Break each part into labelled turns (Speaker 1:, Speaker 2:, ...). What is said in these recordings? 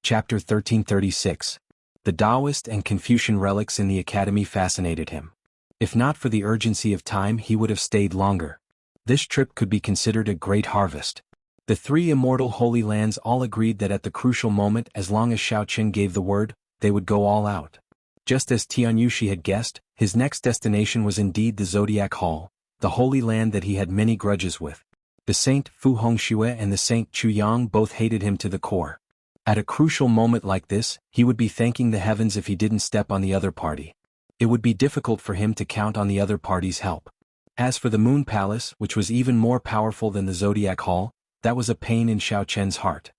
Speaker 1: Chapter 1336. The Taoist and Confucian relics in the academy fascinated him. If not for the urgency of time, he would have stayed longer. This trip could be considered a great harvest. The three immortal Holy Lands all agreed that at the crucial moment, as long as Xiaoqin gave the word, they would go all out. Just as Tianyushi had guessed, his next destination was indeed the Zodiac Hall, the Holy Land that he had many grudges with. The Saint Fu Hongxue and the Saint Chu Yang both hated him to the core. At a crucial moment like this, he would be thanking the heavens if he didn't step on the other party. It would be difficult for him to count on the other party's help. As for the Moon Palace, which was even more powerful than the Zodiac Hall, that was a pain in Xiaoqian's heart.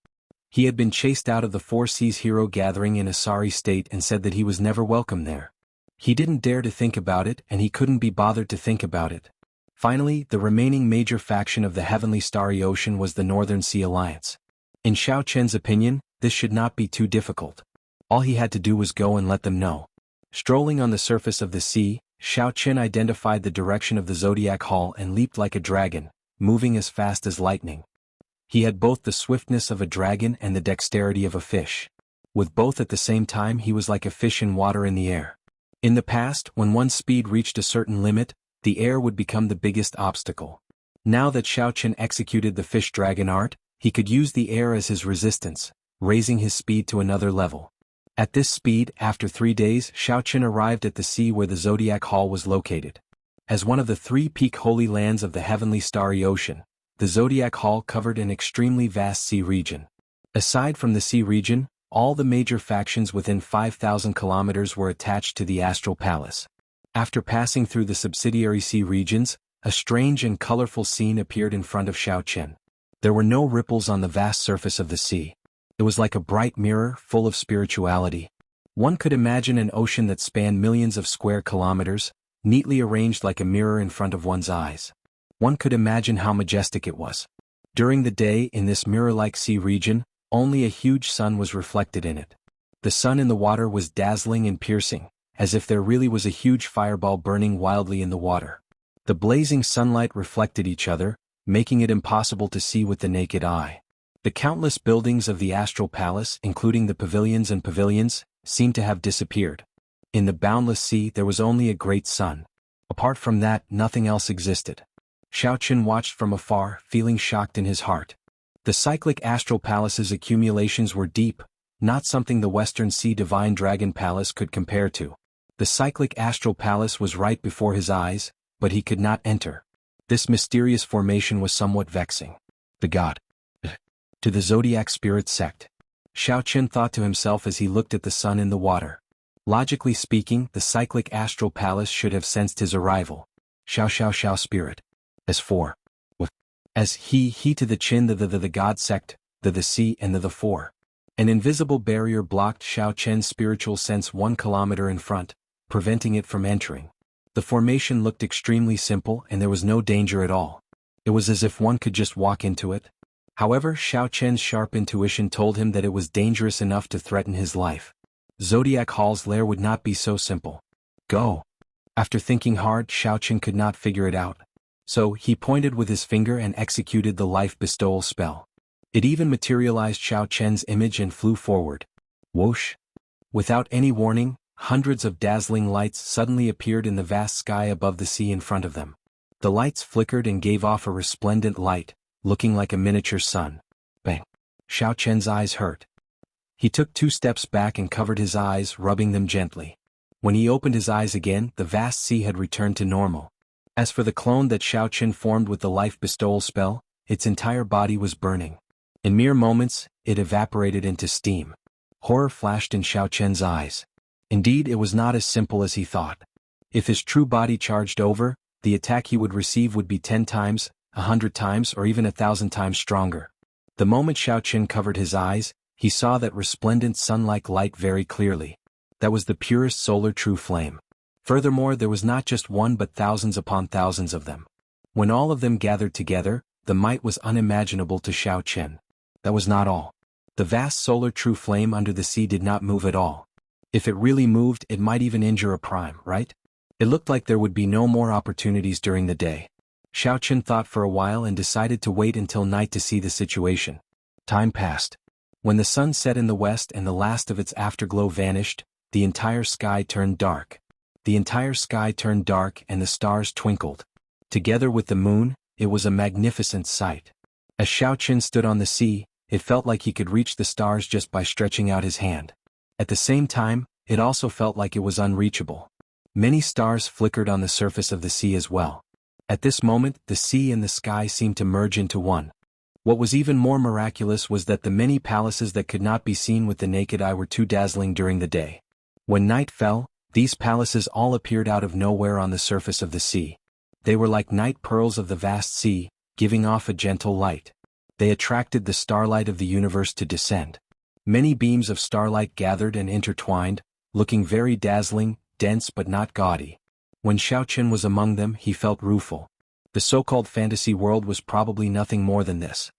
Speaker 1: He had been chased out of the Four Seas Hero Gathering in a sorry state and said that he was never welcome there. He didn't dare to think about it, and he couldn't be bothered to think about it. Finally, the remaining major faction of the Heavenly Starry Ocean was the Northern Sea Alliance. In Xiaoqian's opinion, this should not be too difficult. All he had to do was go and let them know. Strolling on the surface of the sea, Xiaoqian identified the direction of the Zodiac Hall and leaped like a dragon, moving as fast as lightning. He had both the swiftness of a dragon and the dexterity of a fish. With both at the same time, he was like a fish in water in the air. In the past, when one's speed reached a certain limit, the air would become the biggest obstacle. Now that Xiaoqian executed the fish-dragon art, he could use the air as his resistance, raising his speed to another level. At this speed, after 3 days, Xiaoqian arrived at the sea where the Zodiac Hall was located. As one of the three peak holy lands of the Heavenly Starry Ocean, the Zodiac Hall covered an extremely vast sea region. Aside from the sea region, all the major factions within 5,000 kilometers were attached to the Astral Palace. After passing through the subsidiary sea regions, a strange and colorful scene appeared in front of Xiaoqian. There were no ripples on the vast surface of the sea. It was like a bright mirror, full of spirituality. One could imagine an ocean that spanned millions of square kilometers, neatly arranged like a mirror in front of one's eyes. One could imagine how majestic it was. During the day, in this mirror-like sea region, only a huge sun was reflected in it. The sun in the water was dazzling and piercing, as if there really was a huge fireball burning wildly in the water. The blazing sunlight reflected each other, making it impossible to see with the naked eye. The countless buildings of the Astral Palace, including the pavilions and pavilions, seemed to have disappeared. In the boundless sea there was only a great sun. Apart from that, nothing else existed. Xiaoqian watched from afar, feeling shocked in his heart. The cyclic Astral Palace's accumulations were deep, not something the Western Sea Divine Dragon Palace could compare to. The cyclic Astral Palace was right before his eyes, but he could not enter. This mysterious formation was somewhat vexing. The god. To the Zodiac Spirit Sect. Xiaoqian thought to himself as he looked at the sun in the water. Logically speaking, the cyclic Astral Palace should have sensed his arrival. Xiao Spirit. As for. As he to the Qin the God Sect, the sea and the four. An invisible barrier blocked Xiaoqian's spiritual sense 1 kilometer in front, preventing it from entering. The formation looked extremely simple and there was no danger at all. It was as if one could just walk into it. However, Xiaoqian's sharp intuition told him that it was dangerous enough to threaten his life. Zodiac Hall's lair would not be so simple. Go. After thinking hard, Xiaoqian could not figure it out. So, he pointed with his finger and executed the life bestowal spell. It even materialized Xiaoqian's image and flew forward. Whoosh! Without any warning, hundreds of dazzling lights suddenly appeared in the vast sky above the sea in front of them. The lights flickered and gave off a resplendent light, looking like a miniature sun. Bang! Xiaoqian's eyes hurt. He took 2 steps back and covered his eyes, rubbing them gently. When he opened his eyes again, the vast sea had returned to normal. As for the clone that Xiaoqian formed with the life bestowal spell, its entire body was burning. In mere moments, it evaporated into steam. Horror flashed in Xiaoqian's eyes. Indeed, it was not as simple as he thought. If his true body charged over, the attack he would receive would be 10 times, 100 times or even 1,000 times stronger. The moment Xiaoqian covered his eyes, he saw that resplendent sun-like light very clearly. That was the purest solar true flame. Furthermore, there was not just one but thousands upon thousands of them. When all of them gathered together, the might was unimaginable to Xiaoqian. That was not all. The vast solar true flame under the sea did not move at all. If it really moved, it might even injure a prime, right? It looked like there would be no more opportunities during the day. Xiaoqian thought for a while and decided to wait until night to see the situation. Time passed. When the sun set in the west and the last of its afterglow vanished, the entire sky turned dark. The entire sky turned dark and the stars twinkled. Together with the moon, it was a magnificent sight. As Xiaoqin stood on the sea, it felt like he could reach the stars just by stretching out his hand. At the same time, it also felt like it was unreachable. Many stars flickered on the surface of the sea as well. At this moment, the sea and the sky seemed to merge into one. What was even more miraculous was that the many palaces that could not be seen with the naked eye were too dazzling during the day. When night fell, these palaces all appeared out of nowhere on the surface of the sea. They were like night pearls of the vast sea, giving off a gentle light. They attracted the starlight of the universe to descend. Many beams of starlight gathered and intertwined, looking very dazzling, dense but not gaudy. When Xiaoqin was among them, he felt rueful. The so-called fantasy world was probably nothing more than this.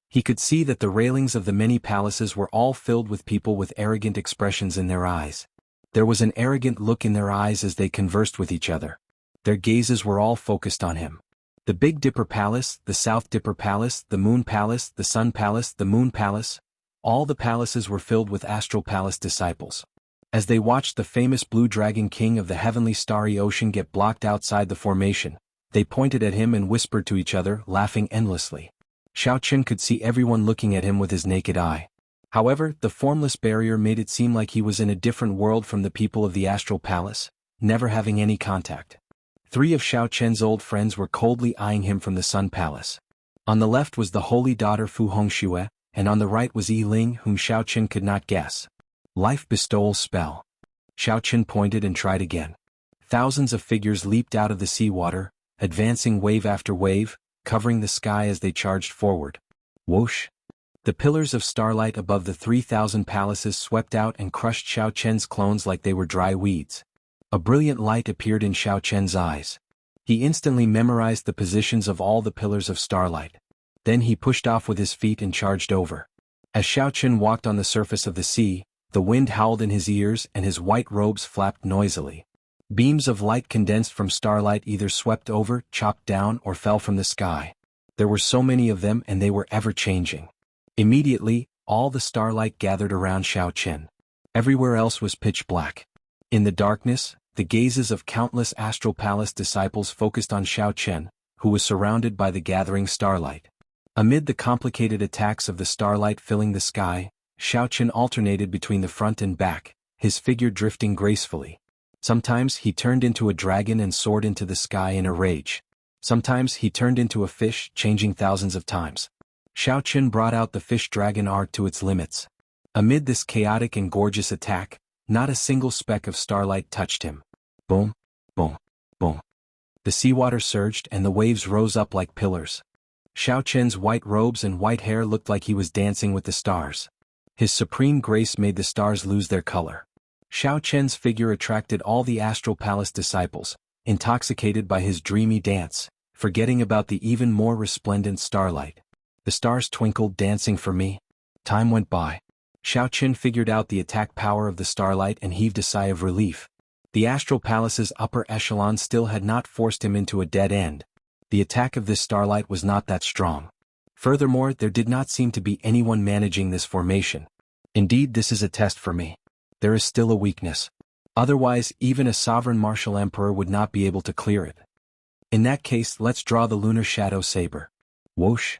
Speaker 1: He could see that the railings of the many palaces were all filled with people with arrogant expressions in their eyes. There was an arrogant look in their eyes as they conversed with each other. Their gazes were all focused on him. The Big Dipper Palace, the South Dipper Palace, the Moon Palace, the Sun Palace, the Moon Palace, all the palaces were filled with Astral Palace disciples. As they watched the famous Blue Dragon King of the heavenly starry ocean get blocked outside the formation, they pointed at him and whispered to each other, laughing endlessly. Xiaoqin could see everyone looking at him with his naked eye. However, the formless barrier made it seem like he was in a different world from the people of the Astral Palace, never having any contact. 3 of Xiaoqin's old friends were coldly eyeing him from the Sun Palace. On the left was the holy daughter Fu Hongxue, and on the right was Yi Ling, whom Xiaoqin could not guess. Life bestowal spell. Xiaoqin pointed and tried again. Thousands of figures leaped out of the seawater, advancing wave after wave, covering the sky as they charged forward. Whoosh! The pillars of starlight above the 3,000 palaces swept out and crushed Xiaoqin's clones like they were dry weeds. A brilliant light appeared in Xiaoqin's eyes. He instantly memorized the positions of all the pillars of starlight. Then he pushed off with his feet and charged over. As Xiaoqin walked on the surface of the sea, the wind howled in his ears and his white robes flapped noisily. Beams of light condensed from starlight either swept over, chopped down, or fell from the sky. There were so many of them and they were ever-changing. Immediately, all the starlight gathered around Xiaoqin. Everywhere else was pitch black. In the darkness, the gazes of countless Astral Palace disciples focused on Xiaoqin, who was surrounded by the gathering starlight. Amid the complicated attacks of the starlight filling the sky, Xiaoqin alternated between the front and back, his figure drifting gracefully. Sometimes he turned into a dragon and soared into the sky in a rage. Sometimes he turned into a fish, changing thousands of times. Xiaoqin brought out the fish-dragon art to its limits. Amid this chaotic and gorgeous attack, not a single speck of starlight touched him. Boom, boom, boom. The seawater surged and the waves rose up like pillars. Xiaoqin's white robes and white hair looked like he was dancing with the stars. His supreme grace made the stars lose their color. Xiaoqin's figure attracted all the Astral Palace disciples, intoxicated by his dreamy dance, forgetting about the even more resplendent starlight. The stars twinkled, dancing for me. Time went by. Xiaoqin figured out the attack power of the starlight and heaved a sigh of relief. The Astral Palace's upper echelon still had not forced him into a dead end. The attack of this starlight was not that strong. Furthermore, there did not seem to be anyone managing this formation. Indeed, this is a test for me. There is still a weakness. Otherwise, even a sovereign martial emperor would not be able to clear it. In that case, let's draw the lunar shadow saber. Whoosh!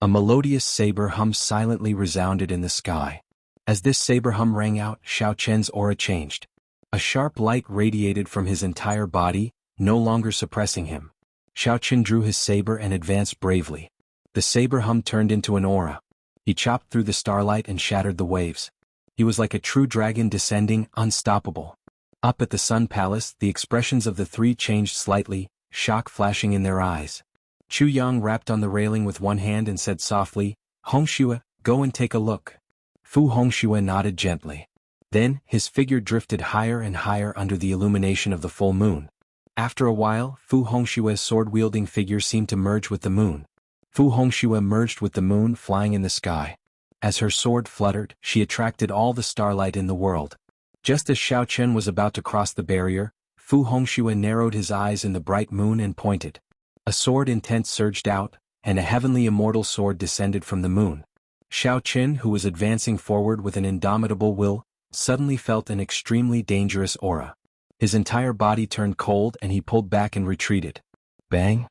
Speaker 1: A melodious saber hum silently resounded in the sky. As this saber hum rang out, Xiaoqin's aura changed. A sharp light radiated from his entire body, no longer suppressing him. Xiaoqin drew his saber and advanced bravely. The saber hum turned into an aura. He chopped through the starlight and shattered the waves. He was like a true dragon descending, unstoppable. Up at the Sun Palace, the expressions of the 3 changed slightly, shock flashing in their eyes. Chu Yang rapped on the railing with one hand and said softly, "Hongxue, go and take a look." Fu Hongxue nodded gently. Then, his figure drifted higher and higher under the illumination of the full moon. After a while, Fu Hongxue's sword-wielding figure seemed to merge with the moon. Fu Hongxue merged with the moon, flying in the sky. As her sword fluttered, she attracted all the starlight in the world. Just as Xiaoqin was about to cross the barrier, Fu Hongxue narrowed his eyes in the bright moon and pointed. A sword intent surged out, and a heavenly immortal sword descended from the moon. Xiao Qin, who was advancing forward with an indomitable will, suddenly felt an extremely dangerous aura. His entire body turned cold and he pulled back and retreated. Bang!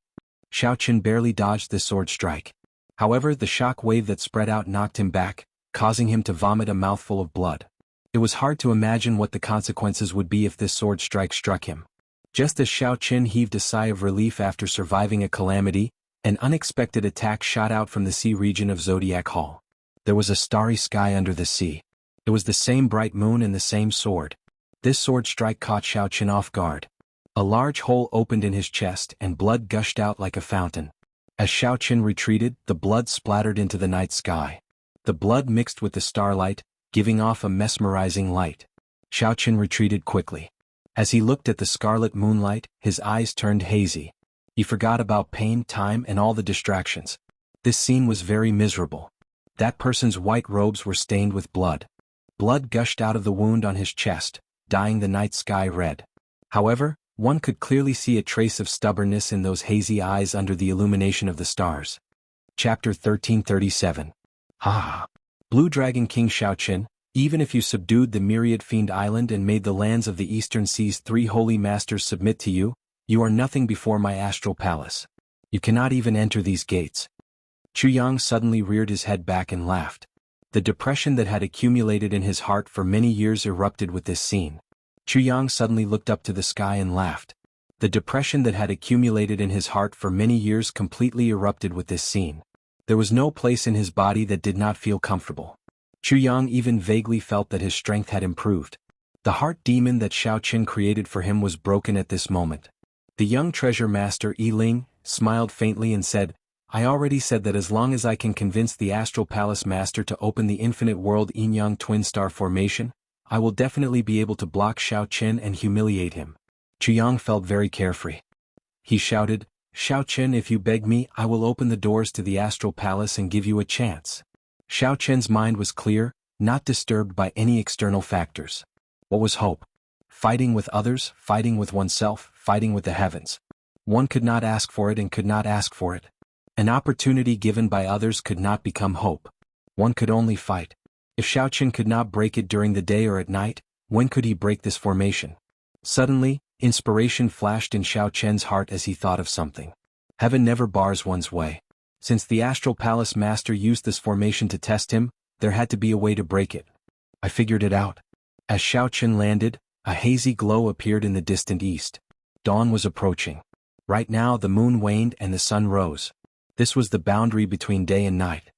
Speaker 1: Xiao Qin barely dodged this sword strike. However, the shock wave that spread out knocked him back, causing him to vomit a mouthful of blood. It was hard to imagine what the consequences would be if this sword strike struck him. Just as Xiao Qin heaved a sigh of relief after surviving a calamity, an unexpected attack shot out from the sea region of Zodiac Hall. There was a starry sky under the sea. It was the same bright moon and the same sword. This sword strike caught Xiao Qin off guard. A large hole opened in his chest and blood gushed out like a fountain. As Xiao Qin retreated, the blood splattered into the night sky. The blood mixed with the starlight, giving off a mesmerizing light. Xiao Qin retreated quickly. As he looked at the scarlet moonlight, his eyes turned hazy. He forgot about pain, time, and all the distractions. This scene was very miserable. That person's white robes were stained with blood. Blood gushed out of the wound on his chest, dyeing the night sky red. However, one could clearly see a trace of stubbornness in those hazy eyes under the illumination of the stars. Chapter 1337. Ha! Blue Dragon King Xiao Qin, even if you subdued the myriad fiend island and made the lands of the eastern seas 3 holy masters submit to you, you are nothing before my astral palace. You cannot even enter these gates. Chu Yang suddenly reared his head back and laughed. The depression that had accumulated in his heart for many years erupted with this scene. Chu Yang suddenly looked up to the sky and laughed. The depression that had accumulated in his heart for many years completely erupted with this scene. There was no place in his body that did not feel comfortable. Chu Yang even vaguely felt that his strength had improved. The heart demon that Xiao Qin created for him was broken at this moment. The young treasure master Yi Ling smiled faintly and said, I already said that as long as I can convince the Astral Palace Master to open the infinite world yin-yang twin star formation, I will definitely be able to block Xiao Qin and humiliate him. Chu Yang felt very carefree. He shouted, Xiao Qin, if you beg me, I will open the doors to the Astral Palace and give you a chance. Xiao Qin's mind was clear, not disturbed by any external factors. What was hope? Fighting with others, fighting with oneself, fighting with the heavens. One could not ask for it and could not ask for it. An opportunity given by others could not become hope. One could only fight. If Xiao Qin could not break it during the day or at night, when could he break this formation? Suddenly, inspiration flashed in Xiao Qin's heart as he thought of something. Heaven never bars one's way. Since the Astral Palace Master used this formation to test him, there had to be a way to break it. I figured it out. As Xiao Qin landed, a hazy glow appeared in the distant east. Dawn was approaching. Right now the moon waned and the sun rose. This was the boundary between day and night.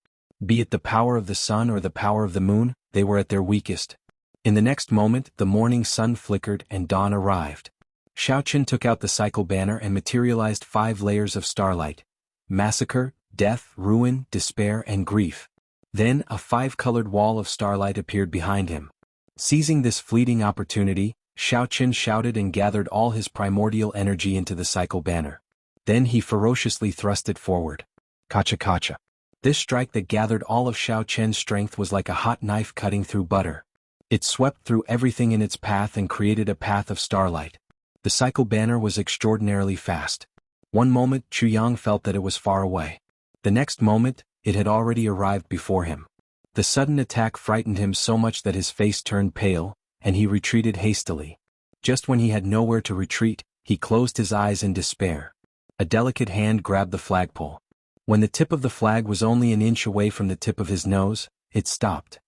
Speaker 1: Be it the power of the sun or the power of the moon, they were at their weakest. In the next moment, the morning sun flickered and dawn arrived. Xiao Qin took out the cycle banner and materialized 5 layers of starlight. Massacre, death, ruin, despair, and grief. Then a 5-colored wall of starlight appeared behind him. Seizing this fleeting opportunity, Xiao Qin shouted and gathered all his primordial energy into the cycle banner. Then he ferociously thrust it forward. Kacha-kacha. This strike that gathered all of Xiao Qin's strength was like a hot knife cutting through butter. It swept through everything in its path and created a path of starlight. The cycle banner was extraordinarily fast. One moment Chu Yang felt that it was far away. The next moment, it had already arrived before him. The sudden attack frightened him so much that his face turned pale, and he retreated hastily. Just when he had nowhere to retreat, he closed his eyes in despair. A delicate hand grabbed the flagpole. When the tip of the flag was only an inch away from the tip of his nose, it stopped.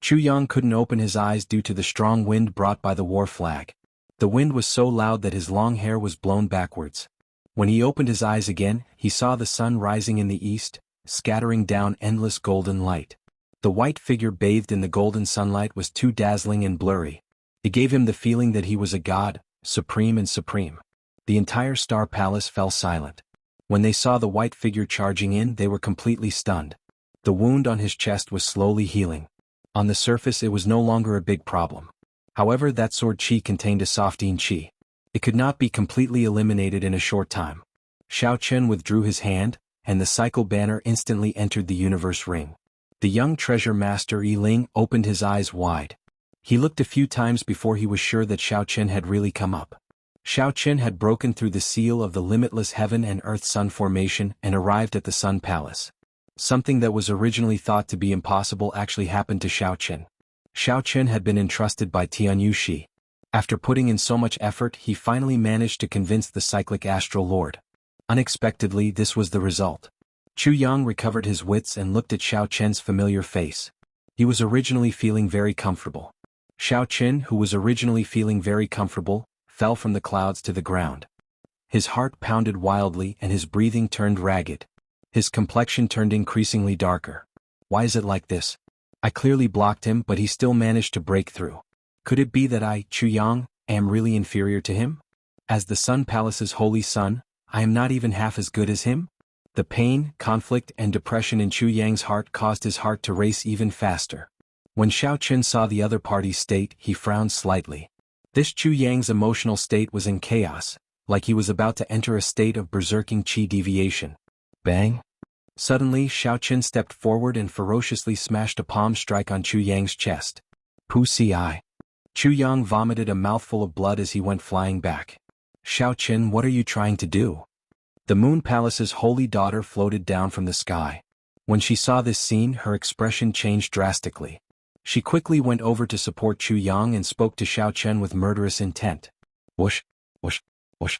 Speaker 1: Chu Yang couldn't open his eyes due to the strong wind brought by the war flag. The wind was so loud that his long hair was blown backwards. When he opened his eyes again, he saw the sun rising in the east, scattering down endless golden light. The white figure bathed in the golden sunlight was too dazzling and blurry. It gave him the feeling that he was a god, supreme and supreme. The entire Star Palace fell silent. When they saw the white figure charging in, they were completely stunned. The wound on his chest was slowly healing. On the surface it was no longer a big problem. However, that sword chi contained a softening chi. It could not be completely eliminated in a short time. Xiao Qin withdrew his hand, and the cycle banner instantly entered the universe ring. The young treasure master Yi Ling opened his eyes wide. He looked a few times before he was sure that Xiao Qin had really come up. Xiao Qin had broken through the seal of the limitless heaven and earth sun formation and arrived at the Sun Palace. Something that was originally thought to be impossible actually happened to Xiao Qin. Xiao Qin had been entrusted by Tianyu Shi. After putting in so much effort, he finally managed to convince the cyclic astral lord. Unexpectedly, this was the result. Chu Yang recovered his wits and looked at Xiao Qin's familiar face. He was originally feeling very comfortable. Xiao Qin, who was originally feeling very comfortable, fell from the clouds to the ground. His heart pounded wildly and his breathing turned ragged. His complexion turned increasingly darker. Why is it like this? I clearly blocked him, but he still managed to break through. Could it be that I, Chu Yang, am really inferior to him? As the Sun Palace's holy son, I am not even half as good as him? The pain, conflict, and depression in Chu Yang's heart caused his heart to race even faster. When Xiao Qin saw the other party's state, he frowned slightly. This Chu Yang's emotional state was in chaos, like he was about to enter a state of berserking qi deviation. Bang! Suddenly, Xiao Qin stepped forward and ferociously smashed a palm strike on Chu Yang's chest. Pussy eye. Chu Yang vomited a mouthful of blood as he went flying back. Xiao Qin, what are you trying to do? The Moon Palace's holy daughter floated down from the sky. When she saw this scene, her expression changed drastically. She quickly went over to support Chu Yang and spoke to Xiao Qin with murderous intent. Whoosh, whoosh, whoosh.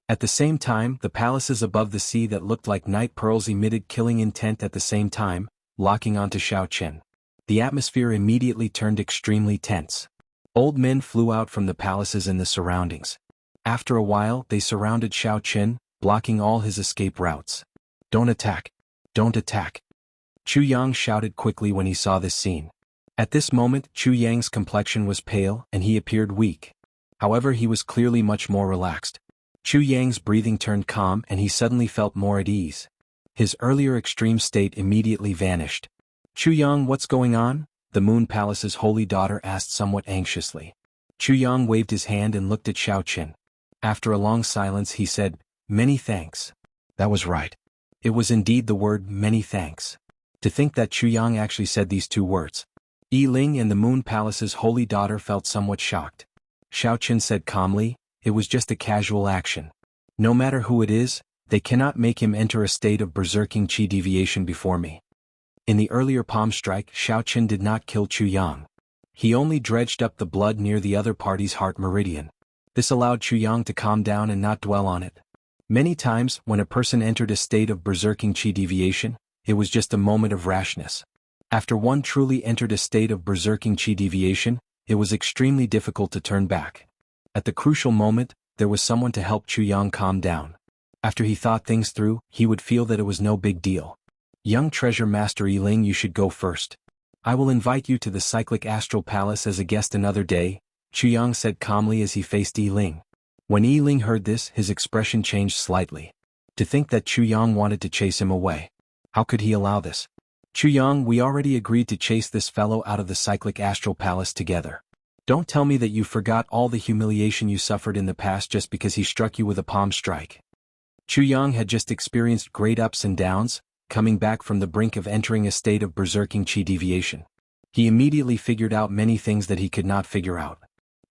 Speaker 1: At the same time, the palaces above the sea that looked like night pearls emitted killing intent at the same time, locking onto Xiao Qin. The atmosphere immediately turned extremely tense. Old men flew out from the palaces and the surroundings. After a while, they surrounded Xiao Qin, blocking all his escape routes. Don't attack! Don't attack! Chu Yang shouted quickly when he saw this scene. At this moment, Chu Yang's complexion was pale and he appeared weak. However, he was clearly much more relaxed. Chu Yang's breathing turned calm and he suddenly felt more at ease. His earlier extreme state immediately vanished. Chu Yang, what's going on? The Moon Palace's holy daughter asked somewhat anxiously. Chu Yang waved his hand and looked at Xiao Qin. After a long silence he said, "Many thanks." That was right. It was indeed the word "many thanks." To think that Chu Yang actually said these two words. Yi Ling and the Moon Palace's holy daughter felt somewhat shocked. Xiao Qin said calmly, "It was just a casual action. No matter who it is, they cannot make him enter a state of berserking qi deviation before me." In the earlier palm strike, Xiao Qin did not kill Chu Yang. He only dredged up the blood near the other party's heart meridian. This allowed Chu Yang to calm down and not dwell on it. Many times, when a person entered a state of berserking qi deviation, it was just a moment of rashness. After one truly entered a state of berserking qi deviation, it was extremely difficult to turn back. At the crucial moment, there was someone to help Chu Yang calm down. After he thought things through, he would feel that it was no big deal. Young Treasure Master Yi Ling, you should go first. I will invite you to the Cyclic Astral Palace as a guest another day, Chu Yang said calmly as he faced Yi Ling. When Yi Ling heard this, his expression changed slightly. To think that Chu Yang wanted to chase him away. How could he allow this? Chu Yang, we already agreed to chase this fellow out of the Cyclic Astral Palace together. Don't tell me that you forgot all the humiliation you suffered in the past just because he struck you with a palm strike. Chu Yang had just experienced great ups and downs, coming back from the brink of entering a state of berserking qi deviation. He immediately figured out many things that he could not figure out.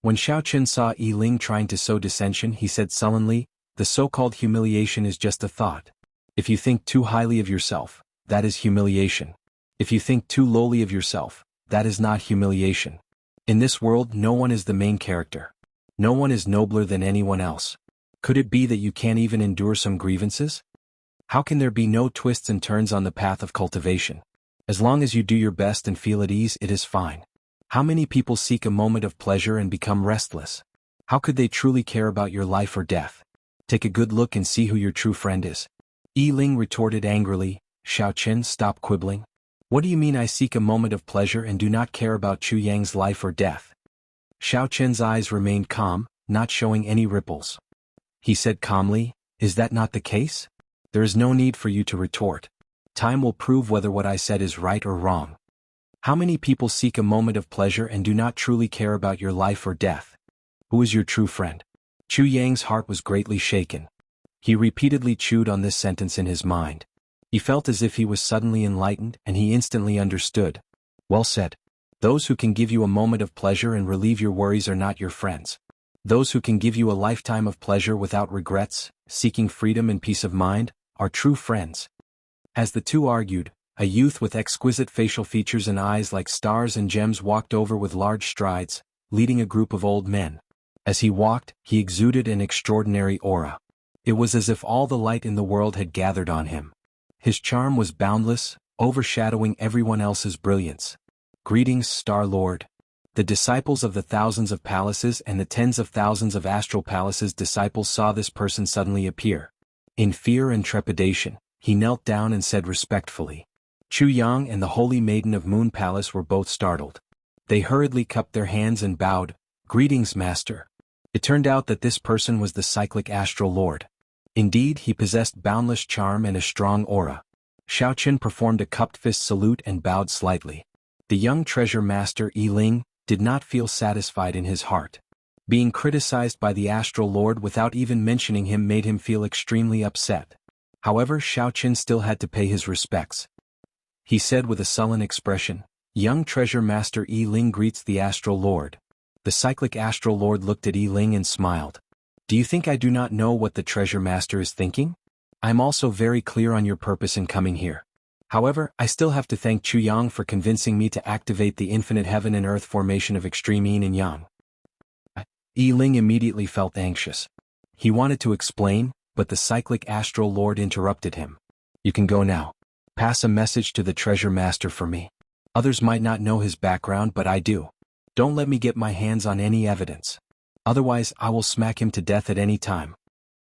Speaker 1: When Xiao Qin saw Yi Ling trying to sow dissension, he said sullenly, "The so-called humiliation is just a thought. If you think too highly of yourself, that is humiliation. If you think too lowly of yourself, that is not humiliation. In this world, no one is the main character. No one is nobler than anyone else. Could it be that you can't even endure some grievances? How can there be no twists and turns on the path of cultivation? As long as you do your best and feel at ease, it is fine. How many people seek a moment of pleasure and become restless? How could they truly care about your life or death? Take a good look and see who your true friend is." Yi Ling retorted angrily, "Xiao Qin, stop quibbling. What do you mean I seek a moment of pleasure and do not care about Chu Yang's life or death?" Xiao Qin's eyes remained calm, not showing any ripples. He said calmly, "Is that not the case? There is no need for you to retort. Time will prove whether what I said is right or wrong. How many people seek a moment of pleasure and do not truly care about your life or death? Who is your true friend?" Chu Yang's heart was greatly shaken. He repeatedly chewed on this sentence in his mind. He felt as if he was suddenly enlightened and he instantly understood. Well said. Those who can give you a moment of pleasure and relieve your worries are not your friends. Those who can give you a lifetime of pleasure without regrets, seeking freedom and peace of mind, are true friends. As the two argued, A youth with exquisite facial features and eyes like stars and gems walked over with large strides, leading a group of old men. As he walked, he exuded an extraordinary aura. It was as if all the light in the world had gathered on him. His charm was boundless, overshadowing everyone else's brilliance. "Greetings, Star Lord." The disciples of the thousands of palaces and the tens of thousands of astral palaces disciples saw this person suddenly appear. In fear and trepidation, he knelt down and said respectfully. Chu Yang and the Holy Maiden of Moon Palace were both startled. They hurriedly cupped their hands and bowed, "Greetings, Master." It turned out that this person was the cyclic astral lord. Indeed, he possessed boundless charm and a strong aura. Xiaoqin performed a cupped fist salute and bowed slightly. The young treasure master Yi Ling did not feel satisfied in his heart. Being criticized by the astral lord without even mentioning him made him feel extremely upset. However, Xiaoqin still had to pay his respects. He said with a sullen expression, "Young treasure master Yi Ling greets the astral lord." The cyclic astral lord looked at Yi Ling and smiled. "Do you think I do not know what the treasure master is thinking? I am also very clear on your purpose in coming here. However, I still have to thank Chu Yang for convincing me to activate the infinite heaven and earth formation of extreme yin and yang." Yi Ling immediately felt anxious. He wanted to explain, but the cyclic astral lord interrupted him. "You can go now. Pass a message to the treasure master for me. Others might not know his background, but I do. Don't let me get my hands on any evidence. Otherwise, I will smack him to death at any time."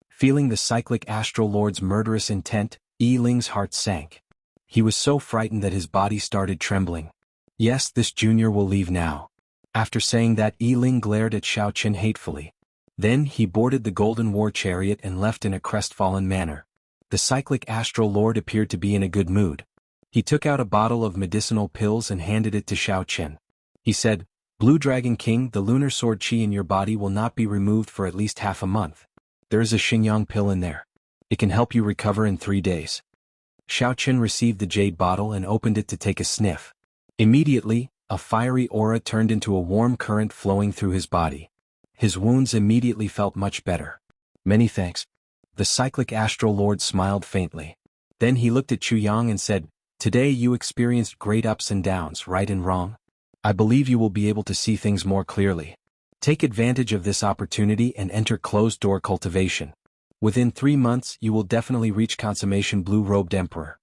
Speaker 1: Feeling the cyclic astral lord's murderous intent, Yi Ling's heart sank. He was so frightened that his body started trembling. "Yes, this junior will leave now." After saying that, Yi Ling glared at Xiaoqin hatefully. Then he boarded the golden war chariot and left in a crestfallen manner. The cyclic astral lord appeared to be in a good mood. He took out a bottle of medicinal pills and handed it to Xiaoqin. He said, "Blue Dragon King, the lunar sword chi in your body will not be removed for at least half a month. There is a Xingyang pill in there. It can help you recover in 3 days." Xiaoqin received the jade bottle and opened it to take a sniff. Immediately, a fiery aura turned into a warm current flowing through his body. His wounds immediately felt much better. "Many thanks." The cyclic astral lord smiled faintly. Then he looked at Chu Yang and said, "Today you experienced great ups and downs, right and wrong. I believe you will be able to see things more clearly. Take advantage of this opportunity and enter closed-door cultivation. Within 3 months you will definitely reach consummation blue-robed emperor."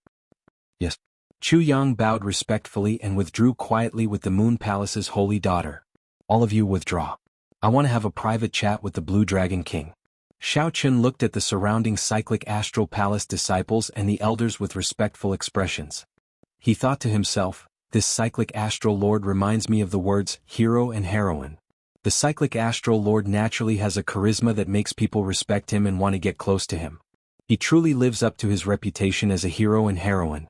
Speaker 1: "Yes." Chu Yang bowed respectfully and withdrew quietly with the Moon Palace's holy daughter. "All of you withdraw. I want to have a private chat with the Blue Dragon King." Xiaoqin looked at the surrounding cyclic astral palace disciples and the elders with respectful expressions. He thought to himself, "This cyclic astral lord reminds me of the words hero and heroine." The cyclic astral lord naturally has a charisma that makes people respect him and want to get close to him. He truly lives up to his reputation as a hero and heroine.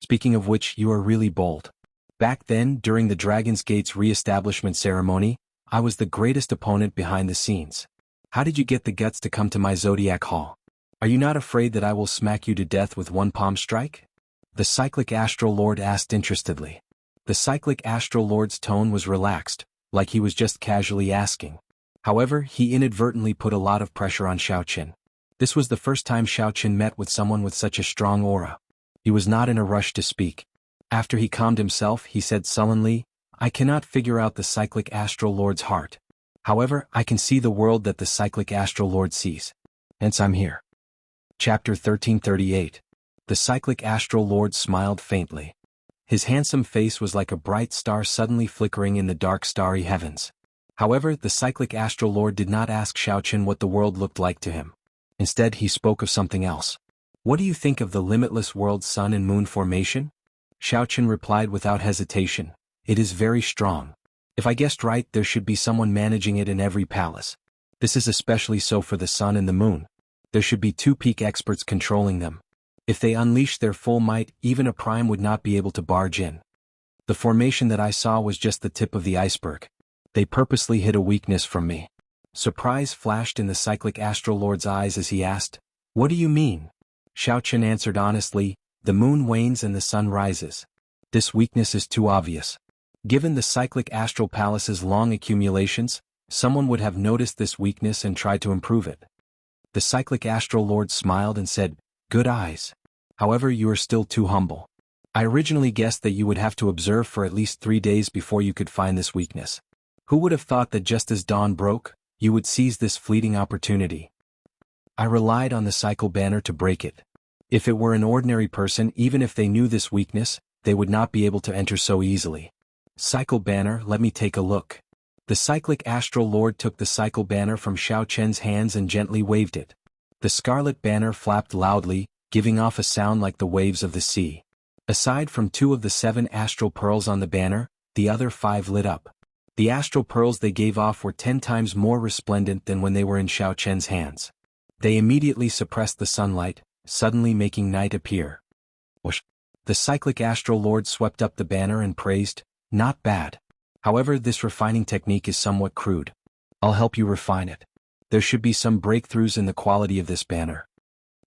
Speaker 1: Speaking of which, you are really bold. Back then, during the Dragon's Gate's re-establishment ceremony, I was the greatest opponent behind the scenes. How did you get the guts to come to my Zodiac Hall? Are you not afraid that I will smack you to death with one palm strike?" The cyclic astral lord asked interestedly. The cyclic astral lord's tone was relaxed, like he was just casually asking. However, he inadvertently put a lot of pressure on Xiaoqin. This was the first time Xiaoqin met with someone with such a strong aura. He was not in a rush to speak. After he calmed himself, he said sullenly, "I cannot figure out the cyclic astral lord's heart. However, I can see the world that the cyclic astral lord sees. Hence I'm here." Chapter 1338. The cyclic astral lord smiled faintly. His handsome face was like a bright star suddenly flickering in the dark starry heavens. However, the cyclic astral lord did not ask Xiaoqin what the world looked like to him. Instead, he spoke of something else. "What do you think of the limitless world sun and moon formation?" Xiaoqin replied without hesitation, "It is very strong. If I guessed right, there should be someone managing it in every palace. This is especially so for the sun and the moon. There should be 2 peak experts controlling them. If they unleash their full might, even a prime would not be able to barge in. The formation that I saw was just the tip of the iceberg. They purposely hid a weakness from me." Surprise flashed in the cyclic astral lord's eyes as he asked, "What do you mean?" Xiaoqin answered honestly, "The moon wanes and the sun rises. This weakness is too obvious. Given the cyclic astral palace's long accumulations, someone would have noticed this weakness and tried to improve it." The cyclic astral lord smiled and said, "Good eyes. However, you are still too humble. I originally guessed that you would have to observe for at least 3 days before you could find this weakness. Who would have thought that just as dawn broke, you would seize this fleeting opportunity? I relied on the cycle banner to break it. If it were an ordinary person, even if they knew this weakness, they would not be able to enter so easily. Cycle banner, let me take a look. The cyclic astral lord took the cycle banner from Xiao Chen's hands and gently waved it. The scarlet banner flapped loudly, giving off a sound like the waves of the sea. Aside from 2 of the 7 astral pearls on the banner, the other 5 lit up. The astral pearls they gave off were 10 times more resplendent than when they were in Xiao Chen's hands. They immediately suppressed the sunlight, suddenly making night appear. Whoosh! The cyclic astral lord swept up the banner and praised, "Not bad. However, this refining technique is somewhat crude. I'll help you refine it. There should be some breakthroughs in the quality of this banner."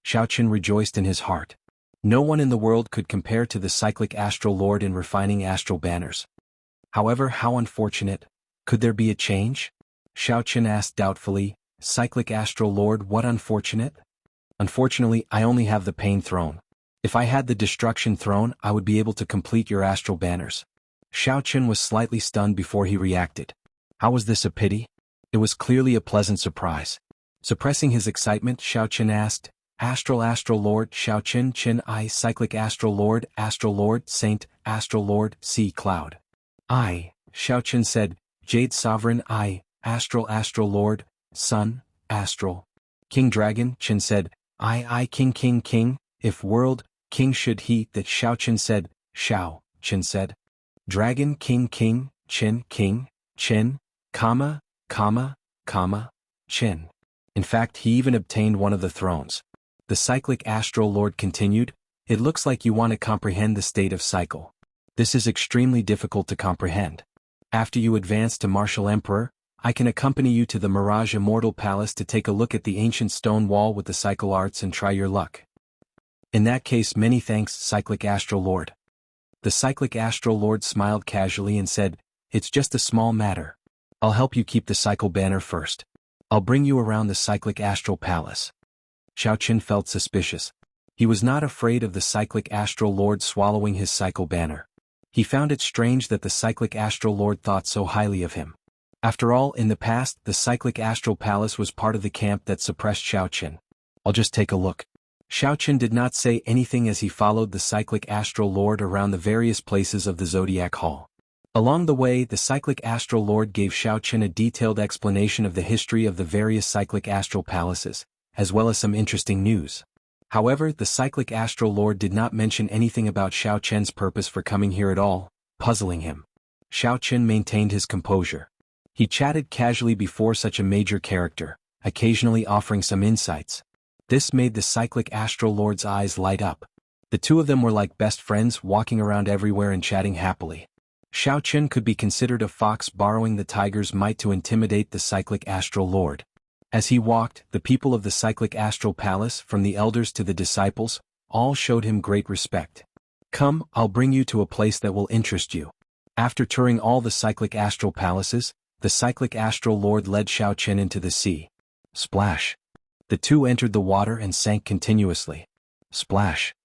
Speaker 1: Xiao Chen rejoiced in his heart. No one in the world could compare to the cyclic astral lord in refining astral banners. However, how unfortunate. Could there be a change? Xiao Chen asked doubtfully, "Cyclic astral lord, what unfortunate?" "Unfortunately, I only have the pain throne. If I had the destruction throne, I would be able to complete your astral banners." Xiao Chen was slightly stunned before he reacted. How was this a pity? It was clearly a pleasant surprise. Suppressing his excitement, Xiao Chen asked, Astral Lord, Xiao Chen I, Cyclic Astral Lord, Saint, Astral Lord, Sea Cloud. I, Xiao Chen said, Jade Sovereign I, Astral Lord, Sun, Astral. King Dragon, Chen said, I King, if world, King should he, that Xiao Chen said, Xiao, Chen said. Dragon King, Chen, comma, Chen. In fact, he even obtained one of the thrones. The cyclic astral lord continued, "It looks like you want to comprehend the state of cycle. This is extremely difficult to comprehend. After you advance to Martial Emperor, I can accompany you to the Mirage Immortal Palace to take a look at the ancient stone wall with the cycle arts and try your luck." In that case, many thanks, Cyclic Astral Lord. The Cyclic Astral Lord smiled casually and said, "It's just a small matter. I'll help you keep the cycle banner first. I'll bring you around the Cyclic Astral Palace." Xiao Chen felt suspicious. He was not afraid of the Cyclic Astral Lord swallowing his cycle banner. He found it strange that the Cyclic Astral Lord thought so highly of him. After all, in the past, the Cyclic Astral Palace was part of the camp that suppressed Xiao Chen. "I'll just take a look." Xiao Chen did not say anything as he followed the Cyclic Astral Lord around the various places of the Zodiac Hall. Along the way, the Cyclic Astral Lord gave Xiao Chen a detailed explanation of the history of the various Cyclic Astral Palaces, as well as some interesting news. However, the Cyclic Astral Lord did not mention anything about Xiao Chen's purpose for coming here at all, puzzling him. Xiao Chen maintained his composure. He chatted casually before such a major character, occasionally offering some insights. This made the Cyclic Astral Lord's eyes light up. The two of them were like best friends, walking around everywhere and chatting happily. Xiao Chen could be considered a fox borrowing the tiger's might to intimidate the Cyclic Astral Lord. As he walked, the people of the Cyclic Astral Palace, from the elders to the disciples, all showed him great respect. "Come, I'll bring you to a place that will interest you." After touring all the Cyclic Astral Palaces, the Cyclic Astral Lord led Xiao Chen into the sea. Splash! The two entered the water and sank continuously. Splash!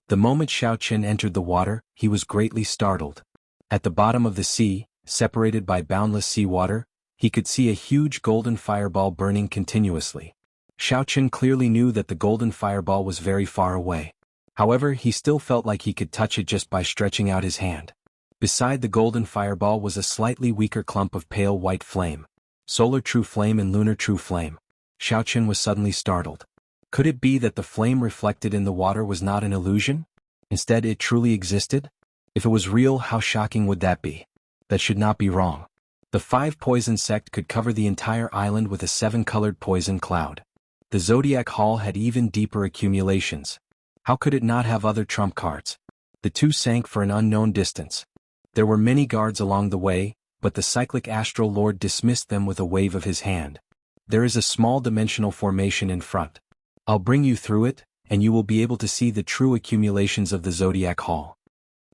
Speaker 1: The moment Xiao Chen entered the water, he was greatly startled. At the bottom of the sea, separated by boundless seawater, he could see a huge golden fireball burning continuously. Xiao Chen clearly knew that the golden fireball was very far away. However, he still felt like he could touch it just by stretching out his hand. Beside the golden fireball was a slightly weaker clump of pale white flame. Solar true flame and lunar true flame. Xiao Chen was suddenly startled. Could it be that the flame reflected in the water was not an illusion? Instead, it truly existed? If it was real, how shocking would that be? That should not be wrong. The 5 poison sect could cover the entire island with a 7-colored poison cloud. The Zodiac Hall had even deeper accumulations. How could it not have other trump cards? The two sank for an unknown distance. There were many guards along the way, but the Cyclic Astral Lord dismissed them with a wave of his hand. "There is a small dimensional formation in front. I'll bring you through it, and you will be able to see the true accumulations of the Zodiac Hall."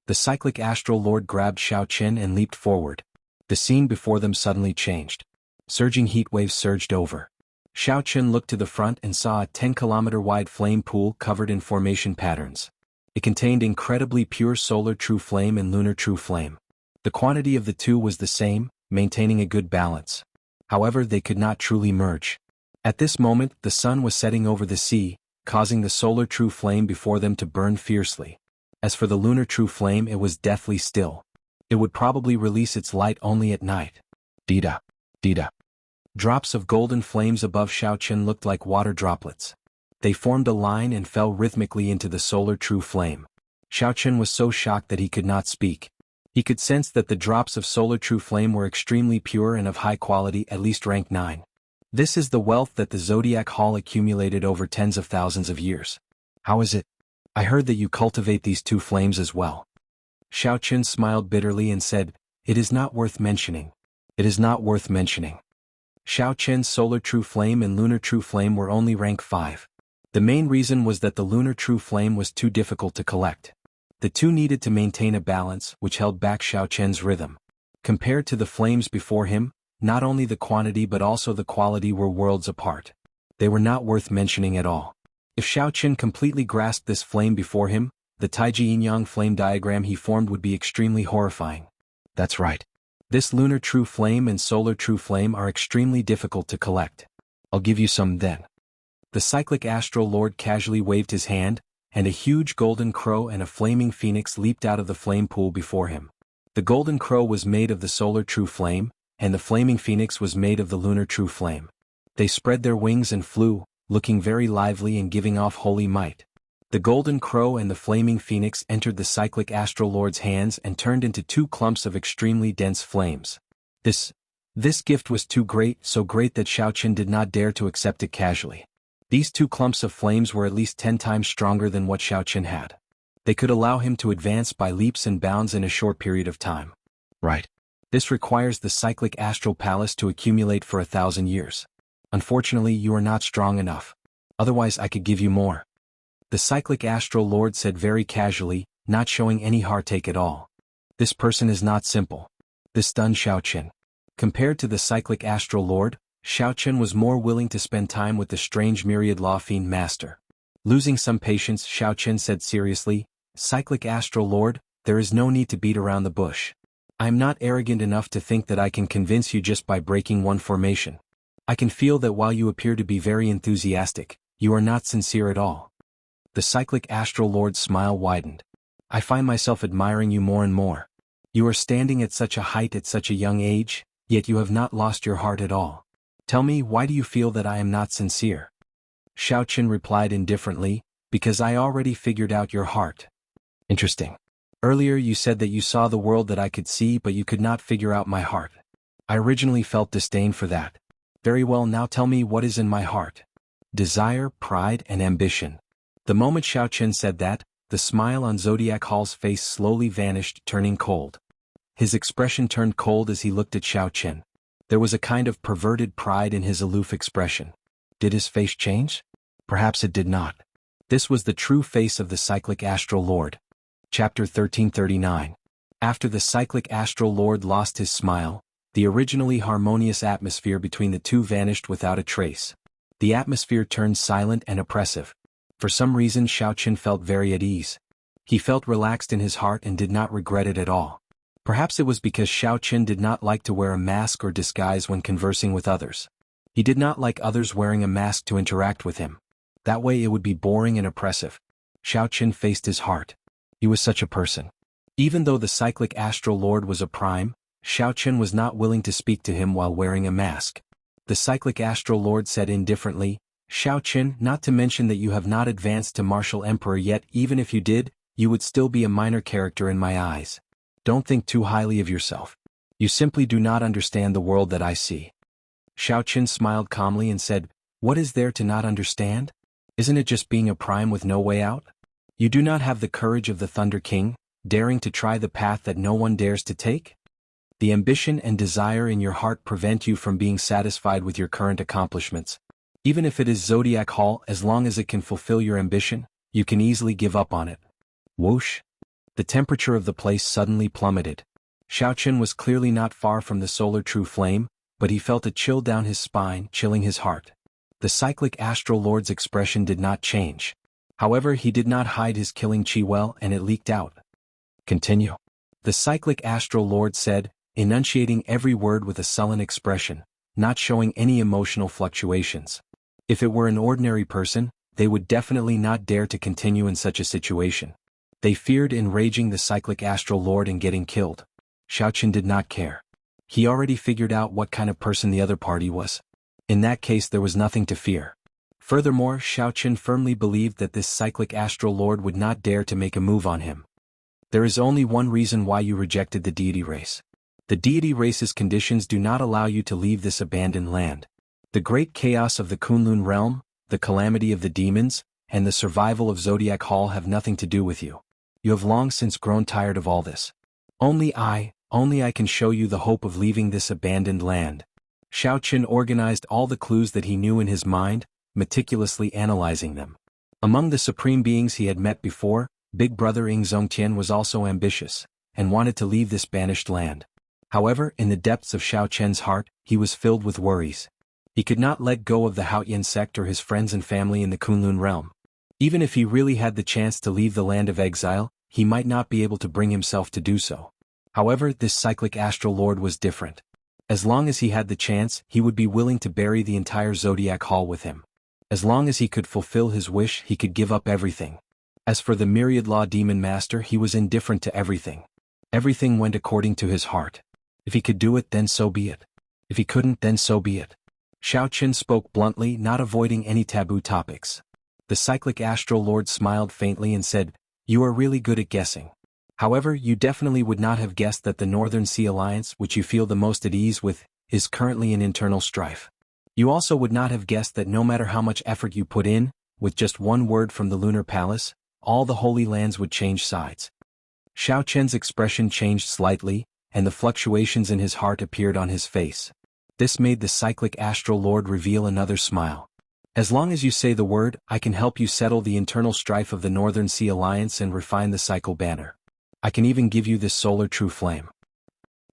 Speaker 1: The Cyclic Astral Lord grabbed Xiao Chen and leaped forward. The scene before them suddenly changed. Surging heat waves surged over. Xiao Chen looked to the front and saw a 10-kilometer wide flame pool covered in formation patterns. It contained incredibly pure solar true flame and lunar true flame. The quantity of the two was the same, maintaining a good balance. However, they could not truly merge. At this moment, the sun was setting over the sea, causing the solar true flame before them to burn fiercely. As for the lunar true flame, it was deathly still. It would probably release its light only at night. Dida. Dida. Drops of golden flames above Xiaochen looked like water droplets. They formed a line and fell rhythmically into the solar true flame. Xiaochen was so shocked that he could not speak. He could sense that the drops of solar true flame were extremely pure and of high quality, at least rank 9. This is the wealth that the Zodiac Hall accumulated over tens of thousands of years. How is it? I heard that you cultivate these two flames as well. Xiaochen smiled bitterly and said, "It is not worth mentioning. It is not worth mentioning." Xiaochen's solar true flame and lunar true flame were only rank 5. The main reason was that the lunar true flame was too difficult to collect. The two needed to maintain a balance which held back Xiaochen's rhythm. Compared to the flames before him, not only the quantity but also the quality were worlds apart. They were not worth mentioning at all. If Xiaochen completely grasped this flame before him, the Taiji Yin-Yang flame diagram he formed would be extremely horrifying. That's right. This lunar true flame and solar true flame are extremely difficult to collect. I'll give you some then. The cyclic astral lord casually waved his hand, and a huge golden crow and a flaming phoenix leaped out of the flame pool before him. The golden crow was made of the solar true flame, and the flaming phoenix was made of the lunar true flame. They spread their wings and flew, looking very lively and giving off holy might. The golden crow and the flaming phoenix entered the cyclic astral lord's hands and turned into two clumps of extremely dense flames. This gift was too great, so great that Xiaochen did not dare to accept it casually. These two clumps of flames were at least 10 times stronger than what Xiaochen had. They could allow him to advance by leaps and bounds in a short period of time. Right. This requires the cyclic astral palace to accumulate for 1,000 years. Unfortunately, you are not strong enough. Otherwise I could give you more. The cyclic astral lord said very casually, not showing any heartache at all. This person is not simple. This stunned Xiaochen. Compared to the cyclic astral lord, Xiaochen was more willing to spend time with the strange myriad law fiend master. Losing some patience, Xiaochen said seriously, "Cyclic astral lord, there is no need to beat around the bush. I am not arrogant enough to think that I can convince you just by breaking one formation. I can feel that while you appear to be very enthusiastic, you are not sincere at all." The cyclic astral lord's smile widened. "I find myself admiring you more and more. You are standing at such a height at such a young age, yet you have not lost your heart at all. Tell me, why do you feel that I am not sincere?" Xiaochen replied indifferently, "Because I already figured out your heart." Interesting. Earlier you said that you saw the world that I could see, but you could not figure out my heart. I originally felt disdain for that. Very well, now tell me what is in my heart. Desire, pride, and ambition. The moment Xiaochen said that, the smile on Zodiac Hall's face slowly vanished, turning cold. His expression turned cold as he looked at Xiaochen. There was a kind of perverted pride in his aloof expression. Did his face change? Perhaps it did not. This was the true face of the cyclic astral lord. Chapter 1339. After the cyclic astral lord lost his smile, the originally harmonious atmosphere between the two vanished without a trace. The atmosphere turned silent and oppressive. For some reason Xiaochen felt very at ease. He felt relaxed in his heart and did not regret it at all. Perhaps it was because Xiaochen did not like to wear a mask or disguise when conversing with others. He did not like others wearing a mask to interact with him. That way it would be boring and oppressive. Xiaochen faced his heart. He was such a person. Even though the cyclic astral lord was a prime, Xiaochen was not willing to speak to him while wearing a mask. The cyclic astral lord said indifferently, "Xiaochen, not to mention that you have not advanced to martial emperor yet, even if you did, you would still be a minor character in my eyes. Don't think too highly of yourself. You simply do not understand the world that I see." Xiaochen smiled calmly and said, "What is there to not understand? Isn't it just being a prime with no way out? You do not have the courage of the Thunder King, daring to try the path that no one dares to take? The ambition and desire in your heart prevent you from being satisfied with your current accomplishments. Even if it is Zodiac Hall, as long as it can fulfill your ambition, you can easily give up on it." Whoosh! The temperature of the place suddenly plummeted. Xiaochen was clearly not far from the solar true flame, but he felt a chill down his spine, chilling his heart. The cyclic astral lord's expression did not change. However, he did not hide his killing chi well and it leaked out. Continue. The cyclic astral lord said, enunciating every word with a sullen expression, not showing any emotional fluctuations. If it were an ordinary person, they would definitely not dare to continue in such a situation. They feared enraging the cyclic astral lord and getting killed. Xiaoqin did not care. He already figured out what kind of person the other party was. In that case there was nothing to fear. Furthermore, Xiaoqin firmly believed that this cyclic astral lord would not dare to make a move on him. There is only one reason why you rejected the deity race. The deity race's conditions do not allow you to leave this abandoned land. The great chaos of the Kunlun realm, the calamity of the demons, and the survival of Zodiac Hall have nothing to do with you. You have long since grown tired of all this. Only I can show you the hope of leaving this abandoned land. Xiaoqin organized all the clues that he knew in his mind, meticulously analyzing them. Among the supreme beings he had met before, Big Brother Ing Zongtian was also ambitious, and wanted to leave this banished land. However, in the depths of Xiaoqian's heart, he was filled with worries. He could not let go of the Haoyan sect or his friends and family in the Kunlun realm. Even if he really had the chance to leave the land of exile, he might not be able to bring himself to do so. However, this cyclic astral lord was different. As long as he had the chance, he would be willing to bury the entire Zodiac Hall with him. As long as he could fulfill his wish, he could give up everything. As for the myriad law demon master, he was indifferent to everything. Everything went according to his heart. If he could do it, then so be it. If he couldn't, then so be it. Xiaoqin spoke bluntly, not avoiding any taboo topics. The cyclic astral lord smiled faintly and said, "You are really good at guessing. However, you definitely would not have guessed that the Northern Sea Alliance, which you feel the most at ease with, is currently in internal strife. You also would not have guessed that no matter how much effort you put in, with just one word from the Lunar Palace, all the Holy Lands would change sides." Xiaoqian's expression changed slightly, and the fluctuations in his heart appeared on his face. This made the cyclic astral lord reveal another smile. "As long as you say the word, I can help you settle the internal strife of the Northern Sea Alliance and refine the cycle banner. I can even give you this solar true flame."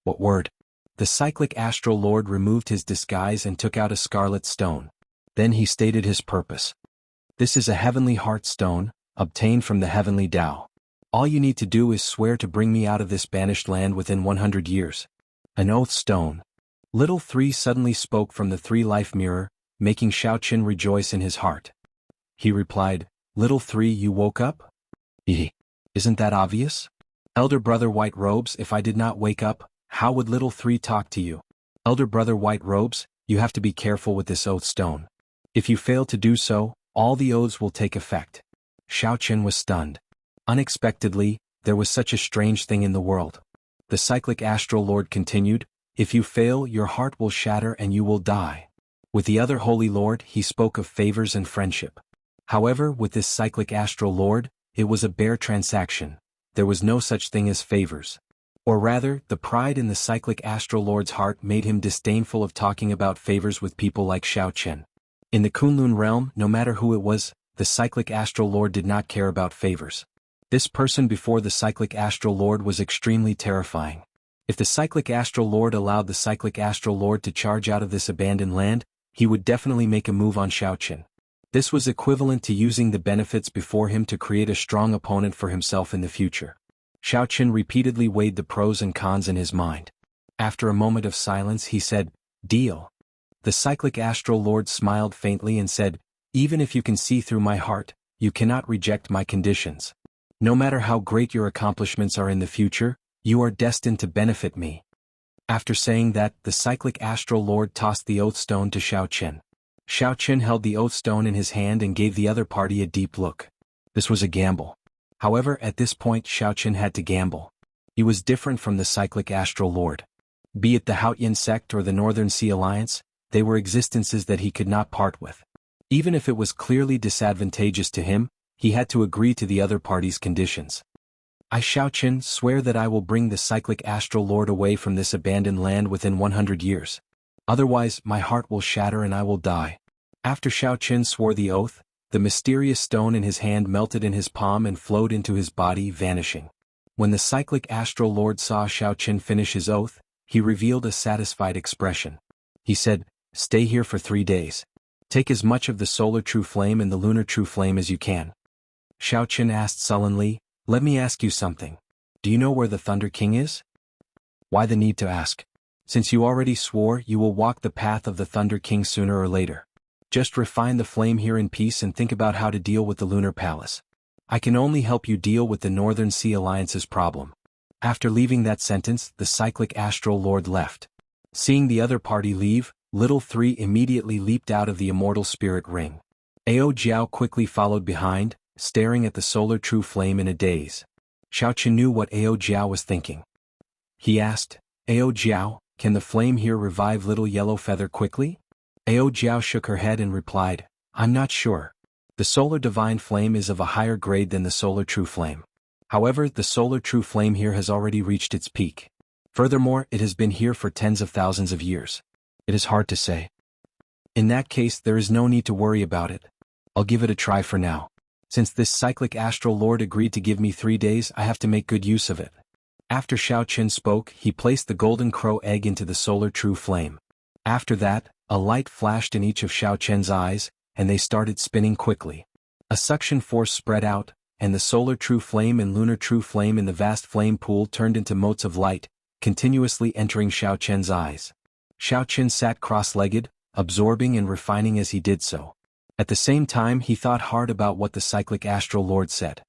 Speaker 1: "What word?" The cyclic astral lord removed his disguise and took out a scarlet stone. Then he stated his purpose. "This is a heavenly heart stone, obtained from the heavenly Tao. All you need to do is swear to bring me out of this banished land within 100 years. An oath stone." Little Three suddenly spoke from the three-life mirror, making Xiaoqin rejoice in his heart. He replied, "Little Three, you woke up? Isn't that obvious? Elder Brother White Robes, if I did not wake up, how would Little Three talk to you? Elder Brother White Robes, you have to be careful with this oath stone. If you fail to do so, all the oaths will take effect." Xiaoqin was stunned. Unexpectedly, there was such a strange thing in the world. The cyclic astral lord continued, "If you fail, your heart will shatter and you will die." With the other holy lord, he spoke of favors and friendship. However, with this cyclic astral lord, it was a bare transaction. There was no such thing as favors. Or rather, the pride in the cyclic astral lord's heart made him disdainful of talking about favors with people like Xiaoqin. In the Kunlun realm, no matter who it was, the cyclic astral lord did not care about favors. This person before the cyclic astral lord was extremely terrifying. If the cyclic astral lord allowed the cyclic astral lord to charge out of this abandoned land, he would definitely make a move on Xiaoqin. This was equivalent to using the benefits before him to create a strong opponent for himself in the future. Xiaoqin repeatedly weighed the pros and cons in his mind. After a moment of silence, he said, "Deal." The cyclic astral lord smiled faintly and said, "Even if you can see through my heart, you cannot reject my conditions. No matter how great your accomplishments are in the future, you are destined to benefit me." After saying that, the cyclic astral lord tossed the oath stone to Xiaoqin. Xiaoqin held the oath stone in his hand and gave the other party a deep look. This was a gamble. However, at this point Xiaoqin had to gamble. He was different from the cyclic astral lord. Be it the Haoyan sect or the Northern Sea Alliance, they were existences that he could not part with. Even if it was clearly disadvantageous to him, he had to agree to the other party's conditions. "I, Xiaoqin, swear that I will bring the cyclic astral lord away from this abandoned land within 100 years. Otherwise, my heart will shatter and I will die." After Xiaoqin swore the oath, the mysterious stone in his hand melted in his palm and flowed into his body, vanishing. When the cyclic astral lord saw Xiaoqin finish his oath, he revealed a satisfied expression. He said, "Stay here for 3 days. Take as much of the solar true flame and the lunar true flame as you can. Xiao Qin asked sullenly, "Let me ask you something. Do you know where the Thunder King is?" "Why the need to ask? Since you already swore you will walk the path of the Thunder King sooner or later. Just refine the flame here in peace and think about how to deal with the Lunar Palace. I can only help you deal with the Northern Sea Alliance's problem." After leaving that sentence, the cyclic astral lord left. Seeing the other party leave, Little Three immediately leaped out of the immortal spirit ring. Ao Jiao quickly followed behind, staring at the solar true flame in a daze. Xiao Qin knew what Ao Jiao was thinking. He asked, "Ao Jiao, can the flame here revive Little Yellow Feather quickly?" Ao Jiao shook her head and replied, "I'm not sure. The solar divine flame is of a higher grade than the solar true flame. However, the solar true flame here has already reached its peak. Furthermore, it has been here for tens of thousands of years. It is hard to say. In that case, there is no need to worry about it. I'll give it a try for now. Since this cyclic astral lord agreed to give me 3 days, I have to make good use of it." After Xiao Qin spoke, he placed the golden crow egg into the solar true flame. After that, a light flashed in each of Xiao Qin's eyes, and they started spinning quickly. A suction force spread out, and the solar true flame and lunar true flame in the vast flame pool turned into motes of light, continuously entering Xiao Qin's eyes. Xiao Qin sat cross-legged, absorbing and refining as he did so. At the same time, he thought hard about what the cyclic astral lord said.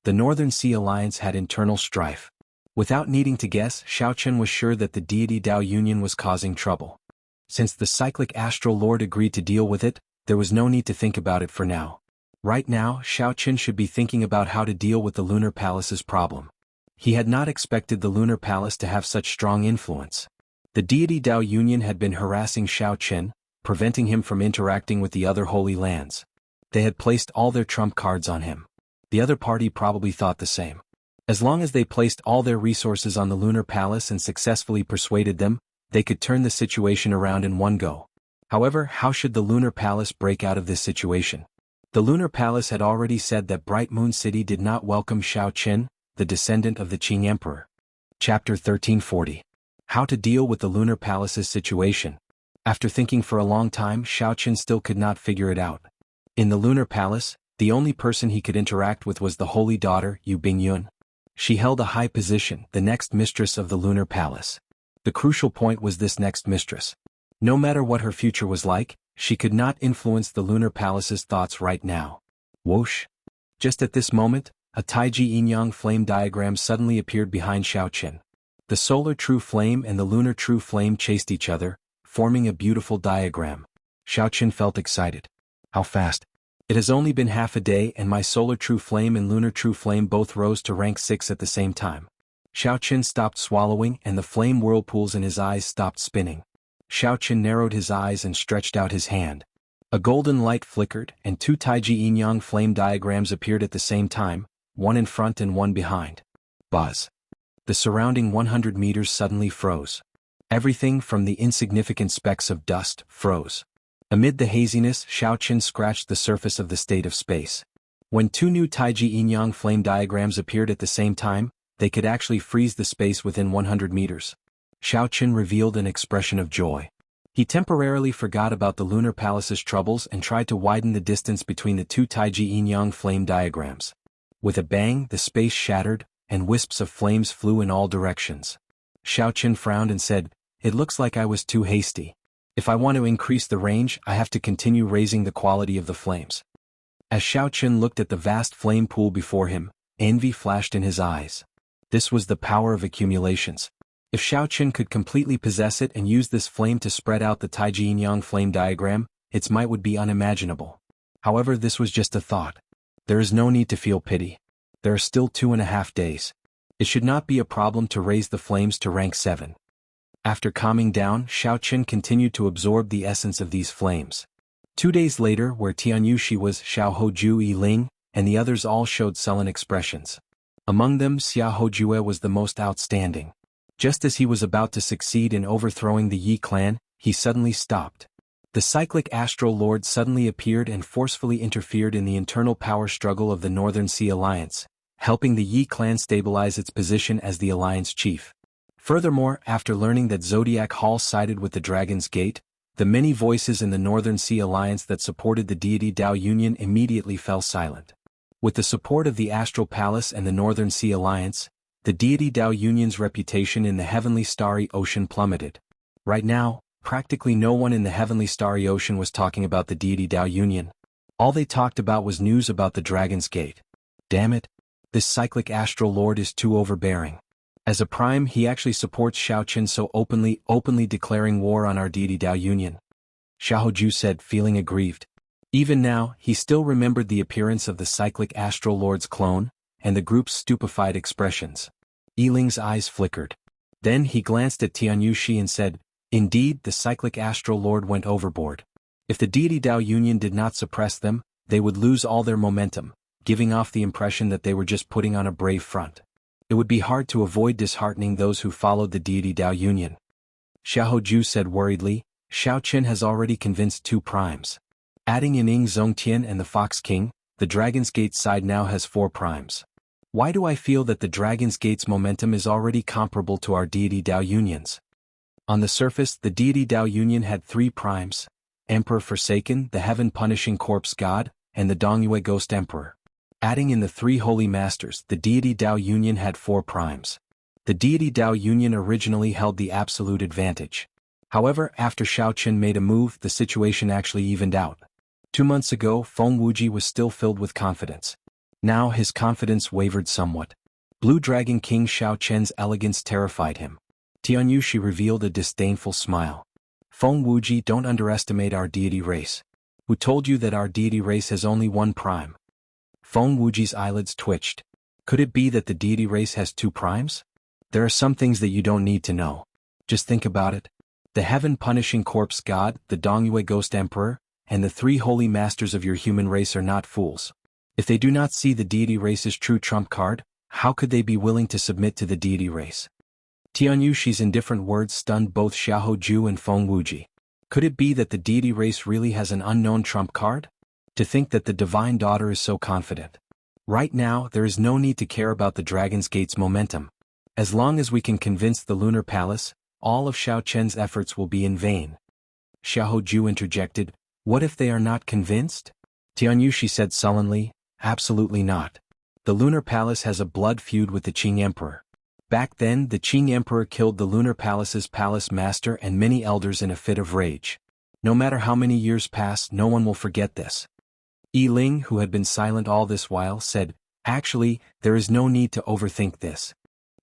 Speaker 1: The Northern Sea Alliance had internal strife. Without needing to guess, Xiao Qin was sure that the deity Dao Union was causing trouble. Since the cyclic astral lord agreed to deal with it, there was no need to think about it for now. Right now, Xiao Qin should be thinking about how to deal with the Lunar Palace's problem. He had not expected the Lunar Palace to have such strong influence. The deity Dao Union had been harassing Xiao Qin, preventing him from interacting with the other holy lands. They had placed all their trump cards on him. The other party probably thought the same. As long as they placed all their resources on the Lunar Palace and successfully persuaded them, they could turn the situation around in one go. However, how should the Lunar Palace break out of this situation? The Lunar Palace had already said that Bright Moon City did not welcome Xiao Qin, the descendant of the Qing Emperor. Chapter 1340. How to deal with the Lunar Palace's situation. After thinking for a long time, Xiao Qin still could not figure it out. In the Lunar Palace, the only person he could interact with was the holy daughter, Yu Bingyun. She held a high position, the next mistress of the Lunar Palace. The crucial point was this next mistress. No matter what her future was like, she could not influence the Lunar Palace's thoughts right now. Whoosh! Just at this moment, a Taiji Yin-Yang flame diagram suddenly appeared behind Xiao Qin. The solar true flame and the lunar true flame chased each other, forming a beautiful diagram. Xiao Qin felt excited. How fast? It has only been half a day and my solar true flame and lunar true flame both rose to rank 6 at the same time. Xiao Qin stopped swallowing and the flame whirlpools in his eyes stopped spinning. Xiao Qin narrowed his eyes and stretched out his hand. A golden light flickered and 2 Taiji Yin-Yang flame diagrams appeared at the same time, one in front and one behind. Buzz. The surrounding 100 meters suddenly froze. Everything from the insignificant specks of dust froze. Amid the haziness, Xiao Qin scratched the surface of the state of space. When 2 new Taiji Yin-Yang flame diagrams appeared at the same time, they could actually freeze the space within 100 meters. Xiao Qin revealed an expression of joy. He temporarily forgot about the Lunar Palace's troubles and tried to widen the distance between the 2 Taiji Yin-Yang flame diagrams. With a bang, the space shattered, and wisps of flames flew in all directions. Xiao Qin frowned and said, "It looks like I was too hasty. If I want to increase the range, I have to continue raising the quality of the flames." As Xiao Qin looked at the vast flame pool before him, envy flashed in his eyes. This was the power of accumulations. If Xiao Qin could completely possess it and use this flame to spread out the Taiji Yin-Yang flame diagram, its might would be unimaginable. However, this was just a thought. There is no need to feel pity. There are still 2.5 days. It should not be a problem to raise the flames to rank 7. After calming down, Xiao Qin continued to absorb the essence of these flames. 2 days later, where Tianyushi was, Xiao Hoju Yiling, and the others all showed sullen expressions. Among them, Xia Hojue was the most outstanding. Just as he was about to succeed in overthrowing the Yi clan, he suddenly stopped. The cyclic astral lord suddenly appeared and forcefully interfered in the internal power struggle of the Northern Sea Alliance, helping the Yi clan stabilize its position as the alliance chief. Furthermore, after learning that Zodiac Hall sided with the Dragon's Gate, the many voices in the Northern Sea Alliance that supported the deity Dao Union immediately fell silent. With the support of the Astral Palace and the Northern Sea Alliance, the deity Dao Union's reputation in the heavenly starry ocean plummeted. Right now, practically no one in the heavenly starry ocean was talking about the deity Dao Union. All they talked about was news about the Dragon's Gate. Damn it, this cyclic astral lord is too overbearing. As a prime, he actually supports Xiaoqin so openly declaring war on our deity Dao Union. Xiaoju said, feeling aggrieved. Even now, he still remembered the appearance of the cyclic astral lord's clone, and the group's stupefied expressions. Yiling's eyes flickered. Then he glanced at Tianyushi and said, indeed, the cyclic astral lord went overboard. If the deity Dao Union did not suppress them, they would lose all their momentum, giving off the impression that they were just putting on a brave front. It would be hard to avoid disheartening those who followed the deity Dao Union. Xiaoju said worriedly, Xiaoqin has already convinced 2 primes. Adding in Ying Zongtian and the Fox King, the Dragon's Gate side now has 4 primes. Why do I feel that the Dragon's Gate's momentum is already comparable to our deity Dao Union's? On the surface, the deity Dao Union had 3 primes: Emperor Forsaken, the heaven-punishing corpse god, and the Dongyue Ghost Emperor. Adding in the 3 holy masters, the deity Dao Union had 4 primes. The deity Dao Union originally held the absolute advantage. However, after Xiaoqin made a move, the situation actually evened out. 2 months ago, Feng Wuji was still filled with confidence. Now his confidence wavered somewhat. Blue Dragon King Xiaoqian's elegance terrified him. Tianyushi revealed a disdainful smile. Feng Wuji, don't underestimate our deity race. Who told you that our deity race has only 1 prime? Feng Wuji's eyelids twitched. Could it be that the deity race has 2 primes? There are some things that you don't need to know. Just think about it. The heaven-punishing corpse god, the Dongyue Ghost Emperor, and the 3 holy masters of your human race are not fools. If they do not see the deity race's true trump card, how could they be willing to submit to the deity race? Tianyushi's indifferent words stunned both Xiaoju and Feng Wuji. Could it be that the deity race really has an unknown trump card? To think that the divine daughter is so confident. Right now, there is no need to care about the Dragon's Gate's momentum. As long as we can convince the Lunar Palace, all of Xiaoqian's efforts will be in vain. Xiaoju interjected, what if they are not convinced? Tianyushi said sullenly, absolutely not. The Lunar Palace has a blood feud with the Qing Emperor. Back then, the Qing Emperor killed the Lunar Palace's palace master and many elders in a fit of rage. No matter how many years pass, no one will forget this. Yiling, who had been silent all this while, said, actually, there is no need to overthink this.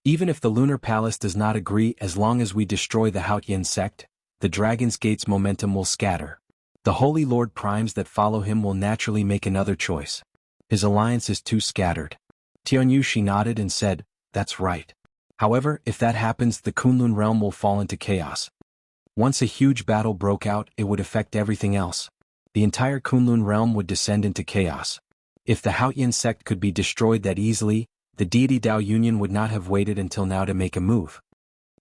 Speaker 1: Even if the Lunar Palace does not agree, as long as we destroy the Haotian sect, the Dragon's Gate's momentum will scatter. The Holy Lord primes that follow him will naturally make another choice. His alliance is too scattered. Tianyushi nodded and said, that's right. However, if that happens, the Kunlun realm will fall into chaos. Once a huge battle broke out, it would affect everything else. The entire Kunlun realm would descend into chaos. If the Haotian sect could be destroyed that easily, the deity Dao Union would not have waited until now to make a move.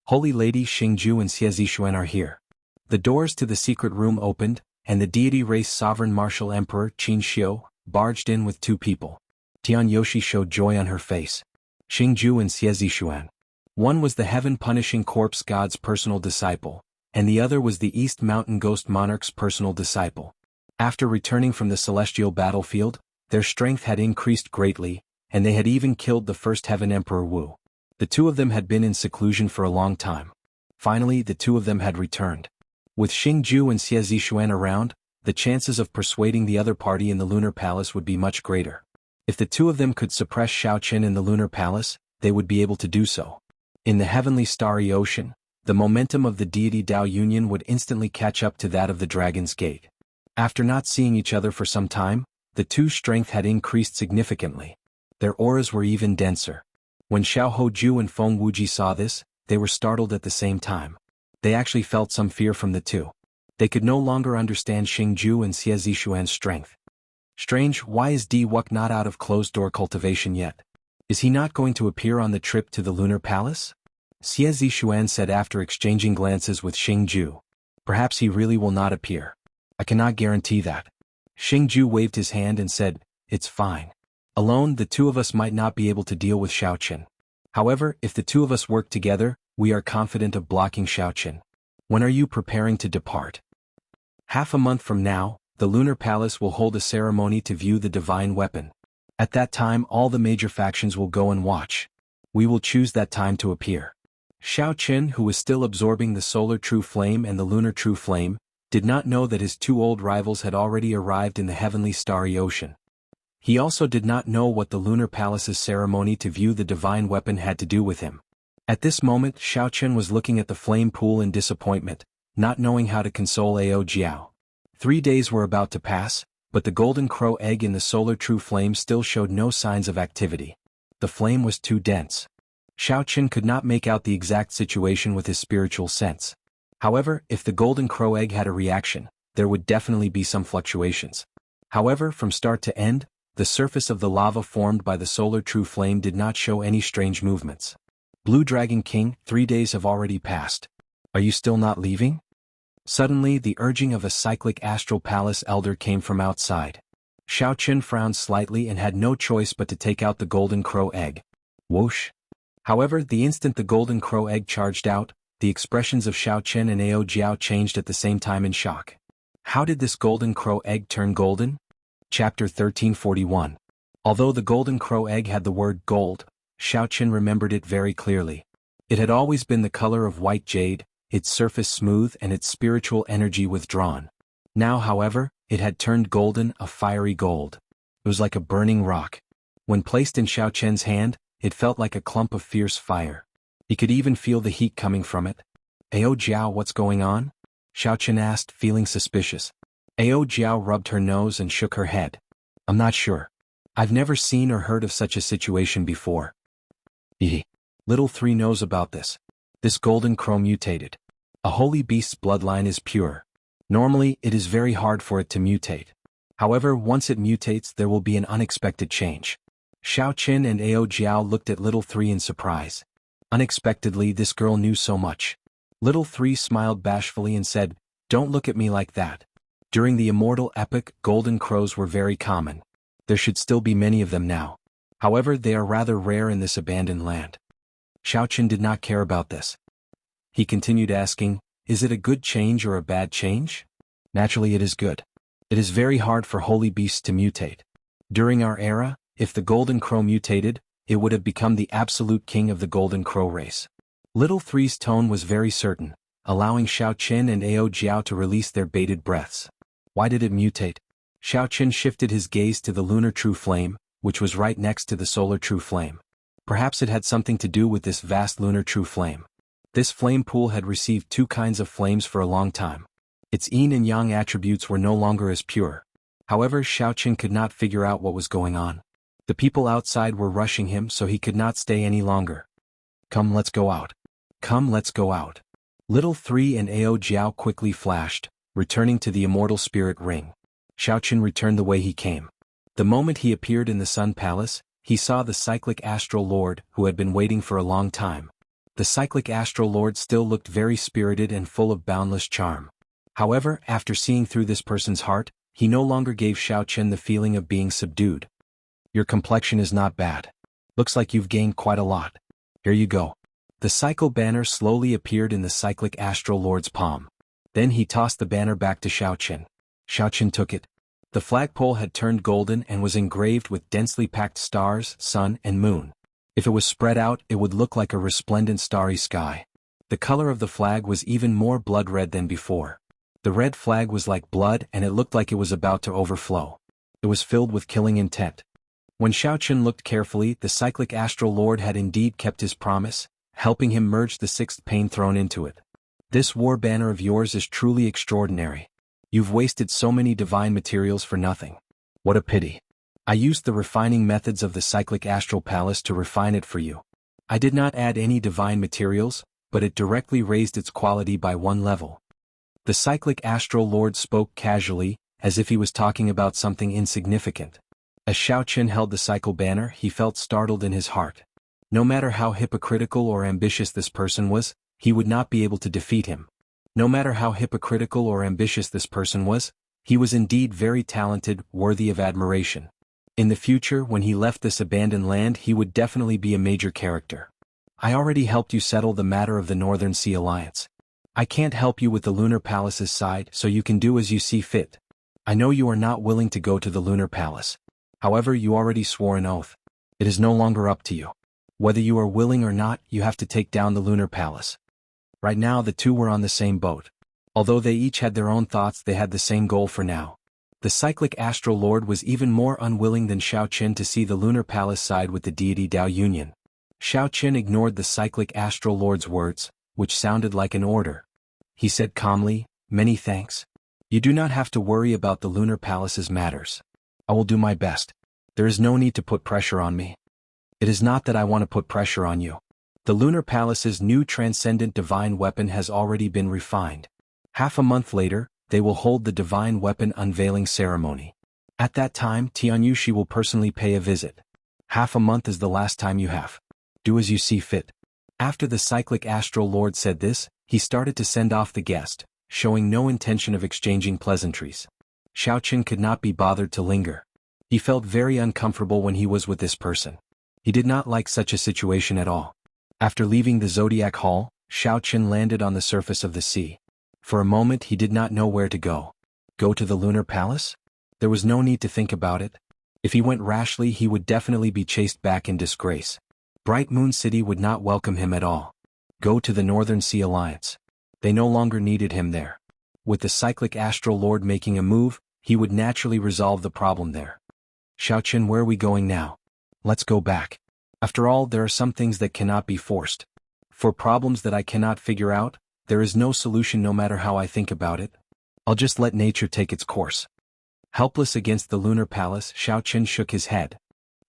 Speaker 1: Holy Lady Xingju and Xie Zishuan are here. The doors to the secret room opened, and the deity race sovereign martial emperor Qin Xiu barged in with 2 people. Tianyoshi showed joy on her face. Xingju and Xie Zishuan. One was the heaven-punishing corpse god's personal disciple, and the other was the East Mountain Ghost Monarch's personal disciple. After returning from the celestial battlefield, their strength had increased greatly, and they had even killed the first Heaven Emperor Wu. The 2 of them had been in seclusion for a long time. Finally, the 2 of them had returned. With Xingju and Xie Zishuan around, the chances of persuading the other party in the Lunar Palace would be much greater. If the 2 of them could suppress Xiaoqin in the Lunar Palace, they would be able to do so. In the heavenly starry ocean, the momentum of the deity Dao Union would instantly catch up to that of the Dragon's Gate. After not seeing each other for some time, the 2's strength had increased significantly. Their auras were even denser. When Xiaoju and Feng Wuji saw this, they were startled at the same time. They actually felt some fear from the 2. They could no longer understand Xingju and Xie Zishuan's strength. Strange, why is Di Wuk not out of closed-door cultivation yet? Is he not going to appear on the trip to the Lunar Palace? Xie Zishuan said after exchanging glances with Xingju. Perhaps he really will not appear. I cannot guarantee that. Xingju waved his hand and said, it's fine. Alone, the 2 of us might not be able to deal with Xiaoqin. However, if the 2 of us work together, we are confident of blocking Xiaoqin. When are you preparing to depart? Half a month from now, the Lunar Palace will hold a ceremony to view the divine weapon. At that time all the major factions will go and watch. We will choose that time to appear. Xiao Qin, who was still absorbing the solar true flame and the lunar true flame, did not know that his two old rivals had already arrived in the heavenly starry ocean. He also did not know what the lunar palace's ceremony to view the divine weapon had to do with him. At this moment Xiao Qin was looking at the flame pool in disappointment, not knowing how to console Ao Jiao. 3 days were about to pass, but the golden crow egg in the solar true flame still showed no signs of activity. The flame was too dense. Xiao Qin could not make out the exact situation with his spiritual sense. However, if the golden crow egg had a reaction, there would definitely be some fluctuations. However, from start to end, the surface of the lava formed by the solar true flame did not show any strange movements. Blue Dragon King, 3 days have already passed. Are you still not leaving? Suddenly the urging of a cyclic astral palace elder came from outside. Xiao Qin frowned slightly and had no choice but to take out the golden crow egg. Whoosh! However, the instant the golden crow egg charged out, the expressions of Xiao Qin and Ao Jiao changed at the same time in shock. How did this golden crow egg turn golden? Chapter 1341. Although the golden crow egg had the word gold, Xiao Qin remembered it very clearly. It had always been the color of white jade, its surface smooth and its spiritual energy withdrawn. Now, however, it had turned golden, a fiery gold. It was like a burning rock. When placed in Xiao Qin's hand, it felt like a clump of fierce fire. He could even feel the heat coming from it. Ao Jiao, what's going on? Xiao Qin asked, feeling suspicious. Ao Jiao rubbed her nose and shook her head. I'm not sure. I've never seen or heard of such a situation before. Little 3 knows about this. This golden crow mutated. A holy beast's bloodline is pure. Normally, it is very hard for it to mutate. However, once it mutates, there will be an unexpected change. Xiao Qin and Ao Jiao looked at Little 3 in surprise. Unexpectedly, this girl knew so much. Little 3 smiled bashfully and said, "Don't look at me like that. During the immortal epoch, golden crows were very common. There should still be many of them now. However, they are rather rare in this abandoned land." Xiao Qin did not care about this. He continued asking, "Is it a good change or a bad change?" Naturally it is good. It is very hard for holy beasts to mutate. During our era, if the golden crow mutated, it would have become the absolute king of the golden crow race. Little 3's tone was very certain, allowing Xiao Qin and Ao Jiao to release their bated breaths. Why did it mutate? Xiao Qin shifted his gaze to the lunar true flame, which was right next to the solar true flame. Perhaps it had something to do with this vast lunar true flame. This flame pool had received 2 kinds of flames for a long time. Its yin and yang attributes were no longer as pure. However, Xiao Qin could not figure out what was going on. The people outside were rushing him, so he could not stay any longer. Come, let's go out. Come, let's go out. Little 3 and Ao Jiao quickly flashed, returning to the immortal spirit ring. Xiao Qin returned the way he came. The moment he appeared in the Sun Palace, he saw the cyclic astral lord, who had been waiting for a long time. The cyclic astral lord still looked very spirited and full of boundless charm. However, after seeing through this person's heart, he no longer gave Xiao Qin the feeling of being subdued. Your complexion is not bad. Looks like you've gained quite a lot. Here you go. The cycle banner slowly appeared in the cyclic astral lord's palm. Then he tossed the banner back to Xiao Qin. Xiao Qin took it. The flagpole had turned golden and was engraved with densely packed stars, sun, and moon. If it was spread out, it would look like a resplendent starry sky. The color of the flag was even more blood red than before. The red flag was like blood and it looked like it was about to overflow. It was filled with killing intent. When Xiao Qin looked carefully, the cyclic astral lord had indeed kept his promise, helping him merge the 6th pane throne into it. This war banner of yours is truly extraordinary. You've wasted so many divine materials for nothing. What a pity. I used the refining methods of the cyclic astral palace to refine it for you. I did not add any divine materials, but it directly raised its quality by 1 level. The cyclic astral lord spoke casually, as if he was talking about something insignificant. As Xiao Qin held the cycle banner, he felt startled in his heart. No matter how hypocritical or ambitious this person was, he would not be able to defeat him. No matter how hypocritical or ambitious this person was, he was indeed very talented, worthy of admiration. In the future, when he left this abandoned land, he would definitely be a major character. I already helped you settle the matter of the Northern Sea Alliance. I can't help you with the Lunar Palace's side, so you can do as you see fit. I know you are not willing to go to the Lunar Palace. However, you already swore an oath. It is no longer up to you. Whether you are willing or not, you have to take down the lunar palace. Right now the two were on the same boat. Although they each had their own thoughts, they had the same goal for now. The cyclic astral lord was even more unwilling than Xiao Qin to see the lunar palace side with the deity Dao Union. Xiao Qin ignored the cyclic astral lord's words, which sounded like an order. He said calmly, "Many thanks. You do not have to worry about the lunar palace's matters. I will do my best. There is no need to put pressure on me." "It is not that I want to put pressure on you. The lunar palace's new transcendent divine weapon has already been refined. Half a month later, they will hold the divine weapon unveiling ceremony. At that time, Tianyushi will personally pay a visit. Half a month is the last time you have. Do as you see fit." After the cyclic astral lord said this, he started to send off the guest, showing no intention of exchanging pleasantries. Xiao Qin could not be bothered to linger. He felt very uncomfortable when he was with this person. He did not like such a situation at all. After leaving the Zodiac Hall, Xiao Qin landed on the surface of the sea. For a moment he did not know where to go. Go to the lunar palace? There was no need to think about it. If he went rashly, he would definitely be chased back in disgrace. Bright Moon City would not welcome him at all. Go to the Northern Sea Alliance. They no longer needed him there. With the cyclic astral lord making a move, he would naturally resolve the problem there. "Xiao Qin, where are we going now? Let's go back. After all, there are some things that cannot be forced. For problems that I cannot figure out, there is no solution no matter how I think about it. I'll just let nature take its course." Helpless against the lunar palace, Xiao Qin shook his head.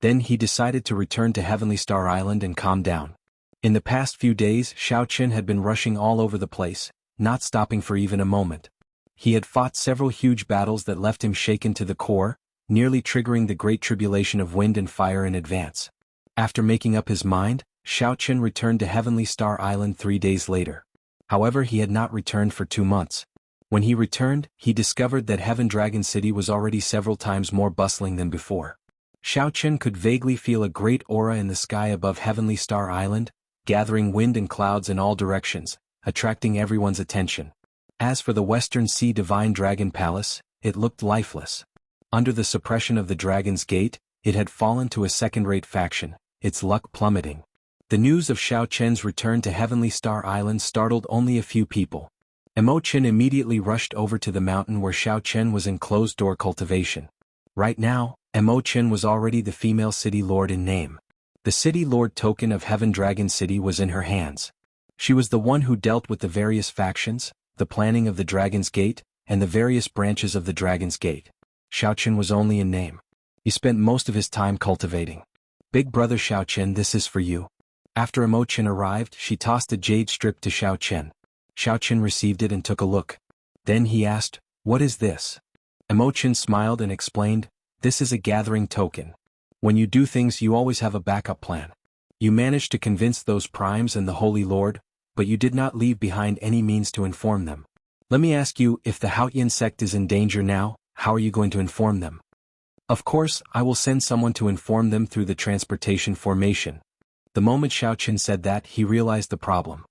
Speaker 1: Then he decided to return to Heavenly Star Island and calm down. In the past few days, Xiao Qin had been rushing all over the place, not stopping for even a moment. He had fought several huge battles that left him shaken to the core, nearly triggering the great tribulation of wind and fire in advance. After making up his mind, Xiao Qin returned to Heavenly Star Island 3 days later. However, he had not returned for 2 months. When he returned, he discovered that Heaven Dragon City was already several times more bustling than before. Xiao Qin could vaguely feel a great aura in the sky above Heavenly Star Island, gathering wind and clouds in all directions, attracting everyone's attention. As for the Western Sea Divine Dragon Palace, it looked lifeless. Under the suppression of the Dragon's Gate, it had fallen to a second-rate faction, its luck plummeting. The news of Xiao Qin's return to Heavenly Star Island startled only a few people. Emo Qin immediately rushed over to the mountain where Xiao Qin was in closed-door cultivation. Right now, Emo Qin was already the female city lord in name. The city lord token of Heaven Dragon City was in her hands. She was the one who dealt with the various factions, the planning of the Dragon's Gate, and the various branches of the Dragon's Gate. Xiao Qin was only in name. He spent most of his time cultivating. "Big brother Xiao Qin, this is for you." After Emo Qin arrived, she tossed a jade strip to Xiao Qin. Xiao Qin received it and took a look. Then he asked, "What is this?" Emo Qin smiled and explained, "This is a gathering token. When you do things, you always have a backup plan. You managed to convince those primes and the Holy Lord, but you did not leave behind any means to inform them. Let me ask you, if the Haotian sect is in danger now, how are you going to inform them?" "Of course, I will send someone to inform them through the transportation formation." The moment Xiao Qin said that, he realized the problem.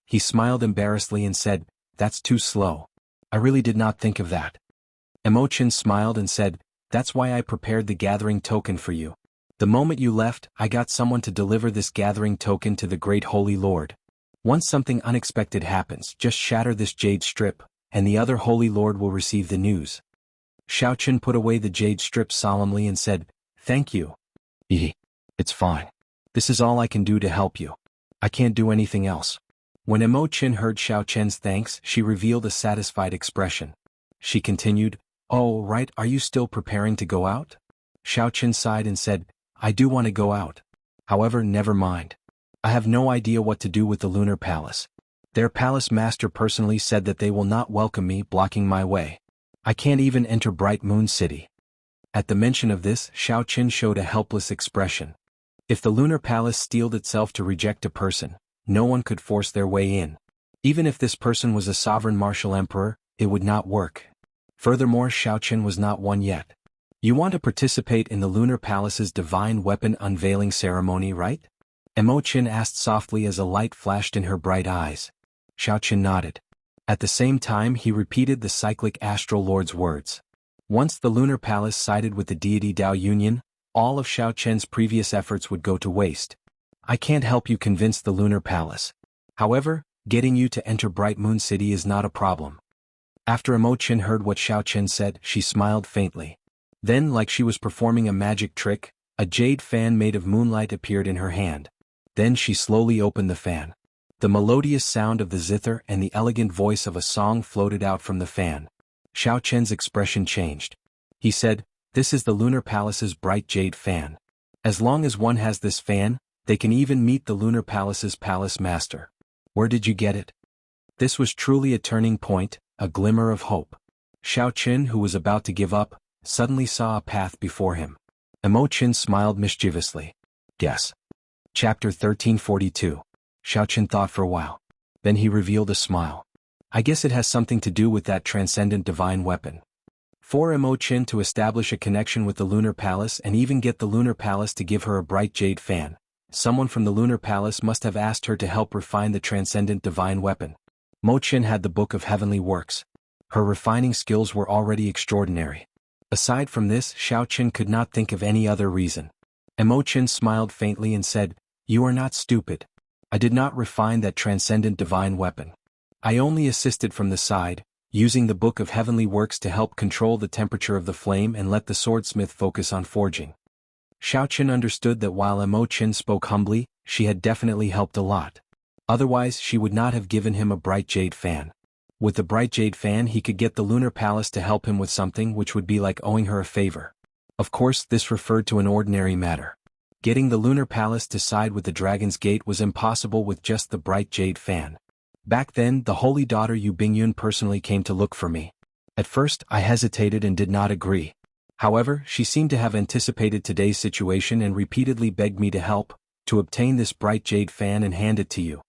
Speaker 1: He smiled embarrassedly and said, "That's too slow. I really did not think of that." Emo Qin smiled and said, "That's why I prepared the gathering token for you. The moment you left, I got someone to deliver this gathering token to the great Holy Lord. Once something unexpected happens, just shatter this jade strip, and the other Holy Lord will receive the news." Xiao Qin put away the jade strip solemnly and said, "Thank you." It's fine. This is all I can do to help you. I can't do anything else." When Emo Qin heard Xiao Qin's thanks, she revealed a satisfied expression. She continued, "Oh, right, are you still preparing to go out?" Xiao Qin sighed and said, "I do want to go out. However, never mind. I have no idea what to do with the Lunar Palace. Their palace master personally said that they will not welcome me, blocking my way. I can't even enter Bright Moon City." At the mention of this, Xiao Qin showed a helpless expression. If the Lunar Palace steeled itself to reject a person, no one could force their way in. Even if this person was a sovereign martial emperor, it would not work. Furthermore, Xiao Qin was not one yet. "You want to participate in the Lunar Palace's divine weapon unveiling ceremony, right?" Emo Qin asked softly as a light flashed in her bright eyes. Xiao Qin nodded. At the same time, he repeated the cyclic astral lord's words. Once the Lunar Palace sided with the deity Dao Union, all of Xiao Chen's previous efforts would go to waste. I can't help you convince the Lunar Palace. However, getting you to enter Bright Moon City is not a problem. After Imochen heard what Xiao Chen said, she smiled faintly. Then, like she was performing a magic trick, a jade fan made of moonlight appeared in her hand. Then she slowly opened the fan. The melodious sound of the zither and the elegant voice of a song floated out from the fan. Xiao Chen's expression changed. He said, "This is the Lunar Palace's bright jade fan. As long as one has this fan, they can even meet the Lunar Palace's palace master. Where did you get it?" This was truly a turning point, a glimmer of hope. Xiao Chen, who was about to give up, suddenly saw a path before him. Imochen smiled mischievously. Guess. Chapter 1342. Xiao Chen thought for a while. Then he revealed a smile. I guess it has something to do with that transcendent divine weapon. For Imochen to establish a connection with the Lunar Palace and even get the Lunar Palace to give her a bright jade fan, someone from the Lunar Palace must have asked her to help refine the transcendent divine weapon. Imochen had the Book of Heavenly Works. Her refining skills were already extraordinary. Aside from this, Xiao Chen could not think of any other reason. Imochen smiled faintly and said, "You are not stupid. I did not refine that transcendent divine weapon. I only assisted from the side, using the Book of Heavenly Works to help control the temperature of the flame and let the swordsmith focus on forging." Xiao Chen understood that while Imochen spoke humbly, she had definitely helped a lot. Otherwise, she would not have given him a bright jade fan. With the bright jade fan, he could get the Lunar Palace to help him with something which would be like owing her a favor. Of course, this referred to an ordinary matter. Getting the Lunar Palace to side with the Dragon's Gate was impossible with just the bright jade fan. Back then, the Holy Daughter Yu Bingyun personally came to look for me. At first, I hesitated and did not agree. However, she seemed to have anticipated today's situation and repeatedly begged me to help, to obtain this bright jade fan and hand it to you.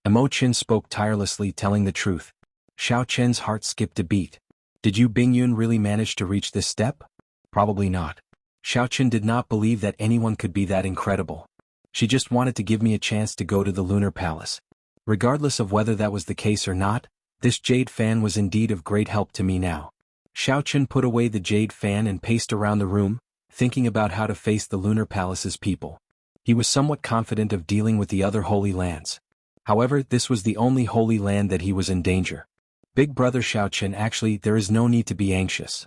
Speaker 1: Imochen spoke tirelessly, telling the truth. Xiao Chen's heart skipped a beat. Did Yu Bingyun really manage to reach this step? Probably not. Xiao Chen did not believe that anyone could be that incredible. She just wanted to give me a chance to go to the Lunar Palace. Regardless of whether that was the case or not, this jade fan was indeed of great help to me now. Xiao Chen put away the jade fan and paced around the room, thinking about how to face the Lunar Palace's people. He was somewhat confident of dealing with the other holy lands. However, this was the only holy land that he was in danger. Big brother Xiao Chen, actually, there is no need to be anxious.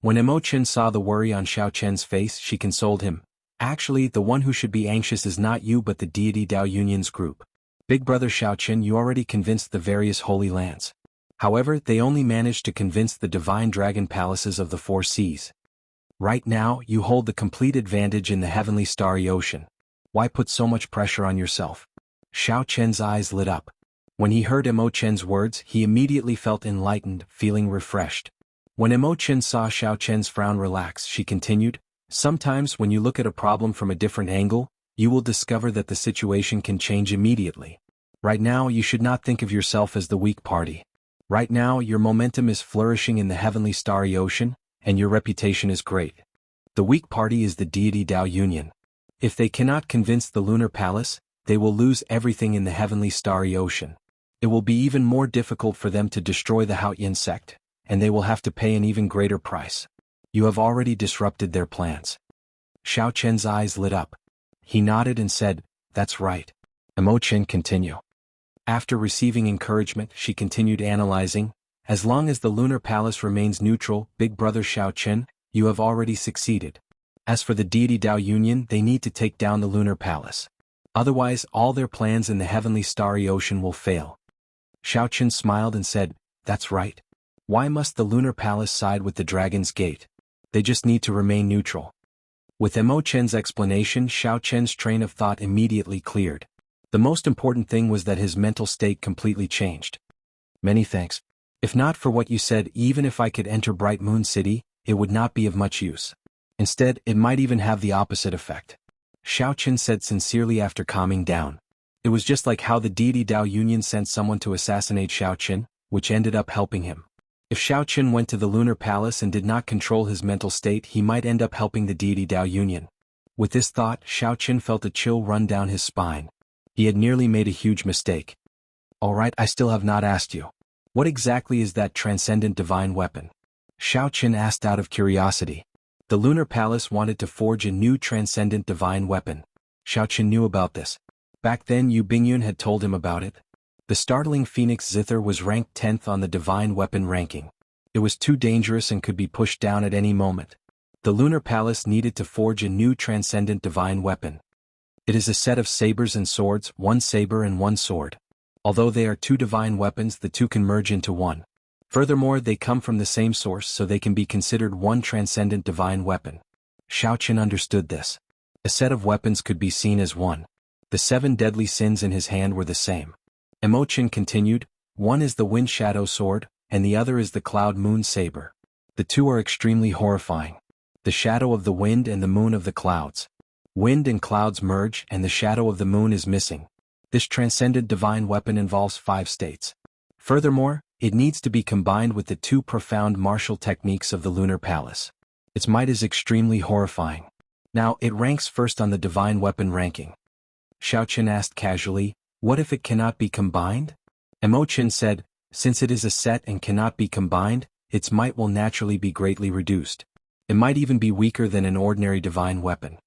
Speaker 1: When Imochen saw the worry on Xiao Chen's face, she consoled him. Actually, the one who should be anxious is not you but the deity Dao Union's group. Big brother Xiao Chen, you already convinced the various holy lands. However, they only managed to convince the divine dragon palaces of the four seas. Right now, you hold the complete advantage in the heavenly starry ocean. Why put so much pressure on yourself? Xiao Chen's eyes lit up. When he heard Imochen's words, he immediately felt enlightened, feeling refreshed. When Imochen saw Xiao Chen's frown relax, she continued, "Sometimes when you look at a problem from a different angle, you will discover that the situation can change immediately. Right now, you should not think of yourself as the weak party. Right now, your momentum is flourishing in the heavenly starry ocean, and your reputation is great. The weak party is the deity Dao Union. If they cannot convince the Lunar Palace, they will lose everything in the heavenly starry ocean. It will be even more difficult for them to destroy the Haoyan sect, and they will have to pay an even greater price. You have already disrupted their plans." Xiao Chen's eyes lit up. He nodded and said, "That's right." Imochen, continue. After receiving encouragement, she continued analyzing, "As long as the Lunar Palace remains neutral, big brother Xiao Chen, you have already succeeded. As for the deity Dao Union, they need to take down the Lunar Palace. Otherwise, all their plans in the heavenly starry ocean will fail." Xiao Chen smiled and said, "That's right. Why must the Lunar Palace side with the Dragon's Gate? They just need to remain neutral." With Imochen's explanation, Xiao Chen's train of thought immediately cleared. The most important thing was that his mental state completely changed. "Many thanks. If not for what you said, even if I could enter Bright Moon City, it would not be of much use. Instead, it might even have the opposite effect." Xiao Chen said sincerely after calming down. It was just like how the deity Dao Union sent someone to assassinate Xiao Chen, which ended up helping him. If Xiao Chen went to the Lunar Palace and did not control his mental state, he might end up helping the deity Dao Union. With this thought, Xiao Chen felt a chill run down his spine. He had nearly made a huge mistake. "Alright, I still have not asked you. What exactly is that transcendent divine weapon?" Xiao Chen asked out of curiosity. The Lunar Palace wanted to forge a new transcendent divine weapon. Xiaoqin knew about this. Back then Yu Bingyun had told him about it. The startling Phoenix Zither was ranked 10th on the divine weapon ranking. It was too dangerous and could be pushed down at any moment. The Lunar Palace needed to forge a new transcendent divine weapon. It is a set of sabers and swords, one saber and one sword. Although they are two divine weapons, the two can merge into one. Furthermore, they come from the same source, so they can be considered one transcendent divine weapon. Xiaoqin understood this. A set of weapons could be seen as one. The 7 deadly sins in his hand were the same. Imochen continued, one is the wind shadow sword, and the other is the cloud moon saber. The two are extremely horrifying. The shadow of the wind and the moon of the clouds. Wind and clouds merge and the shadow of the moon is missing. This transcendent divine weapon involves 5 states. Furthermore, it needs to be combined with the 2 profound martial techniques of the Lunar Palace. Its might is extremely horrifying. Now, it ranks first on the divine weapon ranking. Xiaoqin asked casually, what if it cannot be combined? Imochen said, since it is a set and cannot be combined, its might will naturally be greatly reduced. It might even be weaker than an ordinary divine weapon.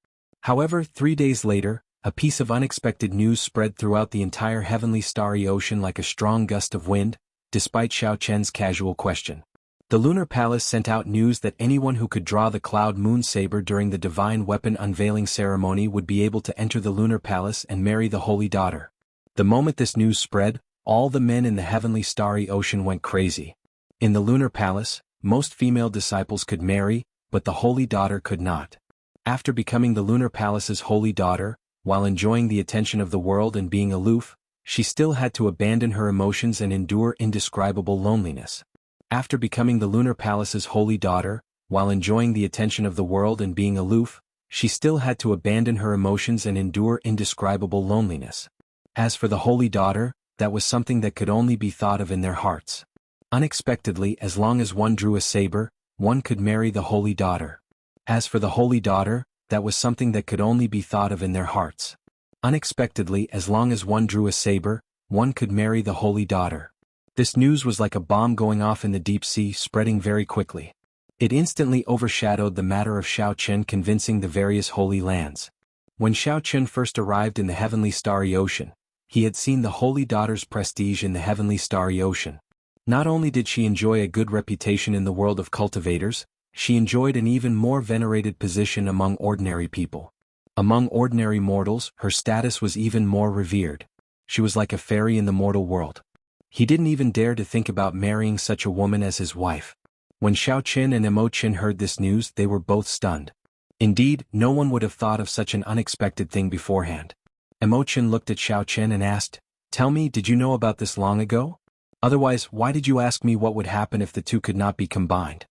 Speaker 1: However, 3 days later, a piece of unexpected news spread throughout the entire heavenly starry ocean like a strong gust of wind, despite Xiaoqian's casual question. The Lunar Palace sent out news that anyone who could draw the cloud moon saber during the divine weapon unveiling ceremony would be able to enter the Lunar Palace and marry the Holy Daughter. The moment this news spread, all the men in the heavenly starry ocean went crazy. In the Lunar Palace, most female disciples could marry, but the Holy Daughter could not. After becoming the Lunar Palace's Holy Daughter, while enjoying the attention of the world and being aloof, she still had to abandon her emotions and endure indescribable loneliness. After becoming the Lunar Palace's Holy Daughter, while enjoying the attention of the world and being aloof, she still had to abandon her emotions and endure indescribable loneliness. As for the Holy Daughter, that was something that could only be thought of in their hearts. Unexpectedly, as long as one drew a saber, one could marry the Holy Daughter. As for the Holy Daughter, that was something that could only be thought of in their hearts. Unexpectedly, as long as one drew a saber, one could marry the Holy Daughter. This news was like a bomb going off in the deep sea, spreading very quickly. It instantly overshadowed the matter of Xiaoqin convincing the various holy lands. When Xiaoqin first arrived in the heavenly starry ocean, he had seen the Holy Daughter's prestige in the heavenly starry ocean. Not only did she enjoy a good reputation in the world of cultivators, she enjoyed an even more venerated position among ordinary people. Among ordinary mortals, her status was even more revered. She was like a fairy in the mortal world. He didn't even dare to think about marrying such a woman as his wife. When Xiaoqin and Imochen heard this news, they were both stunned. Indeed, no one would have thought of such an unexpected thing beforehand. Imochen looked at Xiaoqin and asked, "Tell me, did you know about this long ago? Otherwise, why did you ask me what would happen if the two could not be combined?"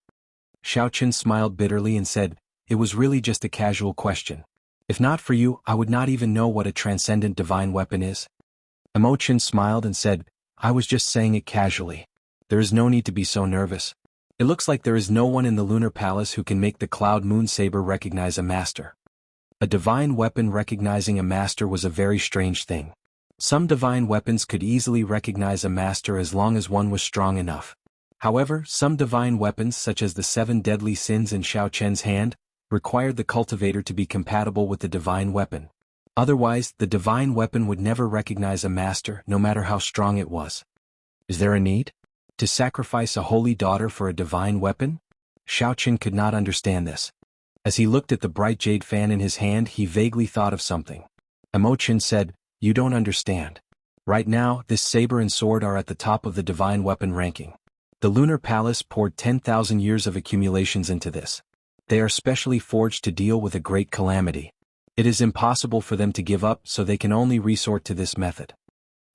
Speaker 1: Xiaoqin smiled bitterly and said, "It was really just a casual question. If not for you, I would not even know what a transcendent divine weapon is." Imochen smiled and said, "I was just saying it casually. There is no need to be so nervous. It looks like there is no one in the Lunar Palace who can make the Cloud Moon Saber recognize a master." A divine weapon recognizing a master was a very strange thing. Some divine weapons could easily recognize a master as long as one was strong enough. However, some divine weapons such as the 7 deadly sins in Xiaoqian's hand, required the cultivator to be compatible with the divine weapon. Otherwise, the divine weapon would never recognize a master, no matter how strong it was. Is there a need to sacrifice a holy daughter for a divine weapon? Xiaoqin could not understand this. As he looked at the bright jade fan in his hand, he vaguely thought of something. Imochen said, "You don't understand. Right now, this saber and sword are at the top of the divine weapon ranking. The Lunar Palace poured 10,000 years of accumulations into this. They are specially forged to deal with a great calamity. It is impossible for them to give up, so they can only resort to this method.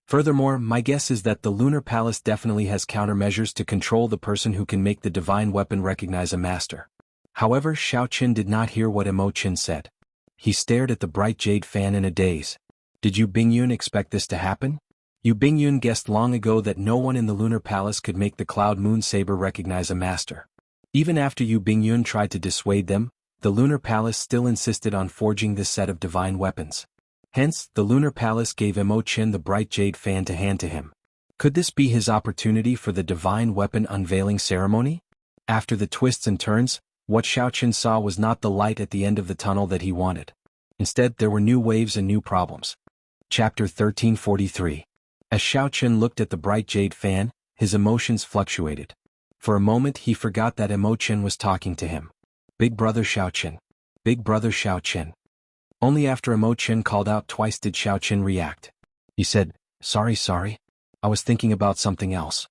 Speaker 1: Furthermore, my guess is that the Lunar Palace definitely has countermeasures to control the person who can make the divine weapon recognize a master." However, Xiaoqin did not hear what Imochen said. He stared at the bright jade fan in a daze. Did Yu Bingyun expect this to happen? Yu Bingyun guessed long ago that no one in the Lunar Palace could make the Cloud Moon Saber recognize a master. Even after Yu Bingyun tried to dissuade them, the Lunar Palace still insisted on forging this set of divine weapons. Hence, the Lunar Palace gave Imochen the bright jade fan to hand to him. Could this be his opportunity for the divine weapon unveiling ceremony? After the twists and turns, What Xiaoqun saw was not the light at the end of the tunnel that he wanted. Instead, there were new waves and new problems. Chapter 1343. As Xiaoqun looked at the bright jade fan, his emotions fluctuated. For a moment he forgot that Imochen was talking to him. Big brother Xiaoqun. Big brother Xiaoqun. Only after Imochen called out twice did Xiaoqun react. He said, sorry. I was thinking about something else.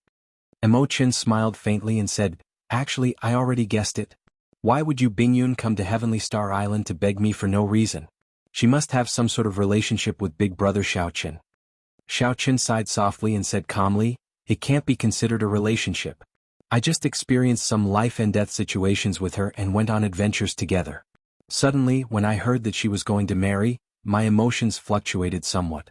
Speaker 1: Imochen smiled faintly and said, actually, I already guessed it. Why would you Bingyun come to Heavenly Star Island to beg me for no reason? She must have some sort of relationship with big brother Xiaoqun. Xiaoqun sighed softly and said calmly, it can't be considered a relationship. I just experienced some life and death situations with her and went on adventures together. Suddenly, when I heard that she was going to marry, my emotions fluctuated somewhat.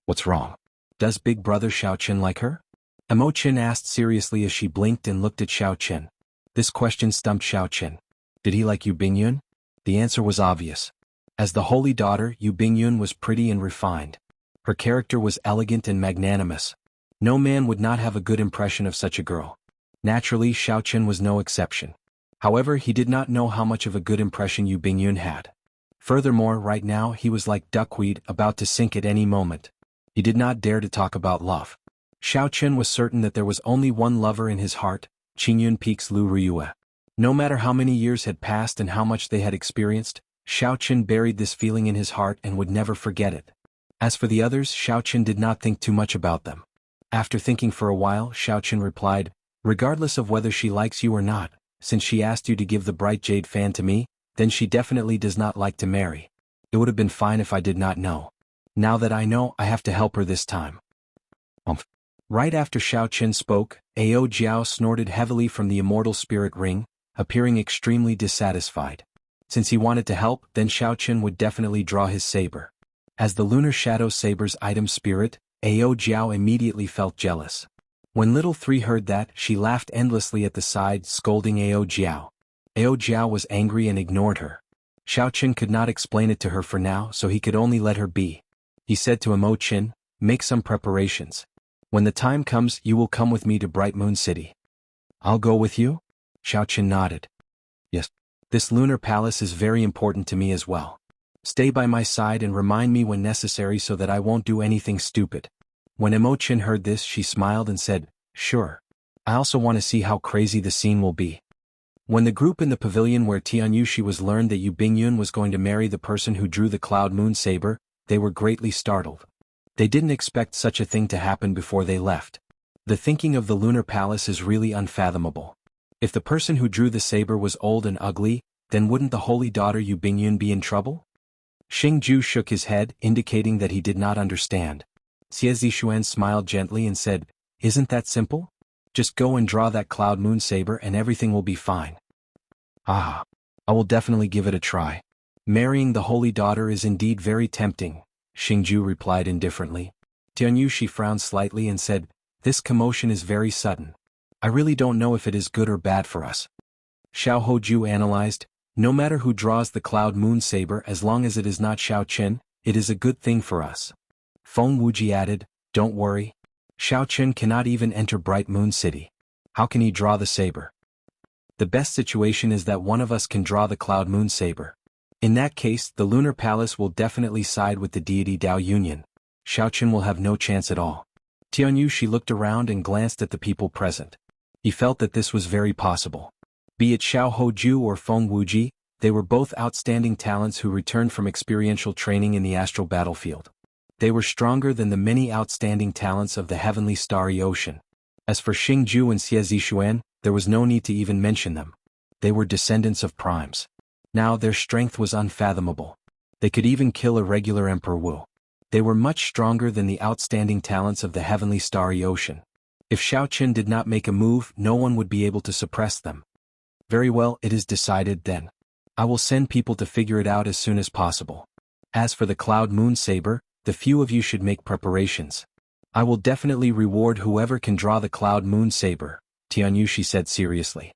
Speaker 1: What's wrong? Does big brother Xiaoqun like her? Imochen asked seriously as she blinked and looked at Xiaoqun. This question stumped Xiaoqun. Did he like Yu Bingyun? The answer was obvious. As the holy daughter, Yu Bingyun was pretty and refined. Her character was elegant and magnanimous. No man would not have a good impression of such a girl. Naturally, Xiaoqun was no exception. However, he did not know how much of a good impression Yu Bingyun had. Furthermore, right now he was like duckweed about to sink at any moment. He did not dare to talk about love. Xiaoqun was certain that there was only one lover in his heart, Qingyun Peak's Lu Riyue. No matter how many years had passed and how much they had experienced, Xiaoqun buried this feeling in his heart and would never forget it. As for the others, Xiaoqun did not think too much about them. After thinking for a while, Xiaoqun replied, regardless of whether she likes you or not, since she asked you to give the bright jade fan to me, then she definitely does not like to marry. It would have been fine if I did not know. Now that I know, I have to help her this time. Right after Xiaoqun spoke, Ao Jiao snorted heavily from the immortal spirit ring, appearing extremely dissatisfied. Since he wanted to help, then Xiaoqun would definitely draw his saber. As the lunar shadow saber's item spirit, Ao Jiao immediately felt jealous. When Little Three heard that, she laughed endlessly at the side, scolding Ao Jiao. Ao Jiao was angry and ignored her. Xiaoqun could not explain it to her for now, so he could only let her be. He said to Imochen, make some preparations. When the time comes, you will come with me to Bright Moon City. I'll go with you? Xiaoqun nodded. Yes. This lunar palace is very important to me as well. Stay by my side and remind me when necessary so that I won't do anything stupid. When Imochen heard this, she smiled and said, sure. I also want to see how crazy the scene will be. When the group in the pavilion where Tianyushi was learned that Yu Bingyun was going to marry the person who drew the cloud moon saber, they were greatly startled. They didn't expect such a thing to happen before they left. The thinking of the lunar palace is really unfathomable. If the person who drew the saber was old and ugly, then wouldn't the holy daughter Yu Bingyun be in trouble? Xingju shook his head, indicating that he did not understand. Xie Zixuan smiled gently and said, isn't that simple? Just go and draw that cloud moon saber and everything will be fine. Ah, I will definitely give it a try. Marrying the holy daughter is indeed very tempting, Xingju replied indifferently. Tianyushi frowned slightly and said, this commotion is very sudden. I really don't know if it is good or bad for us. Xiao Hoju analyzed, no matter who draws the cloud moon saber as long as it is not Xiaoqun, it is a good thing for us. Feng Wuji added, don't worry. Xiaoqun cannot even enter Bright Moon City. How can he draw the saber? The best situation is that one of us can draw the cloud moon saber. In that case, the lunar palace will definitely side with the deity Dao Union. Xiaoqun will have no chance at all. Tianyushi looked around and glanced at the people present. He felt that this was very possible. Be it Xiao Hoju or Feng Wuji, they were both outstanding talents who returned from experiential training in the astral battlefield. They were stronger than the many outstanding talents of the heavenly starry ocean. As for Xingju and Xie Zixuan, there was no need to even mention them. They were descendants of primes. Now their strength was unfathomable. They could even kill a regular Emperor Wu. They were much stronger than the outstanding talents of the heavenly starry ocean. If Xiaoqun did not make a move, no one would be able to suppress them. Very well, it is decided then. I will send people to figure it out as soon as possible. As for the cloud moon saber, the few of you should make preparations. I will definitely reward whoever can draw the cloud moon saber, Tianyushi said seriously.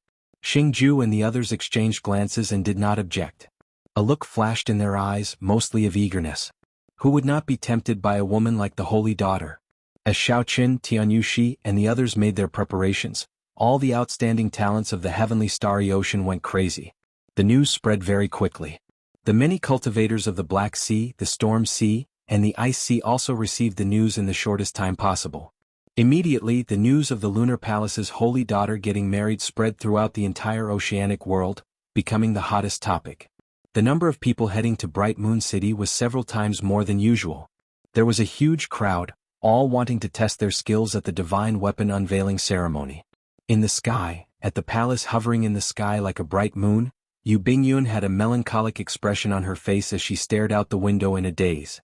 Speaker 1: Xingju and the others exchanged glances and did not object. A look flashed in their eyes, mostly of eagerness. Who would not be tempted by a woman like the holy daughter? As Xiaoqun, Tianyushi, and the others made their preparations, All the outstanding talents of the heavenly starry ocean went crazy. The news spread very quickly. The many cultivators of the Black Sea, the Storm Sea, and the Ice Sea also received the news in the shortest time possible. Immediately, the news of the Lunar Palace's holy daughter getting married spread throughout the entire oceanic world, becoming the hottest topic. The number of people heading to Bright Moon City was several times more than usual. There was a huge crowd, all wanting to test their skills at the divine weapon unveiling ceremony. In the sky, at the palace hovering in the sky like a bright moon, Yu Bingyun had a melancholic expression on her face as she stared out the window in a daze.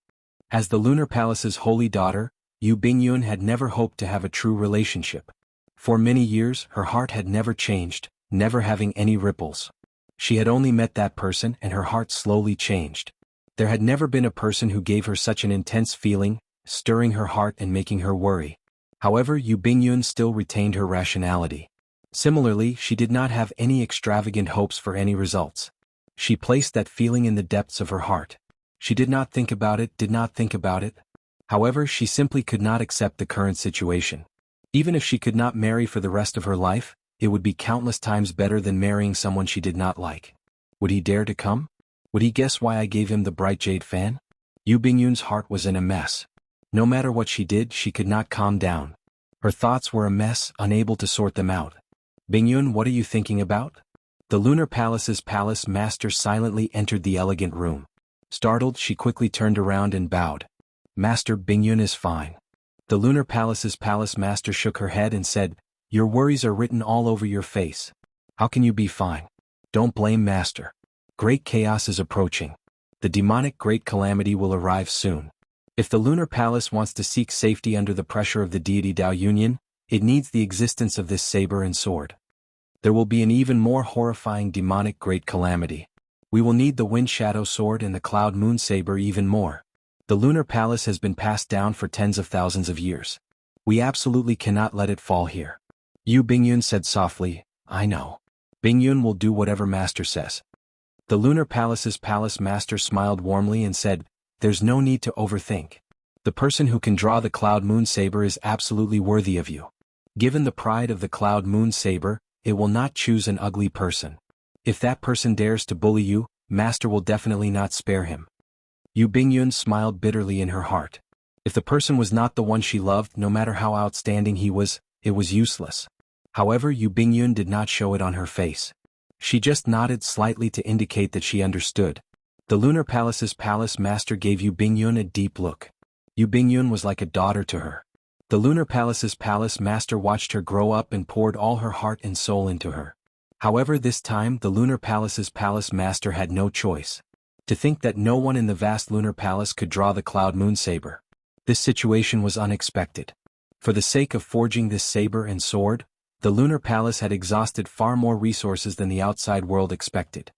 Speaker 1: As the Lunar Palace's holy daughter, Yu Bingyun had never hoped to have a true relationship. For many years, her heart had never changed, never having any ripples. She had only met that person and her heart slowly changed. There had never been a person who gave her such an intense feeling, stirring her heart and making her worry. However, Yu Bingyun still retained her rationality. Similarly, she did not have any extravagant hopes for any results. She placed that feeling in the depths of her heart. She did not think about it. However, she simply could not accept the current situation. Even if she could not marry for the rest of her life, it would be countless times better than marrying someone she did not like. Would he dare to come? Would he guess why I gave him the bright jade fan? Yu Bingyun's heart was in a mess. No matter what she did, she could not calm down. Her thoughts were a mess, unable to sort them out. Bingyun, what are you thinking about? The Lunar Palace's palace master silently entered the elegant room. Startled, she quickly turned around and bowed. Master, Bingyun is fine. The Lunar Palace's palace master shook her head and said, your worries are written all over your face. How can you be fine? Don't blame Master. Great chaos is approaching. The demonic great calamity will arrive soon. If the Lunar Palace wants to seek safety under the pressure of the deity Dao Union, it needs the existence of this saber and sword. There will be an even more horrifying demonic great calamity. We will need the Wind Shadow Sword and the Cloud Moon Saber even more. The Lunar Palace has been passed down for tens of thousands of years. We absolutely cannot let it fall here. Yu Bingyun said softly, I know. Bingyun will do whatever Master says. The Lunar Palace's palace master smiled warmly and said, there's no need to overthink. The person who can draw the Cloud Moon Saber is absolutely worthy of you. Given the pride of the Cloud Moon Saber, it will not choose an ugly person. If that person dares to bully you, Master will definitely not spare him. Yu Bingyun smiled bitterly in her heart. If the person was not the one she loved, no matter how outstanding he was, it was useless. However, Yu Bingyun did not show it on her face. She just nodded slightly to indicate that she understood. The Lunar Palace's palace master gave Yu Bingyun a deep look. Yu Bingyun was like a daughter to her. The Lunar Palace's palace master watched her grow up and poured all her heart and soul into her. However, this time the Lunar Palace's palace master had no choice. To think that no one in the vast Lunar Palace could draw the Cloud Moon Saber. This situation was unexpected. For the sake of forging this saber and sword, the Lunar Palace had exhausted far more resources than the outside world expected.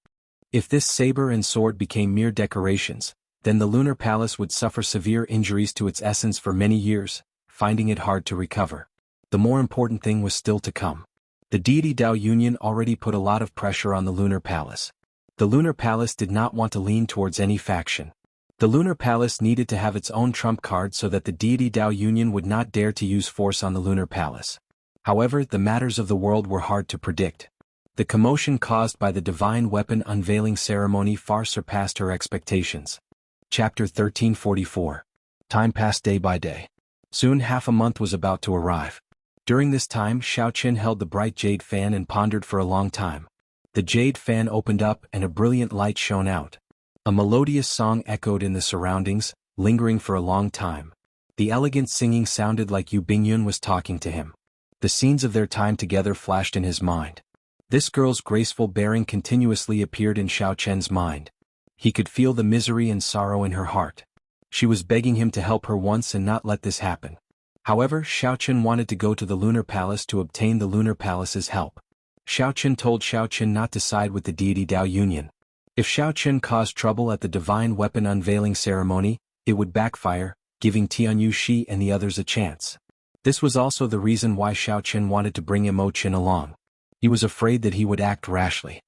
Speaker 1: If this saber and sword became mere decorations, then the Lunar Palace would suffer severe injuries to its essence for many years, finding it hard to recover. The more important thing was still to come. The deity Dao Union already put a lot of pressure on the Lunar Palace. The Lunar Palace did not want to lean towards any faction. The Lunar Palace needed to have its own trump card so that the deity Dao Union would not dare to use force on the Lunar Palace. However, the matters of the world were hard to predict. The commotion caused by the divine weapon unveiling ceremony far surpassed her expectations. Chapter 1344. Time passed day by day. Soon half a month was about to arrive. During this time, Xiaoqin held the bright jade fan and pondered for a long time. The jade fan opened up and a brilliant light shone out. A melodious song echoed in the surroundings, lingering for a long time. The elegant singing sounded like Yu Bingyun was talking to him. The scenes of their time together flashed in his mind. This girl's graceful bearing continuously appeared in Xiaoqian's mind. He could feel the misery and sorrow in her heart. She was begging him to help her once and not let this happen. However, Xiaoqian wanted to go to the Lunar Palace to obtain the Lunar Palace's help. Xiaoqian told Xiaoqian not to side with the deity Dao Union. If Xiaoqian caused trouble at the divine weapon unveiling ceremony, it would backfire, giving Tianyu Shi and the others a chance. This was also the reason why Xiaoqian wanted to bring Imoqin along. He was afraid that he would act rashly.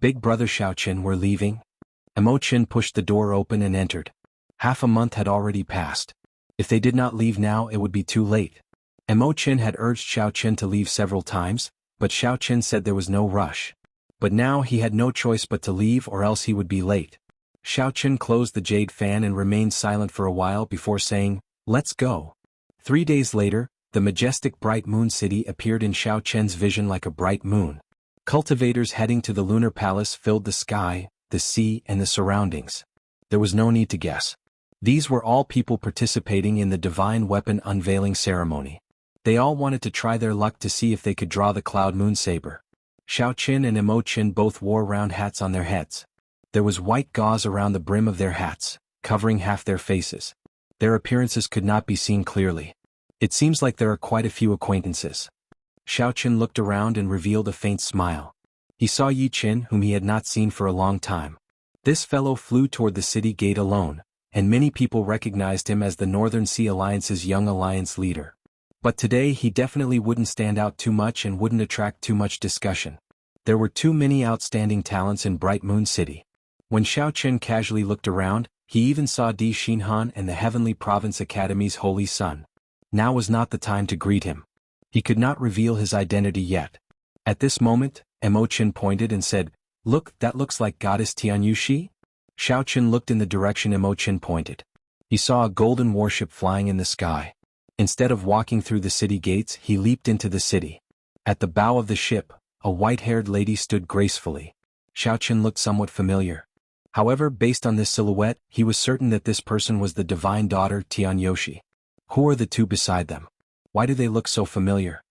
Speaker 1: Big brother Xiaoqian, we're leaving? Imoqin pushed the door open and entered. Half a month had already passed. If they did not leave now, it would be too late. Imoqin had urged Xiaoqian to leave several times, but Xiao Chen said there was no rush. But now he had no choice but to leave or else he would be late. Xiao Chen closed the jade fan and remained silent for a while before saying, "Let's go." 3 days later, the majestic bright moon city appeared in Xiao Chen's vision like a bright moon. Cultivators heading to the lunar palace filled the sky, the sea and the surroundings. There was no need to guess. These were all people participating in the divine weapon unveiling ceremony. They all wanted to try their luck to see if they could draw the cloud moon saber. Xiao Qin and Imo Qin both wore round hats on their heads. There was white gauze around the brim of their hats, covering half their faces. Their appearances could not be seen clearly. It seems like there are quite a few acquaintances. Xiao Qin looked around and revealed a faint smile. He saw Yi Qin, whom he had not seen for a long time. This fellow flew toward the city gate alone, and many people recognized him as the Northern Sea Alliance's young alliance leader. But today he definitely wouldn't stand out too much and wouldn't attract too much discussion. There were too many outstanding talents in Bright Moon City. When Xiao Qin casually looked around, he even saw Di Xinhan and the Heavenly Province Academy's holy son. Now was not the time to greet him. He could not reveal his identity yet. At this moment, Imo Qin pointed and said, "Look, that looks like Goddess Tianyushi?" Xiao Qin looked in the direction Imo Qin pointed. He saw a golden warship flying in the sky. Instead of walking through the city gates, he leaped into the city. At the bow of the ship, a white-haired lady stood gracefully. Xiao Qin looked somewhat familiar. However, based on this silhouette, he was certain that this person was the divine daughter Tianyoshi. Who are the two beside them? Why do they look so familiar?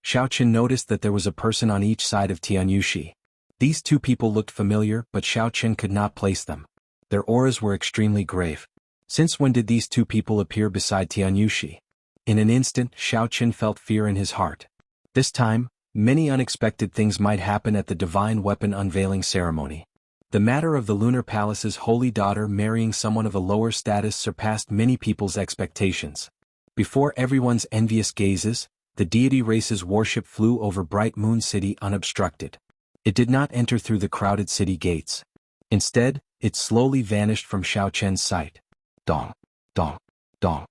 Speaker 1: Xiao Qin noticed that there was a person on each side of Tianyushi. These two people looked familiar, but Xiao Qin could not place them. Their auras were extremely grave. Since when did these two people appear beside Tianyushi? In an instant, Xiao Qin felt fear in his heart. This time, many unexpected things might happen at the divine weapon unveiling ceremony. The matter of the Lunar Palace's holy daughter marrying someone of a lower status surpassed many people's expectations. Before everyone's envious gazes, the deity race's warship flew over Bright Moon City unobstructed. It did not enter through the crowded city gates. Instead, it slowly vanished from Xiao Chen's sight. Dong, dong, dong.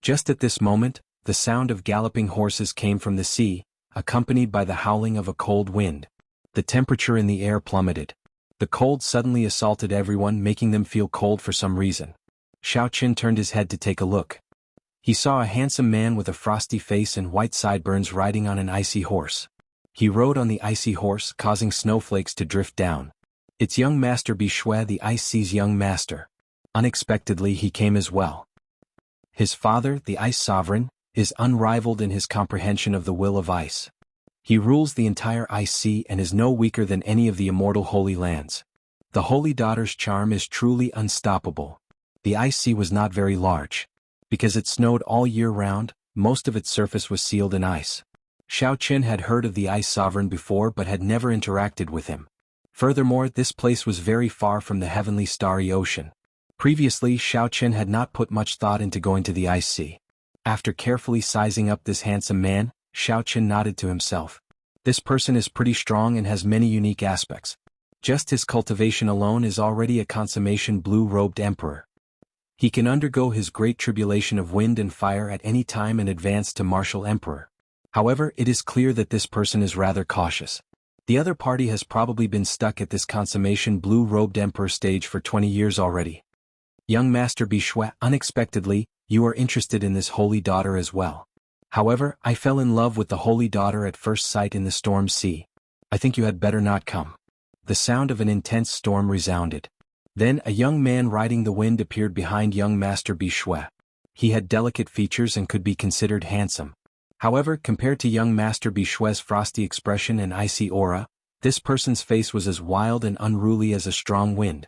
Speaker 1: Just at this moment, the sound of galloping horses came from the sea, accompanied by the howling of a cold wind. The temperature in the air plummeted. The cold suddenly assaulted everyone, making them feel cold for some reason. Xiao Qin turned his head to take a look. He saw a handsome man with a frosty face and white sideburns riding on an icy horse. He rode on the icy horse, causing snowflakes to drift down. It's young Master Bishui, the Ice Sea's young master. Unexpectedly he came as well. His father, the Ice Sovereign, is unrivaled in his comprehension of the will of ice. He rules the entire Ice Sea and is no weaker than any of the immortal Holy Lands. The Holy Daughter's charm is truly unstoppable. The Ice Sea was not very large. Because it snowed all year round, most of its surface was sealed in ice. Xiao Qin had heard of the Ice Sovereign before but had never interacted with him. Furthermore, this place was very far from the heavenly starry ocean. Previously, Xiao Qin had not put much thought into going to the Ice Sea. After carefully sizing up this handsome man, Xiao Qin nodded to himself. This person is pretty strong and has many unique aspects. Just his cultivation alone is already a consummation blue-robed emperor. He can undergo his great tribulation of wind and fire at any time and advance to martial emperor. However, it is clear that this person is rather cautious. The other party has probably been stuck at this consummation blue-robed emperor stage for 20 years already. Young Master Bishui, unexpectedly, you are interested in this holy daughter as well. However, I fell in love with the holy daughter at first sight in the storm sea. I think you had better not come. The sound of an intense storm resounded. Then a young man riding the wind appeared behind young Master Bishui. He had delicate features and could be considered handsome. However, compared to young Master Bishui's frosty expression and icy aura, this person's face was as wild and unruly as a strong wind.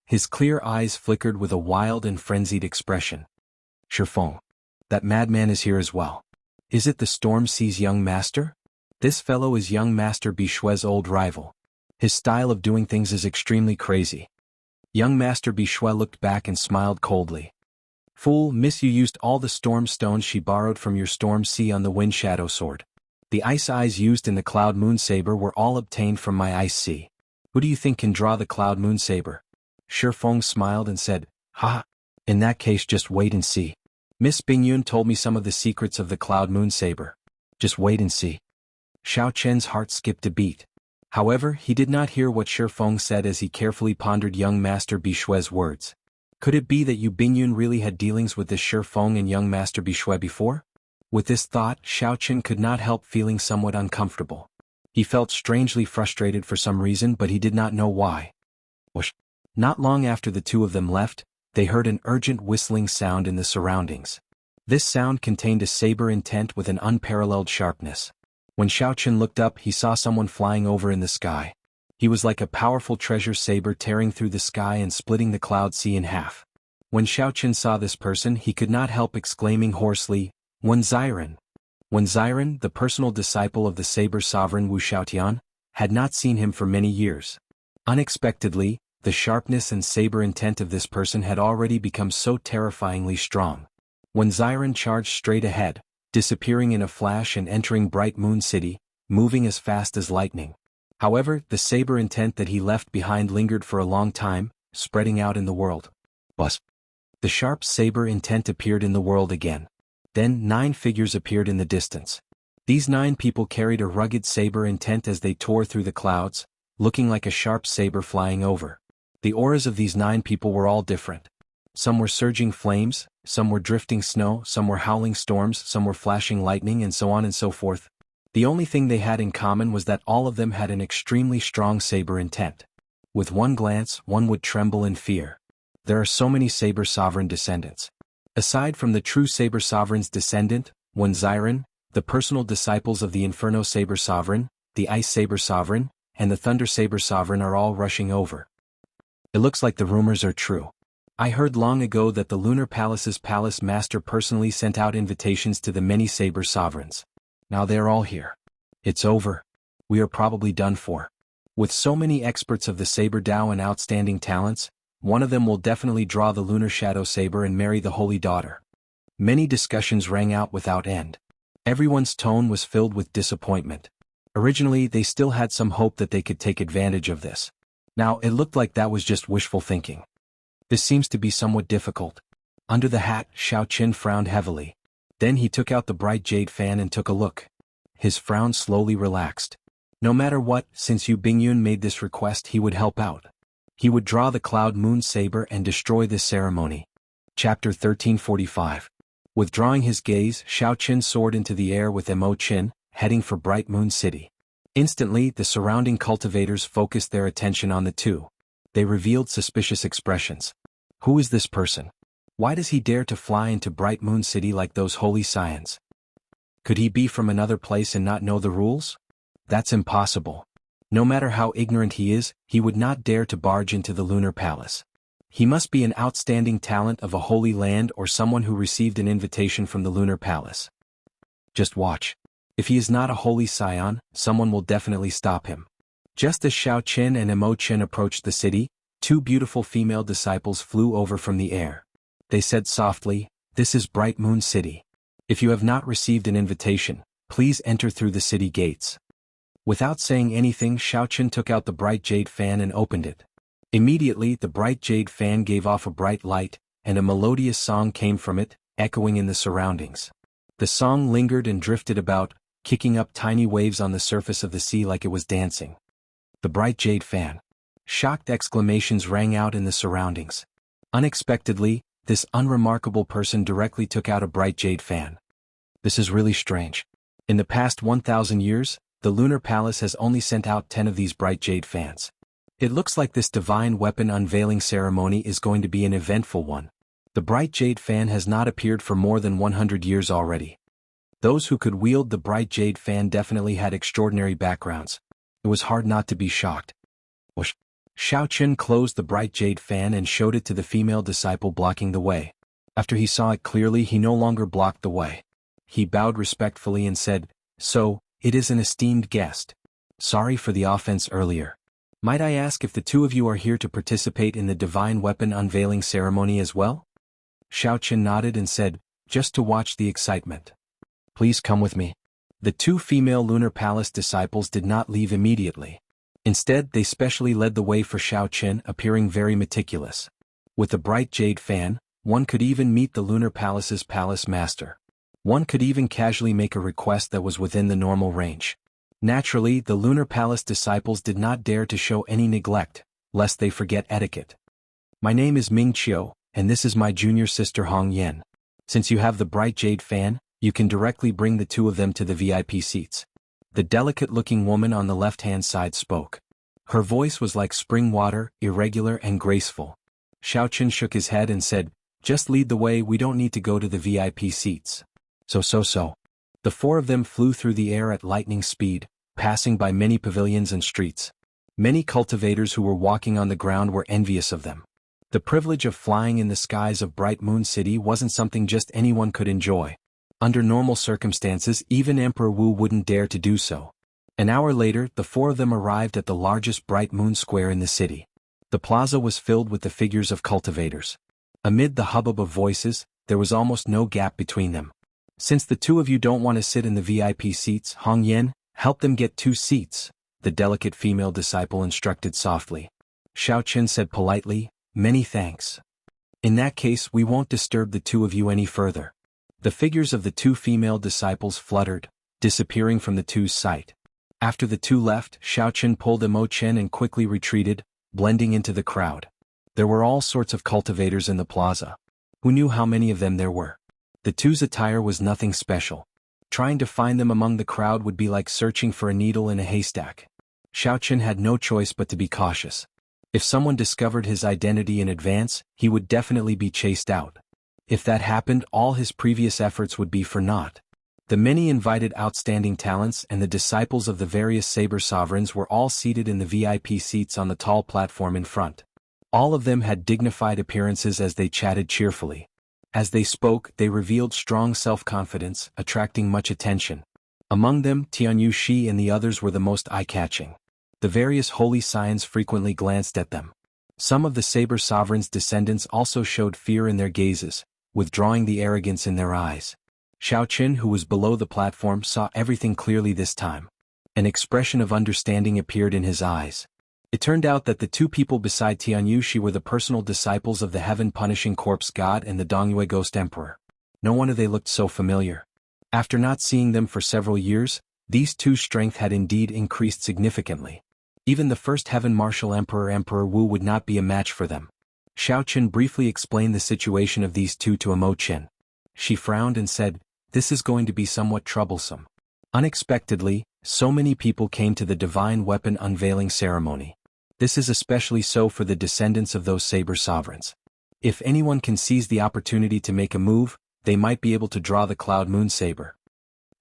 Speaker 1: His clear eyes flickered with a wild and frenzied expression. Shifeng. That madman is here as well. Is it the Storm Sea's young master? This fellow is young Master Bishui's old rival. His style of doing things is extremely crazy. Young Master Bishui looked back and smiled coldly. Fool, miss, you used all the storm stones she borrowed from your Storm Sea on the Wind Shadow Sword. The ice eyes used in the Cloud Moon Saber were all obtained from my Ice Sea. Who do you think can draw the Cloud Moon Saber? Shifeng smiled and said, Ha! In that case just wait and see. Miss Bingyun told me some of the secrets of the Cloud Moon Saber. Just wait and see. Xiao Chen's heart skipped a beat. However, he did not hear what Shi Feng said as he carefully pondered young Master Bishui's words. Could it be that Yu Bingyun really had dealings with this Shi Feng and young Master Bishui before? With this thought, Xiao Chen could not help feeling somewhat uncomfortable. He felt strangely frustrated for some reason, but he did not know why. Whoosh. Not long after the two of them left, they heard an urgent whistling sound in the surroundings. This sound contained a saber intent with an unparalleled sharpness. When Xiao Chen looked up, he saw someone flying over in the sky. He was like a powerful treasure saber tearing through the sky and splitting the cloud sea in half. When Xiao Chen saw this person, he could not help exclaiming hoarsely, "Wen Ziren!" Wen Ziren, the personal disciple of the saber sovereign Wu Xiaotian, had not seen him for many years. Unexpectedly, the sharpness and saber intent of this person had already become so terrifyingly strong. Wen Ziren charged straight ahead, disappearing in a flash and entering Bright Moon City, moving as fast as lightning. However, the saber intent that he left behind lingered for a long time, spreading out in the world. Bus. The sharp saber intent appeared in the world again. Then 9 figures appeared in the distance. These 9 people carried a rugged saber intent as they tore through the clouds, looking like a sharp saber flying over. The auras of these 9 people were all different. Some were surging flames, some were drifting snow, some were howling storms, some were flashing lightning, and so on and so forth. The only thing they had in common was that all of them had an extremely strong saber intent. With one glance, one would tremble in fear. There are so many saber sovereign descendants. Aside from the true saber sovereign's descendant, Wen Ziren, the personal disciples of the Inferno Saber Sovereign, the Ice Saber Sovereign, and the Thunder Saber Sovereign are all rushing over. It looks like the rumors are true. I heard long ago that the Lunar Palace's palace master personally sent out invitations to the many saber sovereigns. Now they're all here. It's over. We are probably done for. With so many experts of the saber Dao and outstanding talents, one of them will definitely draw the Lunar Shadow Saber and marry the Holy Daughter. Many discussions rang out without end. Everyone's tone was filled with disappointment. Originally, they still had some hope that they could take advantage of this. Now, it looked like that was just wishful thinking. This seems to be somewhat difficult. Under the hat, Xiao Chen frowned heavily. Then he took out the bright jade fan and took a look. His frown slowly relaxed. No matter what, since Yu Bingyun made this request, he would help out. He would draw the Cloud Moon Saber and destroy this ceremony. Chapter 1345. Withdrawing his gaze, Xiao Chen soared into the air with Mo Qin, heading for Bright Moon City. Instantly, the surrounding cultivators focused their attention on the two. They revealed suspicious expressions. Who is this person? Why does he dare to fly into Bright Moon City like those holy scions? Could he be from another place and not know the rules? That's impossible. No matter how ignorant he is, he would not dare to barge into the Lunar Palace. He must be an outstanding talent of a holy land or someone who received an invitation from the Lunar Palace. Just watch. If he is not a holy scion, someone will definitely stop him. Just as Xiao Chen and Mo Qin approached the city, 2 beautiful female disciples flew over from the air. They said softly, "This is Bright Moon City. If you have not received an invitation, please enter through the city gates." Without saying anything, Xiao Chen took out the bright jade fan and opened it. Immediately, the bright jade fan gave off a bright light, and a melodious song came from it, echoing in the surroundings. The song lingered and drifted about, kicking up tiny waves on the surface of the sea like it was dancing. The bright jade fan. Shocked exclamations rang out in the surroundings. Unexpectedly, this unremarkable person directly took out a bright jade fan. This is really strange. In the past 1,000 years, the Lunar Palace has only sent out 10 of these bright jade fans. It looks like this divine weapon unveiling ceremony is going to be an eventful one. The bright jade fan has not appeared for more than 100 years already. Those who could wield the bright jade fan definitely had extraordinary backgrounds. It was hard not to be shocked. Whoosh. Xiao Chen closed the bright jade fan and showed it to the female disciple blocking the way. After he saw it clearly, he no longer blocked the way. He bowed respectfully and said, "So, it is an esteemed guest. Sorry for the offense earlier. Might I ask if the 2 of you are here to participate in the divine weapon unveiling ceremony as well?" Xiao Chen nodded and said, "Just to watch the excitement. Please come with me." The 2 female Lunar Palace disciples did not leave immediately. Instead, they specially led the way for Xiao Chen, appearing very meticulous. With the bright jade fan, one could even meet the Lunar Palace's palace master. One could even casually make a request that was within the normal range. Naturally, the Lunar Palace disciples did not dare to show any neglect, lest they forget etiquette. My name is Ming Qiu, and this is my junior sister Hong Yan. Since you have the bright jade fan, you can directly bring the two of them to the VIP seats. The delicate-looking woman on the left-hand side spoke. Her voice was like spring water, irregular and graceful. Xiaoqun shook his head and said, "Just lead the way, we don't need to go to the VIP seats." So. The four of them flew through the air at lightning speed, passing by many pavilions and streets. Many cultivators who were walking on the ground were envious of them. The privilege of flying in the skies of Bright Moon City wasn't something just anyone could enjoy. Under normal circumstances, even Emperor Wu wouldn't dare to do so. An hour later, the four of them arrived at the largest Bright Moon Square in the city. The plaza was filled with the figures of cultivators. Amid the hubbub of voices, there was almost no gap between them. "Since the two of you don't want to sit in the VIP seats, Hong Yan, help them get 2 seats, the delicate female disciple instructed softly. Xiaoqun said politely, "Many thanks. In that case, we won't disturb the two of you any further." The figures of the 2 female disciples fluttered, disappearing from the two's sight. After the 2 left, Xiaoqun pulled a Mo Chen and quickly retreated, blending into the crowd. There were all sorts of cultivators in the plaza. Who knew how many of them there were? The two's attire was nothing special. Trying to find them among the crowd would be like searching for a needle in a haystack. Xiaoqun had no choice but to be cautious. If someone discovered his identity in advance, he would definitely be chased out. If that happened, all his previous efforts would be for naught. The many invited outstanding talents and the disciples of the various saber sovereigns were all seated in the VIP seats on the tall platform in front. All of them had dignified appearances as they chatted cheerfully. As they spoke, they revealed strong self-confidence, attracting much attention. Among them, Tianyu Shi and the others were the most eye-catching. The various holy signs frequently glanced at them. Some of the saber sovereigns' descendants also showed fear in their gazes, withdrawing the arrogance in their eyes. Xiaoqun, who was below the platform, saw everything clearly this time. An expression of understanding appeared in his eyes. It turned out that the 2 people beside Tianyu Shi were the personal disciples of the heaven-punishing corpse god and the Dongyue ghost emperor. No wonder they looked so familiar. After not seeing them for several years, these 2's strength had indeed increased significantly. Even the first heaven martial emperor Emperor Wu would not be a match for them. Xiaoqun briefly explained the situation of these 2 to Mo Chen. She frowned and said, "This is going to be somewhat troublesome." Unexpectedly, so many people came to the divine weapon unveiling ceremony. This is especially so for the descendants of those saber sovereigns. If anyone can seize the opportunity to make a move, they might be able to draw the Cloud Moon Saber.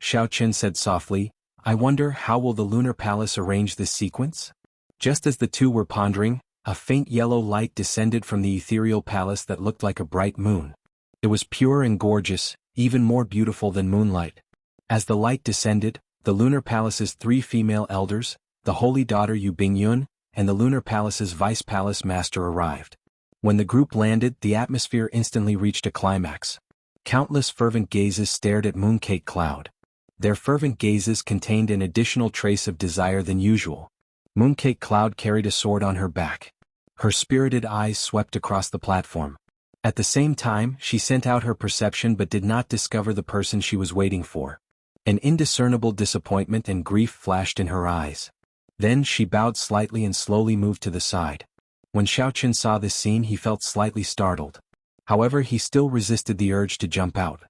Speaker 1: Xiaoqun said softly, "I wonder how will the Lunar Palace arrange this sequence?" Just as the 2 were pondering, a faint yellow light descended from the ethereal palace that looked like a bright moon. It was pure and gorgeous, even more beautiful than moonlight. As the light descended, the Lunar Palace's 3 female elders, the Holy Daughter Yu Bingyun, and the Lunar Palace's Vice Palace Master arrived. When the group landed, the atmosphere instantly reached a climax. Countless fervent gazes stared at Mooncake Cloud. Their fervent gazes contained an additional trace of desire than usual. Mooncake Cloud carried a sword on her back. Her spirited eyes swept across the platform. At the same time, she sent out her perception but did not discover the person she was waiting for. An indiscernible disappointment and grief flashed in her eyes. Then she bowed slightly and slowly moved to the side. When Xiaoqun saw this scene, he felt slightly startled. However, he still resisted the urge to jump out.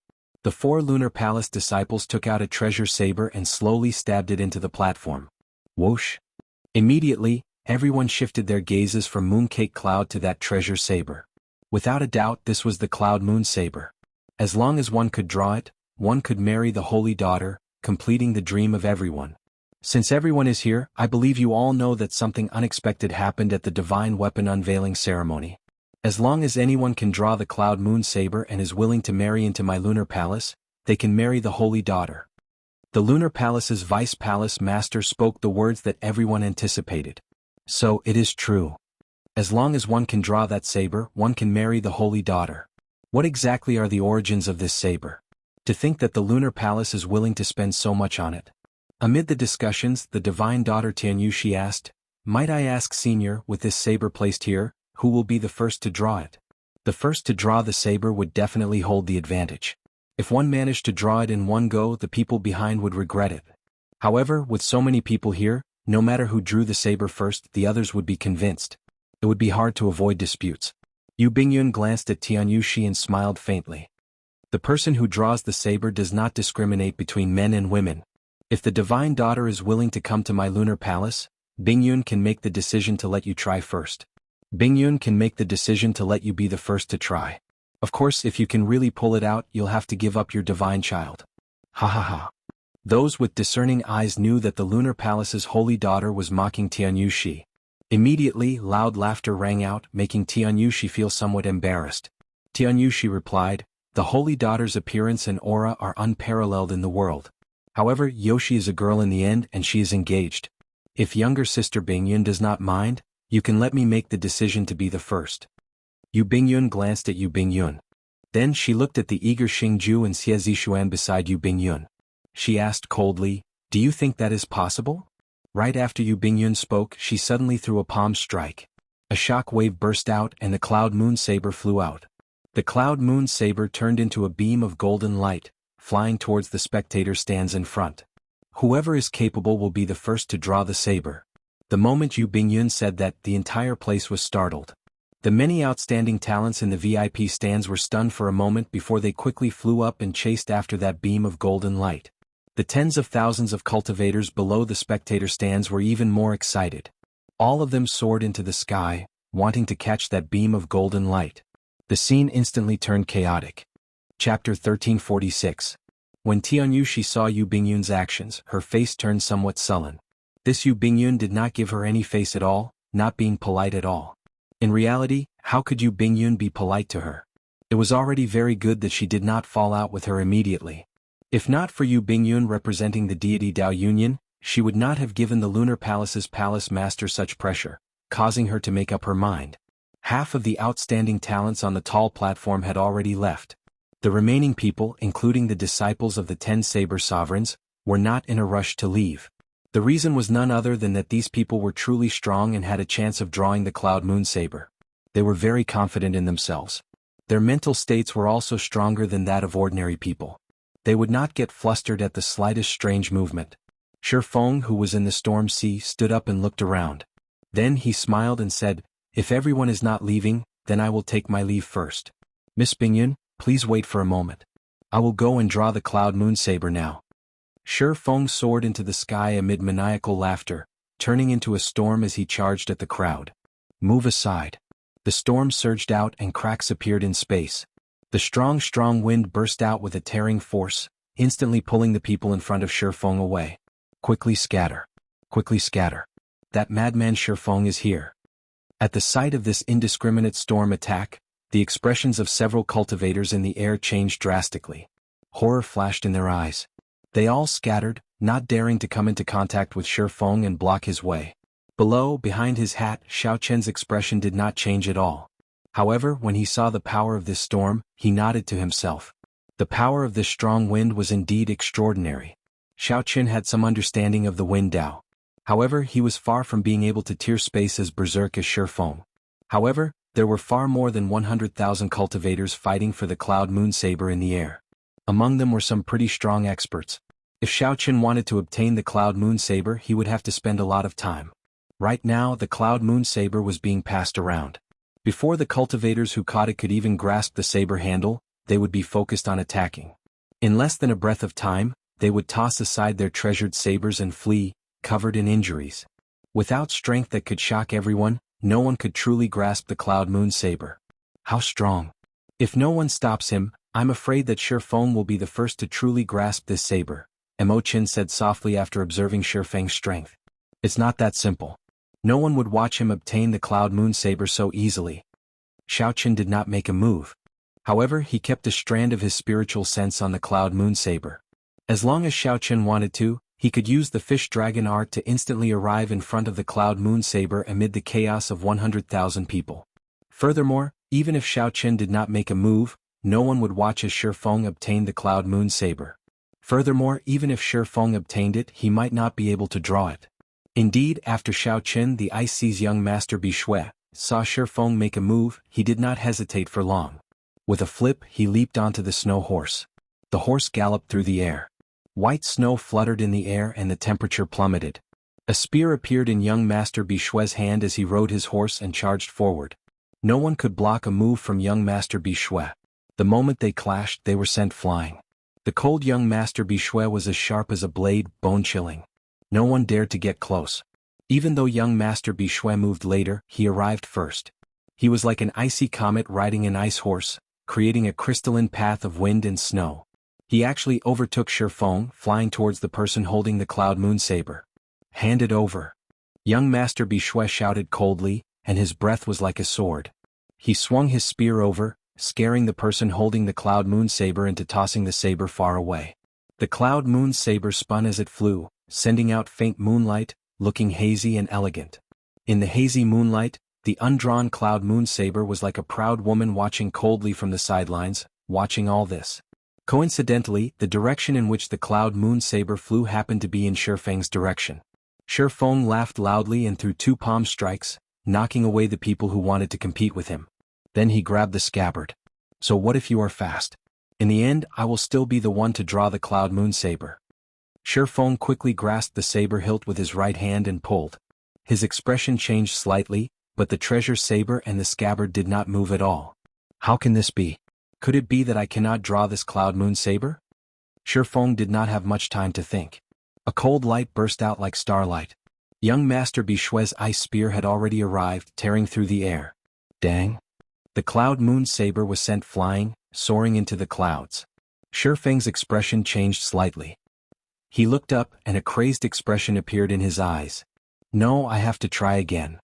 Speaker 1: The 4 Lunar Palace disciples took out a treasure saber and slowly stabbed it into the platform. Whoosh! Immediately, everyone shifted their gazes from Mooncake Cloud to that treasure saber. Without a doubt, this was the Cloud Moon Saber. As long as one could draw it, one could marry the Holy Daughter, completing the dream of everyone. Since everyone is here, I believe you all know that something unexpected happened at the Divine Weapon Unveiling Ceremony. As long as anyone can draw the Cloud Moon Saber and is willing to marry into my Lunar Palace, they can marry the Holy Daughter. The Lunar Palace's Vice Palace Master spoke the words that everyone anticipated. So, it is true. As long as one can draw that saber, one can marry the Holy Daughter. What exactly are the origins of this saber? To think that the Lunar Palace is willing to spend so much on it. Amid the discussions, the divine daughter Tianyu Shi asked, "Might I ask, Senior, with this saber placed here, who will be the first to draw it?" The first to draw the saber would definitely hold the advantage. If one managed to draw it in one go, the people behind would regret it. However, with so many people here, no matter who drew the saber first, the others would be convinced. It would be hard to avoid disputes. Yu Bingyun glanced at Tianyushi and smiled faintly. The person who draws the saber does not discriminate between men and women. If the divine daughter is willing to come to my lunar palace, Bingyun can make the decision to let you try first. Bingyun can make the decision to let you be the first to try. Of course, if you can really pull it out, you'll have to give up your divine child. Ha ha ha. Those with discerning eyes knew that the lunar palace's holy daughter was mocking Tianyushi. Immediately, loud laughter rang out, making Tianyushi feel somewhat embarrassed. Tianyushi replied, "The holy daughter's appearance and aura are unparalleled in the world. However, Yoshi is a girl in the end and she is engaged. If younger sister Bingyun does not mind, you can let me make the decision to be the first." Yu Bingyun glanced at Yu Bingyun. Then she looked at the eager Xingju and Xie Zishuan beside Yu Bingyun. She asked coldly, "Do you think that is possible?" Right after Yu Bingyun spoke, she suddenly threw a palm strike. A shock wave burst out and the cloud moon saber flew out. The cloud moon saber turned into a beam of golden light, flying towards the spectator stands in front. Whoever is capable will be the first to draw the saber. The moment Yu Bingyun said that, the entire place was startled. The many outstanding talents in the VIP stands were stunned for a moment before they quickly flew up and chased after that beam of golden light. The tens of thousands of cultivators below the spectator stands were even more excited. All of them soared into the sky, wanting to catch that beam of golden light. The scene instantly turned chaotic. Chapter 1346. When Tianyushi saw Yu Bingyun's actions, her face turned somewhat sullen. This Yu Bingyun did not give her any face at all, not being polite at all. In reality, how could Yu Bingyun be polite to her? It was already very good that she did not fall out with her immediately. If not for Yu Bingyun representing the deity Dao Union, she would not have given the Lunar Palace's palace master such pressure, causing her to make up her mind. Half of the outstanding talents on the tall platform had already left. The remaining people, including the disciples of the 10 Saber Sovereigns, were not in a rush to leave. The reason was none other than that these people were truly strong and had a chance of drawing the Cloud Moon Saber. They were very confident in themselves. Their mental states were also stronger than that of ordinary people. They would not get flustered at the slightest strange movement. Shifeng, who was in the storm sea, stood up and looked around. Then he smiled and said, "If everyone is not leaving, then I will take my leave first. Miss Bingyun, please wait for a moment. I will go and draw the Cloud Moon Saber now." Shifeng soared into the sky amid maniacal laughter, turning into a storm as he charged at the crowd. "Move aside." The storm surged out and cracks appeared in space. The strong wind burst out with a tearing force, instantly pulling the people in front of Shifeng away. "Quickly scatter. Quickly scatter. That madman Shifeng is here." At the sight of this indiscriminate storm attack, the expressions of several cultivators in the air changed drastically. Horror flashed in their eyes. They all scattered, not daring to come into contact with Shifeng and block his way. Below, behind his hat, Xiao Chen's expression did not change at all. However, when he saw the power of this storm, he nodded to himself. The power of this strong wind was indeed extraordinary. Xiao Chen had some understanding of the wind Dao. However, he was far from being able to tear space as berserk as Shifeng. However, there were far more than 100,000 cultivators fighting for the Cloud Moon Saber in the air. Among them were some pretty strong experts. If Xiao Chen wanted to obtain the Cloud Moon Saber, he would have to spend a lot of time. Right now, the Cloud Moon Saber was being passed around. Before the cultivators who caught it could even grasp the saber handle, they would be focused on attacking. In less than a breath of time, they would toss aside their treasured sabers and flee, covered in injuries. Without strength that could shock everyone, no one could truly grasp the Cloud Moon Saber. How strong! If no one stops him, I'm afraid that Shifeng will be the first to truly grasp this saber, Mo Qin said softly after observing Shifeng's strength. It's not that simple. No one would watch him obtain the Cloud Moon Saber so easily. Xiao Chen did not make a move. However, he kept a strand of his spiritual sense on the Cloud Moon Saber. As long as Xiao Chen wanted to, he could use the fish dragon art to instantly arrive in front of the Cloud Moon Saber amid the chaos of 100,000 people. Furthermore, even if Xiao Chen did not make a move, no one would watch as Shifeng obtained the Cloud Moon Saber. Furthermore, even if Shifeng obtained it, he might not be able to draw it. Indeed, after Xiao Chen, the Ice Sea's young master Bishui, saw Shifeng make a move, he did not hesitate for long. With a flip, he leaped onto the snow horse. The horse galloped through the air. White snow fluttered in the air and the temperature plummeted. A spear appeared in young Master Bishue's hand as he rode his horse and charged forward. No one could block a move from young Master Bishue. The moment they clashed, they were sent flying. The cold young Master Bishue was as sharp as a blade, bone-chilling. No one dared to get close. Even though young Master Bishue moved later, he arrived first. He was like an icy comet riding an ice horse, creating a crystalline path of wind and snow. He actually overtook Shifeng, flying towards the person holding the Cloud Moon Saber. "Hand it over." Young Master Bishue shouted coldly, and his breath was like a sword. He swung his spear over, scaring the person holding the Cloud Moon Saber into tossing the saber far away. The Cloud Moon Saber spun as it flew, sending out faint moonlight, looking hazy and elegant. In the hazy moonlight, the undrawn Cloud Moon Saber was like a proud woman watching coldly from the sidelines, watching all this. Coincidentally, the direction in which the Cloud Moon Saber flew happened to be in Shifeng's direction. Shifeng laughed loudly and threw 2 palm strikes, knocking away the people who wanted to compete with him. Then he grabbed the scabbard. "So what if you are fast? In the end, I will still be the one to draw the Cloud Moon Saber." Shifeng quickly grasped the saber hilt with his right hand and pulled. His expression changed slightly, but the treasure saber and the scabbard did not move at all. "How can this be? Could it be that I cannot draw this Cloud Moon Saber?" Shifeng did not have much time to think. A cold light burst out like starlight. Young Master Bishue's ice spear had already arrived, tearing through the air. Dang! The Cloud Moon Saber was sent flying, soaring into the clouds. Shifeng's expression changed slightly. He looked up, and a crazed expression appeared in his eyes. "No, I have to try again."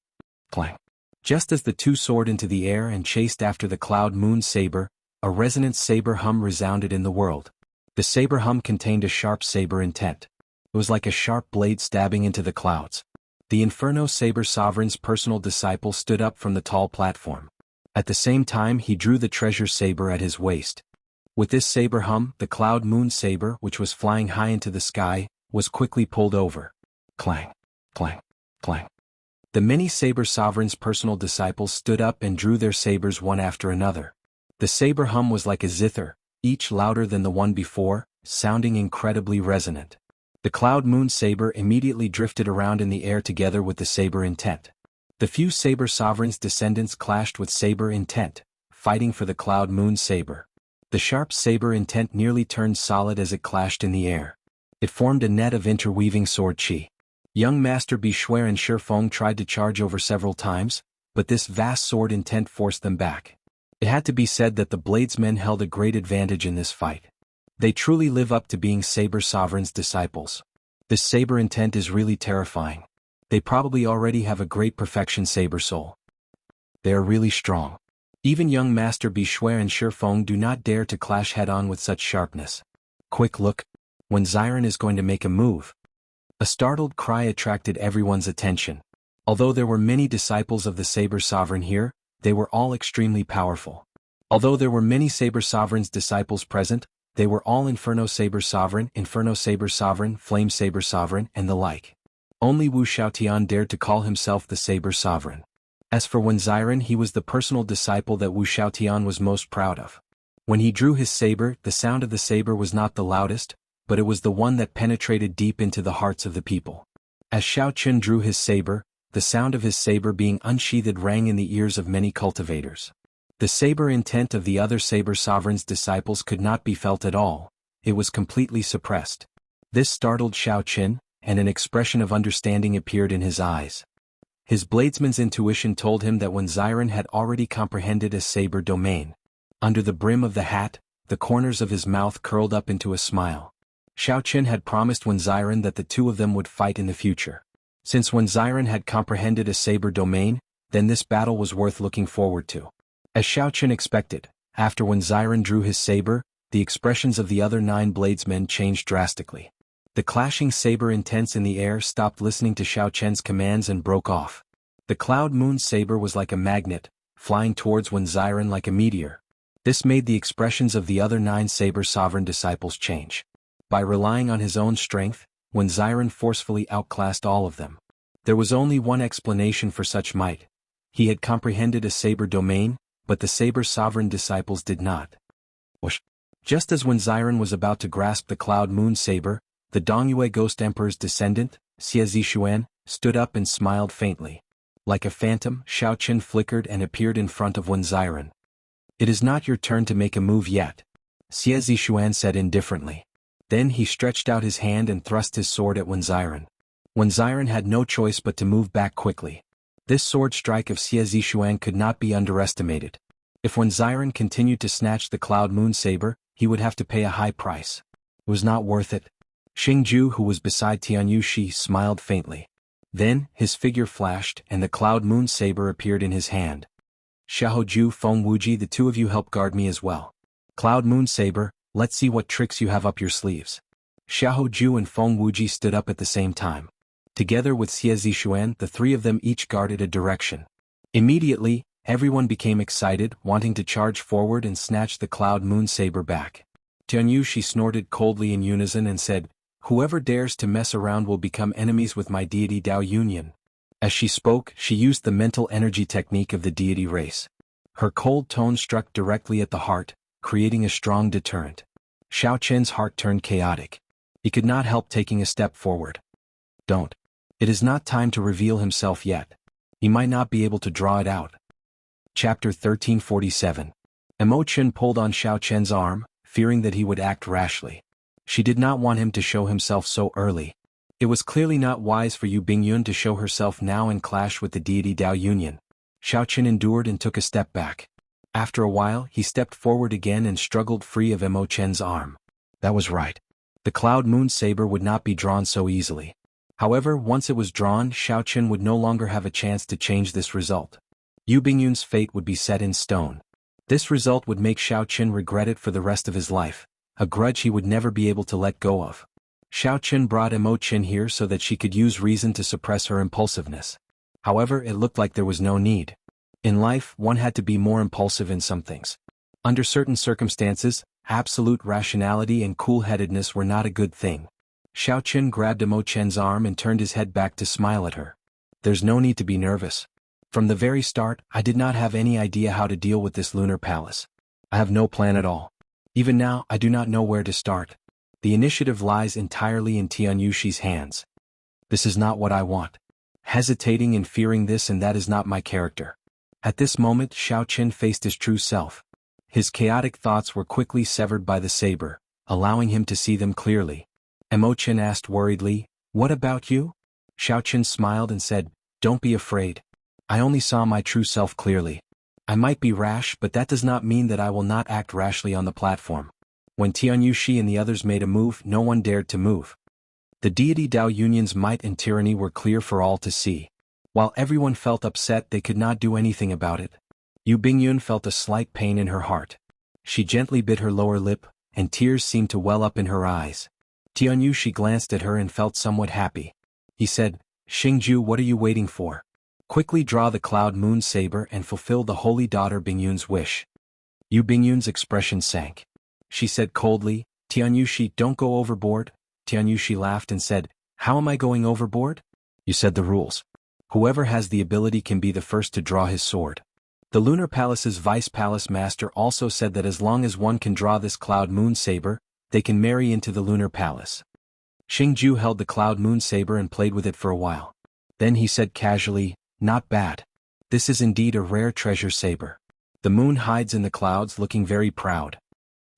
Speaker 1: Clang! Just as the two soared into the air and chased after the Cloud Moon Saber, a resonant saber hum resounded in the world. The saber hum contained a sharp saber intent. It was like a sharp blade stabbing into the clouds. The Inferno Saber Sovereign's personal disciple stood up from the tall platform. At the same time, he drew the treasure saber at his waist. With this saber hum, the Cloud Moon Saber, which was flying high into the sky, was quickly pulled over. Clang! Clang! Clang! The many Saber Sovereign's personal disciples stood up and drew their sabers one after another. The saber hum was like a zither, each louder than the one before, sounding incredibly resonant. The Cloud Moon Saber immediately drifted around in the air together with the saber intent. The few Saber Sovereign's descendants clashed with saber intent, fighting for the Cloud Moon Saber. The sharp saber intent nearly turned solid as it clashed in the air. It formed a net of interweaving sword chi. Young Master Bishue and Shifeng tried to charge over several times, but this vast sword intent forced them back. It had to be said that the Bladesmen held a great advantage in this fight. They truly live up to being Saber Sovereign's disciples. This saber intent is really terrifying. They probably already have a great perfection saber soul. They are really strong. Even young Master Bishue and Shifeng do not dare to clash head-on with such sharpness. Quick look! When Ziren is going to make a move. A startled cry attracted everyone's attention. Although there were many disciples of the Saber Sovereign here, they were all extremely powerful. Although there were many Saber Sovereign's disciples present, they were all Inferno Saber Sovereign, Flame Saber Sovereign, and the like. Only Wu Xiaotian dared to call himself the Saber Sovereign. As for Wen Ziren, he was the personal disciple that Wu Xiaotian was most proud of. When he drew his saber, the sound of the saber was not the loudest, but it was the one that penetrated deep into the hearts of the people. As Xiao Qun drew his saber, the sound of his saber being unsheathed rang in the ears of many cultivators. The saber intent of the other Saber Sovereign's disciples could not be felt at all, it was completely suppressed. This startled Xiao Qun, and an expression of understanding appeared in his eyes. His bladesman's intuition told him that when Ziren had already comprehended a saber domain. Under the brim of the hat, the corners of his mouth curled up into a smile. Xiao Qun had promised Wen Ziren that the two of them would fight in the future. Since Wen Ziren had comprehended a saber domain, then this battle was worth looking forward to. As Xiao Qun expected, after Wen Ziren drew his saber, the expressions of the other 9 bladesmen changed drastically. The clashing saber intents in the air stopped listening to Xiao Qun's commands and broke off. The Cloud Moon Saber was like a magnet, flying towards Wen Ziren like a meteor. This made the expressions of the other 9 Saber Sovereign disciples change. By relying on his own strength, Wen Ziren forcefully outclassed all of them. There was only one explanation for such might. He had comprehended a saber domain, but the Saber Sovereign disciples did not. Whoosh! Just as when Ziren was about to grasp the Cloud Moon Saber, the Dongyue Ghost Emperor's descendant, Xie Zishuan, stood up and smiled faintly. Like a phantom, Xiaoqin flickered and appeared in front of Wen Ziren. "It is not your turn to make a move yet," Xie Zishuan said indifferently. Then he stretched out his hand and thrust his sword at Wen Ziren. Wen Ziren had no choice but to move back quickly. This sword strike of Xie Zishuan could not be underestimated. If Wen Ziren continued to snatch the Cloud Moon Saber, he would have to pay a high price. It was not worth it. Xingju, who was beside Tianyushi, smiled faintly. Then, his figure flashed and the Cloud Moon Saber appeared in his hand. "Xiaoju, Feng Wuji, the two of you help guard me as well. Cloud Moon Saber, let's see what tricks you have up your sleeves." Xiaoju and Feng Wuji stood up at the same time. Together with Xie Zishuan, the three of them each guarded a direction. Immediately, everyone became excited, wanting to charge forward and snatch the Cloud Moon Saber back. Tianyushi snorted coldly in unison and said, "Whoever dares to mess around will become enemies with my deity Dao Union." As she spoke, she used the mental energy technique of the deity race. Her cold tone struck directly at the heart, creating a strong deterrent. Xiaoqin's heart turned chaotic. He could not help taking a step forward. "Don't. It is not time to reveal himself yet. He might not be able to draw it out." Chapter 1347. Imochen pulled on Xiaoqin's arm, fearing that he would act rashly. She did not want him to show himself so early. It was clearly not wise for Yu Bingyun to show herself now and clash with the deity Dao Union. Xiaoqin endured and took a step back. After a while, he stepped forward again and struggled free of Imochen's arm. That was right. The Cloud Moon Saber would not be drawn so easily. However, once it was drawn, Xiaoqin would no longer have a chance to change this result. Yu Bingyun's fate would be set in stone. This result would make Xiaoqin regret it for the rest of his life, a grudge he would never be able to let go of. Xiaoqin brought Imochen here so that she could use reason to suppress her impulsiveness. However, it looked like there was no need. In life, one had to be more impulsive in some things. Under certain circumstances, absolute rationality and cool-headedness were not a good thing. Xiaoqin grabbed Imochen's arm and turned his head back to smile at her. "There's no need to be nervous. From the very start, I did not have any idea how to deal with this lunar palace. I have no plan at all. Even now, I do not know where to start. The initiative lies entirely in Tianyushi's hands. This is not what I want. Hesitating and fearing this and that is not my character." At this moment, Xiaoqin faced his true self. His chaotic thoughts were quickly severed by the saber, allowing him to see them clearly. Imochen asked worriedly, "What about you?" Xiaoqin smiled and said, "Don't be afraid. I only saw my true self clearly. I might be rash, but that does not mean that I will not act rashly on the platform." When Tianyushi and the others made a move, no one dared to move. The deity Dao Union's might and tyranny were clear for all to see. While everyone felt upset, they could not do anything about it. Yu Bingyun felt a slight pain in her heart. She gently bit her lower lip, and tears seemed to well up in her eyes. Tianyushi glanced at her and felt somewhat happy. He said, "Xingju, what are you waiting for? Quickly draw the Cloud Moon Saber and fulfill the holy daughter Bingyun's wish." Yu Bingyun's expression sank. She said coldly, "Tianyushi, don't go overboard." Tianyushi laughed and said, "How am I going overboard?" "You said the rules. Whoever has the ability can be the first to draw his sword." The Lunar Palace's Vice Palace Master also said that as long as one can draw this Cloud Moon Saber, they can marry into the Lunar Palace. Xingju held the Cloud Moon Saber and played with it for a while. Then he said casually, "Not bad. This is indeed a rare treasure saber. The moon hides in the clouds looking very proud."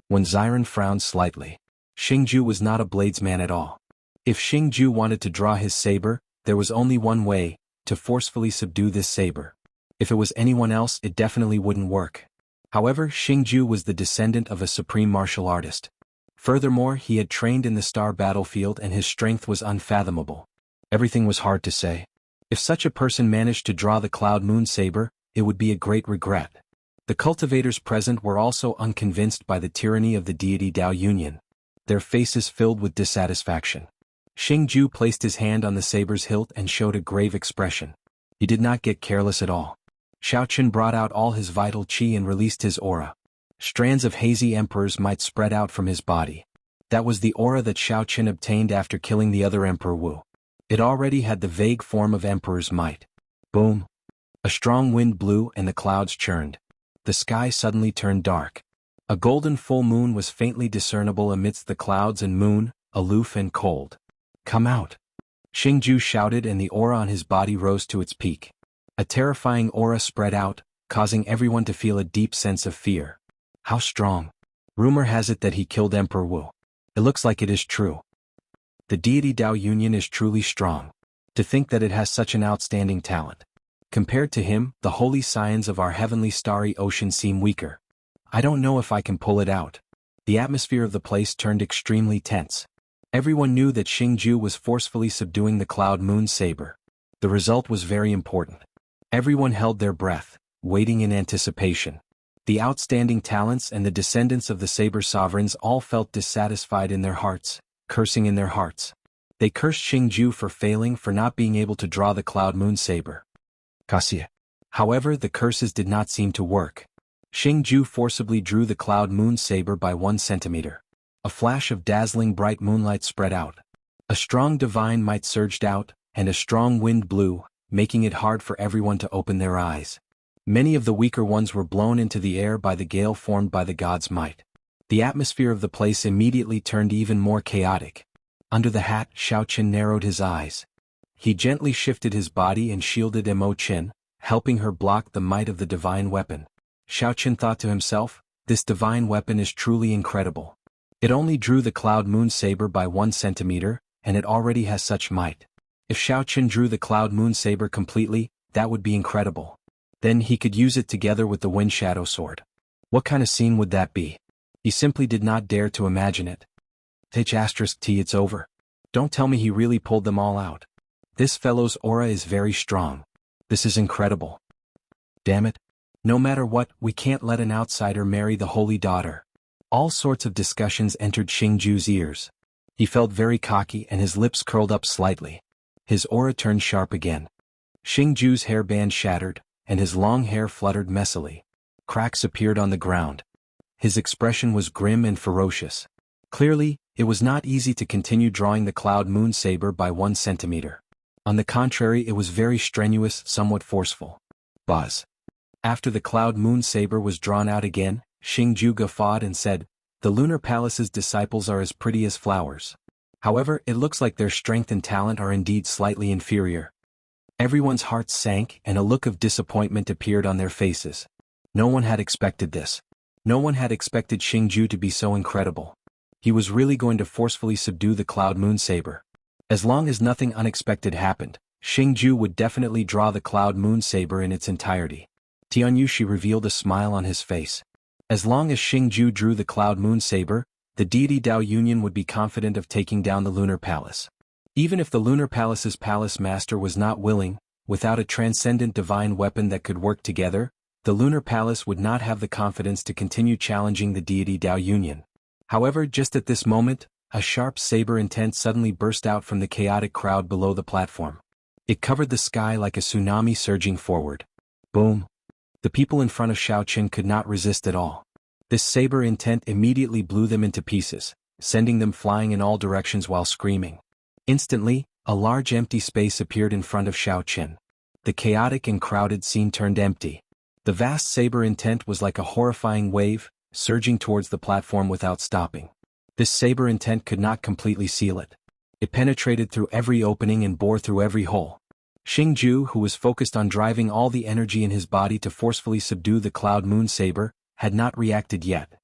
Speaker 1: When Ziren frowned slightly. Xingju was not a bladesman at all. If Xingju wanted to draw his saber, there was only one way, to forcefully subdue this saber. If it was anyone else, it definitely wouldn't work. However, Xingju was the descendant of a supreme martial artist. Furthermore, he had trained in the star battlefield and his strength was unfathomable. Everything was hard to say. If such a person managed to draw the Cloud Moon Saber, it would be a great regret. The cultivators present were also unconvinced by the tyranny of the deity Dao Union. Their faces filled with dissatisfaction. Xingju placed his hand on the saber's hilt and showed a grave expression. He did not get careless at all. Xiaoqin brought out all his vital qi and released his aura. Strands of hazy emperors might spread out from his body. That was the aura that Xiaoqin obtained after killing the other Emperor Wu. It already had the vague form of Emperor's might. Boom! A strong wind blew and the clouds churned. The sky suddenly turned dark. A golden full moon was faintly discernible amidst the clouds, and moon, aloof and cold. "Come out!" Xingju shouted, and the aura on his body rose to its peak. A terrifying aura spread out, causing everyone to feel a deep sense of fear. "How strong?" "Rumor has it that he killed Emperor Wu." "It looks like it is true." "The deity Dao Union is truly strong. To think that it has such an outstanding talent. Compared to him, the holy scions of our heavenly starry ocean seem weaker. I don't know if I can pull it out." The atmosphere of the place turned extremely tense. Everyone knew that Xingju was forcefully subduing the Cloud Moon Saber. The result was very important. Everyone held their breath, waiting in anticipation. The outstanding talents and the descendants of the Saber Sovereigns all felt dissatisfied in their hearts, cursing in their hearts. They cursed Xingju for failing, for not being able to draw the Cloud Moon Saber. Kasia. However, the curses did not seem to work. Xingju forcibly drew the Cloud Moon Saber by 1 centimeter. A flash of dazzling bright moonlight spread out. A strong divine might surged out, and a strong wind blew, making it hard for everyone to open their eyes. Many of the weaker ones were blown into the air by the gale formed by the god's might. The atmosphere of the place immediately turned even more chaotic. Under the hat, Xiao Qin narrowed his eyes. He gently shifted his body and shielded Mo Qin, helping her block the might of the divine weapon. Xiao Qin thought to himself, "This divine weapon is truly incredible. It only drew the Cloud Moon Saber by 1 centimeter, and it already has such might. If Xiao Qin drew the Cloud Moon Saber completely, that would be incredible. Then he could use it together with the Wind Shadow Sword. What kind of scene would that be? He simply did not dare to imagine it. T, it's over. Don't tell me he really pulled them all out. This fellow's aura is very strong. This is incredible. Damn it. No matter what, we can't let an outsider marry the holy daughter." All sorts of discussions entered Xingju's ears. He felt very cocky and his lips curled up slightly. His aura turned sharp again. Xingju's hairband shattered, and his long hair fluttered messily. Cracks appeared on the ground. His expression was grim and ferocious. Clearly, it was not easy to continue drawing the Cloud Moon Saber by 1 centimeter. On the contrary, it was very strenuous, somewhat forceful. Buzz. After the Cloud Moon Saber was drawn out again, Xingju guffawed and said, "The Lunar Palace's disciples are as pretty as flowers. However, it looks like their strength and talent are indeed slightly inferior." Everyone's hearts sank and a look of disappointment appeared on their faces. No one had expected this. No one had expected Xingju to be so incredible. He was really going to forcefully subdue the Cloud Moon Saber. As long as nothing unexpected happened, Xingju would definitely draw the Cloud Moon Saber in its entirety. Tianyushi revealed a smile on his face. As long as Xingju drew the Cloud Moon Saber, the deity Dao Union would be confident of taking down the Lunar Palace. Even if the Lunar Palace's palace master was not willing, without a transcendent divine weapon that could work together, the Lunar Palace would not have the confidence to continue challenging the deity Dao Union. However, just at this moment, a sharp saber intent suddenly burst out from the chaotic crowd below the platform. It covered the sky like a tsunami surging forward. Boom! The people in front of Xiao Qin could not resist at all. This saber intent immediately blew them into pieces, sending them flying in all directions while screaming. Instantly, a large empty space appeared in front of Xiao Qin. The chaotic and crowded scene turned empty. The vast saber intent was like a horrifying wave, surging towards the platform without stopping. This saber intent could not completely seal it. It penetrated through every opening and bore through every hole. Xingju, who was focused on driving all the energy in his body to forcefully subdue the Cloud Moon Saber, had not reacted yet.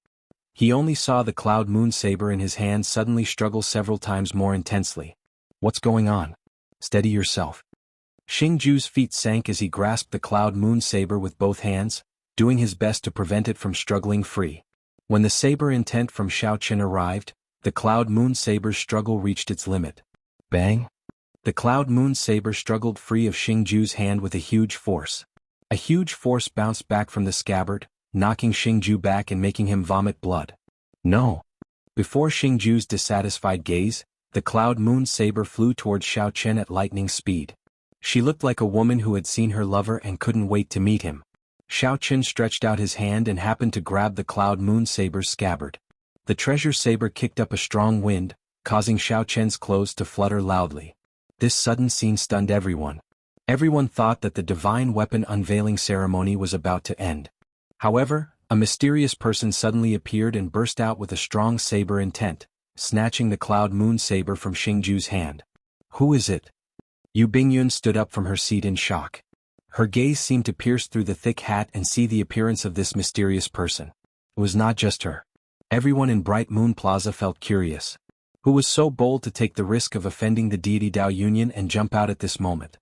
Speaker 1: He only saw the Cloud Moon Saber in his hand suddenly struggle several times more intensely. "What's going on? Steady yourself." Xingju's feet sank as he grasped the Cloud Moon Saber with both hands, doing his best to prevent it from struggling free. When the saber intent from Xiao Qin arrived, the Cloud Moon Saber's struggle reached its limit. Bang! The Cloud Moon Saber struggled free of Xingju's hand with a huge force. A huge force bounced back from the scabbard, knocking Xingju back and making him vomit blood. No! Before Xingju's dissatisfied gaze, the Cloud Moon Saber flew towards Xiao Qin at lightning speed. She looked like a woman who had seen her lover and couldn't wait to meet him. Xiao Qin stretched out his hand and happened to grab the Cloud Moon Saber's scabbard. The treasure saber kicked up a strong wind, causing Xiao Qin's clothes to flutter loudly. This sudden scene stunned everyone. Everyone thought that the divine weapon unveiling ceremony was about to end. However, A mysterious person suddenly appeared and burst out with a strong saber intent, snatching the cloud moon saber from Xingju's hand. Who is it? Yu Bingyun stood up from her seat in shock. Her gaze seemed to pierce through the thick hat and see the appearance of this mysterious person. It was not just her. Everyone in Bright Moon Plaza felt curious. Who was so bold to take the risk of offending the deity Dao Union and jump out at this moment?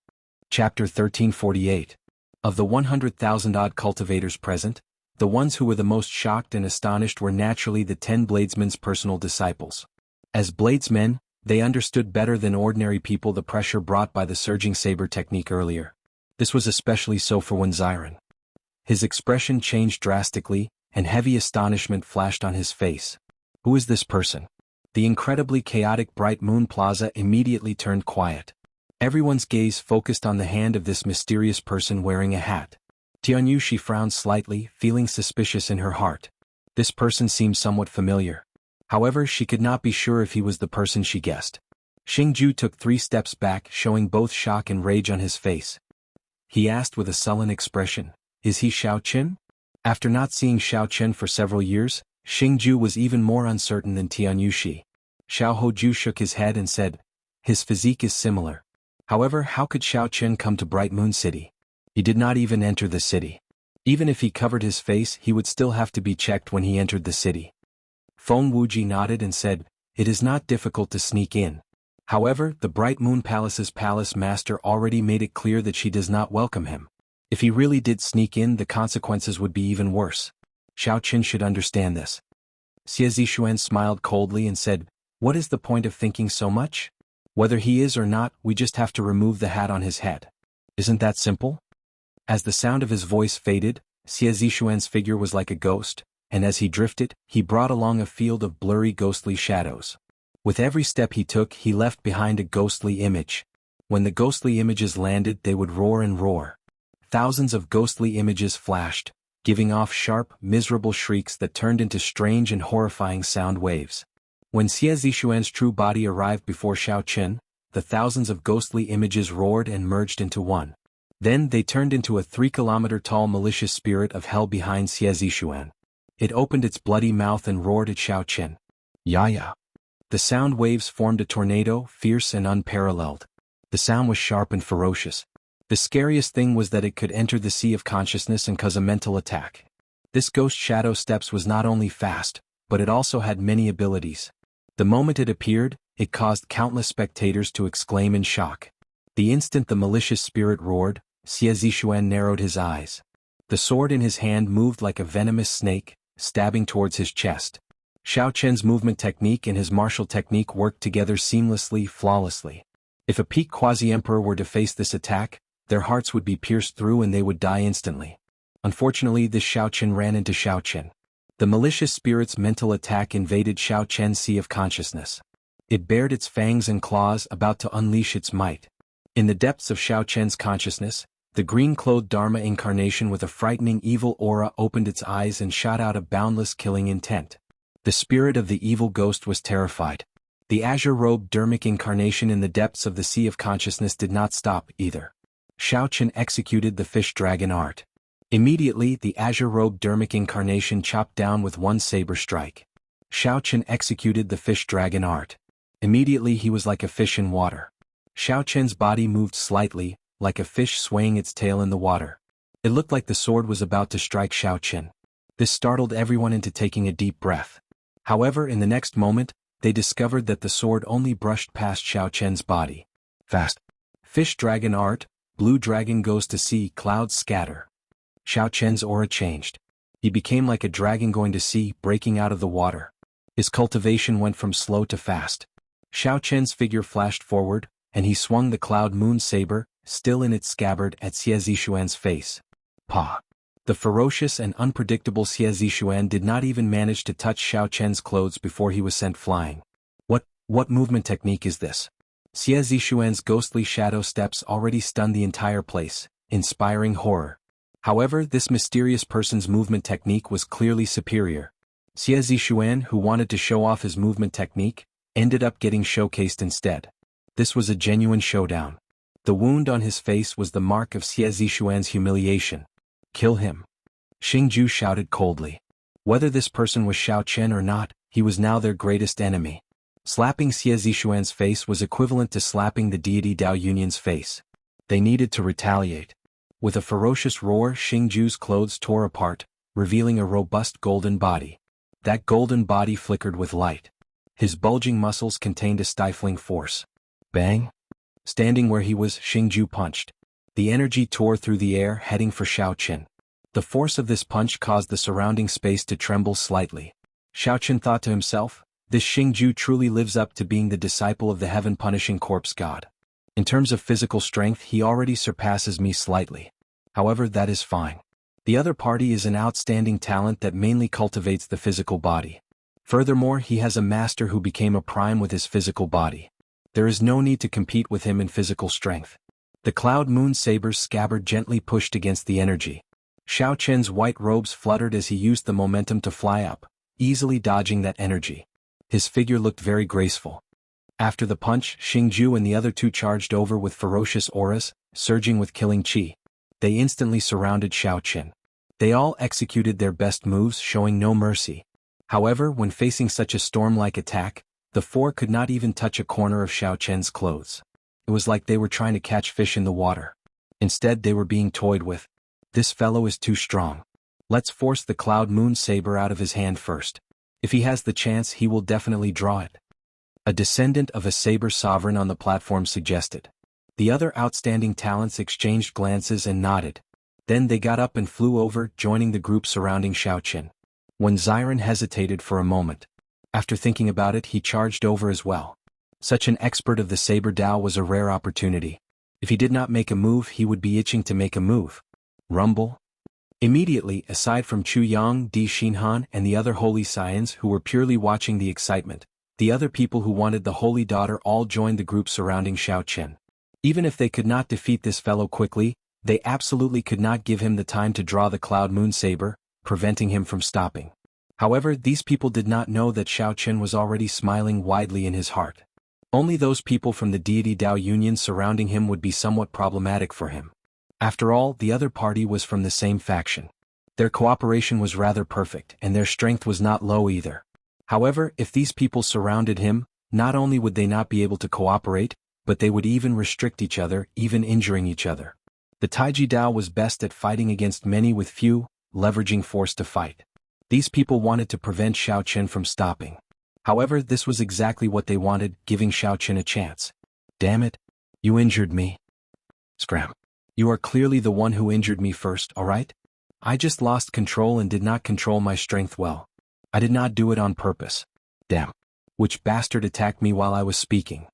Speaker 1: Chapter 1348. Of the 100,000-odd cultivators present, the ones who were the most shocked and astonished were naturally the 10 Bladesmen's personal disciples. As Bladesmen, they understood better than ordinary people the pressure brought by the surging saber technique earlier. This was especially so for Wen Xiren. His expression changed drastically, and heavy astonishment flashed on his face. Who is this person? The incredibly chaotic Bright Moon Plaza immediately turned quiet. Everyone's gaze focused on the hand of this mysterious person wearing a hat. Tianyu Shi frowned slightly, feeling suspicious in her heart. This person seemed somewhat familiar. However, she could not be sure if he was the person she guessed. Xingju took 3 steps back, showing both shock and rage on his face. He asked with a sullen expression, "Is he Xiao Qin?" After not seeing Xiao Qin for several years, Xingju was even more uncertain than Tianyu Shi. Xiao Hoju shook his head and said, "His physique is similar. However, how could Xiao Qin come to Bright Moon City? He did not even enter the city. Even if he covered his face, he would still have to be checked when he entered the city." Feng Wuji nodded and said, "It is not difficult to sneak in. However, the Bright Moon Palace's palace master already made it clear that she does not welcome him. If he really did sneak in, the consequences would be even worse. Xiao Qin should understand this." Xie Zixuan smiled coldly and said, "What is the point of thinking so much? Whether he is or not, we just have to remove the hat on his head. Isn't that simple?" As the sound of his voice faded, Xie Zixuan's figure was like a ghost, and as he drifted, he brought along a field of blurry ghostly shadows. With every step he took, he left behind a ghostly image. When the ghostly images landed, they would roar and roar. Thousands of ghostly images flashed, giving off sharp, miserable shrieks that turned into strange and horrifying sound waves. When Xie Zixuan's true body arrived before Xiao Qin, the thousands of ghostly images roared and merged into one. Then they turned into a 3-kilometer-tall malicious spirit of hell behind Xie Zixuan. It opened its bloody mouth and roared at Xiao Qin. "Yaya!" The sound waves formed a tornado, fierce and unparalleled. The sound was sharp and ferocious. The scariest thing was that it could enter the sea of consciousness and cause a mental attack. This ghost shadow steps was not only fast, but it also had many abilities. The moment it appeared, it caused countless spectators to exclaim in shock. The instant the malicious spirit roared, Xie Zixuan narrowed his eyes. The sword in his hand moved like a venomous snake, stabbing towards his chest. Xiao Qin's movement technique and his martial technique worked together seamlessly, flawlessly. If a peak quasi-emperor were to face this attack, their hearts would be pierced through and they would die instantly. Unfortunately, this Xiao Qin ran into Xiao Qin. The malicious spirit's mental attack invaded Xiao Qin's sea of consciousness. It bared its fangs and claws, about to unleash its might. In the depths of Xiao Qin's consciousness, the green-clothed Dharma incarnation with a frightening evil aura opened its eyes and shot out a boundless killing intent. The spirit of the evil ghost was terrified. The azure-robed Dharmic incarnation in the depths of the sea of consciousness did not stop either. Xiao Qin executed the fish dragon art. Immediately, the azure-robed Dharmic incarnation chopped down with one saber strike. Xiao Qin executed the fish dragon art. Immediately he was like a fish in water. Xiao Qin's body moved slightly, like a fish swaying its tail in the water. It looked like the sword was about to strike Xiao Qin. This startled everyone into taking a deep breath. However, in the next moment, they discovered that the sword only brushed past Xiao Qin's body. Fast. Fish dragon art, blue dragon goes to sea, clouds scatter. Xiao Qin's aura changed. He became like a dragon going to sea, breaking out of the water. His cultivation went from slow to fast. Xiao Qin's figure flashed forward, and he swung the cloud moon saber, still in its scabbard, at Xie Zixuan's face. Pa! The ferocious and unpredictable Xie Zixuan did not even manage to touch Xiao Qin's clothes before he was sent flying. What movement technique is this? Xie Zixuan's ghostly shadow steps already stunned the entire place, inspiring horror. However, this mysterious person's movement technique was clearly superior. Xie Zixuan, who wanted to show off his movement technique, ended up getting showcased instead. This was a genuine showdown. The wound on his face was the mark of Xie Zixuan's humiliation. Kill him. Xingju shouted coldly. Whether this person was Xiao Chen or not, he was now their greatest enemy. Slapping Xie Zishuan's face was equivalent to slapping the deity Dao Yunyan's face. They needed to retaliate. With a ferocious roar, Xingju's clothes tore apart, revealing a robust golden body. That golden body flickered with light. His bulging muscles contained a stifling force. Bang! Standing where he was, Xingju punched. The energy tore through the air, heading for Xiao Chen. The force of this punch caused the surrounding space to tremble slightly. Xiao Chen thought to himself, this Xingju truly lives up to being the disciple of the heaven-punishing corpse god. In terms of physical strength, he already surpasses me slightly. However, that is fine. The other party is an outstanding talent that mainly cultivates the physical body. Furthermore, he has a master who became a prime with his physical body. There is no need to compete with him in physical strength. The Cloud Moon Saber's scabbard gently pushed against the energy. Xiao Chen's white robes fluttered as he used the momentum to fly up, easily dodging that energy. His figure looked very graceful. After the punch, Xingju and the other two charged over with ferocious auras, surging with killing chi. They instantly surrounded Xiao Chen. They all executed their best moves, showing no mercy. However, when facing such a storm-like attack, the four could not even touch a corner of Xiao Chen's clothes. It was like they were trying to catch fish in the water. Instead, they were being toyed with. This fellow is too strong. Let's force the Cloud Moon Saber out of his hand first. If he has the chance, he will definitely draw it. A descendant of a saber sovereign on the platform suggested. The other outstanding talents exchanged glances and nodded. Then they got up and flew over, joining the group surrounding Xiao Chen. When Xiren hesitated for a moment. After thinking about it, he charged over as well. Such an expert of the Saber Dao was a rare opportunity. If he did not make a move, he would be itching to make a move. Rumble. Immediately, aside from Chu Yang, Di Xinhan, and the other holy scions who were purely watching the excitement, the other people who wanted the holy daughter all joined the group surrounding Xiao Chen. Even if they could not defeat this fellow quickly, they absolutely could not give him the time to draw the Cloud Moon Saber, preventing him from stopping. However, these people did not know that Xiao Chen was already smiling widely in his heart. Only those people from the deity Dao Yunyan surrounding him would be somewhat problematic for him. After all, the other party was from the same faction. Their cooperation was rather perfect, and their strength was not low either. However, if these people surrounded him, not only would they not be able to cooperate, but they would even restrict each other, even injuring each other. The Taiji Dao was best at fighting against many with few, leveraging force to fight. These people wanted to prevent Xiao Chen from stopping. However, this was exactly what they wanted, giving Xiao Chen a chance. Damn it! You injured me. Scram. You are clearly the one who injured me first, alright? I just lost control and did not control my strength well. I did not do it on purpose. Damn. Which bastard attacked me while I was speaking?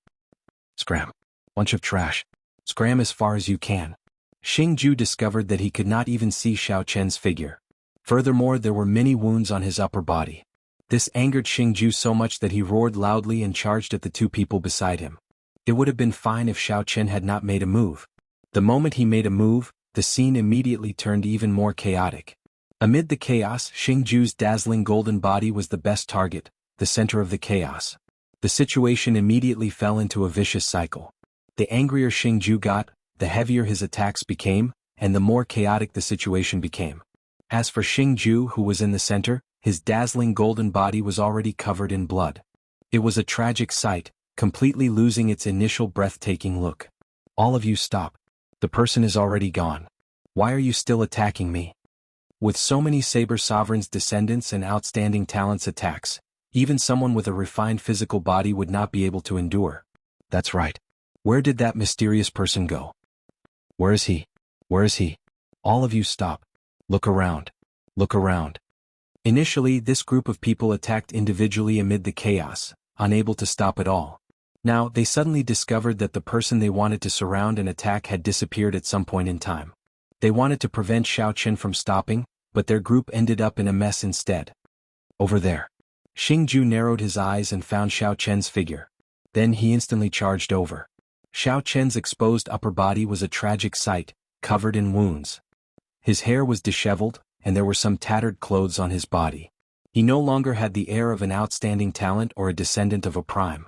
Speaker 1: Scram. Bunch of trash. Scram as far as you can. Xingju discovered that he could not even see Xiao Chen's figure. Furthermore, there were many wounds on his upper body. This angered Xingju so much that he roared loudly and charged at the two people beside him. It would have been fine if Xiao Chen had not made a move. The moment he made a move, the scene immediately turned even more chaotic. Amid the chaos, Xingju's dazzling golden body was the best target, the center of the chaos. The situation immediately fell into a vicious cycle. The angrier Xingju got, the heavier his attacks became, and the more chaotic the situation became. As for Xingju, who was in the center, his dazzling golden body was already covered in blood. It was a tragic sight, completely losing its initial breathtaking look. All of you stop. The person is already gone. Why are you still attacking me? With so many Saber Sovereign's descendants and outstanding talents attacks, even someone with a refined physical body would not be able to endure. That's right. Where did that mysterious person go? Where is he? Where is he? All of you stop. Look around. Look around. Initially, this group of people attacked individually amid the chaos, unable to stop at all. Now, they suddenly discovered that the person they wanted to surround and attack had disappeared at some point in time. They wanted to prevent Xiao Chen from stopping, but their group ended up in a mess instead. Over there. Xingju narrowed his eyes and found Xiao Chen's figure. Then he instantly charged over. Xiao Chen's exposed upper body was a tragic sight, covered in wounds. His hair was disheveled, and there were some tattered clothes on his body. He no longer had the air of an outstanding talent or a descendant of a prime.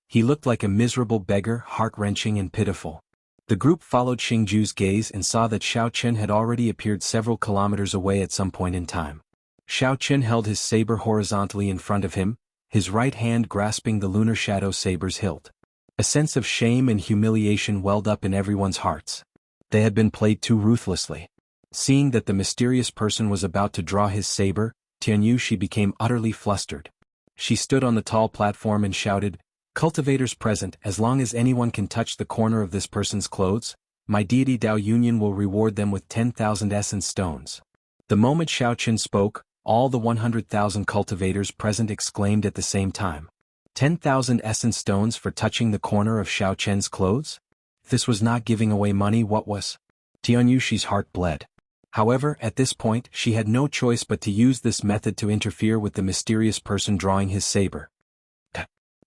Speaker 1: He looked like a miserable beggar, heart-wrenching and pitiful. The group followed Xingju's gaze and saw that Xiao Chen had already appeared several kilometers away at some point in time. Xiao Chen held his saber horizontally in front of him, his right hand grasping the lunar shadow saber's hilt. A sense of shame and humiliation welled up in everyone's hearts. They had been played too ruthlessly. Seeing that the mysterious person was about to draw his saber, Tianyushi became utterly flustered. She stood on the tall platform and shouted, "Cultivators present, as long as anyone can touch the corner of this person's clothes, my deity Dao Union will reward them with 10,000 essence stones." The moment Xiao Chen spoke, all the 100,000 cultivators present exclaimed at the same time. 10,000 essence stones for touching the corner of Xiao Chen's clothes? If this was not giving away money, what was? Tianyushi's heart bled. However, at this point, she had no choice but to use this method to interfere with the mysterious person drawing his saber.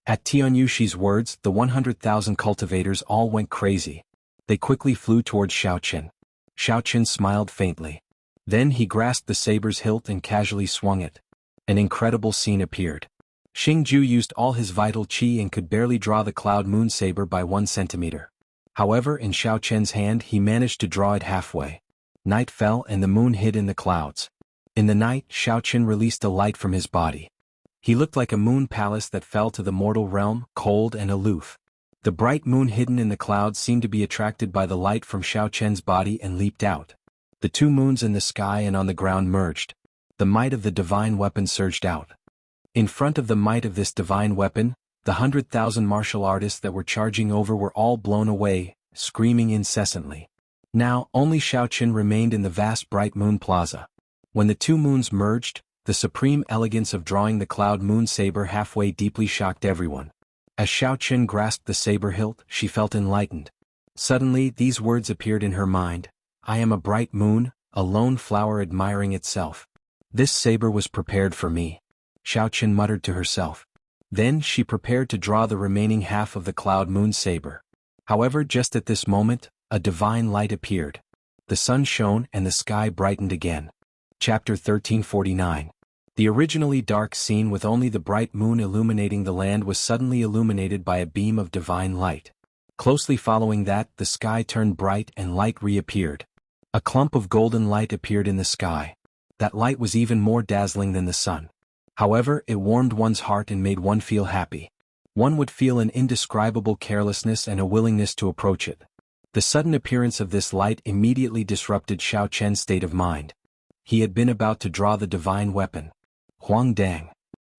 Speaker 1: At Tianyushi's words, the 100,000 cultivators all went crazy. They quickly flew towards Xiao Chen. Xiao Chen smiled faintly. Then he grasped the saber's hilt and casually swung it. An incredible scene appeared. Xingju used all his vital qi and could barely draw the cloud moon saber by 1 centimeter. However, in Xiao Chen's hand he managed to draw it halfway. Night fell and the moon hid in the clouds. In the night, Xiao Chen released a light from his body. He looked like a moon palace that fell to the mortal realm, cold and aloof. The bright moon hidden in the clouds seemed to be attracted by the light from Xiao Chen's body and leaped out. The two moons in the sky and on the ground merged. The might of the divine weapon surged out. In front of the might of this divine weapon, the 100,000 martial artists that were charging over were all blown away, screaming incessantly. Now, only Xiao Chen remained in the vast bright moon plaza. When the two moons merged, the supreme elegance of drawing the cloud moon saber halfway deeply shocked everyone. As Xiao Chen grasped the saber hilt, she felt enlightened. Suddenly, these words appeared in her mind: "I am a bright moon, a lone flower admiring itself. This saber was prepared for me," Xiao Chen muttered to herself. Then she prepared to draw the remaining half of the cloud moon saber. However, just at this moment, a divine light appeared. The sun shone and the sky brightened again. Chapter 1349. The originally dark scene with only the bright moon illuminating the land was suddenly illuminated by a beam of divine light. Closely following that, the sky turned bright and light reappeared. A clump of golden light appeared in the sky. That light was even more dazzling than the sun. However, it warmed one's heart and made one feel happy. One would feel an indescribable carelessness and a willingness to approach it. The sudden appearance of this light immediately disrupted Xiao Chen's state of mind. He had been about to draw the divine weapon. Huang Dang.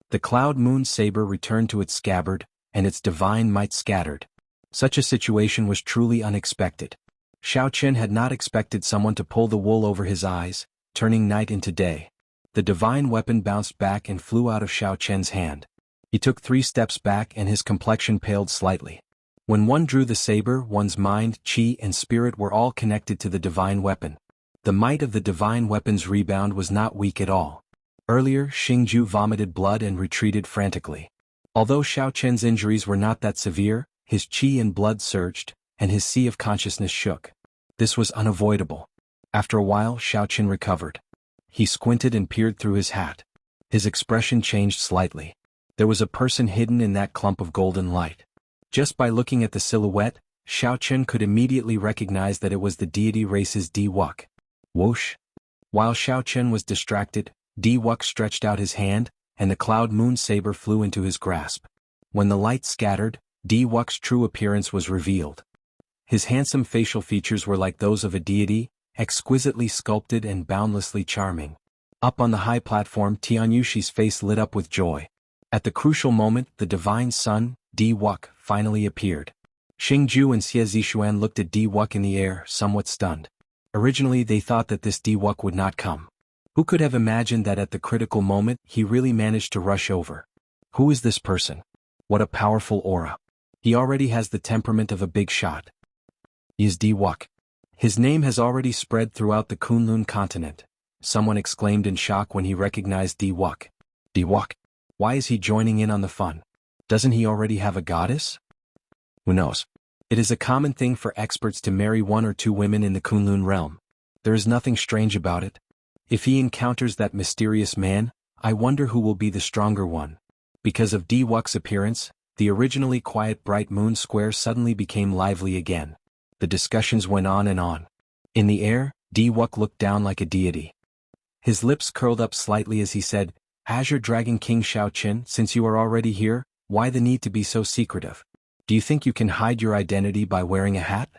Speaker 1: The cloud moon saber returned to its scabbard, and its divine might scattered. Such a situation was truly unexpected. Xiao Chen had not expected someone to pull the wool over his eyes, turning night into day. The divine weapon bounced back and flew out of Xiao Chen's hand. He took 3 steps back and his complexion paled slightly. When one drew the saber, one's mind, qi and spirit were all connected to the divine weapon. The might of the divine weapon's rebound was not weak at all. Earlier, Xingju vomited blood and retreated frantically. Although Xiao Chen's injuries were not that severe, his qi and blood surged, and his sea of consciousness shook. This was unavoidable. After a while, Xiao Chen recovered. He squinted and peered through his hat. His expression changed slightly. There was a person hidden in that clump of golden light. Just by looking at the silhouette, Xiao Chen could immediately recognize that it was the deity race's Di Wuk. Whoosh! While Xiao Chen was distracted, Di Wuk stretched out his hand, and the cloud moon saber flew into his grasp. When the light scattered, Di Wuk's true appearance was revealed. His handsome facial features were like those of a deity, exquisitely sculpted and boundlessly charming. Up on the high platform, Tianyushi's face lit up with joy. At the crucial moment, the divine sun, Di Wuk, finally appeared. Xingju and Xie Zixuan looked at Di Wuk in the air, somewhat stunned. Originally they thought that this Di Wuk would not come. Who could have imagined that at the critical moment he really managed to rush over? Who is this person? What a powerful aura. He already has the temperament of a big shot. He is Di Wuk. His name has already spread throughout the Kunlun continent. Someone exclaimed in shock when he recognized Di Wuk. Di Wuk? Why is he joining in on the fun? Doesn't he already have a goddess? Who knows? It is a common thing for experts to marry 1 or 2 women in the Kunlun realm. There is nothing strange about it. If he encounters that mysterious man, I wonder who will be the stronger one. Because of Di Wuk's appearance, the originally quiet bright moon square suddenly became lively again. The discussions went on and on. In the air, Diwuk looked down like a deity. His lips curled up slightly as he said, Azure Dragon King Xiaoqin, since you are already here, why the need to be so secretive? Do you think you can hide your identity by wearing a hat?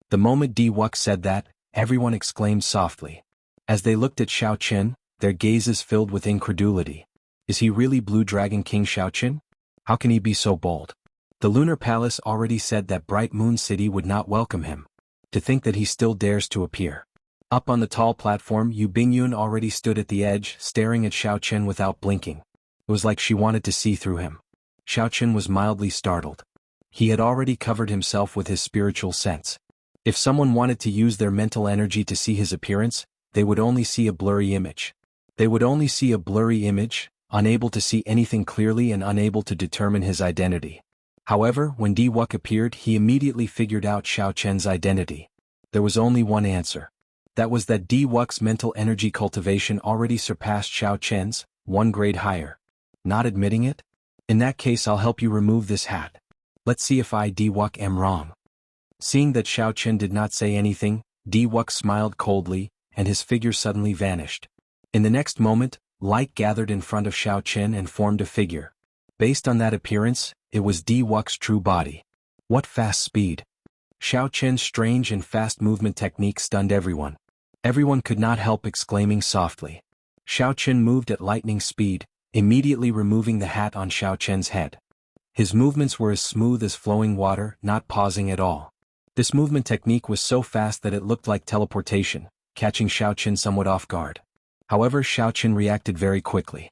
Speaker 1: The moment Diwuk said that, everyone exclaimed softly. As they looked at Xiaoqin, their gazes filled with incredulity. Is he really Blue Dragon King Xiaoqin? How can he be so bold? The Lunar Palace already said that Bright Moon City would not welcome him. To think that he still dares to appear. Up on the tall platform, Yu Bingyun already stood at the edge, staring at Xiaoqin without blinking. It was like she wanted to see through him. Xiaoqin was mildly startled. He had already covered himself with his spiritual sense. If someone wanted to use their mental energy to see his appearance, they would only see a blurry image. They would only see a blurry image, unable to see anything clearly and unable to determine his identity. However, when Diwuk appeared, he immediately figured out Xiaoqin's identity. There was only one answer. That was that Diwuk's mental energy cultivation already surpassed Xiaoqin's, one grade higher. Not admitting it? In that case, I'll help you remove this hat. Let's see if I, Diwuk, am wrong. Seeing that Xiaoqin did not say anything, Diwuk smiled coldly, and his figure suddenly vanished. In the next moment, light gathered in front of Xiaoqin and formed a figure. Based on that appearance, it was Diwuk's true body. What fast speed! Xiaoqin's strange and fast movement technique stunned everyone. Everyone could not help exclaiming softly. Xiaoqin moved at lightning speed, immediately removing the hat on Xiaoqin's head. His movements were as smooth as flowing water, not pausing at all. This movement technique was so fast that it looked like teleportation, catching Xiaoqin somewhat off guard. However, Xiaoqin reacted very quickly.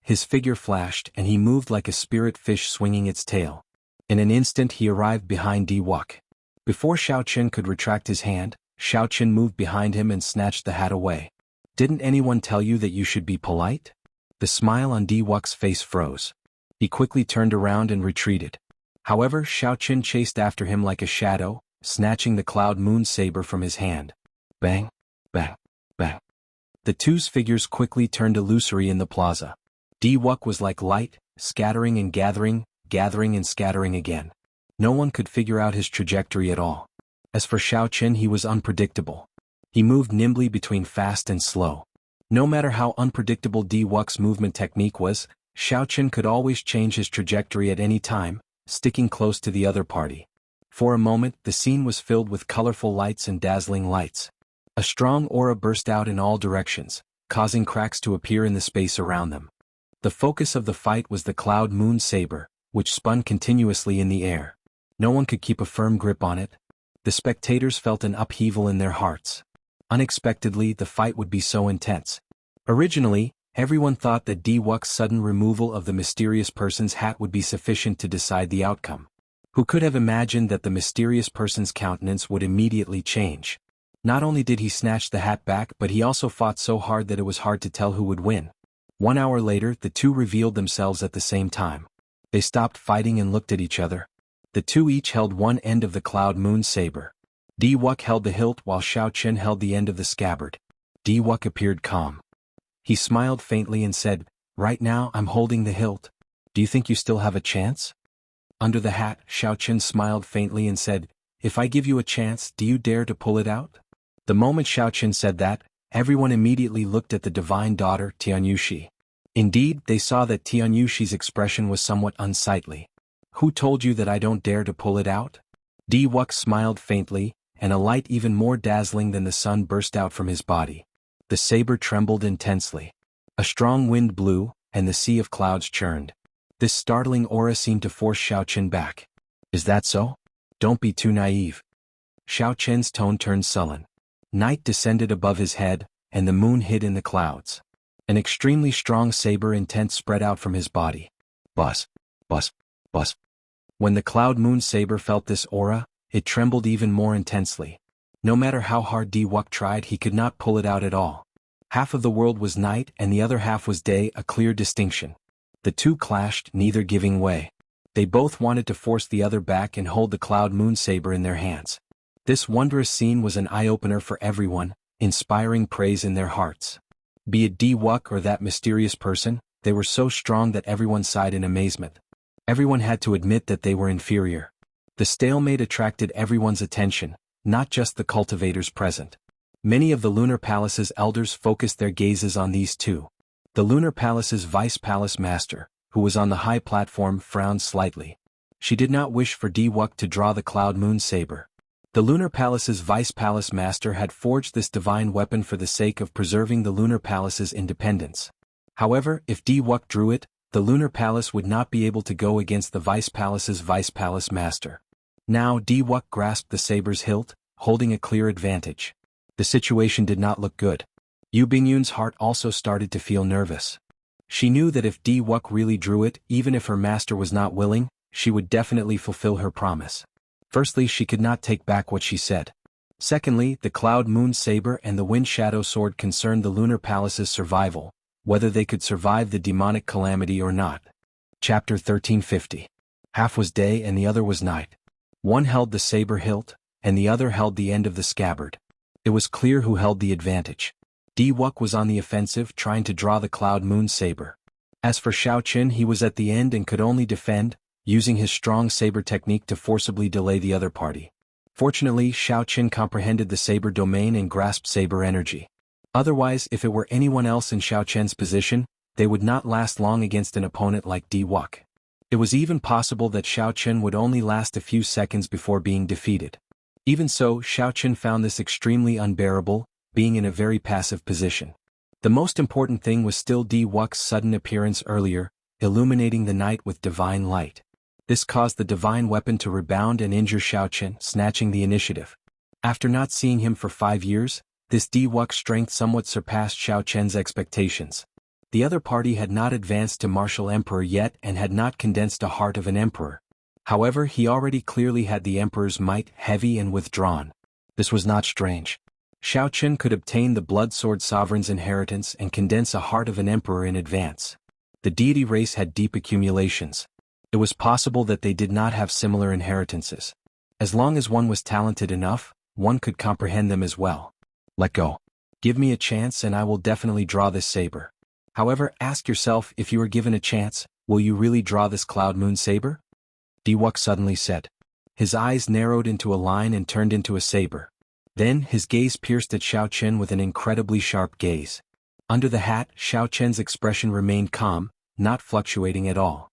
Speaker 1: His figure flashed and he moved like a spirit fish swinging its tail. In an instant he arrived behind Diwuk. Before Xiaoqin could retract his hand, Xiaoqin moved behind him and snatched the hat away. Didn't anyone tell you that you should be polite? The smile on Diwuk's face froze. He quickly turned around and retreated. However, Xiaoqin chased after him like a shadow, snatching the Cloud Moon Saber from his hand. Bang, bang, bang. The two's figures quickly turned illusory in the plaza. Diwuk was like light, scattering and gathering, gathering and scattering again. No one could figure out his trajectory at all. As for Xiaoqin, he was unpredictable. He moved nimbly between fast and slow. No matter how unpredictable Diwuk's movement technique was, Xiaoqin could always change his trajectory at any time, sticking close to the other party. For a moment, the scene was filled with colorful lights and dazzling lights. A strong aura burst out in all directions, causing cracks to appear in the space around them. The focus of the fight was the Cloud Moon Saber, which spun continuously in the air. No one could keep a firm grip on it. The spectators felt an upheaval in their hearts. Unexpectedly, the fight would be so intense. Originally, everyone thought that Diwuk's sudden removal of the mysterious person's hat would be sufficient to decide the outcome. Who could have imagined that the mysterious person's countenance would immediately change? Not only did he snatch the hat back, but he also fought so hard that it was hard to tell who would win. 1 hour later, the two revealed themselves at the same time. They stopped fighting and looked at each other. The two each held one end of the Cloud Moon Saber. Diwuk held the hilt while Xiaoqin held the end of the scabbard. Diwuk appeared calm. He smiled faintly and said, "Right now I'm holding the hilt. Do you think you still have a chance?" Under the hat, Xiaoqin smiled faintly and said, "If I give you a chance, do you dare to pull it out?" The moment Xiaoqin said that, everyone immediately looked at the divine daughter, Tianyushi. Indeed, they saw that Tianyushi's expression was somewhat unsightly. "Who told you that I don't dare to pull it out?" Diwuk smiled faintly, and a light even more dazzling than the sun burst out from his body. The saber trembled intensely. A strong wind blew, and the sea of clouds churned. This startling aura seemed to force Xiaoqin back. "Is that so? Don't be too naive." Xiaoqin's tone turned sullen. Night descended above his head, and the moon hid in the clouds. An extremely strong saber intent spread out from his body. Buzz, buzz, buzz. When the Cloud Moon Saber felt this aura, it trembled even more intensely. No matter how hard Diwuk tried, he could not pull it out at all. Half of the world was night and the other half was day, a clear distinction. The two clashed, neither giving way. They both wanted to force the other back and hold the Cloud Moon Saber in their hands. This wondrous scene was an eye-opener for everyone, inspiring praise in their hearts. Be it Diwuk or that mysterious person, they were so strong that everyone sighed in amazement. Everyone had to admit that they were inferior. The stalemate attracted everyone's attention, not just the cultivators present. Many of the Lunar Palace's elders focused their gazes on these two. The Lunar Palace's Vice Palace Master, who was on the high platform, frowned slightly. She did not wish for Diwuk to draw the Cloud Moon Saber. The Lunar Palace's Vice Palace Master had forged this divine weapon for the sake of preserving the Lunar Palace's independence. However, if Diwuk drew it, the Lunar Palace would not be able to go against the Vice Palace's Vice Palace Master. Now Diwuk grasped the saber's hilt, holding a clear advantage. The situation did not look good. Yu Bingyun's heart also started to feel nervous. She knew that if Diwuk really drew it, even if her master was not willing, she would definitely fulfill her promise. Firstly, she could not take back what she said. Secondly, the Cloud Moon Saber and the Wind Shadow Sword concerned the Lunar Palace's survival, whether they could survive the demonic calamity or not. Chapter 1350. Half was day and the other was night. One held the saber hilt, and the other held the end of the scabbard. It was clear who held the advantage. Diwuk was on the offensive, trying to draw the Cloud Moon Saber. As for Xiao Qin, he was at the end and could only defend, using his strong saber technique to forcibly delay the other party. Fortunately, Xiao Qin comprehended the saber domain and grasped saber energy. Otherwise, if it were anyone else in Xiao Qin's position, they would not last long against an opponent like Diwuk. It was even possible that Xiao Qin would only last a few seconds before being defeated. Even so, Xiao Qin found this extremely unbearable, being in a very passive position. The most important thing was still Diwuk's sudden appearance earlier, illuminating the night with divine light. This caused the divine weapon to rebound and injure Xiao Qin, snatching the initiative. After not seeing him for 5 years, this Diwuk's strength somewhat surpassed Xiao Qin's expectations. The other party had not advanced to martial emperor yet and had not condensed a heart of an emperor. However, he already clearly had the emperor's might, heavy and withdrawn. This was not strange. Xiao Qin could obtain the Blood Sword Sovereign's inheritance and condense a heart of an emperor in advance. The deity race had deep accumulations. It was possible that they did not have similar inheritances. As long as one was talented enough, one could comprehend them as well. Let go. Give me a chance and I will definitely draw this saber. However, ask yourself, if you were given a chance, will you really draw this Cloud Moon Saber? Diwuk suddenly said. His eyes narrowed into a line and turned into a saber. Then, his gaze pierced at Xiao Qin with an incredibly sharp gaze. Under the hat, Xiao Qin's expression remained calm, not fluctuating at all.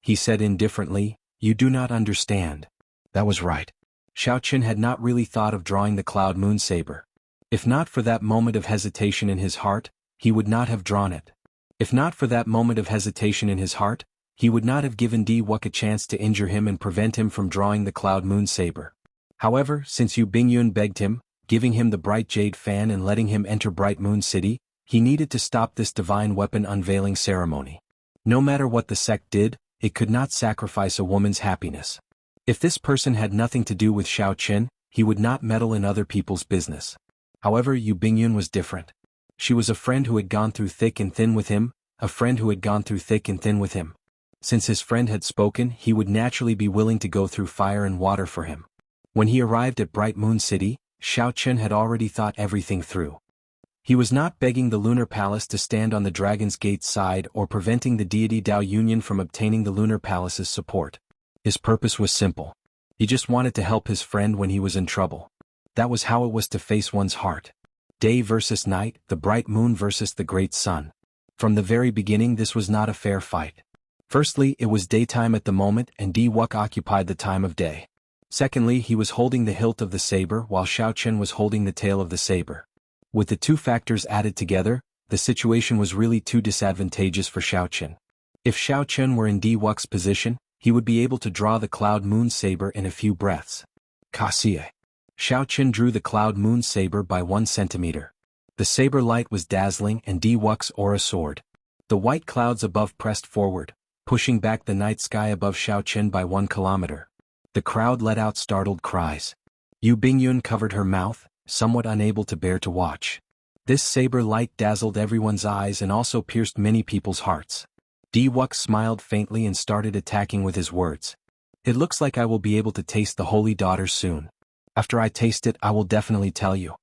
Speaker 1: He said indifferently, "You do not understand." That was right. Xiao Qin had not really thought of drawing the Cloud Moon Saber. If not for that moment of hesitation in his heart, he would not have drawn it. If not for that moment of hesitation in his heart, he would not have given Diwuk a chance to injure him and prevent him from drawing the Cloud Moon Saber. However, since Yu Bingyun begged him, giving him the Bright Jade Fan and letting him enter Bright Moon City, he needed to stop this divine weapon unveiling ceremony. No matter what the sect did, it could not sacrifice a woman's happiness. If this person had nothing to do with Xiao Qin, he would not meddle in other people's business. However, Yu Bingyun was different. She was a friend who had gone through thick and thin with him, a friend who had gone through thick and thin with him. Since his friend had spoken, he would naturally be willing to go through fire and water for him. When he arrived at Bright Moon City, Xiao Qin had already thought everything through. He was not begging the Lunar Palace to stand on the Dragon's Gate side or preventing the deity Dao Union from obtaining the Lunar Palace's support. His purpose was simple. He just wanted to help his friend when he was in trouble. That was how it was to face one's heart. Day versus night, the bright moon versus the great sun. From the very beginning, this was not a fair fight. Firstly, it was daytime at the moment and Diwuk occupied the time of day. Secondly, he was holding the hilt of the saber while Xiao Qin was holding the tail of the saber. With the two factors added together, the situation was really too disadvantageous for Xiao Qin. If Xiao Qin were in Diwuk's position, he would be able to draw the Cloud Moon Saber in a few breaths. Kasie. Xiao Qin drew the Cloud Moon Saber by 1 centimeter. The saber light was dazzling and Diwuk's aura soared. The white clouds above pressed forward, pushing back the night sky above Xiao Qin by 1 kilometer. The crowd let out startled cries. Yu Bingyun covered her mouth, somewhat unable to bear to watch. This saber light dazzled everyone's eyes and also pierced many people's hearts. Diwuk smiled faintly and started attacking with his words. It looks like I will be able to taste the holy daughter soon. After I taste it, I will definitely tell you.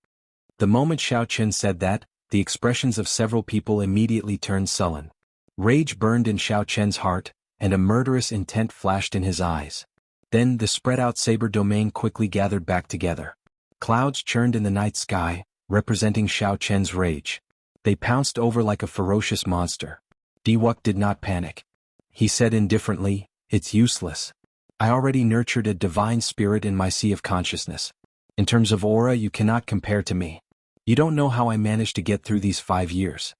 Speaker 1: The moment Xiao Qin said that, the expressions of several people immediately turned sullen. Rage burned in Xiao Qin's heart, and a murderous intent flashed in his eyes. Then the spread-out saber domain quickly gathered back together. Clouds churned in the night sky, representing Xiao Chen's rage. They pounced over like a ferocious monster. Diwuk did not panic. He said indifferently, "It's useless. I already nurtured a divine spirit in my sea of consciousness. In terms of aura, you cannot compare to me. You don't know how I managed to get through these 5 years."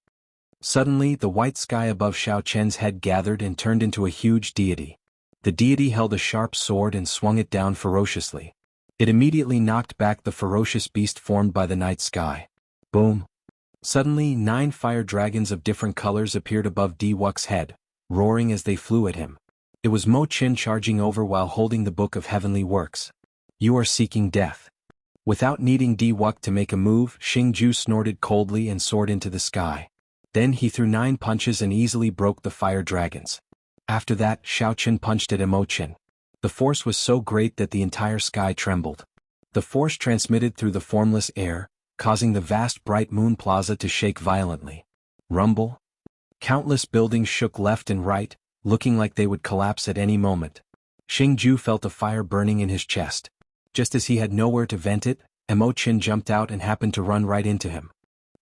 Speaker 1: Suddenly, the white sky above Xiao Chen's head gathered and turned into a huge deity. The deity held a sharp sword and swung it down ferociously. It immediately knocked back the ferocious beast formed by the night sky. Boom! Suddenly, 9 fire dragons of different colors appeared above Diwuk's head, roaring as they flew at him. It was Mo Qin charging over while holding the Book of Heavenly Works. "You are seeking death." Without needing Diwuk to make a move, Xingju snorted coldly and soared into the sky. Then he threw 9 punches and easily broke the fire dragons. After that, Xiao Chen punched at Mo Qin. The force was so great that the entire sky trembled. The force transmitted through the formless air, causing the vast bright moon plaza to shake violently. Rumble. Countless buildings shook left and right, looking like they would collapse at any moment. Xingju felt a fire burning in his chest. Just as he had nowhere to vent it, Mo Qin jumped out and happened to run right into him.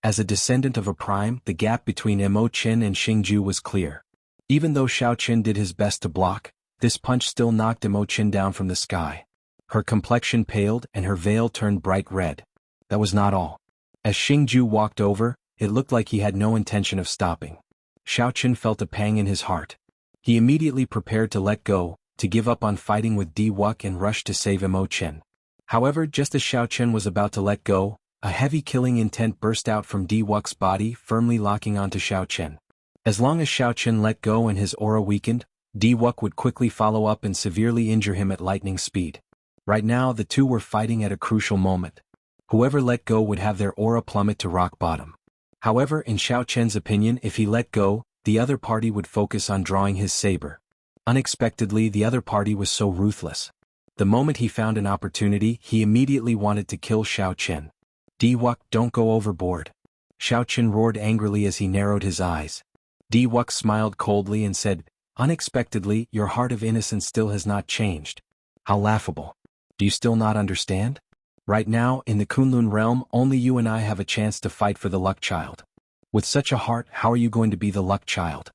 Speaker 1: As a descendant of a prime, the gap between Mo Qin and Xingju was clear. Even though Xiao Qin did his best to block, this punch still knocked Mo Qin down from the sky. Her complexion paled and her veil turned bright red. That was not all. As Xingju walked over, it looked like he had no intention of stopping. Xiao Qin felt a pang in his heart. He immediately prepared to let go, to give up on fighting with Diwuk and rush to save Mo Qin. However, just as Xiao Qin was about to let go, a heavy killing intent burst out from Diwuk's body, firmly locking onto Xiao Qin. As long as Xiao Qin let go and his aura weakened, Diwuk would quickly follow up and severely injure him at lightning speed. Right now, the two were fighting at a crucial moment. Whoever let go would have their aura plummet to rock bottom. However, in Xiao Chen's opinion, if he let go, the other party would focus on drawing his saber. Unexpectedly, the other party was so ruthless. The moment he found an opportunity, he immediately wanted to kill Xiao Chen. "Diwuk, don't go overboard." Xiao Chen roared angrily as he narrowed his eyes. Diwuk smiled coldly and said, "Unexpectedly, your heart of innocence still has not changed. How laughable. Do you still not understand? Right now, in the Kunlun realm, only you and I have a chance to fight for the Luck Child. With such a heart, how are you going to be the Luck Child?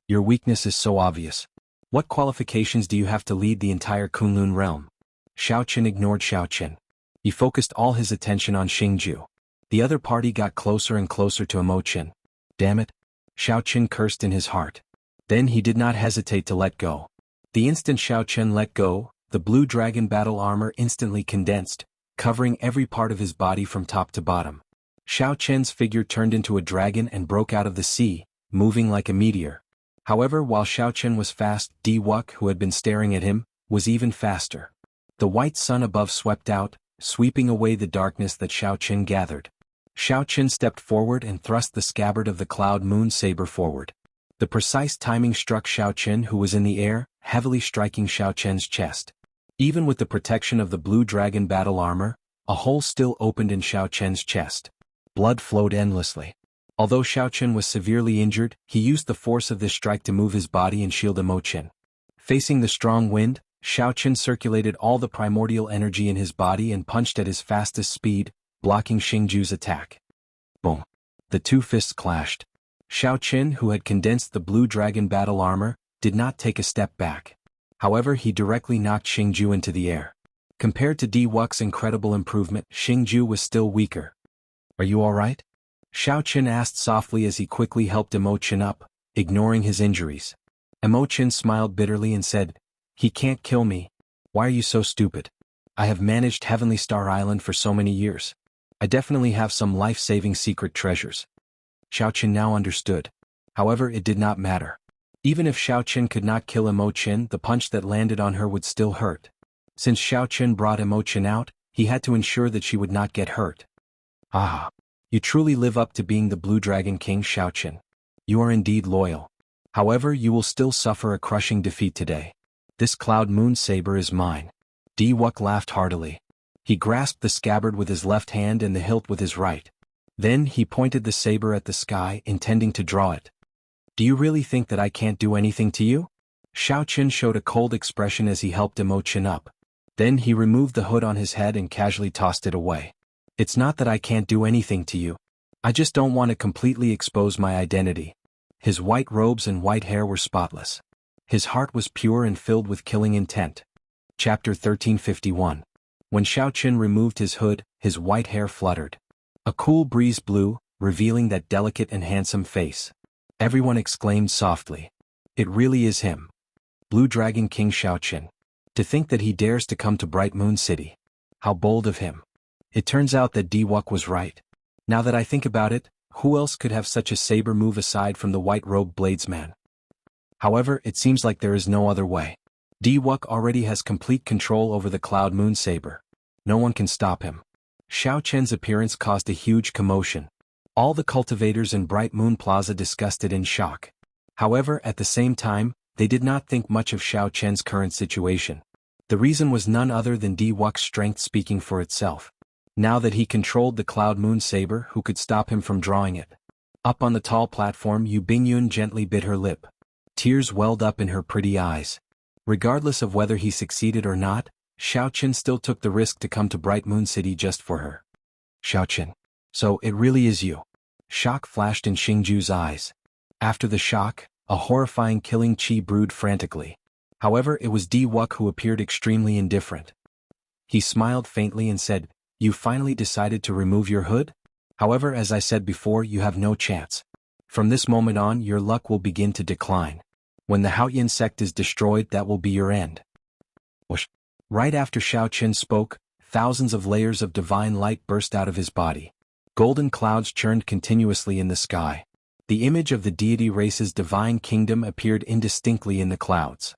Speaker 1: Your weakness is so obvious. What qualifications do you have to lead the entire Kunlun realm?" Xiao Chen ignored Xiao Chen. He focused all his attention on Xingju. The other party got closer and closer to Mo Qin. "Damn it." Xiao Chen cursed in his heart. Then he did not hesitate to let go. The instant Xiao Chen let go, the blue dragon battle armor instantly condensed, covering every part of his body from top to bottom. Xiao Chen's figure turned into a dragon and broke out of the sea, moving like a meteor. However, while Xiao Chen was fast, Diwuk, who had been staring at him, was even faster. The white sun above swept out, sweeping away the darkness that Xiao Chen gathered. Xiao Chen stepped forward and thrust the scabbard of the cloud moon saber forward. The precise timing struck Xiao Chen, who was in the air, heavily striking Xiao Chen's chest. Even with the protection of the blue dragon battle armor, a hole still opened in Xiao Chen's chest. Blood flowed endlessly. Although Xiao Chen was severely injured, he used the force of this strike to move his body and shield Mo Qin. Facing the strong wind, Xiao Chen circulated all the primordial energy in his body and punched at his fastest speed, blocking Xingju's attack. Boom! The two fists clashed. Xiao Chen, who had condensed the blue dragon battle armor, did not take a step back. However, he directly knocked Xingju into the air. Compared to Diwuk's incredible improvement, Xingju was still weaker. "Are you all right?" Xiao Chen asked softly as he quickly helped Mo Qin up, ignoring his injuries. Mo Qin smiled bitterly and said, "He can't kill me. Why are you so stupid? I have managed Heavenly Star Island for so many years. I definitely have some life-saving secret treasures." Xiao Chen now understood. However, it did not matter. Even if Xiao Chen could not kill Mo Qin, the punch that landed on her would still hurt. Since Xiao Chen brought Mo Qin out, he had to ensure that she would not get hurt. "Ah! You truly live up to being the Blue Dragon King, Xiao Chen. You are indeed loyal. However, you will still suffer a crushing defeat today. This cloud moon saber is mine." Diwuk laughed heartily. He grasped the scabbard with his left hand and the hilt with his right. Then he pointed the saber at the sky, intending to draw it. "Do you really think that I can't do anything to you?" Xiao Chen showed a cold expression as he helped Mo Qin up. Then he removed the hood on his head and casually tossed it away. It's not that I can't do anything to you. I just don't want to completely expose my identity. His white robes and white hair were spotless. His heart was pure and filled with killing intent. Chapter 1351. When Xiaoqun removed his hood, his white hair fluttered. A cool breeze blew, revealing that delicate and handsome face. Everyone exclaimed softly. It really is him. Blue Dragon King Xiaoqun. To think that he dares to come to Bright Moon City. How bold of him. It turns out that Diwuk was right. Now that I think about it, who else could have such a saber move aside from the white-robed bladesman? However, it seems like there is no other way. Diwuk already has complete control over the Cloud Moon Saber. No one can stop him. Xiaoqun's appearance caused a huge commotion. All the cultivators in Bright Moon Plaza discussed it in shock. However, at the same time, they did not think much of Xiaoqun's current situation. The reason was none other than Diwuk's strength speaking for itself. Now that he controlled the Cloud Moon Saber, who could stop him from drawing it? Up on the tall platform, Yu Bingyun gently bit her lip. Tears welled up in her pretty eyes. Regardless of whether he succeeded or not, Xiaoqun still took the risk to come to Bright Moon City just for her. Xiaoqun. So it really is you. Shock flashed in Xingju's eyes. After the shock, a horrifying killing qi brewed frantically. However, it was Diwuk who appeared extremely indifferent. He smiled faintly and said, You finally decided to remove your hood? However, as I said before, you have no chance. From this moment on, your luck will begin to decline. When the Haoyan sect is destroyed, that will be your end. Whoosh. Right after Xiaoqun spoke, thousands of layers of divine light burst out of his body. Golden clouds churned continuously in the sky. The image of the deity race's divine kingdom appeared indistinctly in the clouds.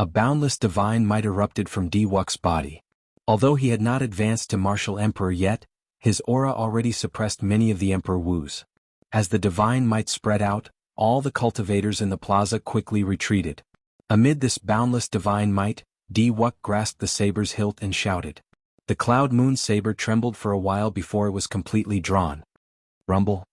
Speaker 1: A boundless divine might erupted from Diwuk's body. Although he had not advanced to martial emperor yet, his aura already suppressed many of the Emperor Wu's. As the divine might spread out, all the cultivators in the plaza quickly retreated. Amid this boundless divine might, Diwuk grasped the saber's hilt and shouted. The Cloud Moon Saber trembled for a while before it was completely drawn. Rumble.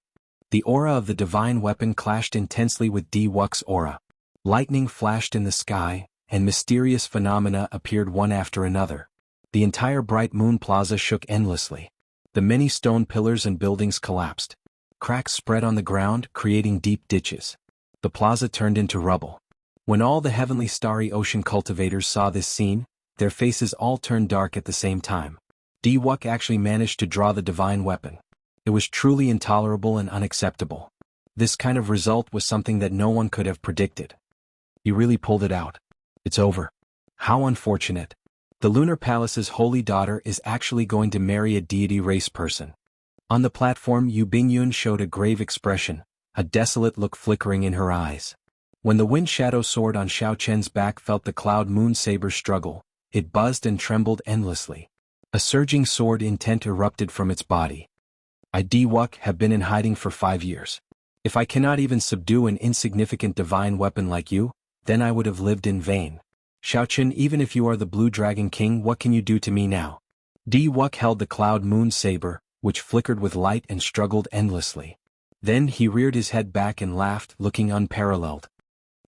Speaker 1: The aura of the divine weapon clashed intensely with Diwuk's aura. Lightning flashed in the sky, and mysterious phenomena appeared one after another. The entire Bright Moon Plaza shook endlessly. The many stone pillars and buildings collapsed. Cracks spread on the ground, creating deep ditches. The plaza turned into rubble. When all the heavenly starry ocean cultivators saw this scene, their faces all turned dark at the same time. Diwuk actually managed to draw the divine weapon. It was truly intolerable and unacceptable. This kind of result was something that no one could have predicted. He really pulled it out. It's over. How unfortunate. The Lunar Palace's holy daughter is actually going to marry a deity race person. On the platform, Yu Bingyun showed a grave expression, a desolate look flickering in her eyes. When the wind shadow sword on Xiaoqun's back felt the Cloud Moon Saber struggle, it buzzed and trembled endlessly. A surging sword intent erupted from its body. I, Diwuk, have been in hiding for 5 years. If I cannot even subdue an insignificant divine weapon like you, then I would have lived in vain. Xiaoqun, even if you are the Blue Dragon King, what can you do to me now? Diwuk held the Cloud Moon Saber, which flickered with light and struggled endlessly. Then he reared his head back and laughed, looking unparalleled.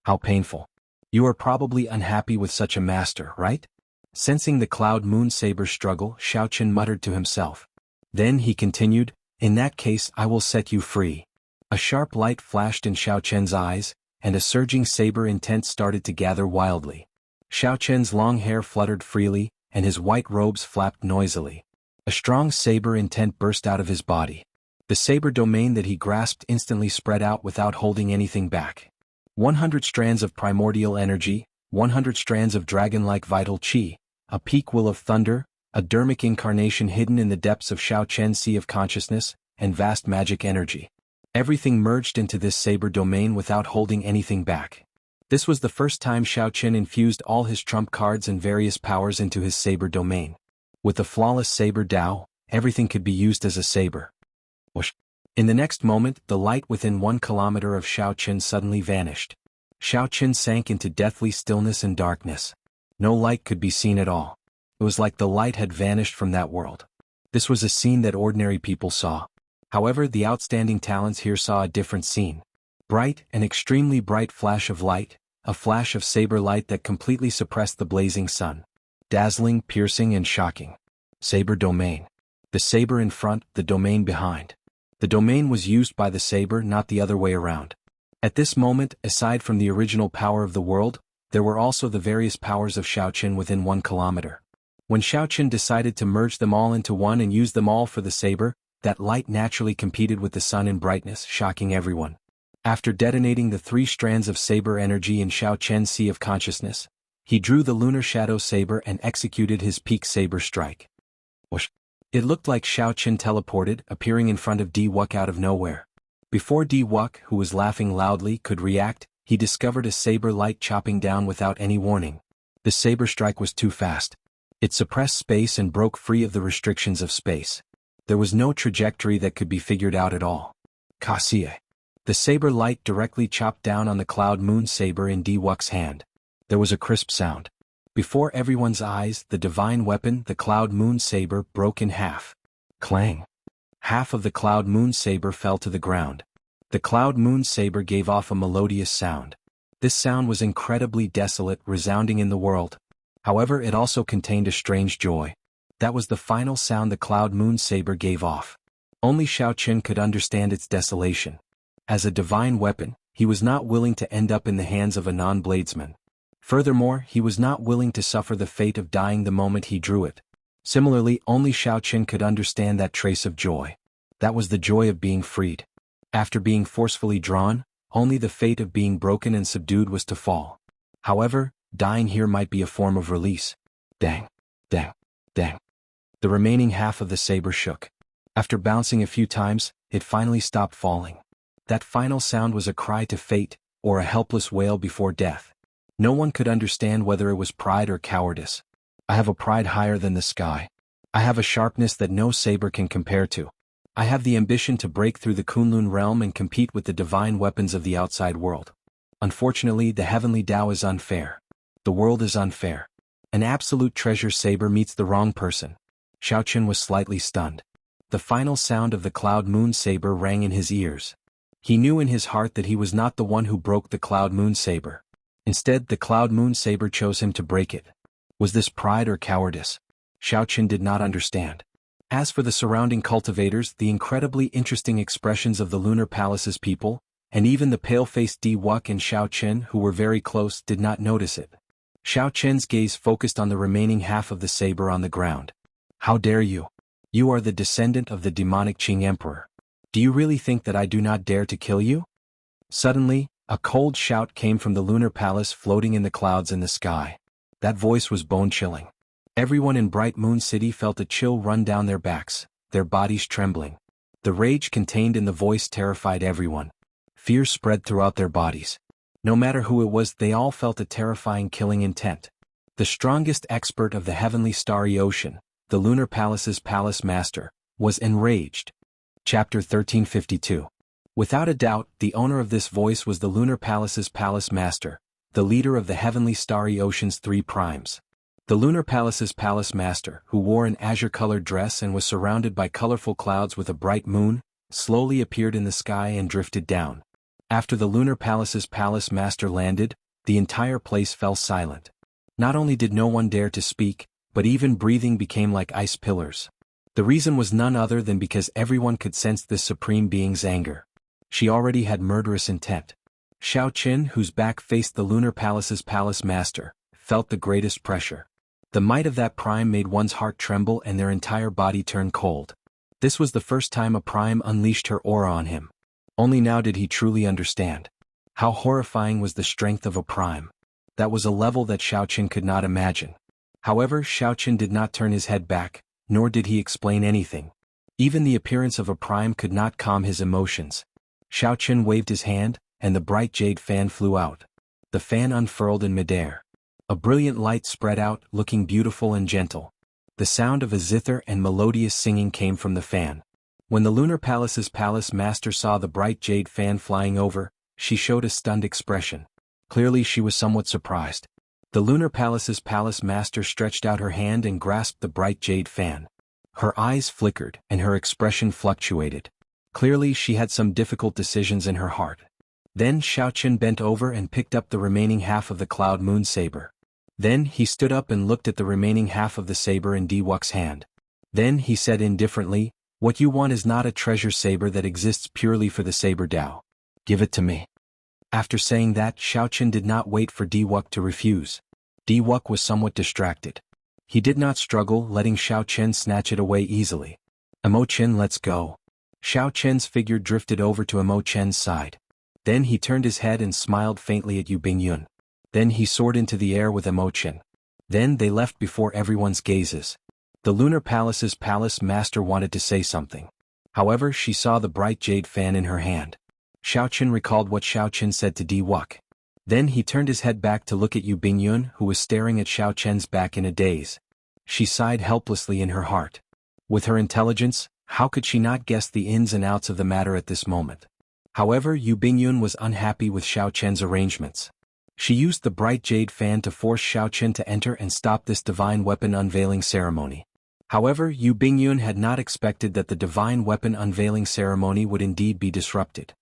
Speaker 1: How painful. You are probably unhappy with such a master, right? Sensing the Cloud Moon Saber struggle, Xiaoqun muttered to himself. Then he continued, In that case I will set you free. A sharp light flashed in Xiaoqun's eyes, and a surging saber intent started to gather wildly. Xiaoqun's long hair fluttered freely, and his white robes flapped noisily. A strong saber intent burst out of his body. The saber domain that he grasped instantly spread out without holding anything back. 100 strands of primordial energy, 100 strands of dragon-like vital qi, a peak will of thunder, a dermic incarnation hidden in the depths of Xiaoqun's sea of consciousness, and vast magic energy. Everything merged into this saber domain without holding anything back. This was the first time Xiaoqun infused all his trump cards and various powers into his saber domain. With the flawless saber Dao, everything could be used as a saber. Whoosh. In the next moment, the light within 1 kilometer of Xiaoqun suddenly vanished. Xiaoqun sank into deathly stillness and darkness. No light could be seen at all. It was like the light had vanished from that world. This was a scene that ordinary people saw. However, the outstanding talents here saw a different scene. Bright, an extremely bright flash of light, a flash of saber light that completely suppressed the blazing sun. dazzling, piercing, and shocking. Saber domain. The saber in front, the domain behind. The domain was used by the saber, not the other way around. At this moment, aside from the original power of the world, there were also the various powers of Shaoqin within 1 kilometer. When Shaoqin decided to merge them all into one and use them all for the saber, that light naturally competed with the sun in brightness, shocking everyone. After detonating the 3 strands of saber energy in Shaoqin's sea of consciousness, he drew the lunar shadow saber and executed his peak saber strike. Whoosh! It looked like Shaoqin teleported, appearing in front of Di-Wuk out of nowhere. Before Di-Wuk, who was laughing loudly, could react, he discovered a saber light chopping down without any warning. The saber strike was too fast. It suppressed space and broke free of the restrictions of space. There was no trajectory that could be figured out at all. Kasie. The saber light directly chopped down on the cloud moon saber in Di-Wuk's hand. There was a crisp sound. Before everyone's eyes, the divine weapon, the cloud moon saber, broke in half. Clang. Half of the cloud moon saber fell to the ground. The cloud moon saber gave off a melodious sound. This sound was incredibly desolate, resounding in the world. However, it also contained a strange joy. That was the final sound the cloud moon saber gave off. Only Shaoqin could understand its desolation. As a divine weapon, he was not willing to end up in the hands of a non-bladesman. Furthermore, he was not willing to suffer the fate of dying the moment he drew it. Similarly, only Shaoqin could understand that trace of joy. That was the joy of being freed. After being forcefully drawn, only the fate of being broken and subdued was to fall. However, dying here might be a form of release. Dang. Dang. Dang. The remaining half of the saber shook. After bouncing a few times, it finally stopped falling. That final sound was a cry to fate, or a helpless wail before death. No one could understand whether it was pride or cowardice. I have a pride higher than the sky. I have a sharpness that no saber can compare to. I have the ambition to break through the Kunlun realm and compete with the divine weapons of the outside world. Unfortunately, the heavenly Tao is unfair. The world is unfair. An absolute treasure saber meets the wrong person. Shaoqin was slightly stunned. The final sound of the cloud moon saber rang in his ears. He knew in his heart that he was not the one who broke the cloud moon saber. Instead, the cloud moon saber chose him to break it. Was this pride or cowardice? Shaoqin did not understand. As for the surrounding cultivators, the incredibly interesting expressions of the Lunar Palace's people, and even the pale-faced Di-Wuk and Shaoqin, who were very close, did not notice it. Shaoqin's gaze focused on the remaining half of the saber on the ground. How dare you? You are the descendant of the demonic Qing Emperor. Do you really think that I do not dare to kill you? Suddenly, a cold shout came from the Lunar Palace floating in the clouds in the sky. That voice was bone-chilling. Everyone in Bright Moon City felt a chill run down their backs, their bodies trembling. The rage contained in the voice terrified everyone. Fear spread throughout their bodies. No matter who it was, they all felt a terrifying killing intent. The strongest expert of the heavenly starry ocean, the Lunar Palace's palace master, was enraged. Chapter 1352. Without a doubt, the owner of this voice was the Lunar Palace's palace master, the leader of the heavenly starry ocean's 3 primes. The Lunar Palace's palace master, who wore an azure-colored dress and was surrounded by colorful clouds with a bright moon, slowly appeared in the sky and drifted down. After the Lunar Palace's palace master landed, the entire place fell silent. Not only did no one dare to speak, but even breathing became like ice pillars. The reason was none other than because everyone could sense this supreme being's anger. She already had murderous intent. Shaoqin, whose back faced the Lunar Palace's palace master, felt the greatest pressure. The might of that prime made one's heart tremble and their entire body turn cold. This was the first time a prime unleashed her aura on him. Only now did he truly understand. How horrifying was the strength of a prime. That was a level that Shaoqin could not imagine. However, Shaoqin did not turn his head back, nor did he explain anything. Even the appearance of a prime could not calm his emotions. Shaoqin waved his hand, and the bright jade fan flew out. The fan unfurled in midair. A brilliant light spread out, looking beautiful and gentle. The sound of a zither and melodious singing came from the fan. When the Lunar Palace's palace master saw the bright jade fan flying over, she showed a stunned expression. Clearly she was somewhat surprised. The Lunar Palace's palace master stretched out her hand and grasped the bright jade fan. Her eyes flickered, and her expression fluctuated. Clearly she had some difficult decisions in her heart. Then Shaoqin bent over and picked up the remaining half of the cloud moon saber. Then he stood up and looked at the remaining half of the saber in Diwok's hand. Then he said indifferently, "What you want is not a treasure saber that exists purely for the saber Dao. Give it to me." After saying that, Xiaoqin did not wait for Diwok to refuse. Diwok was somewhat distracted. He did not struggle, letting Xiaoqin snatch it away easily. "Imochen, let's go." Xiaoqin's figure drifted over to Imochen's side. Then he turned his head and smiled faintly at Yu Bingyun. Then he soared into the air with Imochen. Then they left before everyone's gazes. The Lunar Palace's palace master wanted to say something. However, she saw the bright jade fan in her hand. Xiaoqin recalled what Xiaoqin said to Diwok. Then he turned his head back to look at Yu Bingyun, who was staring at Xiaoqin's back in a daze. She sighed helplessly in her heart. With her intelligence, how could she not guess the ins and outs of the matter at this moment? However, Yu Bingyun was unhappy with Xiaoqin's arrangements. She used the bright jade fan to force Xiaoqin to enter and stop this divine weapon unveiling ceremony. However, Yu Bingyun had not expected that the divine weapon unveiling ceremony would indeed be disrupted.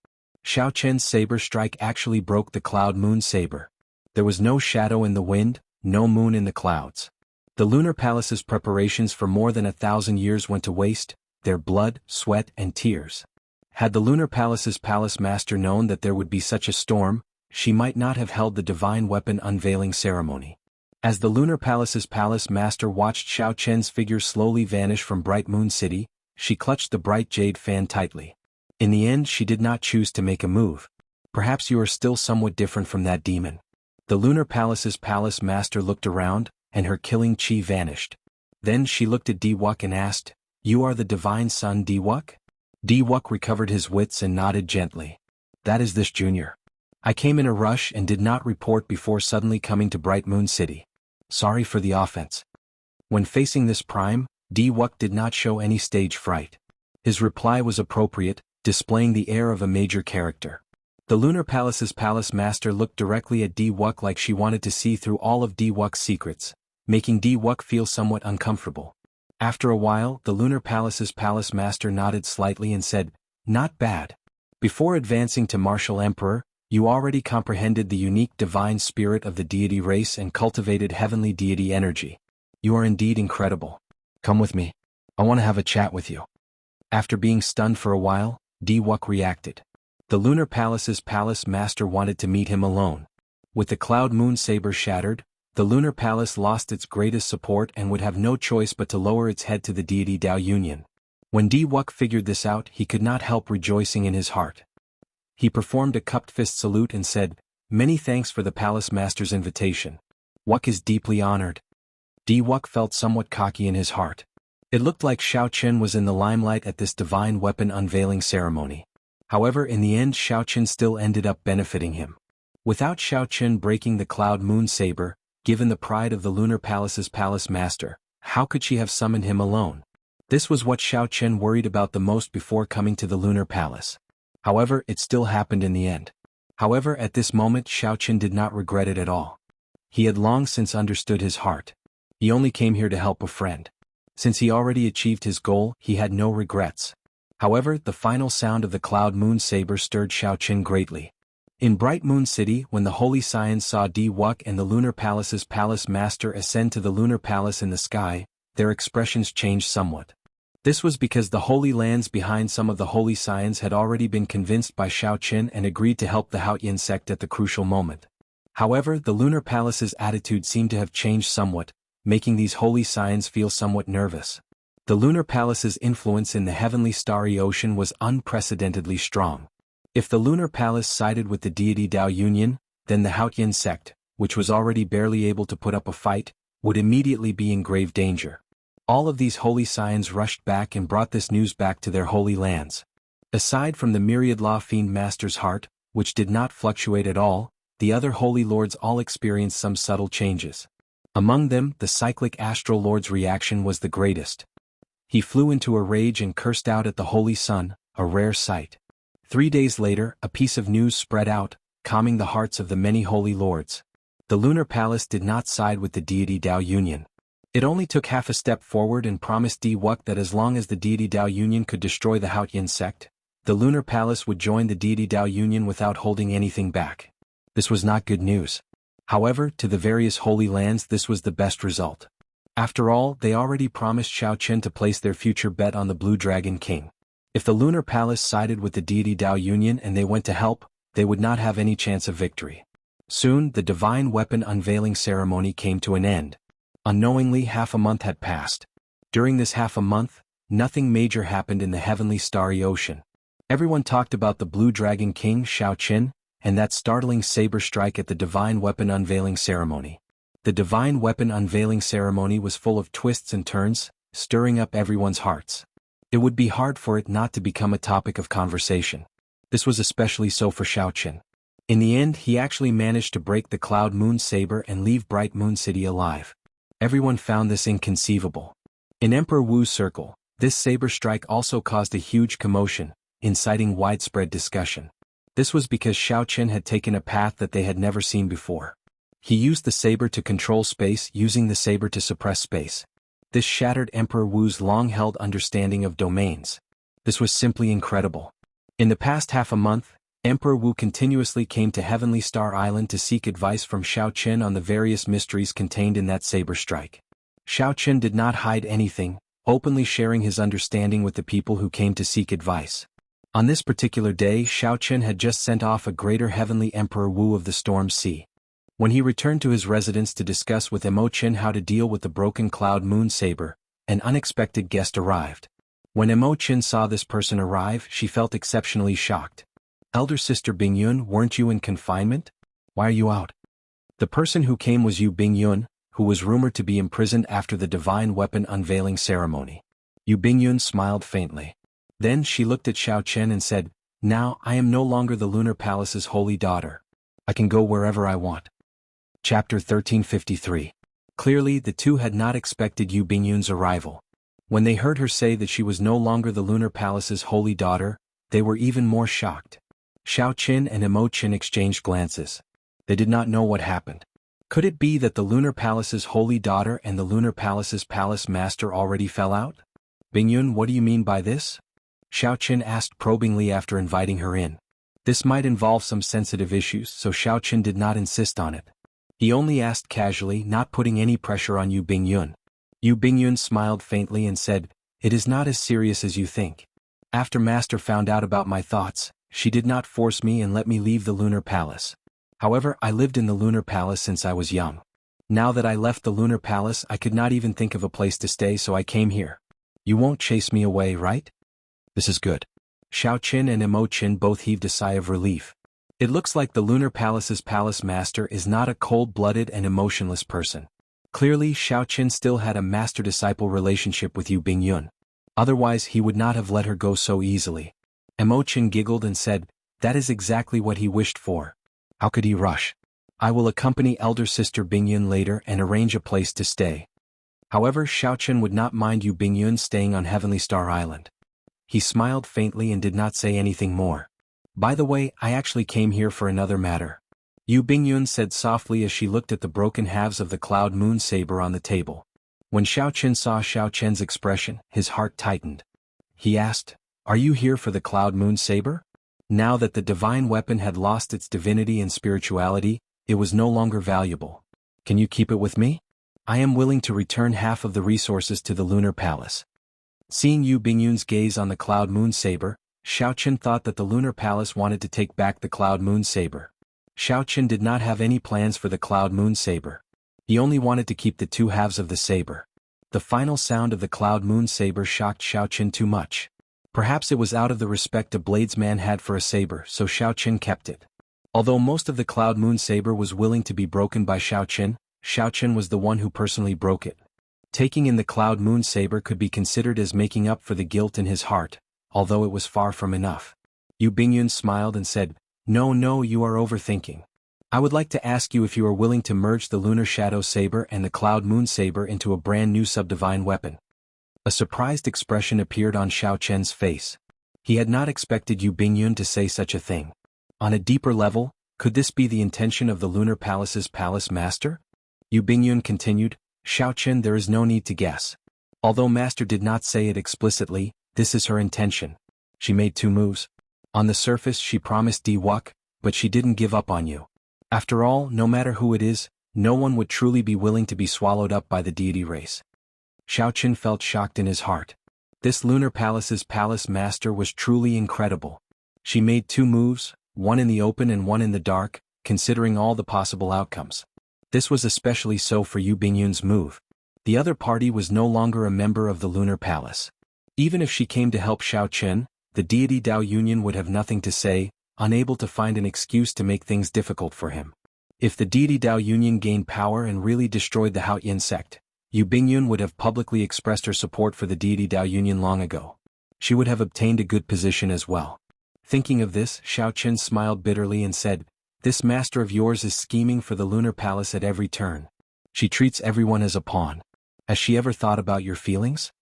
Speaker 1: Xiaoqin's saber strike actually broke the cloud moon saber. There was no shadow in the wind, no moon in the clouds. The Lunar Palace's preparations for more than 1,000 years went to waste, their blood, sweat, and tears. Had the Lunar Palace's palace master known that there would be such a storm, she might not have held the divine weapon unveiling ceremony. As the Lunar Palace's palace master watched Xiaoqin's figure slowly vanish from Bright Moon City, she clutched the bright jade fan tightly. In the end, she did not choose to make a move. "Perhaps you are still somewhat different from that demon." The Lunar Palace's palace master looked around, and her killing chi vanished. Then she looked at Diwok and asked, "You are the divine son Diwok?" Diwok recovered his wits and nodded gently. "That is this junior. I came in a rush and did not report before suddenly coming to Bright Moon City. Sorry for the offense." When facing this prime, Diwok did not show any stage fright. His reply was appropriate, displaying the air of a major character. The Lunar Palace's palace master looked directly at Diwok like she wanted to see through all of Diwok's secrets, making Diwok feel somewhat uncomfortable. After a while, the Lunar Palace's palace master nodded slightly and said, "Not bad. Before advancing to Martial Emperor, you already comprehended the unique divine spirit of the deity race and cultivated heavenly deity energy. You are indeed incredible. Come with me. I want to have a chat with you." After being stunned for a while, Diwok reacted. The Lunar Palace's palace master wanted to meet him alone. With the cloud moon saber shattered, the Lunar Palace lost its greatest support and would have no choice but to lower its head to the deity Dao Union. When Diwok figured this out, he could not help rejoicing in his heart. He performed a cupped fist salute and said, "Many thanks for the palace master's invitation. Wuk is deeply honored." Diwok felt somewhat cocky in his heart. It looked like Xiaoqin was in the limelight at this divine weapon unveiling ceremony. However, in the end, Xiaoqin still ended up benefiting him. Without Xiaoqin breaking the cloud moon saber, given the pride of the Lunar Palace's palace master, how could she have summoned him alone? This was what Xiaoqin worried about the most before coming to the Lunar Palace. However, it still happened in the end. However, at this moment, Xiaoqin did not regret it at all. He had long since understood his heart. He only came here to help a friend. Since he already achieved his goal, he had no regrets. However, the final sound of the cloud moon saber stirred Xiaoqin greatly. In Bright Moon City, when the Holy Scions saw Diwok and the Lunar Palace's palace master ascend to the Lunar Palace in the sky, their expressions changed somewhat. This was because the Holy Lands behind some of the Holy Scions had already been convinced by Xiaoqin and agreed to help the Haotian sect at the crucial moment. However, the Lunar Palace's attitude seemed to have changed somewhat, making these Holy Scions feel somewhat nervous. The Lunar Palace's influence in the heavenly starry ocean was unprecedentedly strong. If the Lunar Palace sided with the deity Dao Union, then the Haotian sect, which was already barely able to put up a fight, would immediately be in grave danger. All of these Holy Scions rushed back and brought this news back to their holy lands. Aside from the myriad Law Fiend Master's heart, which did not fluctuate at all, the other Holy Lords all experienced some subtle changes. Among them, the cyclic Astral Lord's reaction was the greatest. He flew into a rage and cursed out at the Holy Sun, a rare sight. 3 days later, a piece of news spread out, calming the hearts of the many Holy Lords. The Lunar Palace did not side with the deity Dao Union. It only took half a step forward and promised Diwok that as long as the deity Dao Union could destroy the Haotian sect, the Lunar Palace would join the deity Dao Union without holding anything back. This was not good news. However, to the various holy lands this was the best result. After all, they already promised Xiao Qian to place their future bet on the Blue Dragon King. If the Lunar Palace sided with the deity Dao Union and they went to help, they would not have any chance of victory. Soon, the divine weapon unveiling ceremony came to an end. Unknowingly, half a month had passed. During this half a month, nothing major happened in the heavenly starry ocean. Everyone talked about the Blue Dragon King Xiao Qian, and that startling saber strike at the divine weapon unveiling ceremony. The divine weapon unveiling ceremony was full of twists and turns, stirring up everyone's hearts. It would be hard for it not to become a topic of conversation. This was especially so for Xiao Qian. In the end, he actually managed to break the Cloud Moon Saber and leave Bright Moon City alive. Everyone found this inconceivable. In Emperor Wu's circle, this saber strike also caused a huge commotion, inciting widespread discussion. This was because Xiao Qian had taken a path that they had never seen before. He used the saber to control space, using the saber to suppress space. This shattered Emperor Wu's long-held understanding of domains. This was simply incredible. In the past half a month, Emperor Wu continuously came to Heavenly Star Island to seek advice from Xiao Qian on the various mysteries contained in that saber strike. Xiao Qian did not hide anything, openly sharing his understanding with the people who came to seek advice. On this particular day, Xiao Qian had just sent off a greater heavenly Emperor Wu of the Storm Sea. When he returned to his residence to discuss with Imochen how to deal with the broken Cloud Moon Saber, an unexpected guest arrived. When Imochen saw this person arrive, she felt exceptionally shocked. "Elder sister Bingyun, weren't you in confinement? Why are you out?" The person who came was Yu Bingyun, who was rumored to be imprisoned after the divine weapon unveiling ceremony. Yu Bingyun smiled faintly. Then she looked at Xiao Qian and said, "Now I am no longer the Lunar Palace's holy daughter. I can go wherever I want." Chapter 1353. Clearly, the two had not expected Yu Bingyun's arrival. When they heard her say that she was no longer the Lunar Palace's holy daughter, they were even more shocked. Xiao Qian and Imochen exchanged glances. They did not know what happened. Could it be that the Lunar Palace's holy daughter and the Lunar Palace's palace master already fell out? "Bingyun, what do you mean by this?" Xiao Qian asked probingly after inviting her in. This might involve some sensitive issues, so Xiao Qian did not insist on it. He only asked casually, not putting any pressure on Yu Bingyun. Yu Bingyun smiled faintly and said, "It is not as serious as you think. After Master found out about my thoughts, she did not force me and let me leave the Lunar Palace. However, I lived in the Lunar Palace since I was young. Now that I left the Lunar Palace, I could not even think of a place to stay, so I came here. You won't chase me away, right?" "This is good." Xiao Qian and Imochen both heaved a sigh of relief. It looks like the Lunar Palace's palace master is not a cold-blooded and emotionless person. Clearly, Xiao Qian still had a master-disciple relationship with Yu Bingyun. Otherwise, he would not have let her go so easily. Imochen giggled and said, "That is exactly what he wished for. How could he rush? I will accompany elder sister Bingyun later and arrange a place to stay." However, Xiao Qian would not mind Yu Bingyun staying on Heavenly Star Island. He smiled faintly and did not say anything more. "By the way, I actually came here for another matter," Yu Bingyun said softly as she looked at the broken halves of the Cloud Moon Saber on the table. When Xiao Qian saw Xiao Qian's expression, his heart tightened. He asked, "Are you here for the Cloud Moon Saber?" Now that the divine weapon had lost its divinity and spirituality, it was no longer valuable. "Can you keep it with me? I am willing to return half of the resources to the Lunar Palace." Seeing Yu Bingyun's gaze on the Cloud Moon Saber, Xiao Qian thought that the Lunar Palace wanted to take back the Cloud Moon Saber. Xiao Qian did not have any plans for the Cloud Moon Saber. He only wanted to keep the two halves of the saber. The final sound of the Cloud Moon Saber shocked Xiao Qian too much. Perhaps it was out of the respect a bladesman had for a saber, so Xiao Qian kept it. Although most of the Cloud Moon Saber was willing to be broken by Xiao Qian was the one who personally broke it. Taking in the Cloud Moon Saber could be considered as making up for the guilt in his heart, although it was far from enough. Yu Bingyun smiled and said, No, you are overthinking. I would like to ask you if you are willing to merge the Lunar Shadow Saber and the Cloud Moon Saber into a brand new subdivine weapon." A surprised expression appeared on Xiao Qian's face. He had not expected Yu Bingyun to say such a thing. On a deeper level, could this be the intention of the Lunar Palace's palace master? Yu Bingyun continued, "Xiao Qian, there is no need to guess. Although Master did not say it explicitly, this is her intention. She made 2 moves. On the surface she promised Di Wuk, but she didn't give up on you. After all, no matter who it is, no one would truly be willing to be swallowed up by the deity race. Xiaoqin felt shocked in his heart. This lunar palace's palace master was truly incredible. She made 2 moves, one in the open and one in the dark, considering all the possible outcomes. This was especially so for Yu Bingyun's move. The other party was no longer a member of the lunar palace. Even if she came to help Xiaoqin, the deity Dao Union would have nothing to say, unable to find an excuse to make things difficult for him. If the deity Dao Union gained power and really destroyed the Haoyin sect, Yu Bingyun would have publicly expressed her support for the deity Dao Union long ago. She would have obtained a good position as well. Thinking of this, Xiaoqin smiled bitterly and said, "This master of yours is scheming for the lunar palace at every turn. She treats everyone as a pawn. Has she ever thought about your feelings?"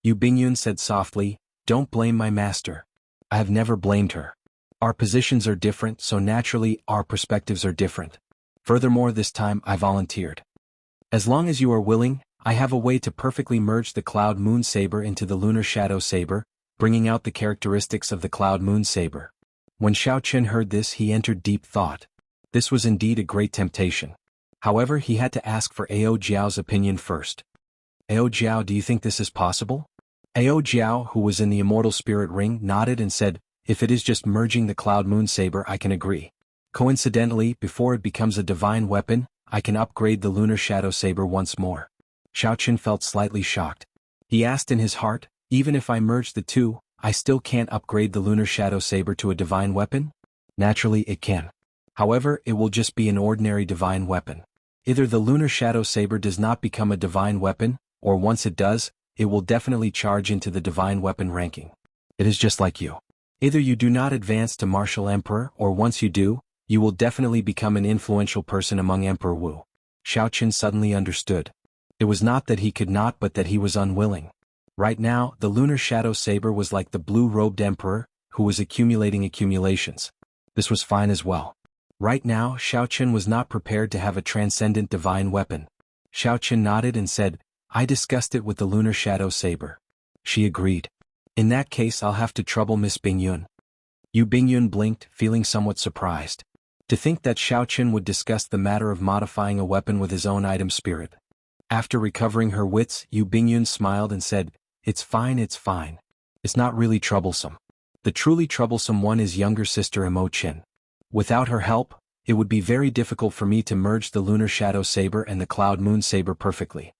Speaker 1: Yu Bingyun said softly, "Don't blame my master. I have never blamed her. Our positions are different, so naturally our perspectives are different. Furthermore, this time I volunteered. As long as you are willing, I have a way to perfectly merge the Cloud Moon Saber into the Lunar Shadow Saber, bringing out the characteristics of the Cloud Moon Saber." When Xiaoqin heard this, he entered deep thought. This was indeed a great temptation. However, he had to ask for Ao Jiao's opinion first. "Ao Jiao, do you think this is possible?" Ao Jiao, who was in the Immortal Spirit Ring, nodded and said, "If it is just merging the Cloud Moon Saber, I can agree. Coincidentally, before it becomes a divine weapon, I can upgrade the Lunar Shadow Saber once more." Xiaoqin felt slightly shocked. He asked in his heart, "Even if I merge the two, I still can't upgrade the Lunar Shadow Saber to a divine weapon?" Naturally it can. However, it will just be an ordinary divine weapon. Either the Lunar Shadow Saber does not become a divine weapon, or once it does, it will definitely charge into the divine weapon ranking. It is just like you. Either you do not advance to Martial Emperor, or once you do, you will definitely become an influential person among Emperor Wu. Xiaoqin suddenly understood. It was not that he could not, but that he was unwilling. Right now, the Lunar Shadow Saber was like the blue-robed emperor, who was accumulating accumulations. This was fine as well. Right now, Xiaoqin was not prepared to have a transcendent divine weapon. Xiaoqin nodded and said, "I discussed it with the Lunar Shadow Saber." She agreed. "In that case, I'll have to trouble Miss Bingyun." Yu Bingyun blinked, feeling somewhat surprised. To think that Xiaoqin would discuss the matter of modifying a weapon with his own item spirit. After recovering her wits, Yu Bingyun smiled and said, It's fine. It's not really troublesome. The truly troublesome one is younger sister Imo Qin. Without her help, it would be very difficult for me to merge the Lunar Shadow Saber and the Cloud Moon Saber perfectly."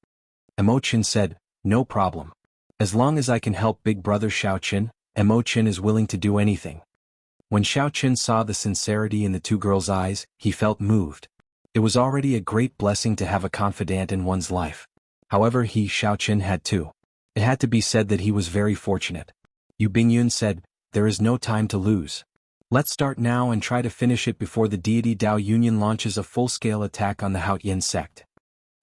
Speaker 1: Imo Qin said, "No problem. As long as I can help big brother Xiaoqin, Imo Qin is willing to do anything." When Xiaoqin saw the sincerity in the 2 girls' eyes, he felt moved. It was already a great blessing to have a confidant in one's life. However, Xiaoqin had too. It had to be said that he was very fortunate. Yu Bingyun said, "There is no time to lose. Let's start now and try to finish it before the deity Dao Union launches a full-scale attack on the Haoyin sect."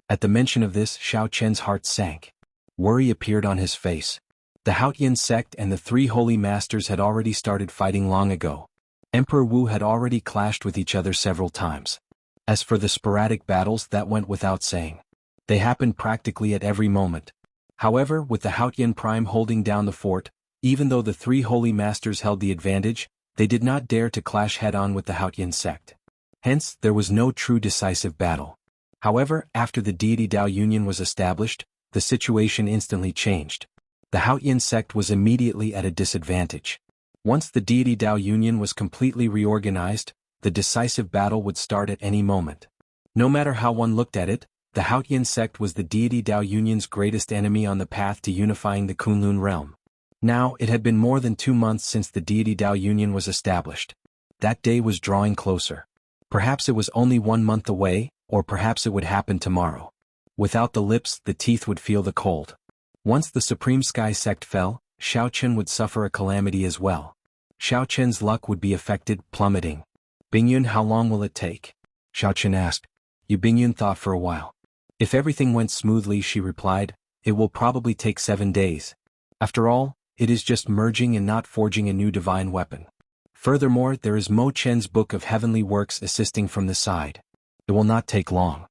Speaker 1: At the mention of this, Xiaoqin's heart sank. Worry appeared on his face. The Haoyin sect and the 3 holy masters had already started fighting long ago. Emperor Wu had already clashed with each other several times. As for the sporadic battles, that went without saying. They happened practically at every moment. However, with the Haoyin Prime holding down the fort, even though the 3 holy masters held the advantage, they did not dare to clash head-on with the Haoyin sect. Hence, there was no true decisive battle. However, after the deity Dao Union was established, the situation instantly changed. The Haoyin sect was immediately at a disadvantage. Once the deity Dao Union was completely reorganized, the decisive battle would start at any moment. No matter how one looked at it, the Haoyin sect was the deity Dao Union's greatest enemy on the path to unifying the Kunlun realm. Now, it had been more than 2 months since the deity Dao Union was established. That day was drawing closer. Perhaps it was only 1 month away, or perhaps it would happen tomorrow. Without the lips, the teeth would feel the cold. Once the Supreme Sky sect fell, Xiaoqin would suffer a calamity as well. Xiaoqin's luck would be affected, plummeting. "Bingyun, how long will it take?" Xiaoqin asked. Yu Bingyun thought for a while. If everything went smoothly, she replied, "It will probably take 7 days. After all, it is just merging and not forging a new divine weapon. Furthermore, there is Mo Chen's Book of Heavenly Works assisting from the side. It will not take long."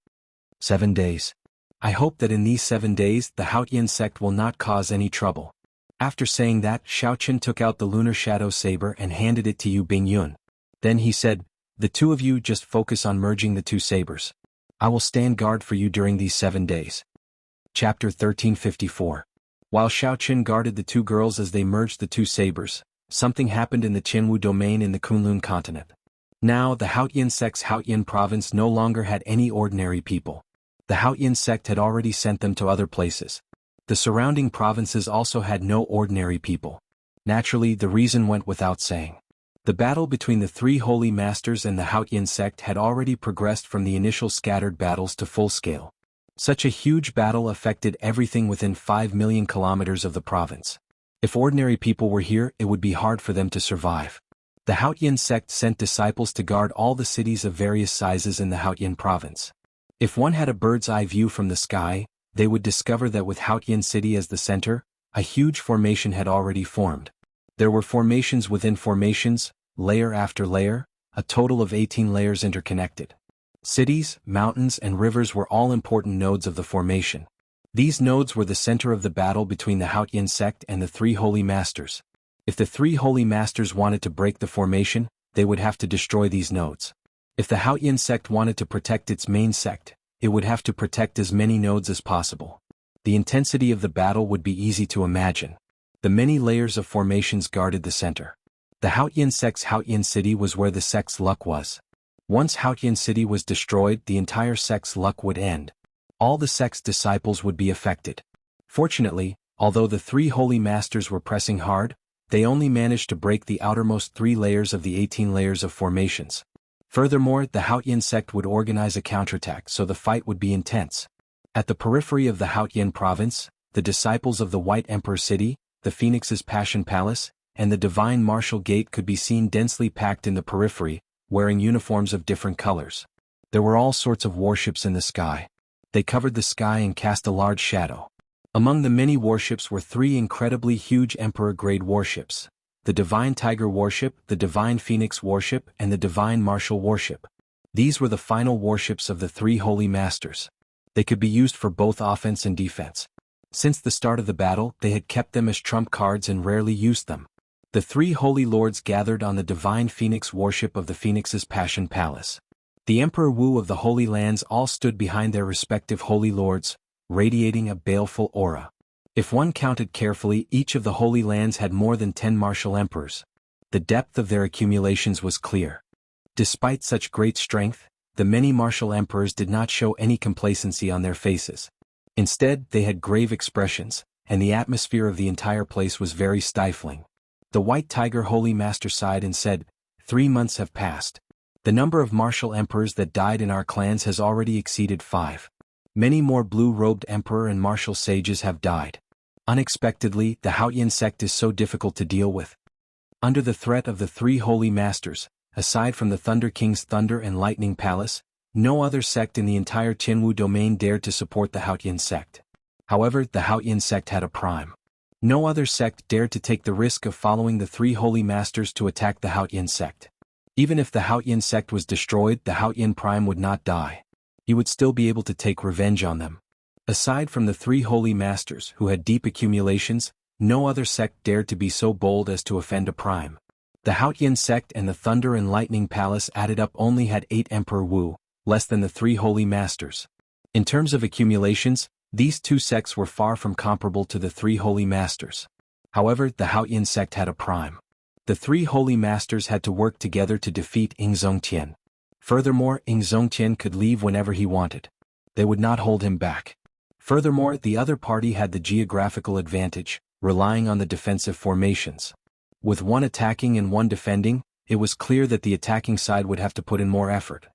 Speaker 1: 7 days. I hope that in these 7 days the Haoyin sect will not cause any trouble. After saying that, Xiaoqin took out the Lunar Shadow Saber and handed it to Yu Bingyun. Then he said, The two of you just focus on merging the two sabers. I will stand guard for you during these 7 days. Chapter 1354. While Xiaoqun guarded the two girls as they merged the two sabers, something happened in the Jianghu domain in the Kunlun continent. Now the Haotian sect's Haotian province no longer had any ordinary people. The Haotian sect had already sent them to other places. The surrounding provinces also had no ordinary people. Naturally, the reason went without saying. The battle between the three holy masters and the Haotian sect had already progressed from the initial scattered battles to full scale. Such a huge battle affected everything within 5 million kilometers of the province. If ordinary people were here, it would be hard for them to survive. The Haotian sect sent disciples to guard all the cities of various sizes in the Haotian province. If one had a bird's eye view from the sky, they would discover that with Haotian city as the center, a huge formation had already formed. There were formations within formations, layer after layer, a total of 18 layers interconnected. Cities, mountains, and rivers were all important nodes of the formation. These nodes were the center of the battle between the Haotian sect and the three holy masters. If the three holy masters wanted to break the formation, they would have to destroy these nodes. If the Haotian sect wanted to protect its main sect, it would have to protect as many nodes as possible. The intensity of the battle would be easy to imagine. The many layers of formations guarded the center. The Haotian sect's Haotian city was where the sect's luck was. Once Haotian city was destroyed, the entire sect's luck would end. All the sect's disciples would be affected. Fortunately, although the three holy masters were pressing hard, they only managed to break the outermost 3 layers of the 18 layers of formations. Furthermore, the Haotian sect would organize a counterattack, so the fight would be intense. At the periphery of the Haotian province, the disciples of the White Emperor City, the Phoenix's Passion Palace, and the Divine Martial Gate could be seen densely packed in the periphery, wearing uniforms of different colors. There were all sorts of warships in the sky. They covered the sky and cast a large shadow. Among the many warships were 3 incredibly huge Emperor-grade warships: the Divine Tiger Warship, the Divine Phoenix Warship, and the Divine Martial Warship. These were the final warships of the three holy masters. They could be used for both offense and defense. Since the start of the battle, they had kept them as trump cards and rarely used them. The three holy lords gathered on the Divine Phoenix Warship of the Phoenix's Passion Palace. The Emperor Wu of the Holy Lands all stood behind their respective holy lords, radiating a baleful aura. If one counted carefully, each of the Holy Lands had more than 10 martial emperors. The depth of their accumulations was clear. Despite such great strength, the many martial emperors did not show any complacency on their faces. Instead, they had grave expressions, and the atmosphere of the entire place was very stifling. The White Tiger Holy Master sighed and said, 3 months have passed. The number of martial emperors that died in our clans has already exceeded 5. Many more blue-robed emperor and martial sages have died. Unexpectedly, the Haotian sect is so difficult to deal with. Under the threat of the three holy masters, aside from the Thunder King's Thunder and Lightning Palace, no other sect in the entire Jianghu domain dared to support the Haotian sect. However, the Haotian sect had a prime. No other sect dared to take the risk of following the three holy masters to attack the Haotian sect. Even if the Haotian sect was destroyed, the Haotian prime would not die. He would still be able to take revenge on them. Aside from the three holy masters who had deep accumulations, no other sect dared to be so bold as to offend a prime. The Haotian sect and the Thunder and Lightning Palace added up only had 8 Emperor Wu, less than the three holy masters. In terms of accumulations, these two sects were far from comparable to the three holy masters. However, the Haotian sect had a prime. The three holy masters had to work together to defeat Yingzongtian. Furthermore, Yingzongtian could leave whenever he wanted. They would not hold him back. Furthermore, the other party had the geographical advantage, relying on the defensive formations. With one attacking and one defending, it was clear that the attacking side would have to put in more effort.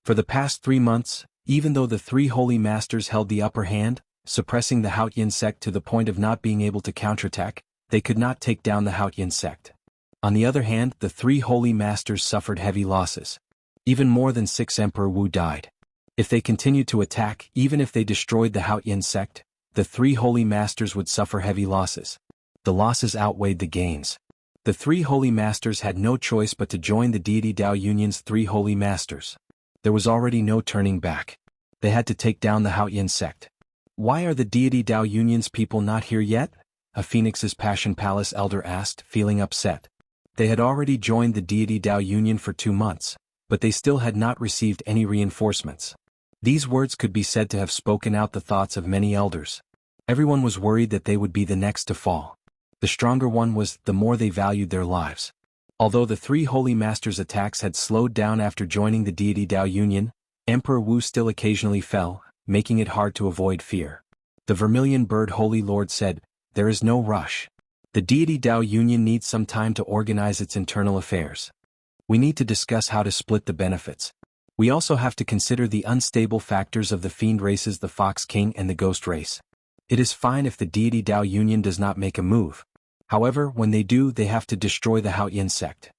Speaker 1: For the past 3 months, even though the three holy masters held the upper hand, suppressing the Haotian sect to the point of not being able to counterattack, they could not take down the Haotian sect. On the other hand, the three holy masters suffered heavy losses. Even more than 6 Emperor Wu died. If they continued to attack, even if they destroyed the Haotian sect, the three holy masters would suffer heavy losses. The losses outweighed the gains. The three holy masters had no choice but to join the deity Dao Union's three holy masters. There was already no turning back. They had to take down the Haotian sect. Why are the deity Dao Union's people not here yet? A Phoenix's Passion Palace elder asked, feeling upset. They had already joined the deity Dao Union for 2 months. but they still had not received any reinforcements. These words could be said to have spoken out the thoughts of many elders. Everyone was worried that they would be the next to fall. The stronger one was, the more they valued their lives. Although the three holy masters' attacks had slowed down after joining the deity Dao Union, Emperor Wu still occasionally fell, making it hard to avoid fear. The Vermilion Bird Holy Lord said, "There is no rush. The deity Dao Union needs some time to organize its internal affairs. We need to discuss how to split the benefits. We also have to consider the unstable factors of the fiend races, the Fox King and the Ghost race. It is fine if the deity Dao Union does not make a move. However, when they do, they have to destroy the Haoyin sect."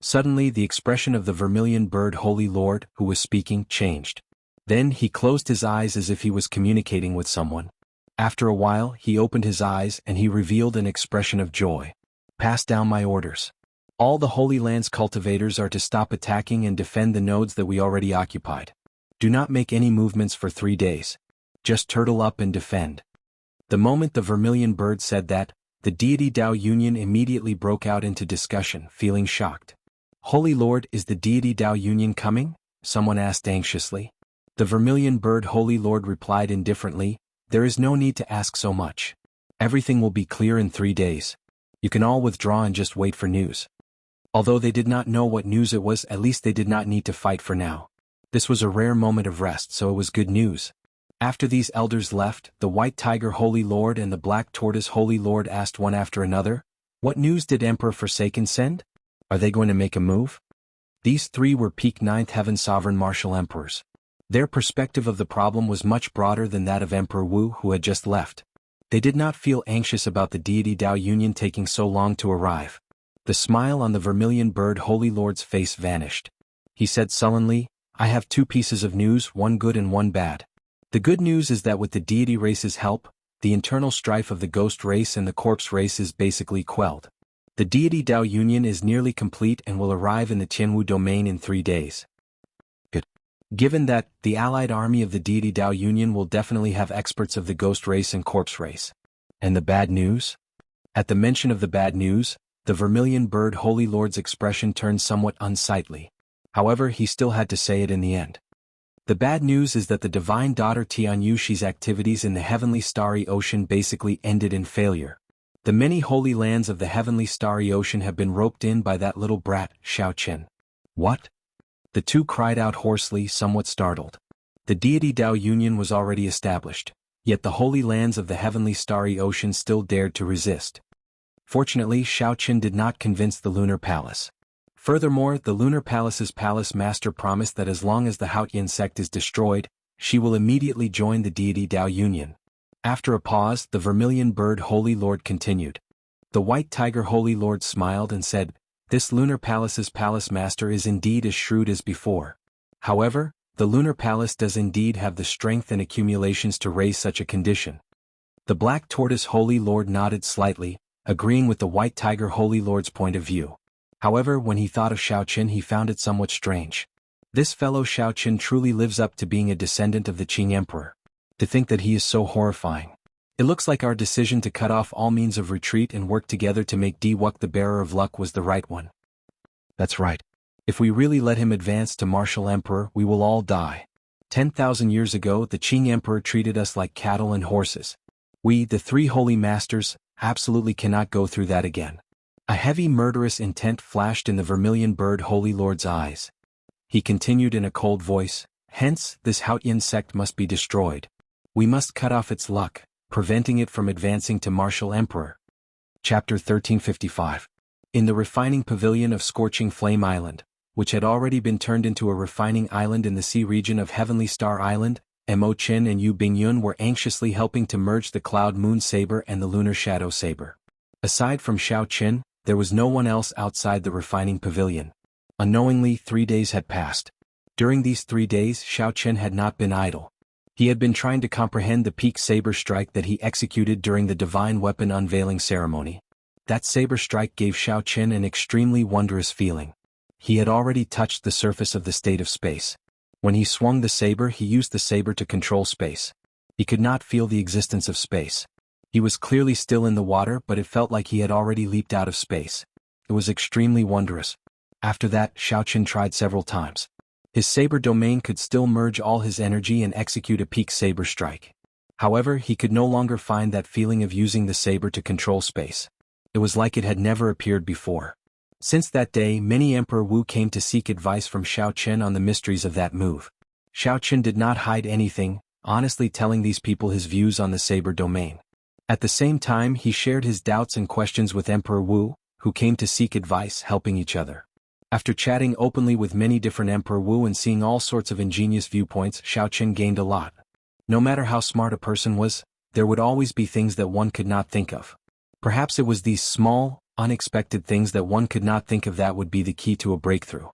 Speaker 1: Suddenly the expression of the Vermilion Bird Holy Lord, who was speaking, changed. Then he closed his eyes as if he was communicating with someone. After a while he opened his eyes and he revealed an expression of joy. "Pass down my orders. All the Holy Land's cultivators are to stop attacking and defend the nodes that we already occupied. Do not make any movements for 3 days. Just turtle up and defend." The moment the Vermilion Bird said that, the deity Dao Union immediately broke out into discussion, feeling shocked. "Holy Lord, is the deity Dao Union coming?" someone asked anxiously. The Vermilion Bird Holy Lord replied indifferently, "There is no need to ask so much. Everything will be clear in 3 days. You can all withdraw and just wait for news." Although they did not know what news it was, at least they did not need to fight for now. This was a rare moment of rest, so it was good news. After these elders left, the White Tiger Holy Lord and the Black Tortoise Holy Lord asked one after another, "What news did Emperor Forsaken send? Are they going to make a move?" These three were peak Ninth Heaven Sovereign Martial Emperors. Their perspective of the problem was much broader than that of Emperor Wu, who had just left. They did not feel anxious about the deity Dao Union taking so long to arrive. The smile on the Vermilion Bird Holy Lord's face vanished. He said sullenly, "I have 2 pieces of news, one good and one bad. The good news is that with the deity race's help, the internal strife of the Ghost race and the Corpse race is basically quelled. The deity Dao Union is nearly complete and will arrive in the Jianghu domain in 3 days. Good. Given that, the allied army of the deity Dao Union will definitely have experts of the Ghost race and Corpse race. And the bad news?" At the mention of the bad news, the Vermilion Bird Holy Lord's expression turned somewhat unsightly. However, he still had to say it in the end. "The bad news is that the divine daughter Tianyushi's activities in the heavenly starry ocean basically ended in failure. The many holy lands of the heavenly starry ocean have been roped in by that little brat, Xiaoqin." "What?" The two cried out hoarsely, somewhat startled. The deity Dao Union was already established, yet the holy lands of the heavenly starry ocean still dared to resist. Fortunately, Xiaoqin did not convince the Lunar Palace. Furthermore, the Lunar Palace's palace master promised that as long as the Haoyin sect is destroyed, she will immediately join the deity Dao Union. After a pause, the Vermilion Bird Holy Lord continued. The White Tiger Holy Lord smiled and said, "This Lunar Palace's palace master is indeed as shrewd as before. However, the Lunar Palace does indeed have the strength and accumulations to raise such a condition." The Black Tortoise Holy Lord nodded slightly, agreeing with the White Tiger Holy Lord's point of view. However, when he thought of Xiaoqin, he found it somewhat strange. This fellow Xiaoqin truly lives up to being a descendant of the Qing Emperor. To think that he is so horrifying. It looks like our decision to cut off all means of retreat and work together to make Diwuk the bearer of luck was the right one. That's right. If we really let him advance to Martial Emperor, we will all die. 10,000 years ago, the Qing Emperor treated us like cattle and horses. We, the 3 holy masters, absolutely cannot go through that again. A heavy murderous intent flashed in the Vermilion Bird Holy Lord's eyes. He continued in a cold voice, "Hence, this Haoyin sect must be destroyed. We must cut off its luck, preventing it from advancing to Martial Emperor." Chapter 1355. In the refining pavilion of Scorching Flame Island, which had already been turned into a refining island in the sea region of Heavenly Star Island, Mo Qin and Yu Bingyun were anxiously helping to merge the Cloud Moon Saber and the Lunar Shadow Saber. Aside from Xiao Qin, there was no one else outside the refining pavilion. Unknowingly, 3 days had passed. During these 3 days, Xiao Qin had not been idle. He had been trying to comprehend the peak saber strike that he executed during the divine weapon unveiling ceremony. That saber strike gave Xiao Qin an extremely wondrous feeling. He had already touched the surface of the state of space. When he swung the saber, he used the saber to control space. He could not feel the existence of space. He was clearly still in the water, but it felt like he had already leaped out of space. It was extremely wondrous. After that, Xiaoqun tried several times. His saber domain could still merge all his energy and execute a peak saber strike. However, he could no longer find that feeling of using the saber to control space. It was like it had never appeared before. Since that day, many Emperor Wu came to seek advice from Xiaoqun on the mysteries of that move. Xiaoqun did not hide anything, honestly telling these people his views on the saber domain. At the same time, he shared his doubts and questions with Emperor Wu, who came to seek advice, helping each other. After chatting openly with many different Emperor Wu and seeing all sorts of ingenious viewpoints, Xiaoqun gained a lot. No matter how smart a person was, there would always be things that one could not think of. Perhaps it was these small, unexpected things that one could not think of that would be the key to a breakthrough.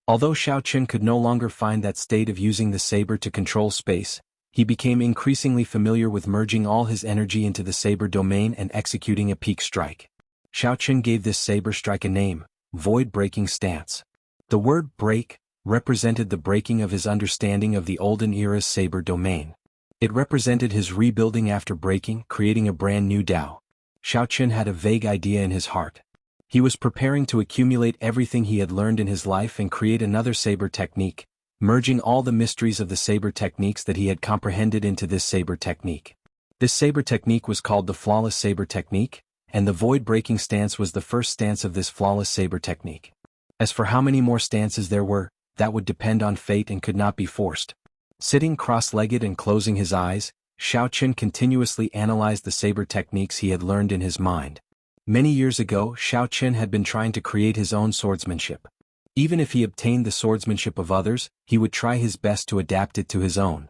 Speaker 1: Although Xiaoqun could no longer find that state of using the saber to control space, he became increasingly familiar with merging all his energy into the saber domain and executing a peak strike. Xiaoqun gave this saber strike a name, Void-Breaking Stance. The word break represented the breaking of his understanding of the olden era's saber domain. It represented his rebuilding after breaking, creating a brand new Tao. Xiaoqun had a vague idea in his heart. He was preparing to accumulate everything he had learned in his life and create another saber technique, merging all the mysteries of the saber techniques that he had comprehended into this saber technique. This saber technique was called the Flawless Saber Technique, and the Void-Breaking Stance was the first stance of this Flawless Saber Technique. As for how many more stances there were, that would depend on fate and could not be forced. Sitting cross-legged and closing his eyes, Xiaoqun continuously analyzed the saber techniques he had learned in his mind. Many years ago, Xiaoqun had been trying to create his own swordsmanship. Even if he obtained the swordsmanship of others, he would try his best to adapt it to his own.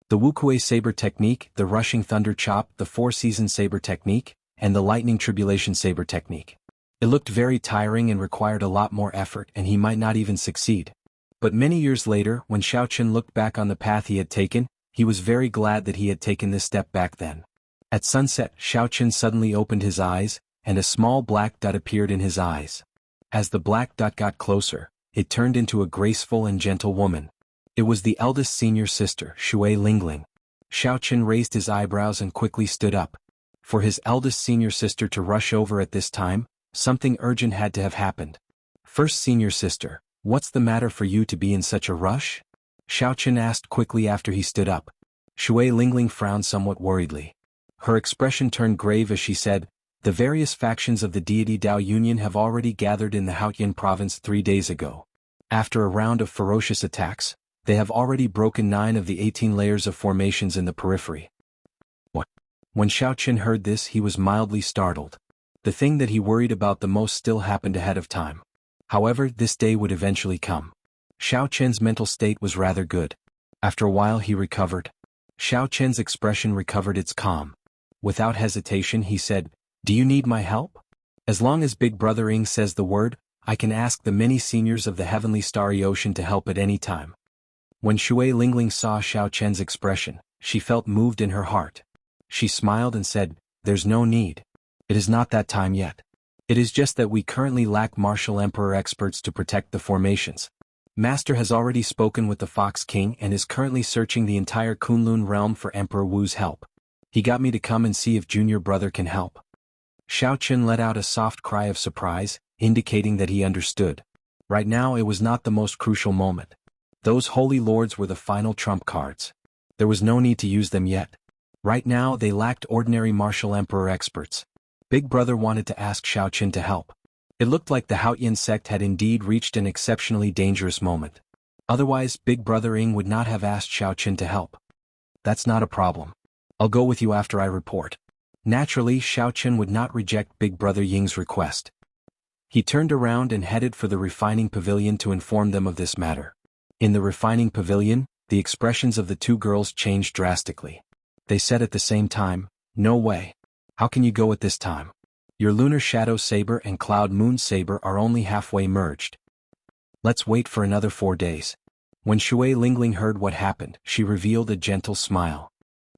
Speaker 1: The Wuxia saber technique, the Rushing Thunder Chop, the Four-Season saber technique, and the Lightning Tribulation saber technique. It looked very tiring and required a lot more effort, and he might not even succeed. But many years later, when Xiaoqun looked back on the path he had taken, he was very glad that he had taken this step back then. At sunset, Xiaoqun suddenly opened his eyes, and a small black dot appeared in his eyes. As the black dot got closer, it turned into a graceful and gentle woman. It was the eldest senior sister, Shui Lingling. Xiaoqun raised his eyebrows and quickly stood up. For his eldest senior sister to rush over at this time, something urgent had to have happened. First senior sister, what's the matter for you to be in such a rush? Xiaoqun asked quickly after he stood up. Shui Lingling frowned somewhat worriedly. Her expression turned grave as she said, the various factions of the deity Dao Union have already gathered in the Haotian province 3 days ago. After a round of ferocious attacks, they have already broken 9 of the 18 layers of formations in the periphery. What? When Xiaoqun heard this, he was mildly startled. The thing that he worried about the most still happened ahead of time. However, this day would eventually come. Xiaoqun's mental state was rather good. After a while he recovered. Xiaoqun's expression recovered its calm. Without hesitation he said, do you need my help? As long as Big Brother Ing says the word, I can ask the many seniors of the heavenly starry ocean to help at any time. When Shui Lingling saw Xiaoqun's expression, she felt moved in her heart. She smiled and said, there's no need. It is not that time yet. It is just that we currently lack martial emperor experts to protect the formations. Master has already spoken with the Fox King and is currently searching the entire Kunlun realm for Emperor Wu's help. He got me to come and see if junior brother can help. Xiaoqun let out a soft cry of surprise, indicating that he understood. Right now it was not the most crucial moment. Those holy lords were the final trump cards. There was no need to use them yet. Right now they lacked ordinary martial emperor experts. Big Brother wanted to ask Xiaoqun to help. It looked like the Haotian sect had indeed reached an exceptionally dangerous moment. Otherwise, Big Brother Ing would not have asked Xiaoqun to help. That's not a problem. I'll go with you after I report. Naturally, Xiaoqun would not reject Big Brother Ying's request. He turned around and headed for the refining pavilion to inform them of this matter. In the refining pavilion, the expressions of the two girls changed drastically. They said at the same time, no way. How can you go at this time? Your Lunar Shadow Saber and Cloud Moon Saber are only halfway merged. Let's wait for another 4 days. When Shui Lingling heard what happened, she revealed a gentle smile.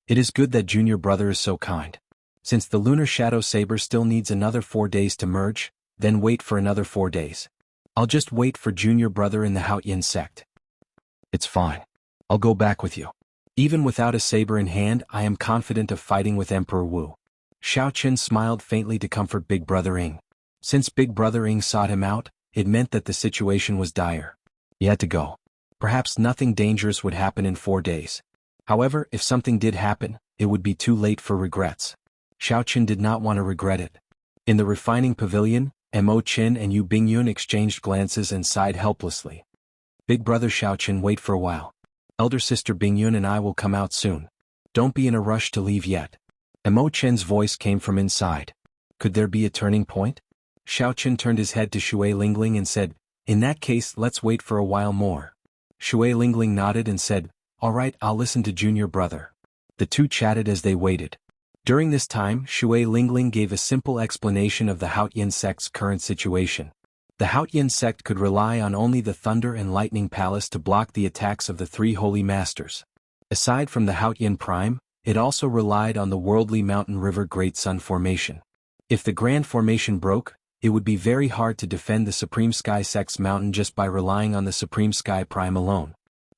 Speaker 1: It is good that junior brother is so kind. Since the Lunar Shadow Saber still needs another 4 days to merge, then wait for another 4 days. I'll just wait for junior brother in the Haotian sect. It's fine. I'll go back with you. Even without a saber in hand, I am confident of fighting with Emperor Wu. Xiaoqun smiled faintly to comfort Big Brother Ing. Since Big Brother Ing sought him out, it meant that the situation was dire. He had to go. Perhaps nothing dangerous would happen in 4 days. However, if something did happen, it would be too late for regrets. Xiaoqin did not want to regret it. In the refining pavilion, Mo Qin and Yu Bingyun exchanged glances and sighed helplessly. Big brother Xiaoqin, wait for a while. Elder sister Bingyun and I will come out soon. Don't be in a rush to leave yet. Mo Qin's voice came from inside. Could there be a turning point? Xiaoqin turned his head to Shui Lingling and said, in that case let's wait for a while more. Shui Lingling nodded and said, all right, I'll listen to junior brother. The two chatted as they waited. During this time, Shui Lingling gave a simple explanation of the Haotian sect's current situation. The Haotian sect could rely on only the Thunder and Lightning Palace to block the attacks of the three Holy Masters. Aside from the Haotian Prime, it also relied on the worldly mountain river Great Sun Formation. If the Grand Formation broke, it would be very hard to defend the Supreme Sky Sect's mountain just by relying on the Supreme Sky Prime alone.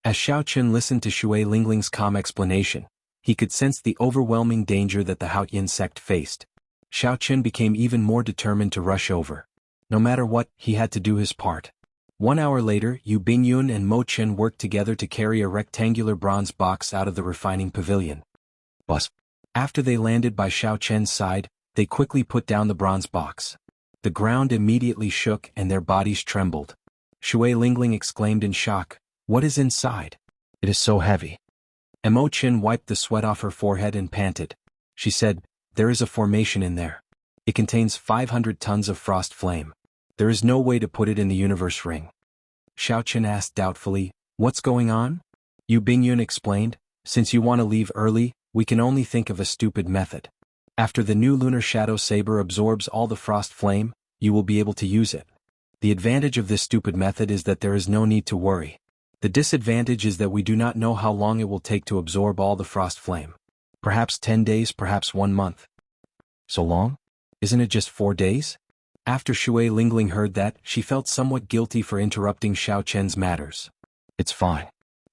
Speaker 1: As Xiaoqin listened to Shui Lingling's calm explanation, he could sense the overwhelming danger that the Haotian sect faced. Xiaoqin became even more determined to rush over. No matter what, he had to do his part. 1 hour later, Yu Bingyun and Mo Qin worked together to carry a rectangular bronze box out of the refining pavilion. Bus. After they landed by Xiaoqin's side, they quickly put down the bronze box. The ground immediately shook and their bodies trembled. Shui Lingling exclaimed in shock, what is inside? It is so heavy. Mo Qin wiped the sweat off her forehead and panted. She said, there is a formation in there. It contains 500 tons of frost flame. There is no way to put it in the universe ring. Xiaoqin asked doubtfully, what's going on? Yu Bingyun explained, since you want to leave early, we can only think of a stupid method. After the new lunar shadow saber absorbs all the frost flame, you will be able to use it. The advantage of this stupid method is that there is no need to worry. The disadvantage is that we do not know how long it will take to absorb all the frost flame. Perhaps 10 days, perhaps 1 month. So long? Isn't it just 4 days? After Shui Lingling heard that, she felt somewhat guilty for interrupting Xiaoqin's matters. It's fine.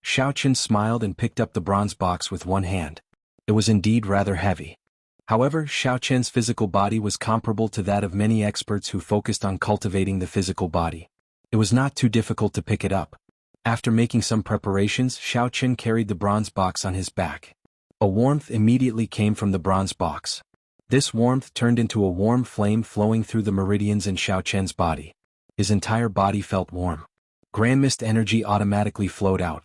Speaker 1: Xiaoqin smiled and picked up the bronze box with one hand. It was indeed rather heavy. However, Xiaoqin's physical body was comparable to that of many experts who focused on cultivating the physical body. It was not too difficult to pick it up. After making some preparations, Xiaoqin carried the bronze box on his back. A warmth immediately came from the bronze box. This warmth turned into a warm flame flowing through the meridians in Xiaoqin's body. His entire body felt warm. Grand mist energy automatically flowed out.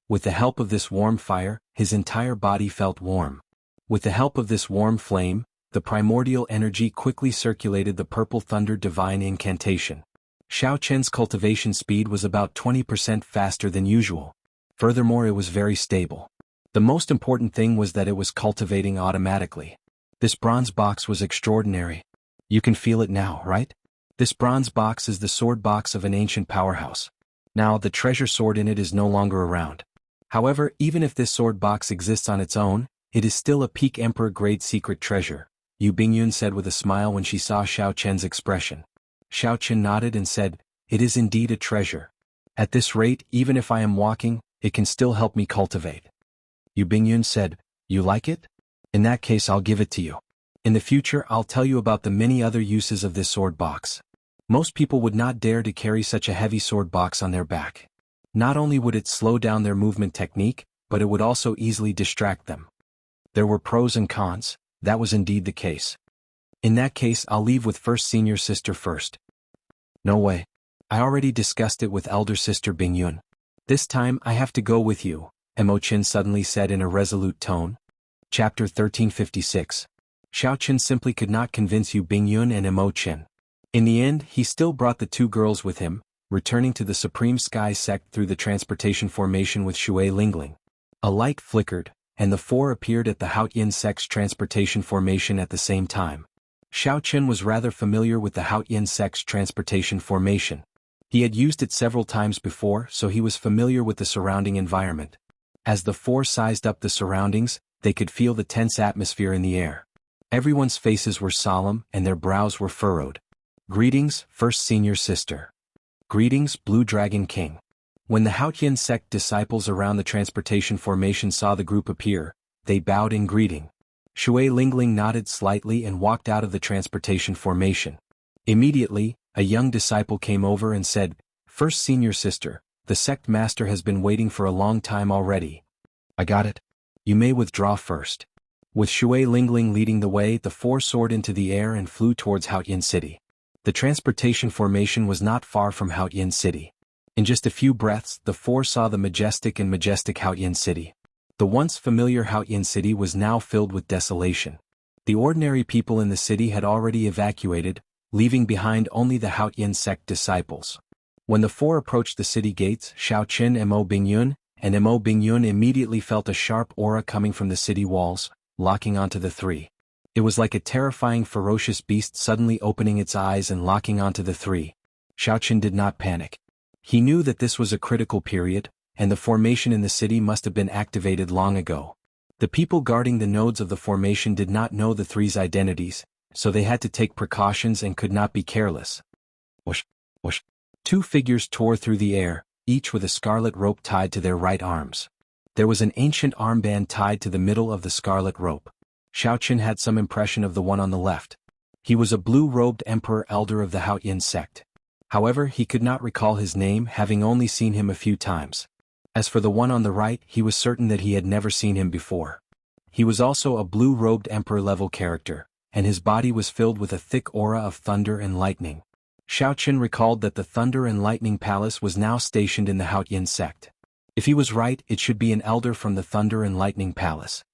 Speaker 1: With the help of this warm fire, his entire body felt warm. With the help of this warm flame, the primordial energy quickly circulated the purple thunder divine incantation. Xiaoqin's cultivation speed was about 20% faster than usual. Furthermore, it was very stable. The most important thing was that it was cultivating automatically. This bronze box was extraordinary. You can feel it now, right? This bronze box is the sword box of an ancient powerhouse. Now, the treasure sword in it is no longer around. However, even if this sword box exists on its own, it is still a peak emperor-grade secret treasure, Yu Bingyun said with a smile when she saw Xiaoqin's expression. Xiaoqin nodded and said, it is indeed a treasure. At this rate, even if I am walking, it can still help me cultivate. Yu Bingyun said, you like it? In that case I'll give it to you. In the future I'll tell you about the many other uses of this sword box. Most people would not dare to carry such a heavy sword box on their back. Not only would it slow down their movement technique, but it would also easily distract them. There were pros and cons. That was indeed the case. In that case I'll leave with first senior sister first. No way. I already discussed it with elder sister Bingyun. This time I have to go with you, Mo Qin suddenly said in a resolute tone. Chapter 1356. Xiaoqin simply could not convince Yu Bingyun and Mo Qin. In the end, he still brought the two girls with him, returning to the Supreme Sky Sect through the transportation formation with Shui Lingling. A light flickered, and the four appeared at the Haotian sect's transportation formation at the same time. Xiaoqin was rather familiar with the Haotian sect's transportation formation. He had used it several times before, so he was familiar with the surrounding environment. As the four sized up the surroundings, they could feel the tense atmosphere in the air. Everyone's faces were solemn and their brows were furrowed. Greetings, first senior sister. Greetings, Blue Dragon King. When the Haotian sect disciples around the transportation formation saw the group appear, they bowed in greeting. Shui Lingling nodded slightly and walked out of the transportation formation. Immediately, a young disciple came over and said, "First senior sister, the sect master has been waiting for a long time already." "I got it. You may withdraw first." With Shui Lingling leading the way, the four soared into the air and flew towards Haoyin City. The transportation formation was not far from Haoyin City. In just a few breaths, the four saw the majestic Haoyin City. The once familiar Haoyin City was now filled with desolation. The ordinary people in the city had already evacuated, leaving behind only the Haoyin sect disciples. When the four approached the city gates, Xiaoqin and Mo Bingyun immediately felt a sharp aura coming from the city walls, locking onto the three. It was like a terrifying ferocious beast suddenly opening its eyes and locking onto the three. Xiaoqin did not panic. He knew that this was a critical period, and the formation in the city must have been activated long ago. The people guarding the nodes of the formation did not know the three's identities, so they had to take precautions and could not be careless. Whoosh, whoosh. Two figures tore through the air, each with a scarlet rope tied to their right arms. There was an ancient armband tied to the middle of the scarlet rope. Xiaoqin had some impression of the one on the left. He was a blue-robed emperor elder of the Haoyin sect. However, he could not recall his name, having only seen him a few times. As for the one on the right, he was certain that he had never seen him before. He was also a blue-robed emperor-level character, and his body was filled with a thick aura of thunder and lightning. Xiaoqin recalled that the Thunder and Lightning Palace was now stationed in the Haoyin sect. If he was right, it should be an elder from the Thunder and Lightning Palace.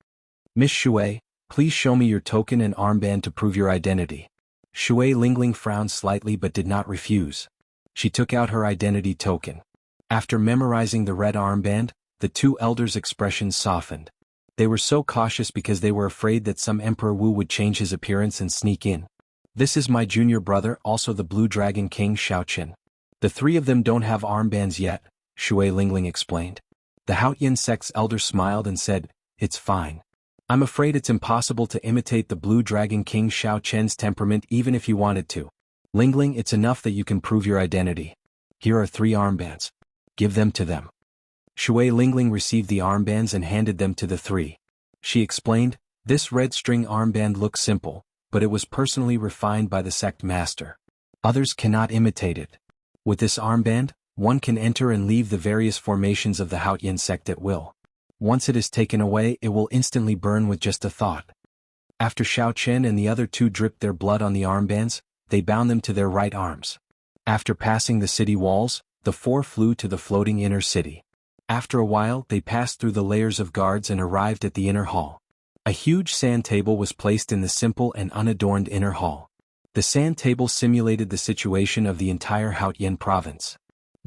Speaker 1: "Miss Shui, please show me your token and armband to prove your identity." Shui Lingling frowned slightly but did not refuse. She took out her identity token. After memorizing the red armband, the two elders' expressions softened. They were so cautious because they were afraid that some Emperor Wu would change his appearance and sneak in. "This is my junior brother, also the Blue Dragon King Xiaoqin. The three of them don't have armbands yet," Shui Lingling explained. The Haoyin sect's elder smiled and said, "It's fine. I'm afraid it's impossible to imitate the Blue Dragon King Xiaoqin's temperament even if you wanted to. Lingling, it's enough that you can prove your identity. Here are 3 armbands. Give them to them." Shui Lingling received the armbands and handed them to the 3. She explained, "This red string armband looks simple, but it was personally refined by the sect master. Others cannot imitate it. With this armband, one can enter and leave the various formations of the Haoyin sect at will. Once it is taken away, it will instantly burn with just a thought." After Xiaoqin and the other 2 dripped their blood on the armbands, they bound them to their right arms. After passing the city walls, the 4 flew to the floating inner city. After a while, they passed through the layers of guards and arrived at the inner hall. A huge sand table was placed in the simple and unadorned inner hall. The sand table simulated the situation of the entire Haoyin province.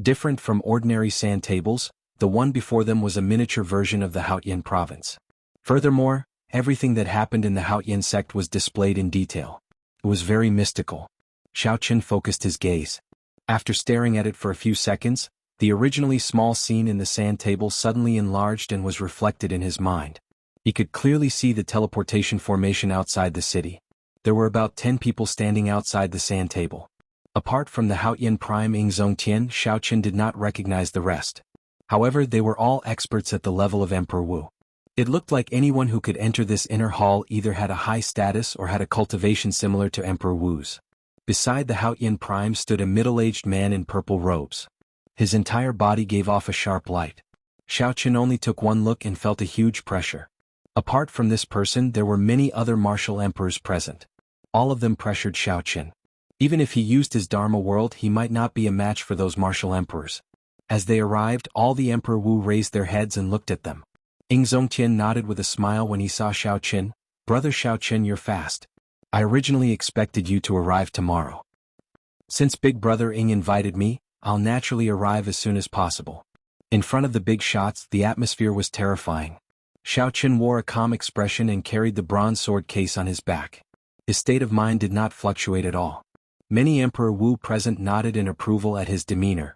Speaker 1: Different from ordinary sand tables, the one before them was a miniature version of the Haoyin province. Furthermore, everything that happened in the Haoyin sect was displayed in detail. It was very mystical. Xiaoqin focused his gaze. After staring at it for a few seconds, the originally small scene in the sand table suddenly enlarged and was reflected in his mind. He could clearly see the teleportation formation outside the city. There were about 10 people standing outside the sand table. Apart from the Haoyin Prime Ingzongtian, Xiaoqin did not recognize the rest. However, they were all experts at the level of Emperor Wu. It looked like anyone who could enter this inner hall either had a high status or had a cultivation similar to Emperor Wu's. Beside the Haoyin Prime stood a middle-aged man in purple robes. His entire body gave off a sharp light. Xiaoqin only took one look and felt a huge pressure. Apart from this person, there were many other martial emperors present. All of them pressured Xiaoqin. Even if he used his Dharma world, he might not be a match for those martial emperors. As they arrived, all the Emperor Wu raised their heads and looked at them. Ingzongtian nodded with a smile when he saw Xiaoqin. "Brother Xiaoqin, you're fast. I originally expected you to arrive tomorrow. Since Big Brother Ing invited me, I'll naturally arrive as soon as possible." In front of the big shots, the atmosphere was terrifying. Xiaoqin wore a calm expression and carried the bronze sword case on his back. His state of mind did not fluctuate at all. Many Emperor Wu present nodded in approval at his demeanor.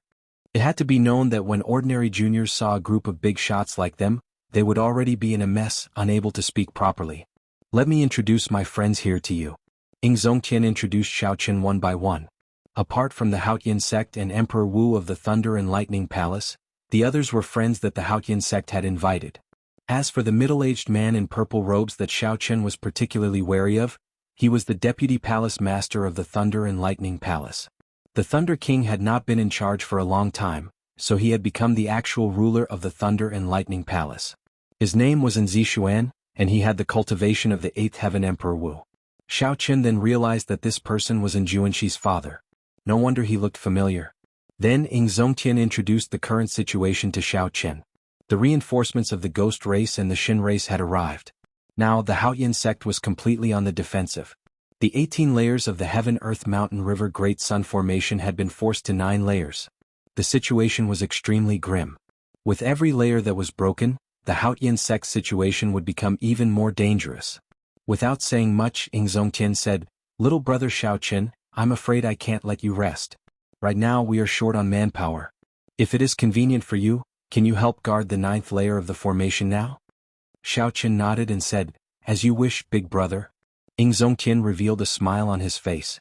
Speaker 1: It had to be known that when ordinary juniors saw a group of big shots like them, they would already be in a mess, unable to speak properly. "Let me introduce my friends here to you." Ingzongtian introduced Xiaoqin one by one. Apart from the Haoyin sect and Emperor Wu of the Thunder and Lightning Palace, the others were friends that the Haoyin sect had invited. As for the middle-aged man in purple robes that Xiaoqin was particularly wary of, he was the deputy palace master of the Thunder and Lightning Palace. The Thunder King had not been in charge for a long time, so he had become the actual ruler of the Thunder and Lightning Palace. His name was Nzixuan, and he had the cultivation of the 8th Heaven Emperor Wu. Xiao Qin then realized that this person was Njuanshi's father. No wonder he looked familiar. Then Ing Zongtian introduced the current situation to Xiao Qin. The reinforcements of the Ghost race and the Shin race had arrived. Now the Haoyan sect was completely on the defensive. The 18 layers of the Heaven-Earth Mountain River Great Sun Formation had been forced to 9 layers. The situation was extremely grim. With every layer that was broken, the Haoyan sect's situation would become even more dangerous. Without saying much, Ing Zongtian said, "Little brother Xiao Qin, I'm afraid I can't let you rest. Right now we are short on manpower. If it is convenient for you, can you help guard the 9th layer of the formation now?" Xiao Qin nodded and said, "As you wish, big brother." Ing Zongtian revealed a smile on his face.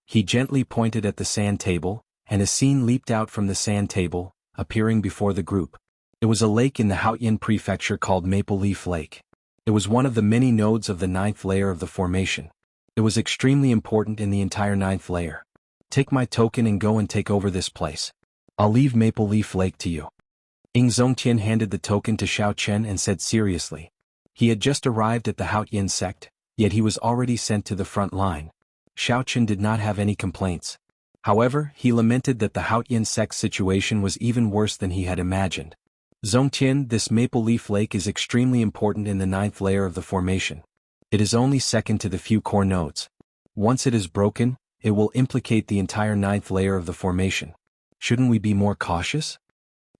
Speaker 1: He gently pointed at the sand table, and a scene leaped out from the sand table, appearing before the group. It was a lake in the Haoyan prefecture called Maple Leaf Lake. It was one of the many nodes of the 9th layer of the formation. It was extremely important in the entire 9th layer. "Take my token and go and take over this place. I'll leave Maple Leaf Lake to you." Ing Zongtian handed the token to Xiao Qin and said seriously. He had just arrived at the Haoyan sect, yet he was already sent to the front line. Xiao Qin did not have any complaints. However, he lamented that the Haoyan sect's situation was even worse than he had imagined. "Zongtian, this Maple Leaf Lake is extremely important in the 9th layer of the formation. It is only second to the few core nodes. Once it is broken, it will implicate the entire 9th layer of the formation. Shouldn't we be more cautious?"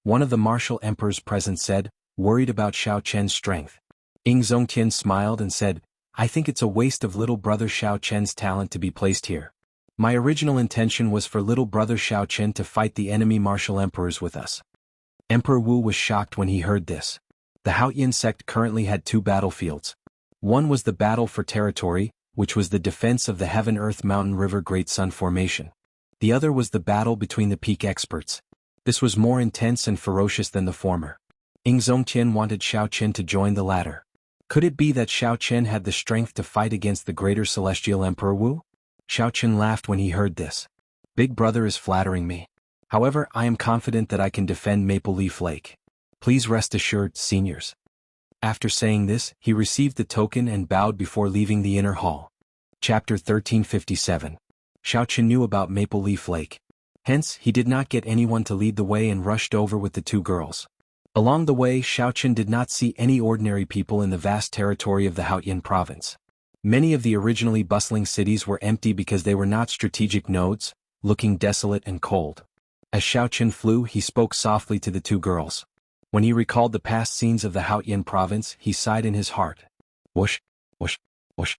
Speaker 1: One of the martial emperors present said, worried about Xiao Qian's strength. Ing Zongtian smiled and said, "I think it's a waste of little brother Xiao Qian's talent to be placed here. My original intention was for little brother Xiao Qin to fight the enemy martial emperors with us." Emperor Wu was shocked when he heard this. The Haoyan sect currently had 2 battlefields. One was the battle for territory, which was the defense of the Heaven-Earth Mountain River Great Sun Formation. The other was the battle between the peak experts. This was more intense and ferocious than the former. Ing Zongtian wanted Xiao Qin to join the latter. Could it be that Xiao Qin had the strength to fight against the greater celestial Emperor Wu? Xiao Qin laughed when he heard this. "Big brother is flattering me. However, I am confident that I can defend Maple Leaf Lake. Please rest assured, seniors." After saying this, he received the token and bowed before leaving the inner hall. Chapter 1357. Xiao Qin knew about Maple Leaf Lake. Hence, he did not get anyone to lead the way and rushed over with the 2 girls. Along the way, Xiao Qin did not see any ordinary people in the vast territory of the Haoyan province. Many of the originally bustling cities were empty because they were not strategic nodes, looking desolate and cold. As Xiao Qin flew, he spoke softly to the 2 girls. When he recalled the past scenes of the Haoyan province, he sighed in his heart. Whoosh, whoosh, whoosh.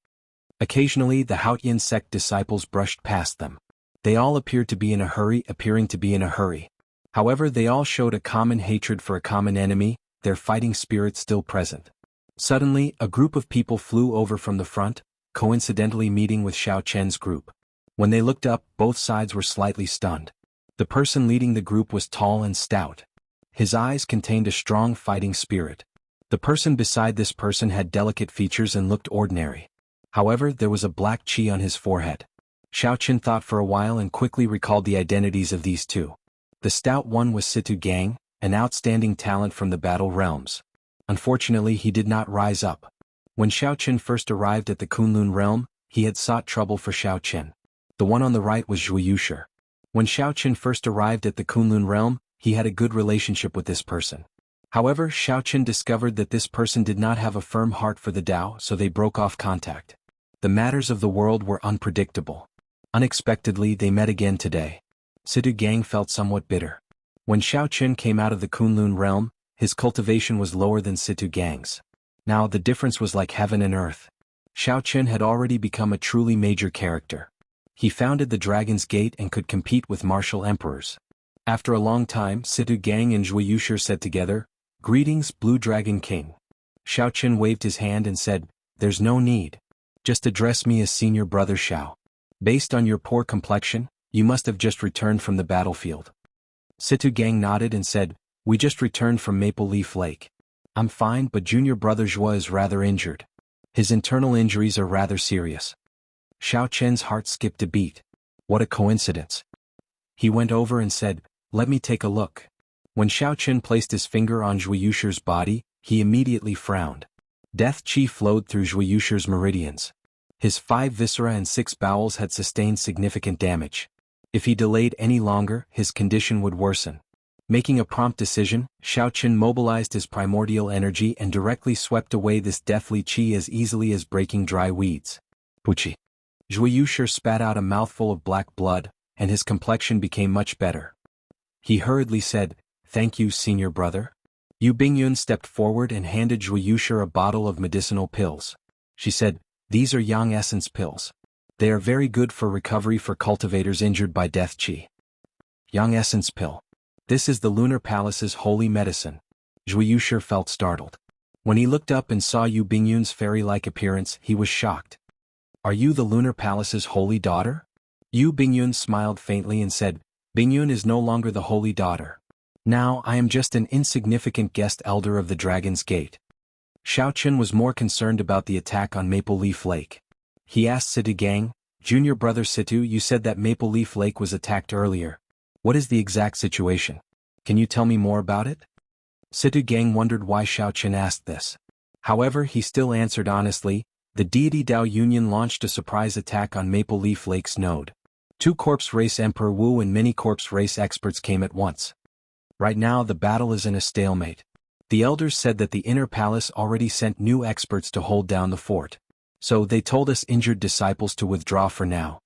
Speaker 1: Occasionally, the Haoyan sect disciples brushed past them. They all appeared to be in a hurry, However, they all showed a common hatred for a common enemy, their fighting spirit still present. Suddenly, a group of people flew over from the front, coincidentally meeting with Xiao Qian's group. When they looked up, both sides were slightly stunned. The person leading the group was tall and stout. His eyes contained a strong fighting spirit. The person beside this person had delicate features and looked ordinary. However, there was a black chi on his forehead. Xiao Qin thought for a while and quickly recalled the identities of these 2. The stout one was Situ Gang, an outstanding talent from the Battle Realms. Unfortunately, he did not rise up. When Xiao Qin first arrived at the Kunlun realm, he had sought trouble for Xiao Qin. The one on the right was Zhu Yushi. When Xiao Qin first arrived at the Kunlun realm, he had a good relationship with this person. However, Xiao Qin discovered that this person did not have a firm heart for the Tao, so they broke off contact. The matters of the world were unpredictable. Unexpectedly, they met again today. Situ Gang felt somewhat bitter. When Xiao Qin came out of the Kunlun realm, his cultivation was lower than Situ Gang's. Now the difference was like heaven and earth. Xiao Qin had already become a truly major character. He founded the Dragon's Gate and could compete with martial emperors. After a long time, Situ Gang and Zhu Yushi said together, "Greetings, Blue Dragon King." Xiao Qin waved his hand and said, "There's no need. Just address me as Senior Brother Xiao. Based on your poor complexion, you must have just returned from the battlefield." Situ Gang nodded and said, "We just returned from Maple Leaf Lake. I'm fine, but Junior Brother Zhua is rather injured. His internal injuries are rather serious." Xiao Qian's heart skipped a beat. What a coincidence. He went over and said, "Let me take a look." When Xiao Qin placed his finger on Zhui Yusher's body, he immediately frowned. Death qi flowed through Zhui Yusher's meridians. His 5 viscera and 6 bowels had sustained significant damage. If he delayed any longer, his condition would worsen. Making a prompt decision, Xiao Qin mobilized his primordial energy and directly swept away this deathly qi as easily as breaking dry weeds. Puchi. Zhui Yusher spat out a mouthful of black blood, and his complexion became much better. He hurriedly said, "Thank you, senior brother." Yu Bingyun stepped forward and handed Zhui Yusher a bottle of medicinal pills. She said, "These are Yang Essence pills. They are very good for recovery for cultivators injured by death qi." Yang Essence pill. This is the Lunar Palace's holy medicine. Zhui Yusher felt startled. When he looked up and saw Yu Bingyun's fairy-like appearance, he was shocked. "Are you the Lunar Palace's holy daughter?" Yu Bingyun smiled faintly and said, "Bingyun is no longer the holy daughter. Now I am just an insignificant guest elder of the Dragon's Gate." Xiao Qin was more concerned about the attack on Maple Leaf Lake. He asked Situ Gang, "Junior brother Situ, you said that Maple Leaf Lake was attacked earlier. What is the exact situation? Can you tell me more about it?" Situ Gang wondered why Xiao Qin asked this. However, he still answered honestly, "The deity Dao Union launched a surprise attack on Maple Leaf Lake's node. 2 corpse race Emperor Wu and many corpse race experts came at once. Right now the battle is in a stalemate. The elders said that the inner palace already sent new experts to hold down the fort. So they told us injured disciples to withdraw for now."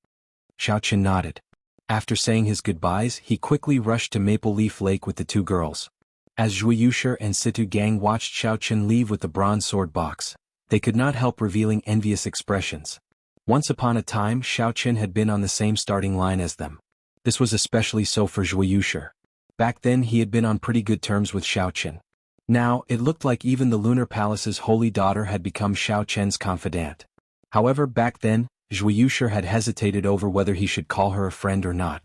Speaker 1: Xiao Qin nodded. After saying his goodbyes, he quickly rushed to Maple Leaf Lake with the 2 girls. As Zhui Yusher and Situ Gang watched Xiao Qin leave with the bronze sword box, they could not help revealing envious expressions. Once upon a time, Xiao Qin had been on the same starting line as them. This was especially so for Zhui Yusher. Back then he had been on pretty good terms with Xiao Qin. Now, it looked like even the Lunar Palace's holy daughter had become Xiao Qin's confidant. However, back then, Zhui Yusher had hesitated over whether he should call her a friend or not.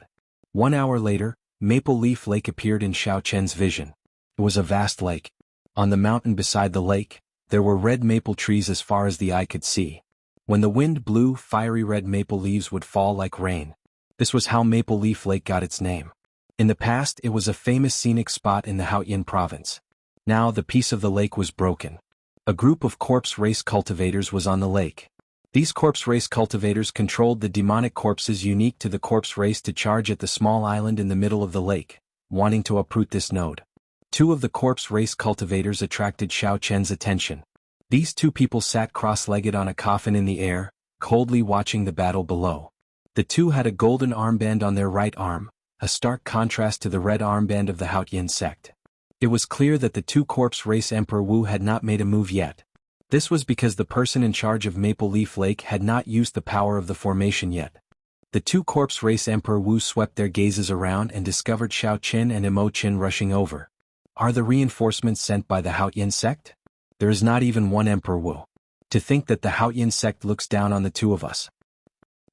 Speaker 1: 1 hour later, Maple Leaf Lake appeared in Xiao Qin's vision. It was a vast lake. On the mountain beside the lake, there were red maple trees as far as the eye could see. When the wind blew, fiery red maple leaves would fall like rain. This was how Maple Leaf Lake got its name. In the past, it was a famous scenic spot in the Haotian province. Now the peace of the lake was broken. A group of corpse race cultivators was on the lake. These corpse race cultivators controlled the demonic corpses unique to the corpse race to charge at the small island in the middle of the lake, wanting to uproot this node. 2 of the corpse race cultivators attracted Xiao Qin's attention. These 2 people sat cross-legged on a coffin in the air, coldly watching the battle below. The 2 had a golden armband on their right arm, a stark contrast to the red armband of the Haotian sect. It was clear that the 2 corpse race Emperor Wu had not made a move yet. This was because the person in charge of Maple Leaf Lake had not used the power of the formation yet. The 2 corpse race Emperor Wu swept their gazes around and discovered Xiao Qin and Imo Qin rushing over. Are the reinforcements sent by the Haotian sect? There is not even one Emperor Wu. To think that the Haotian sect looks down on the 2 of us.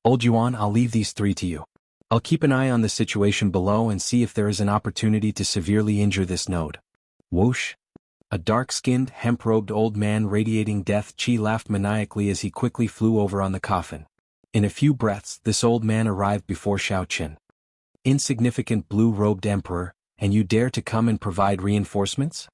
Speaker 1: Old Yuan, I'll leave these 3 to you. I'll keep an eye on the situation below and see if there is an opportunity to severely injure this node. Whoosh! A dark-skinned, hemp-robed old man radiating death qi laughed maniacally as he quickly flew over on the coffin. In a few breaths, this old man arrived before Xiao Qin. "Insignificant blue-robed emperor, and you dare to come and provide reinforcements?"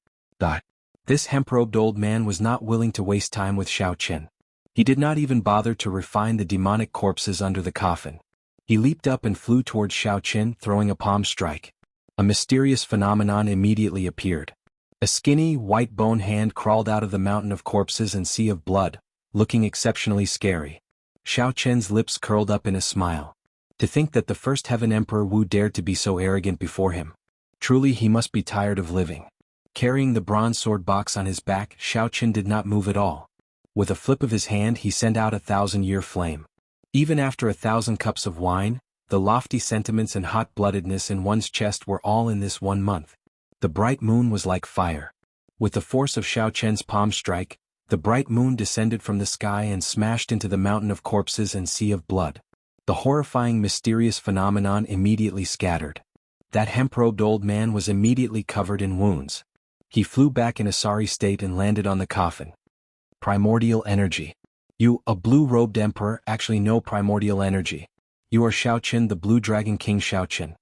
Speaker 1: This hemp-robed old man was not willing to waste time with Xiao Qin. He did not even bother to refine the demonic corpses under the coffin. He leaped up and flew towards Xiao Qin, throwing a palm strike. A mysterious phenomenon immediately appeared. A skinny, white bone hand crawled out of the mountain of corpses and sea of blood, looking exceptionally scary. Xiao Qin's lips curled up in a smile. To think that the first Heaven Emperor Wu dared to be so arrogant before him. Truly he must be tired of living. Carrying the bronze sword box on his back, Xiao Qin did not move at all. With a flip of his hand he sent out 1,000-year flame. Even after 1,000 cups of wine, the lofty sentiments and hot-bloodedness in one's chest were all in this 1 month. The bright moon was like fire. With the force of Xiao Qin's palm strike, the bright moon descended from the sky and smashed into the mountain of corpses and sea of blood. The horrifying mysterious phenomenon immediately scattered. That hemp-robed old man was immediately covered in wounds. He flew back in a sorry state and landed on the coffin. Primordial energy. You, a blue-robed emperor, actually know primordial energy. You are Xiao Qin, the Blue Dragon King Xiao Qin.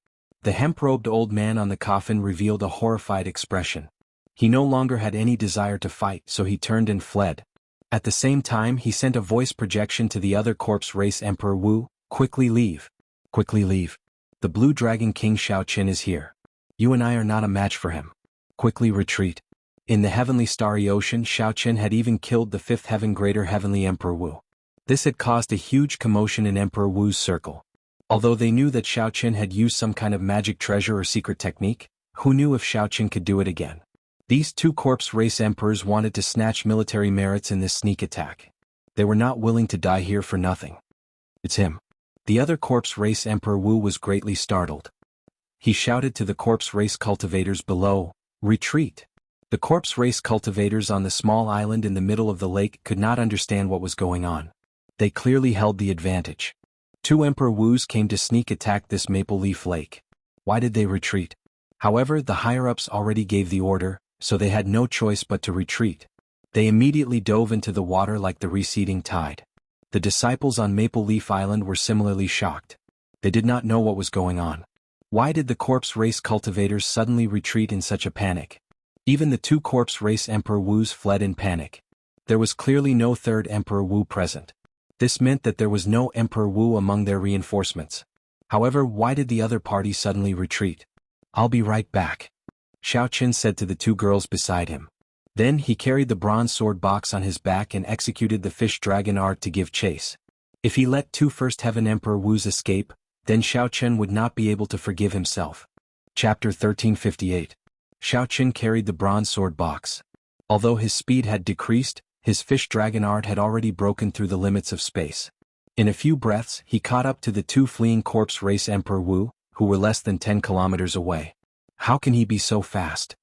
Speaker 1: The hemp-robed old man on the coffin revealed a horrified expression. He no longer had any desire to fight, so he turned and fled. At the same time, he sent a voice projection to the other corpse race Emperor Wu, "Quickly leave. Quickly leave. The Blue Dragon King Xiaoqin is here. You and I are not a match for him. Quickly retreat." In the heavenly starry ocean, Xiaoqin had even killed the fifth heaven greater heavenly Emperor Wu. This had caused a huge commotion in Emperor Wu's circle. Although they knew that Xiaoqin had used some kind of magic treasure or secret technique, who knew if Xiaoqin could do it again? These two corpse race emperors wanted to snatch military merits in this sneak attack. They were not willing to die here for nothing. "It's him." The other corpse race Emperor Wu was greatly startled. He shouted to the corpse race cultivators below, "Retreat." The corpse race cultivators on the small island in the middle of the lake could not understand what was going on. They clearly held the advantage. Two Emperor Wus came to sneak attack this maple leaf lake. Why did they retreat? However, the higher-ups already gave the order, so they had no choice but to retreat. They immediately dove into the water like the receding tide. The disciples on Maple Leaf Island were similarly shocked. They did not know what was going on. Why did the corpse race cultivators suddenly retreat in such a panic? Even the two corpse race Emperor Wus fled in panic. There was clearly no third Emperor Wu present. This meant that there was no Emperor Wu among their reinforcements. However, why did the other party suddenly retreat? "I'll be right back," Xiaoqin said to the two girls beside him. Then he carried the bronze sword box on his back and executed the fish dragon art to give chase. If he let two First Heaven Emperor Wus escape, then Xiaoqin would not be able to forgive himself. Chapter 1358. Xiaoqin carried the bronze sword box. Although his speed had decreased, his fish dragon art had already broken through the limits of space. In a few breaths, he caught up to the two fleeing corpse race Emperor Wu, who were less than 10 kilometers away. How can he be so fast?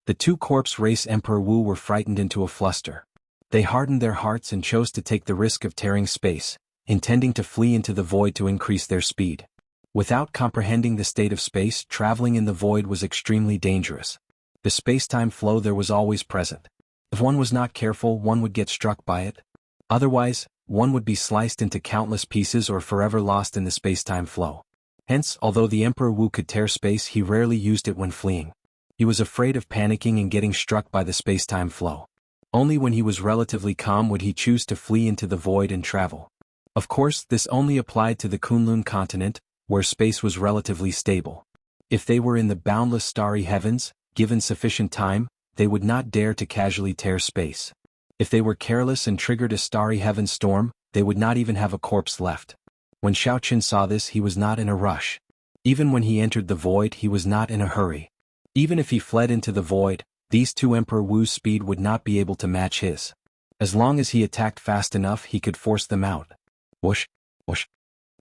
Speaker 1: The two corpse race Emperor Wu were frightened into a fluster. They hardened their hearts and chose to take the risk of tearing space, intending to flee into the void to increase their speed. Without comprehending the state of space, traveling in the void was extremely dangerous. The space-time flow there was always present. If one was not careful, one would get struck by it. Otherwise, one would be sliced into countless pieces or forever lost in the space-time flow. Hence, although the Emperor Wu could tear space, he rarely used it when fleeing. He was afraid of panicking and getting struck by the space-time flow. Only when he was relatively calm would he choose to flee into the void and travel. Of course, this only applied to the Kunlun continent, where space was relatively stable. If they were in the boundless starry heavens, given sufficient time, they would not dare to casually tear space. If they were careless and triggered a starry heaven storm, they would not even have a corpse left. When Xiaoqin saw this, he was not in a rush. Even when he entered the void, he was not in a hurry. Even if he fled into the void, these two Emperor Wu's speed would not be able to match his. As long as he attacked fast enough, he could force them out. Whoosh, whoosh.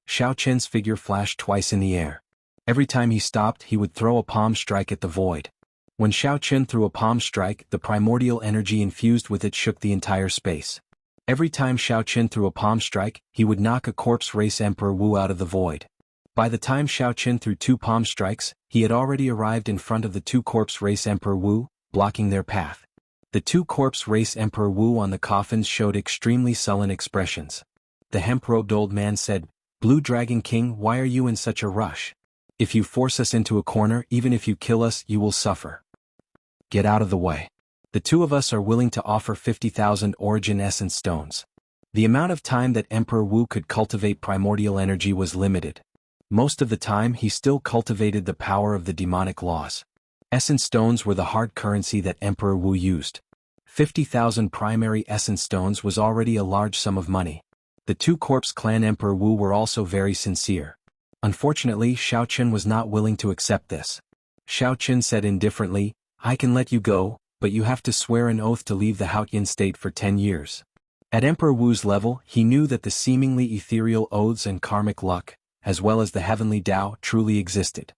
Speaker 1: Xiaoqin's figure flashed twice in the air. Every time he stopped, he would throw a palm strike at the void. When Xiaoqin threw a palm strike, the primordial energy infused with it shook the entire space. Every time Xiaoqin threw a palm strike, he would knock a corpse race Emperor Wu out of the void. By the time Xiaoqin threw two palm strikes, he had already arrived in front of the two corpse race Emperor Wu, blocking their path. The two corpse race Emperor Wu on the coffins showed extremely sullen expressions. The hemp-robed old man said, "Blue Dragon King, why are you in such a rush? If you force us into a corner, even if you kill us, you will suffer. Get out of the way. The two of us are willing to offer 50,000 origin essence stones." The amount of time that Emperor Wu could cultivate primordial energy was limited. Most of the time he still cultivated the power of the demonic laws. Essence stones were the hard currency that Emperor Wu used. 50,000 primary essence stones was already a large sum of money. The two corpse clan Emperor Wu were also very sincere. Unfortunately, Xiaoqin was not willing to accept this. Xiaoqin said indifferently, "I can let you go, but you have to swear an oath to leave the Haotian state for 10 years. At Emperor Wu's level, he knew that the seemingly ethereal oaths and karmic luck, as well as the heavenly Tao, truly existed.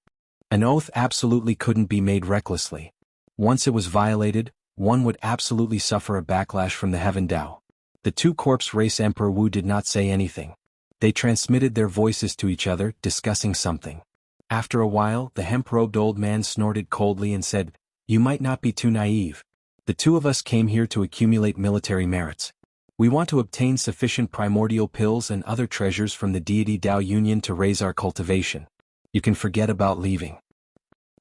Speaker 1: An oath absolutely couldn't be made recklessly. Once it was violated, one would absolutely suffer a backlash from the heaven Tao. The two corpse race Emperor Wu did not say anything. They transmitted their voices to each other, discussing something. After a while, the hemp-robed old man snorted coldly and said, "You might not be too naive. The two of us came here to accumulate military merits. We want to obtain sufficient primordial pills and other treasures from the deity Tao Union to raise our cultivation. You can forget about leaving.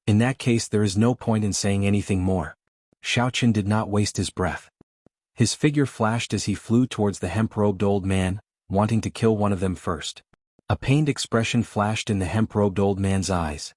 Speaker 1: In that case there is no point in saying anything more. Xiaoqin did not waste his breath. His figure flashed as he flew towards the hemp-robed old man, wanting to kill one of them first. A pained expression flashed in the hemp-robed old man's eyes.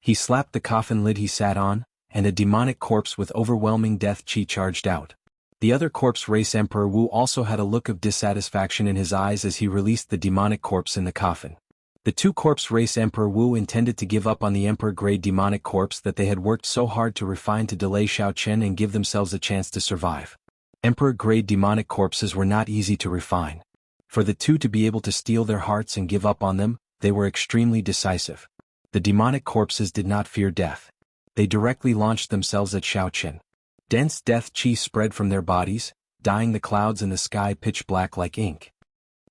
Speaker 1: He slapped the coffin lid he sat on, and a demonic corpse with overwhelming death chi charged out. The other corpse race Emperor Wu also had a look of dissatisfaction in his eyes as he released the demonic corpse in the coffin. The two corpse race Emperor Wu intended to give up on the emperor-grade demonic corpse that they had worked so hard to refine to delay Xiaoqin and give themselves a chance to survive. Emperor-grade demonic corpses were not easy to refine. For the two to be able to steal their hearts and give up on them, they were extremely decisive. The demonic corpses did not fear death. They directly launched themselves at Xiaoqin. Dense death chi spread from their bodies, dyeing the clouds in the sky pitch black like ink.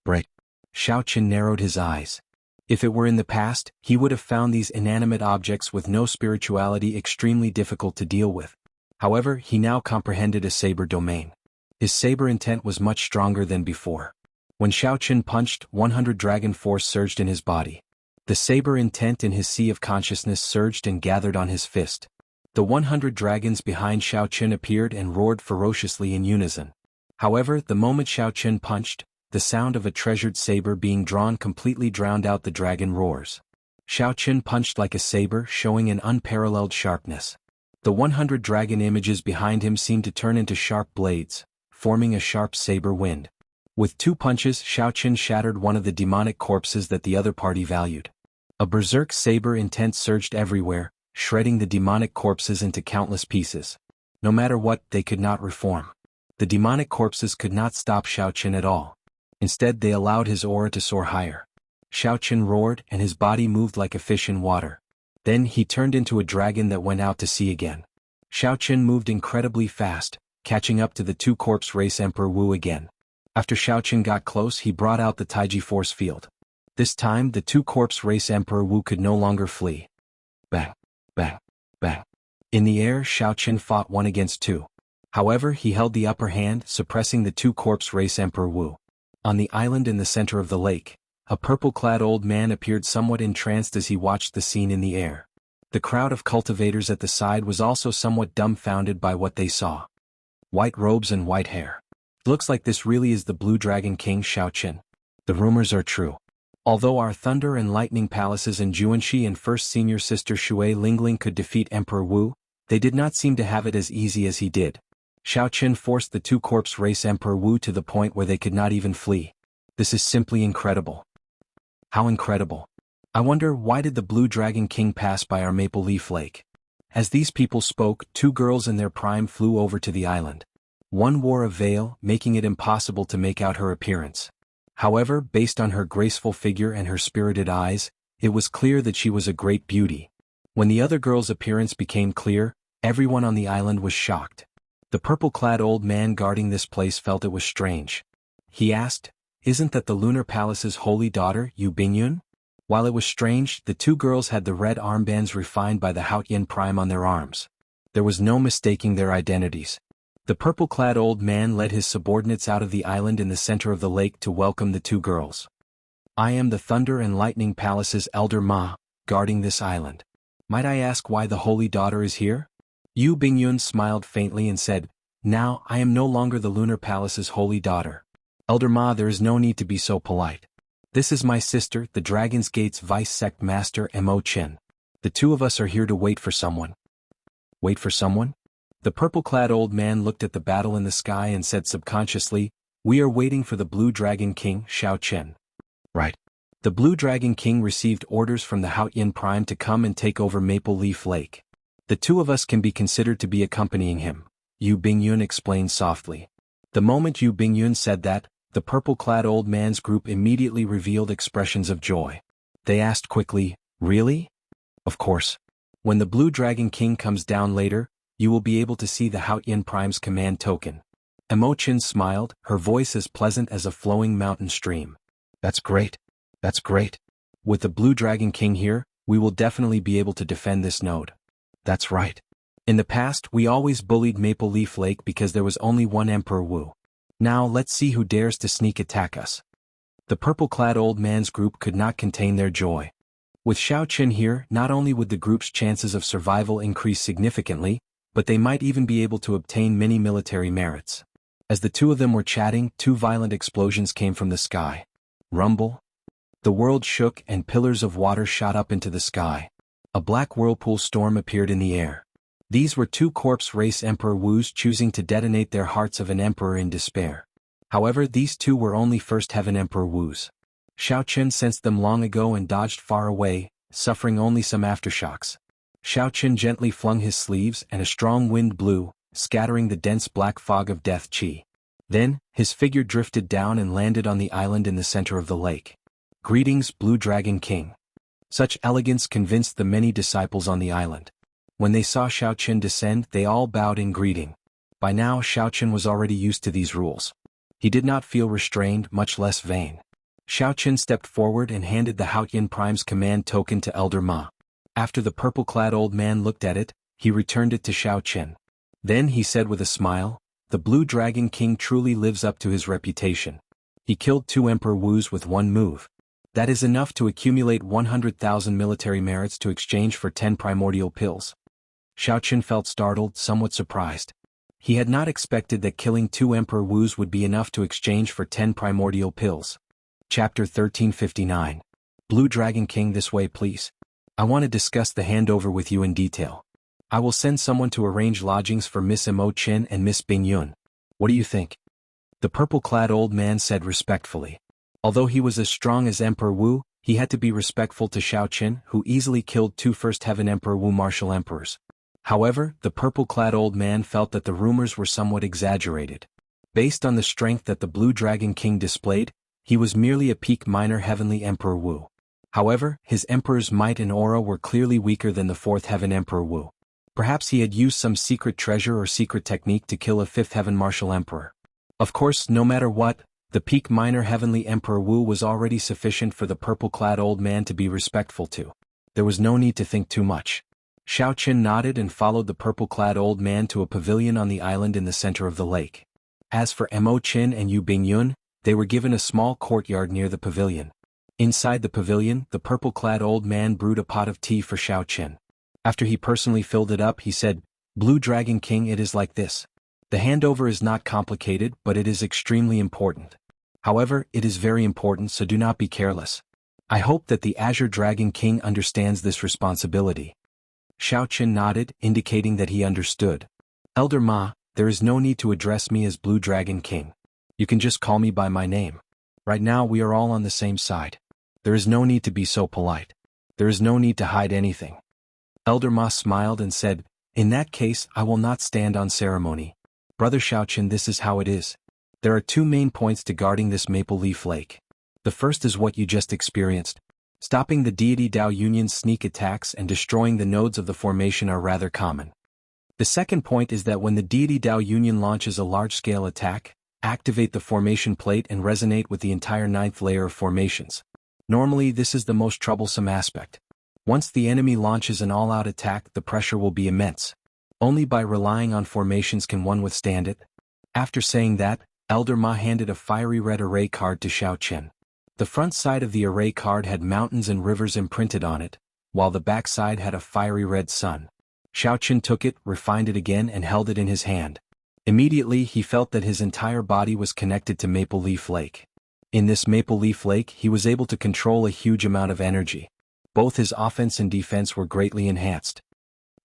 Speaker 1: Break. Xiaoqin narrowed his eyes. If it were in the past, he would have found these inanimate objects with no spirituality extremely difficult to deal with. However, he now comprehended a saber domain. His saber intent was much stronger than before. When Xiaoqin punched, 100 dragon force surged in his body. The saber intent in his sea of consciousness surged and gathered on his fist. The 100 dragons behind Xiaoqin appeared and roared ferociously in unison. However, the moment Xiaoqin punched, the sound of a treasured saber being drawn completely drowned out the dragon roars. Xiaoqin punched like a saber, showing an unparalleled sharpness. The 100 dragon images behind him seemed to turn into sharp blades, forming a sharp saber wind. With two punches, Xiaoqin shattered one of the demonic corpses that the other party valued. A berserk saber intent surged everywhere, shredding the demonic corpses into countless pieces. No matter what, they could not reform. The demonic corpses could not stop Xiaoqin at all. Instead, they allowed his aura to soar higher. Xiaoqin roared, and his body moved like a fish in water. Then he turned into a dragon that went out to sea again. Xiaoqin moved incredibly fast, catching up to the two corpse race Emperor Wu again. After Xiaoqin got close, he brought out the Taiji force field. This time, the two corpse race Emperor Wu could no longer flee. Bang, bang, bang. In the air, Xiaoqin fought 1 against 2. However, he held the upper hand, suppressing the two corpse race Emperor Wu. On the island in the center of the lake, a purple-clad old man appeared somewhat entranced as he watched the scene in the air. The crowd of cultivators at the side was also somewhat dumbfounded by what they saw. White robes and white hair. Looks like this really is the Blue Dragon King Xiaoqin. The rumors are true. Although our Thunder and Lightning Palaces and Juanxi and First Senior Sister Shui Lingling could defeat Emperor Wu, they did not seem to have it as easy as he did. Xiaoqin forced the two corpse race Emperor Wu to the point where they could not even flee. This is simply incredible. How incredible. I wonder, why did the Blue Dragon King pass by our Maple Leaf Lake? As these people spoke, 2 girls in their prime flew over to the island. One wore a veil, making it impossible to make out her appearance. However, based on her graceful figure and her spirited eyes, it was clear that she was a great beauty. When the other girl's appearance became clear, everyone on the island was shocked. The purple-clad old man guarding this place felt it was strange. He asked, "Isn't that the Lunar Palace's holy daughter, Yu Bingyun?" While it was strange, the 2 girls had the red armbands refined by the Haotian Prime on their arms. There was no mistaking their identities. The purple-clad old man led his subordinates out of the island in the center of the lake to welcome the 2 girls. "I am the Thunder and Lightning Palace's Elder Ma, guarding this island. Might I ask why the holy daughter is here?" Yu Bingyun smiled faintly and said, "Now, I am no longer the Lunar Palace's holy daughter. Elder Ma, there is no need to be so polite. This is my sister, the Dragon's Gate's Vice Sect Master Mo Chen. The 2 of us are here to wait for someone." Wait for someone? The purple-clad old man looked at the battle in the sky and said subconsciously, "We are waiting for the Blue Dragon King, Xiaoqin." Right. The Blue Dragon King received orders from the Haotian Prime to come and take over Maple Leaf Lake. "The 2 of us can be considered to be accompanying him," Yu Bingyun explained softly. The moment Yu Bingyun said that, the purple-clad old man's group immediately revealed expressions of joy. They asked quickly, "Really?" "Of course. When the Blue Dragon King comes down later, you will be able to see the Haotian Prime's command token." Mo Chen smiled, her voice as pleasant as a flowing mountain stream. "That's great. That's great. With the Blue Dragon King here, we will definitely be able to defend this node." "That's right. In the past, we always bullied Maple Leaf Lake because there was only one Emperor Wu. Now let's see who dares to sneak attack us." The purple-clad old man's group could not contain their joy. With Xiao Qin here, not only would the group's chances of survival increase significantly, but they might even be able to obtain many military merits. As the two of them were chatting, two violent explosions came from the sky. Rumble. The world shook and pillars of water shot up into the sky. A black whirlpool storm appeared in the air. These were two corpse race Emperor Wus choosing to detonate their hearts of an emperor in despair. However, these two were only First Heaven Emperor Wus. Xiao Qin sensed them long ago and dodged far away, suffering only some aftershocks. Xiao Qin gently flung his sleeves and a strong wind blew, scattering the dense black fog of death qi. Then, his figure drifted down and landed on the island in the center of the lake. Greetings, Blue Dragon King. Such elegance convinced the many disciples on the island. When they saw Xiao Qin descend, they all bowed in greeting. By now Xiao Qin was already used to these rules. He did not feel restrained, much less vain. Xiao Qin stepped forward and handed the Haotian Prime's command token to Elder Ma. After the purple-clad old man looked at it, he returned it to Xiao Qin. Then he said with a smile, "The Blue Dragon King truly lives up to his reputation. He killed 2 Emperor Wus with one move. That is enough to accumulate 100,000 military merits to exchange for 10 primordial pills." Xiao Qin felt startled, somewhat surprised. He had not expected that killing 2 Emperor Wus would be enough to exchange for 10 primordial pills. Chapter 1359. Blue Dragon King, this way please. I want to discuss the handover with you in detail. I will send someone to arrange lodgings for Miss Imo Qin and Miss Bing Yun. What do you think? The purple-clad old man said respectfully. Although he was as strong as Emperor Wu, he had to be respectful to Xiao Qin, who easily killed 2 First Heaven Emperor Wu martial emperors. However, the purple-clad old man felt that the rumors were somewhat exaggerated. Based on the strength that the Blue Dragon King displayed, he was merely a peak minor Heavenly Emperor Wu. However, his emperor's might and aura were clearly weaker than the 4th Heaven Emperor Wu. Perhaps he had used some secret treasure or secret technique to kill a 5th Heaven martial emperor. Of course, no matter what, the peak minor Heavenly Emperor Wu was already sufficient for the purple-clad old man to be respectful to. There was no need to think too much. Xiao Qin nodded and followed the purple-clad old man to a pavilion on the island in the center of the lake. As for Mo Qin and Yu Bingyun, they were given a small courtyard near the pavilion. Inside the pavilion, the purple-clad old man brewed a pot of tea for Xiao Qin. After he personally filled it up, he said, "Blue Dragon King, it is like this. The handover is not complicated, but it is extremely important. However, it is very important, so do not be careless. I hope that the Azure Dragon King understands this responsibility." Xiao Qin nodded, indicating that he understood. "Elder Ma, there is no need to address me as Blue Dragon King. You can just call me by my name. Right now we are all on the same side. There is no need to be so polite. There is no need to hide anything." Elder Ma smiled and said, "In that case, I will not stand on ceremony. Brother Xiao Qin, this is how it is. There are 2 main points to guarding this Maple Leaf Lake. The first is what you just experienced. Stopping the deity Dao Union's sneak attacks and destroying the nodes of the formation are rather common. The second point is that when the deity Dao Union launches a large-scale attack, activate the formation plate and resonate with the entire 9th layer of formations. Normally this is the most troublesome aspect. Once the enemy launches an all-out attack, the pressure will be immense. Only by relying on formations can one withstand it. After saying that, Elder Ma handed a fiery red array card to Xiao Qin. The front side of the array card had mountains and rivers imprinted on it, while the back side had a fiery red sun. Xiao Qin took it, refined it again and held it in his hand. Immediately he felt that his entire body was connected to Maple Leaf Lake. In this Maple Leaf Lake he was able to control a huge amount of energy. Both his offense and defense were greatly enhanced.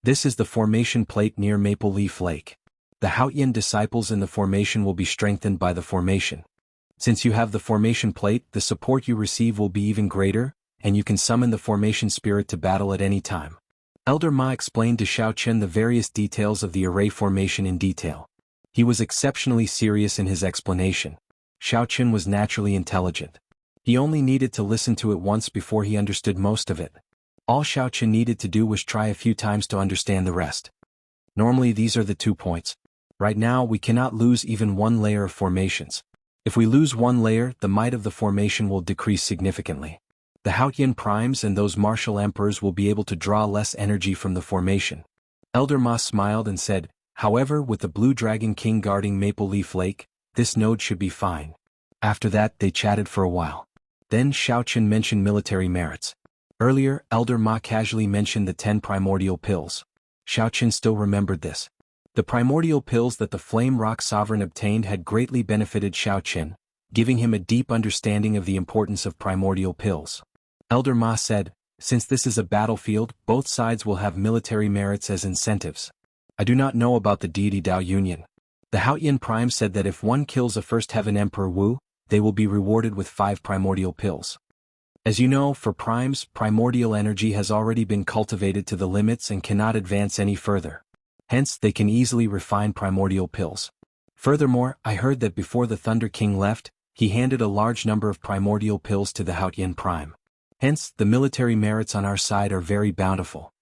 Speaker 1: This is the formation plate near Maple Leaf Lake. The Haotian disciples in the formation will be strengthened by the formation. Since you have the formation plate, the support you receive will be even greater, and you can summon the formation spirit to battle at any time. Elder Ma explained to Xiao Qin the various details of the array formation in detail. He was exceptionally serious in his explanation. Xiao Qin was naturally intelligent. He only needed to listen to it once before he understood most of it. All Xiao Qin needed to do was try a few times to understand the rest. Normally these are the 2 points. Right now we cannot lose even 1 layer of formations. If we lose 1 layer, the might of the formation will decrease significantly. The Haotian primes and those martial emperors will be able to draw less energy from the formation. Elder Ma smiled and said, "However, with the Blue Dragon King guarding Maple Leaf Lake, this node should be fine." After that they chatted for a while. Then Xiao Qin mentioned military merits. Earlier, Elder Ma casually mentioned the 10 primordial pills. Xiaoqin still remembered this. The primordial pills that the Flame Rock Sovereign obtained had greatly benefited Xiaoqin, giving him a deep understanding of the importance of primordial pills. Elder Ma said, "Since this is a battlefield, both sides will have military merits as incentives. I do not know about the deity Dao Union. The Haotian Prime said that if one kills a First Heaven Emperor Wu, they will be rewarded with 5 primordial pills. As you know, for primes, primordial energy has already been cultivated to the limits and cannot advance any further. Hence, they can easily refine primordial pills. Furthermore, I heard that before the Thunder King left, he handed a large number of primordial pills to the Haotian Prime. Hence, the military merits on our side are very bountiful."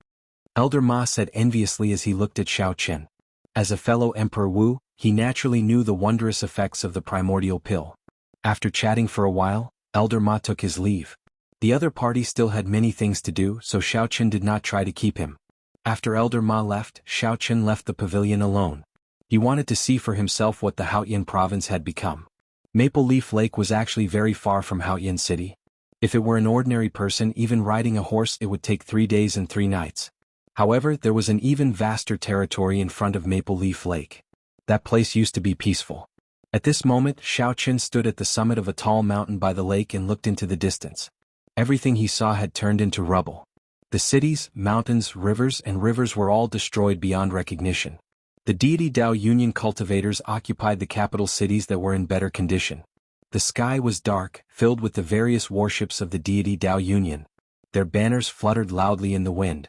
Speaker 1: Elder Ma said enviously as he looked at Xiaoqin. As a fellow Emperor Wu, he naturally knew the wondrous effects of the primordial pill. After chatting for a while, Elder Ma took his leave. The other party still had many things to do, so Xiaoqin did not try to keep him. After Elder Ma left, Xiaoqin left the pavilion alone. He wanted to see for himself what the Haotian province had become. Maple Leaf Lake was actually very far from Haotian City. If it were an ordinary person even riding a horse it would take 3 days and 3 nights. However, there was an even vaster territory in front of Maple Leaf Lake. That place used to be peaceful. At this moment, Xiaoqin stood at the summit of a tall mountain by the lake and looked into the distance. Everything he saw had turned into rubble. The cities, mountains, rivers were all destroyed beyond recognition. The deity Dao Union cultivators occupied the capital cities that were in better condition. The sky was dark, filled with the various warships of the deity Dao Union. Their banners fluttered loudly in the wind.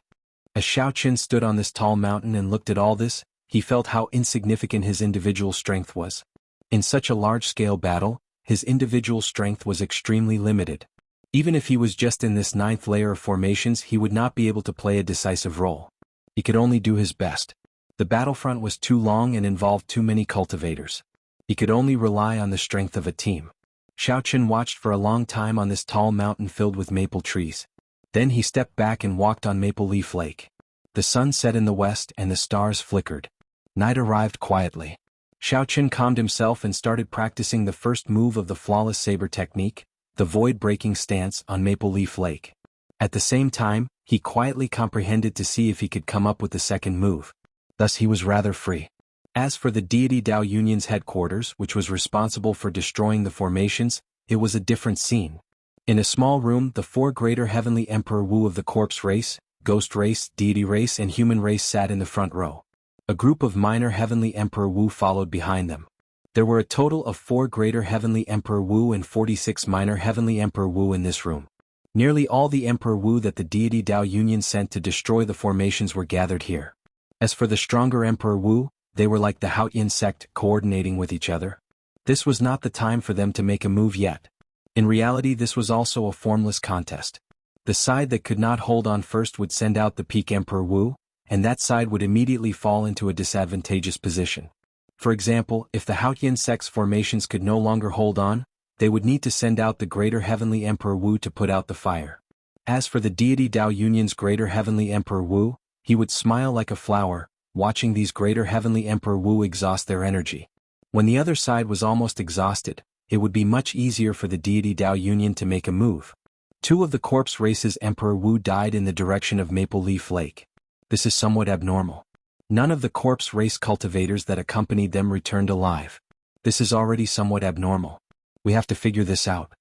Speaker 1: As Xiaoqin stood on this tall mountain and looked at all this, he felt how insignificant his individual strength was. In such a large-scale battle, his individual strength was extremely limited. Even if he was just in this 9th layer of formations, he would not be able to play a decisive role. He could only do his best. The battlefront was too long and involved too many cultivators. He could only rely on the strength of a team. Xiaoqin watched for a long time on this tall mountain filled with maple trees. Then he stepped back and walked on Maple Leaf Lake. The sun set in the west and the stars flickered. Night arrived quietly. Xiaoqin calmed himself and started practicing the first move of the flawless saber technique, the void-breaking stance on Maple Leaf Lake. At the same time, he quietly comprehended to see if he could come up with the second move. Thus he was rather free. As for the deity Dao Union's headquarters, which was responsible for destroying the formations, it was a different scene. In a small room, the 4 greater heavenly Emperor Wu of the corpse race, ghost race, deity race and human race sat in the front row. A group of minor heavenly Emperor Wu followed behind them. There were a total of 4 greater heavenly Emperor Wu and 46 minor heavenly Emperor Wu in this room. Nearly all the Emperor Wu that the deity Dao Union sent to destroy the formations were gathered here. As for the stronger Emperor Wu, they were like the Haotian sect, coordinating with each other. This was not the time for them to make a move yet. In reality, this was also a formless contest. The side that could not hold on first would send out the peak Emperor Wu, and that side would immediately fall into a disadvantageous position. For example, if the Haotian sect's formations could no longer hold on, they would need to send out the greater heavenly Emperor Wu to put out the fire. As for the deity Dao Union's greater heavenly Emperor Wu, he would smile like a flower, watching these greater heavenly Emperor Wu exhaust their energy. When the other side was almost exhausted, it would be much easier for the deity Dao Union to make a move. 2 of the corpse race's Emperor Wu died in the direction of Maple Leaf Lake. This is somewhat abnormal. None of the corpse race cultivators that accompanied them returned alive. This is already somewhat abnormal. We have to figure this out.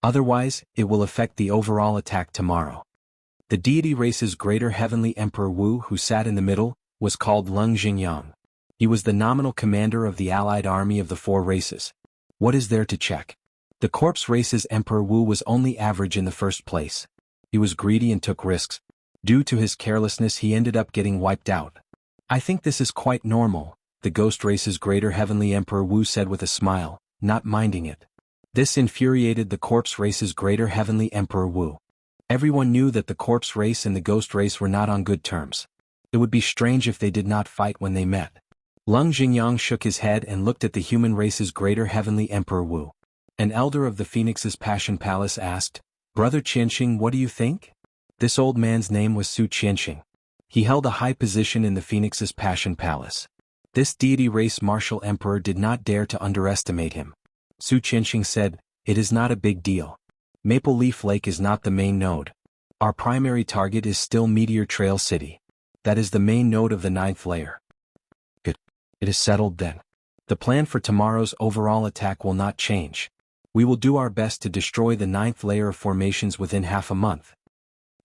Speaker 1: Otherwise, it will affect the overall attack tomorrow. The deity race's greater heavenly Emperor Wu, who sat in the middle, was called Lung Jingyang. He was the nominal commander of the allied army of the 4 races. What is there to check? The corpse race's Emperor Wu was only average in the first place. He was greedy and took risks. Due to his carelessness he ended up getting wiped out. I think this is quite normal, the ghost race's greater heavenly Emperor Wu said with a smile, not minding it. This infuriated the corpse race's greater heavenly Emperor Wu. Everyone knew that the corpse race and the ghost race were not on good terms. It would be strange if they did not fight when they met. Lung Jingyang shook his head and looked at the human race's greater heavenly Emperor Wu. An elder of the Phoenix's Passion Palace asked, "Brother Qianxing, what do you think?" This old man's name was Su Qianxing. He held a high position in the Phoenix's Passion Palace. This deity race martial emperor did not dare to underestimate him. Su Qianxing said, "It is not a big deal. Maple Leaf Lake is not the main node. Our primary target is still Meteor Trail City. That is the main node of the 9th layer. Good. It is settled then. The plan for tomorrow's overall attack will not change. We will do our best to destroy the 9th layer of formations within half a month.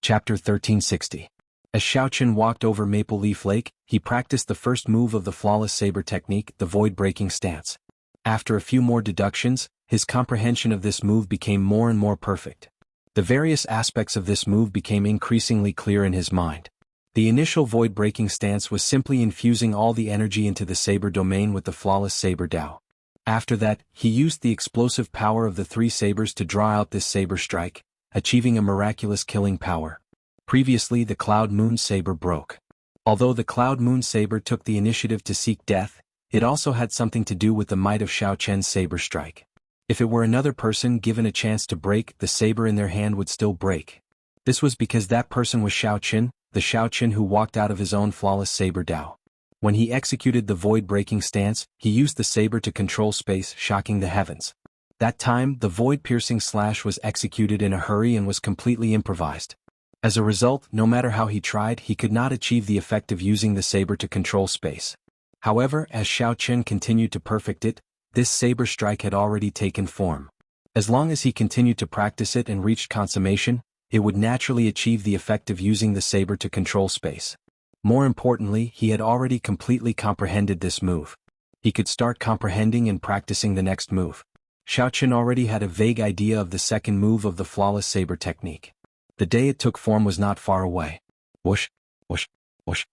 Speaker 1: Chapter 1360. As Xiaoqun walked over Maple Leaf Lake, he practiced the first move of the flawless saber technique, the void-breaking stance. After a few more deductions, his comprehension of this move became more and more perfect. The various aspects of this move became increasingly clear in his mind. The initial void-breaking stance was simply infusing all the energy into the saber domain with the flawless saber Dao. After that, he used the explosive power of the 3 sabers to draw out this saber strike, achieving a miraculous killing power. Previously, the Cloud Moon Saber broke. Although the Cloud Moon Saber took the initiative to seek death, it also had something to do with the might of Xiaoqun's saber strike. If it were another person given a chance to break, the saber in their hand would still break. This was because that person was Xiaoqun, the Xiaoqun who walked out of his own flawless saber Dao. When he executed the void-breaking stance, he used the saber to control space, shocking the heavens. That time, the void-piercing slash was executed in a hurry and was completely improvised. As a result, no matter how he tried, he could not achieve the effect of using the saber to control space. However, as Xiaoqun continued to perfect it, this saber strike had already taken form. As long as he continued to practice it and reached consummation, it would naturally achieve the effect of using the saber to control space. More importantly, he had already completely comprehended this move. He could start comprehending and practicing the next move. Xiaoqun already had a vague idea of the second move of the flawless saber technique. The day it took form was not far away. Whoosh, whoosh, whoosh.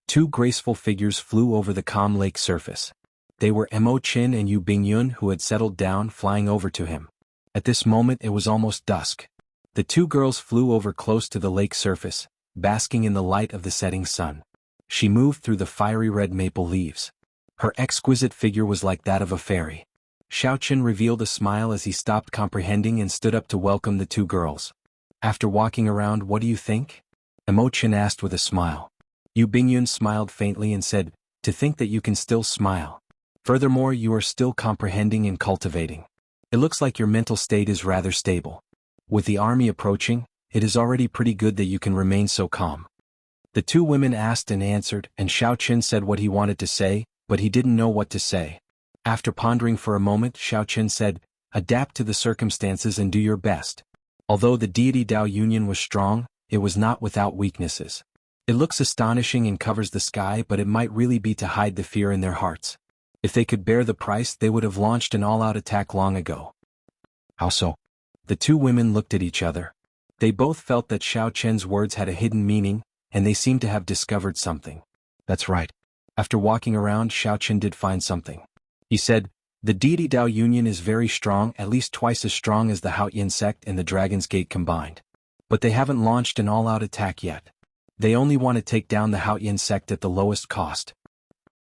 Speaker 1: 2 graceful figures flew over the calm lake surface. They were Mo Qin and Yu Bingyun, who had settled down, flying over to him. At this moment it was almost dusk. The 2 girls flew over close to the lake surface, basking in the light of the setting sun. She moved through the fiery red maple leaves. Her exquisite figure was like that of a fairy. Xiaoqun revealed a smile as he stopped comprehending and stood up to welcome the 2 girls. After walking around, what do you think? Mo Qin asked with a smile. Yu Bingyun smiled faintly and said, to think that you can still smile. Furthermore, you are still comprehending and cultivating. It looks like your mental state is rather stable. With the army approaching, it is already pretty good that you can remain so calm. The 2 women asked and answered, and Xiaoqun said what he wanted to say, but he didn't know what to say. After pondering for a moment, Xiaoqun said, adapt to the circumstances and do your best. Although the deity Dao Union was strong, it was not without weaknesses. It looks astonishing and covers the sky, but it might really be to hide the fear in their hearts. If they could bear the price, they would have launched an all-out attack long ago. How so? The 2 women looked at each other. They both felt that Xiaoqun's words had a hidden meaning, and they seemed to have discovered something. That's right. After walking around, Xiaoqun did find something. He said, the deity Dao Union is very strong, at least twice as strong as the Haotian sect and the Dragon's Gate combined. But they haven't launched an all-out attack yet. They only want to take down the Haotian sect at the lowest cost.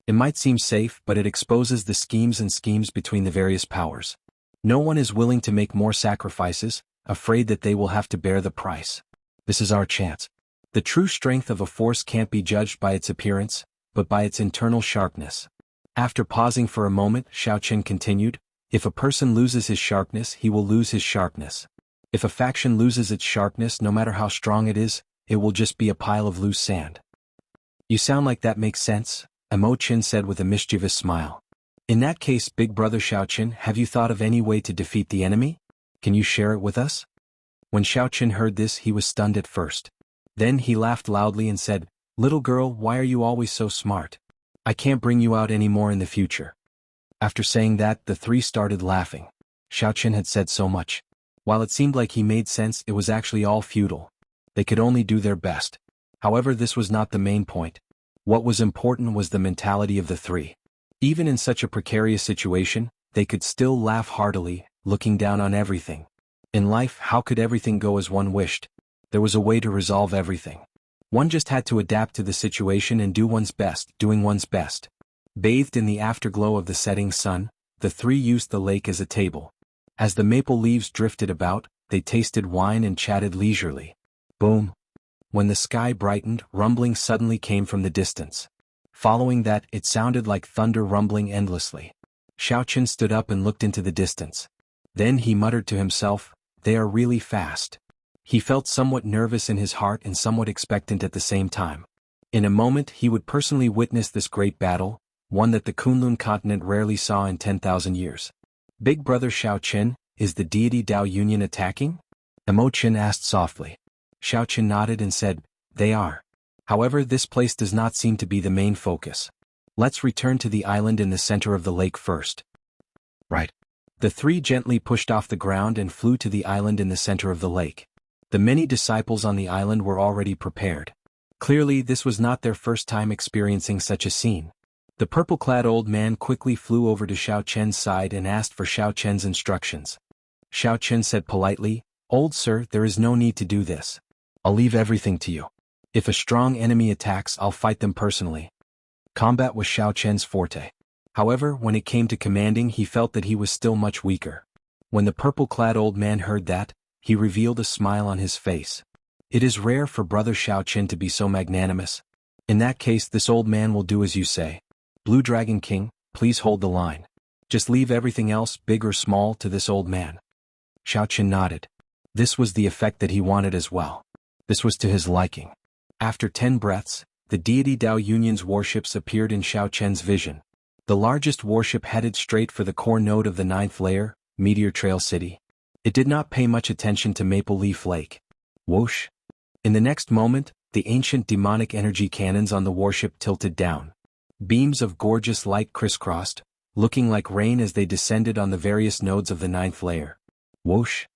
Speaker 1: It might seem safe, but it exposes the schemes between the various powers. No one is willing to make more sacrifices, afraid that they will have to bear the price. This is our chance. The true strength of a force can't be judged by its appearance, but by its internal sharpness. After pausing for a moment, Xiaoqun continued, if a person loses his sharpness, he will lose his sharpness. If a faction loses its sharpness, no matter how strong it is, it will just be a pile of loose sand. You sound like that makes sense, Mo Qin said with a mischievous smile. In that case, Big Brother Xiaoqun, have you thought of any way to defeat the enemy? Can you share it with us? When Xiaoqun heard this, he was stunned at first. Then he laughed loudly and said, little girl, why are you always so smart? I can't bring you out any more in the future. After saying that, the 3 started laughing. Xiaoqun had said so much. While it seemed like he made sense, it was actually all futile. They could only do their best. However, this was not the main point. What was important was the mentality of the 3. Even in such a precarious situation, they could still laugh heartily, looking down on everything. In life, how could everything go as one wished? There was a way to resolve everything. One just had to adapt to the situation and do one's best, doing one's best. Bathed in the afterglow of the setting sun, the 3 used the lake as a table. As the maple leaves drifted about, they tasted wine and chatted leisurely. Boom! When the sky brightened, rumbling suddenly came from the distance. Following that, it sounded like thunder rumbling endlessly. Xiaoqun stood up and looked into the distance. Then he muttered to himself, they are really fast. He felt somewhat nervous in his heart and somewhat expectant at the same time. In a moment he would personally witness this great battle, one that the Kunlun continent rarely saw in 10,000 years. Big Brother Xiao Qin, is the deity Dao Union attacking? Emo Qin asked softly. Xiao Qin nodded and said, they are. However, this place does not seem to be the main focus. Let's return to the island in the center of the lake first. Right. The three gently pushed off the ground and flew to the island in the center of the lake. The many disciples on the island were already prepared. Clearly this was not their first time experiencing such a scene. The purple-clad old man quickly flew over to Xiao Qian's side and asked for Xiao Qian's instructions. Xiao Qian said politely, "Old sir, there is no need to do this. I'll leave everything to you. If a strong enemy attacks, I'll fight them personally." Combat was Xiao Qian's forte. However, when it came to commanding, he felt that he was still much weaker. When the purple-clad old man heard that, he revealed a smile on his face. It is rare for Brother Xiao Qin to be so magnanimous. In that case, this old man will do as you say. Blue Dragon King, please hold the line. Just leave everything else, big or small, to this old man. Xiao Qin nodded. This was the effect that he wanted as well. This was to his liking. After 10 breaths, the deity Dao Union's warships appeared in Xiao Qian's vision. The largest warship headed straight for the core node of the 9th layer, Meteor Trail City. It did not pay much attention to Maple Leaf Lake. Whoosh! In the next moment, the ancient demonic energy cannons on the warship tilted down. Beams of gorgeous light crisscrossed, looking like rain as they descended on the various nodes of the 9th layer. Whoosh!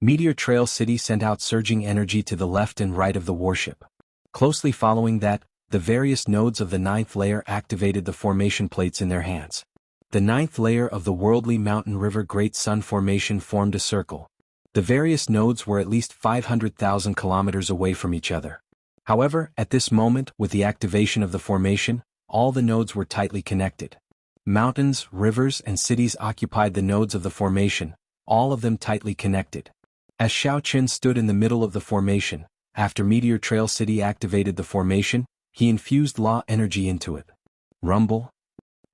Speaker 1: Meteor Trail City sent out surging energy to the left and right of the warship. Closely following that, the various nodes of the 9th layer activated the formation plates in their hands. The 9th layer of the worldly mountain river Great Sun Formation formed a circle. The various nodes were at least 500,000 kilometers away from each other. However, at this moment, with the activation of the formation, all the nodes were tightly connected. Mountains, rivers, and cities occupied the nodes of the formation, all of them tightly connected. As Xiao Qin stood in the middle of the formation, after Meteor Trail City activated the formation, he infused law energy into it. Rumble?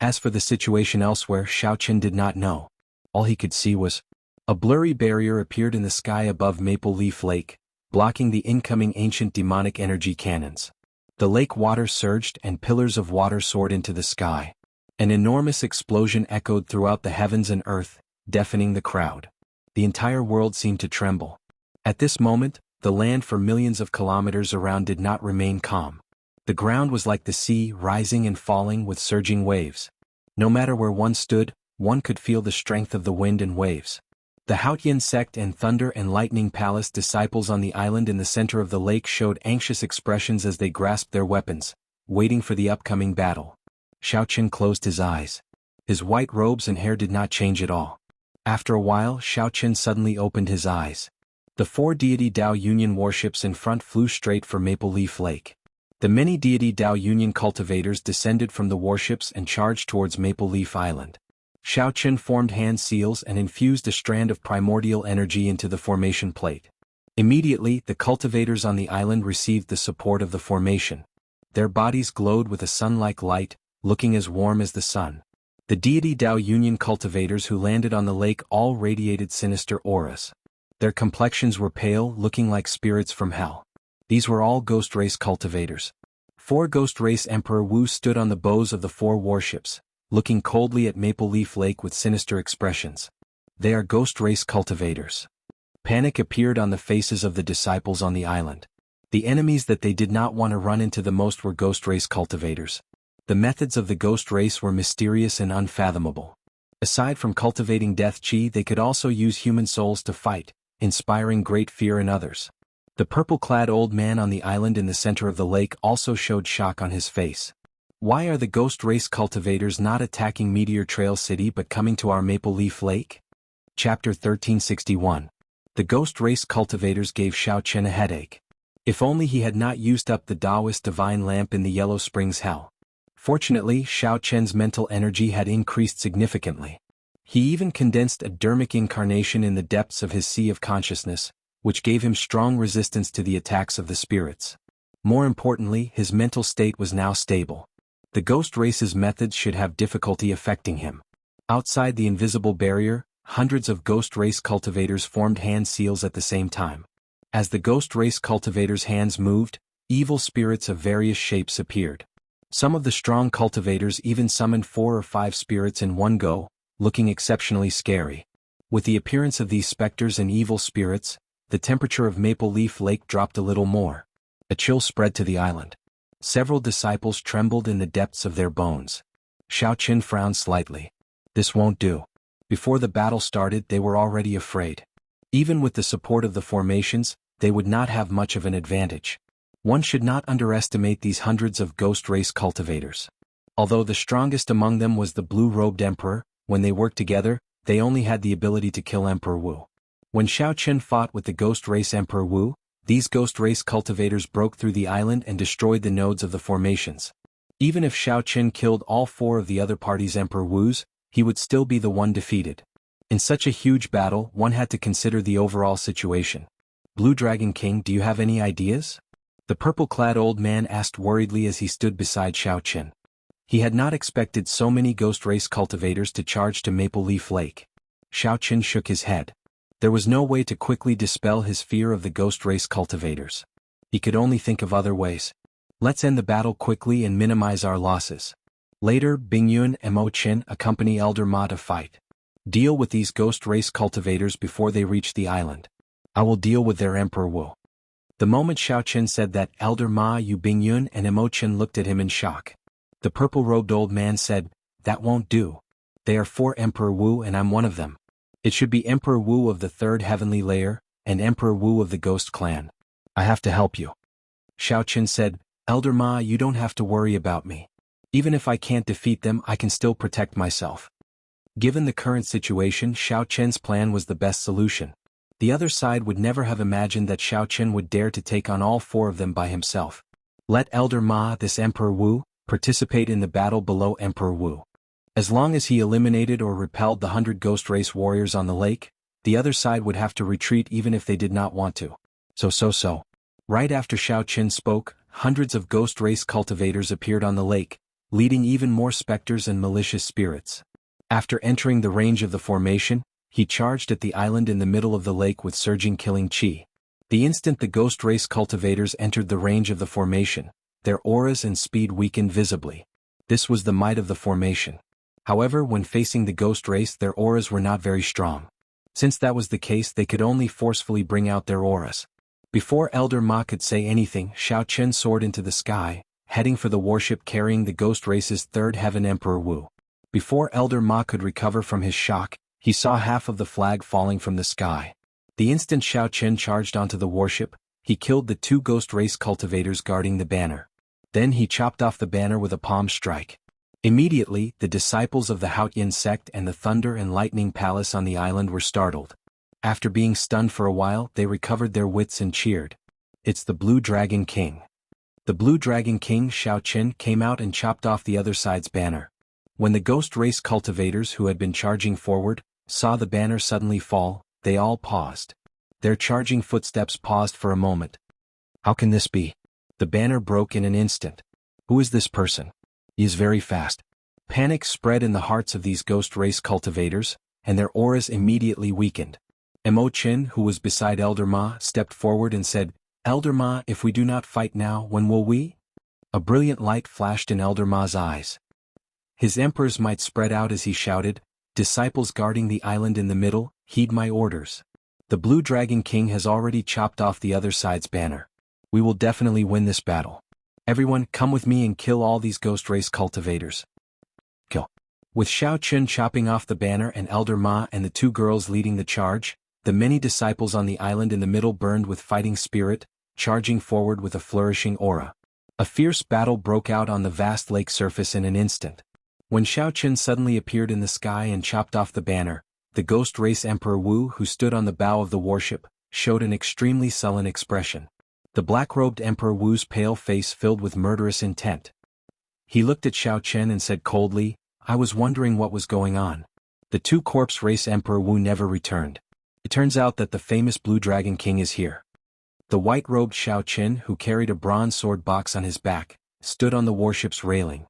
Speaker 1: As for the situation elsewhere, Xiao Qin did not know. All he could see was a blurry barrier appeared in the sky above Maple Leaf Lake, blocking the incoming ancient demonic energy cannons. The lake water surged and pillars of water soared into the sky. An enormous explosion echoed throughout the heavens and earth, deafening the crowd. The entire world seemed to tremble. At this moment, the land for millions of kilometers around did not remain calm. The ground was like the sea, rising and falling with surging waves. No matter where one stood, one could feel the strength of the wind and waves. The Haotian sect and Thunder and Lightning Palace disciples on the island in the center of the lake showed anxious expressions as they grasped their weapons, waiting for the upcoming battle. Xiao Qin closed his eyes. His white robes and hair did not change at all. After a while, Xiao Qin suddenly opened his eyes. The 4 deity Dao Union warships in front flew straight for Maple Leaf Lake. The many deity Dao Union cultivators descended from the warships and charged towards Maple Leaf Island. Xiao Qin formed hand seals and infused a strand of primordial energy into the formation plate. Immediately, the cultivators on the island received the support of the formation. Their bodies glowed with a sun-like light, looking as warm as the sun. The deity Dao Union cultivators who landed on the lake all radiated sinister auras. Their complexions were pale, looking like spirits from hell. These were all Ghost Race cultivators. 4 Ghost Race Emperor Wu stood on the bows of the 4 warships, looking coldly at Maple Leaf Lake with sinister expressions. They are Ghost Race cultivators. Panic appeared on the faces of the disciples on the island. The enemies that they did not want to run into the most were Ghost Race cultivators. The methods of the Ghost Race were mysterious and unfathomable. Aside from cultivating death chi, they could also use human souls to fight, inspiring great fear in others. The purple-clad old man on the island in the center of the lake also showed shock on his face. Why are the Ghost Race cultivators not attacking Meteor Trail City but coming to our Maple Leaf Lake? Chapter 1361. The Ghost Race cultivators gave Xiao Qin a headache. If only he had not used up the Taoist divine lamp in the Yellow Springs Hell. Fortunately, Xiao Qian's mental energy had increased significantly. He even condensed a dermic incarnation in the depths of his sea of consciousness, which gave him strong resistance to the attacks of the spirits. More importantly, his mental state was now stable. The Ghost Race's methods should have difficulty affecting him. Outside the invisible barrier, hundreds of Ghost Race cultivators formed hand seals at the same time. As the ghost race cultivators' hands moved, evil spirits of various shapes appeared. Some of the strong cultivators even summoned 4 or 5 spirits in one go, looking exceptionally scary. With the appearance of these specters and evil spirits, the temperature of Maple Leaf Lake dropped a little more. A chill spread to the island. Several disciples trembled in the depths of their bones. Xiao Qin frowned slightly. This won't do. Before the battle started, they were already afraid. Even with the support of the formations, they would not have much of an advantage. One should not underestimate these hundreds of ghost race cultivators. Although the strongest among them was the blue-robed emperor, when they worked together, they only had the ability to kill Emperor Wu. When Xiao Qin fought with the ghost race Emperor Wu, these ghost race cultivators broke through the island and destroyed the nodes of the formations. Even if Xiao Qin killed all 4 of the other party's Emperor Wus, he would still be the one defeated. In such a huge battle, one had to consider the overall situation. Blue Dragon King, do you have any ideas? The purple-clad old man asked worriedly as he stood beside Xiao Qin. He had not expected so many ghost race cultivators to charge to Maple Leaf Lake. Xiao Qin shook his head. There was no way to quickly dispel his fear of the ghost race cultivators. He could only think of other ways. Let's end the battle quickly and minimize our losses. Later, Bingyun and Mo Qin accompany Elder Ma to fight. Deal with these ghost race cultivators before they reach the island. I will deal with their Emperor Wu. The moment Xiao Qin said that, Elder Ma, Yu Bingyun and Mo Qin looked at him in shock. The purple-robed old man said, that won't do. They are 4 Emperor Wu and I'm one of them. It should be Emperor Wu of the 3rd heavenly layer, and Emperor Wu of the Ghost Clan. I have to help you. Xiao Qin said, Elder Ma, you don't have to worry about me. Even if I can't defeat them, I can still protect myself. Given the current situation, Xiao Qin's plan was the best solution. The other side would never have imagined that Xiao Qin would dare to take on all 4 of them by himself. Let Elder Ma, this Emperor Wu, participate in the battle below Emperor Wu. As long as he eliminated or repelled the 100 ghost race warriors on the lake, the other side would have to retreat even if they did not want to. So. Right after Xiao Qin spoke, hundreds of ghost race cultivators appeared on the lake, leading even more specters and malicious spirits. After entering the range of the formation, he charged at the island in the middle of the lake with surging killing chi. The instant the ghost race cultivators entered the range of the formation, their auras and speed weakened visibly. This was the might of the formation. However, when facing the ghost race, their auras were not very strong. Since that was the case, they could only forcefully bring out their auras. Before Elder Ma could say anything, Xiao Qin soared into the sky, heading for the warship carrying the ghost race's 3rd heaven Emperor Wu. Before Elder Ma could recover from his shock, he saw half of the flag falling from the sky. The instant Xiao Qin charged onto the warship, he killed the 2 ghost race cultivators guarding the banner. Then he chopped off the banner with a palm strike. Immediately, the disciples of the Haotian sect and the Thunder and Lightning Palace on the island were startled. After being stunned for a while, they recovered their wits and cheered. It's the Blue Dragon King. The Blue Dragon King, Xiao Qin, came out and chopped off the other side's banner. When the ghost race cultivators who had been charging forward saw the banner suddenly fall, they all paused. Their charging footsteps paused for a moment. How can this be? The banner broke in an instant. Who is this person? He is very fast. Panic spread in the hearts of these ghost race cultivators, and their auras immediately weakened. Mo Qin, who was beside Elder Ma, stepped forward and said, Elder Ma, if we do not fight now, when will we? A brilliant light flashed in Elder Ma's eyes. His emperor's might spread out as he shouted, Disciples guarding the island in the middle, heed my orders. The Blue Dragon King has already chopped off the other side's banner. We will definitely win this battle. Everyone, come with me and kill all these ghost race cultivators. Kill. With Xiao Qin chopping off the banner and Elder Ma and the 2 girls leading the charge, the many disciples on the island in the middle burned with fighting spirit, charging forward with a flourishing aura. A fierce battle broke out on the vast lake surface in an instant. When Xiao Qin suddenly appeared in the sky and chopped off the banner, the ghost race Emperor Wu, who stood on the bow of the warship, showed an extremely sullen expression. The black-robed Emperor Wu's pale face filled with murderous intent. He looked at Xiao Qin and said coldly, I was wondering what was going on. The 2 corpse race Emperor Wu never returned. It turns out that the famous Blue Dragon King is here. The white-robed Xiao Qin, who carried a bronze sword box on his back, stood on the warship's railing.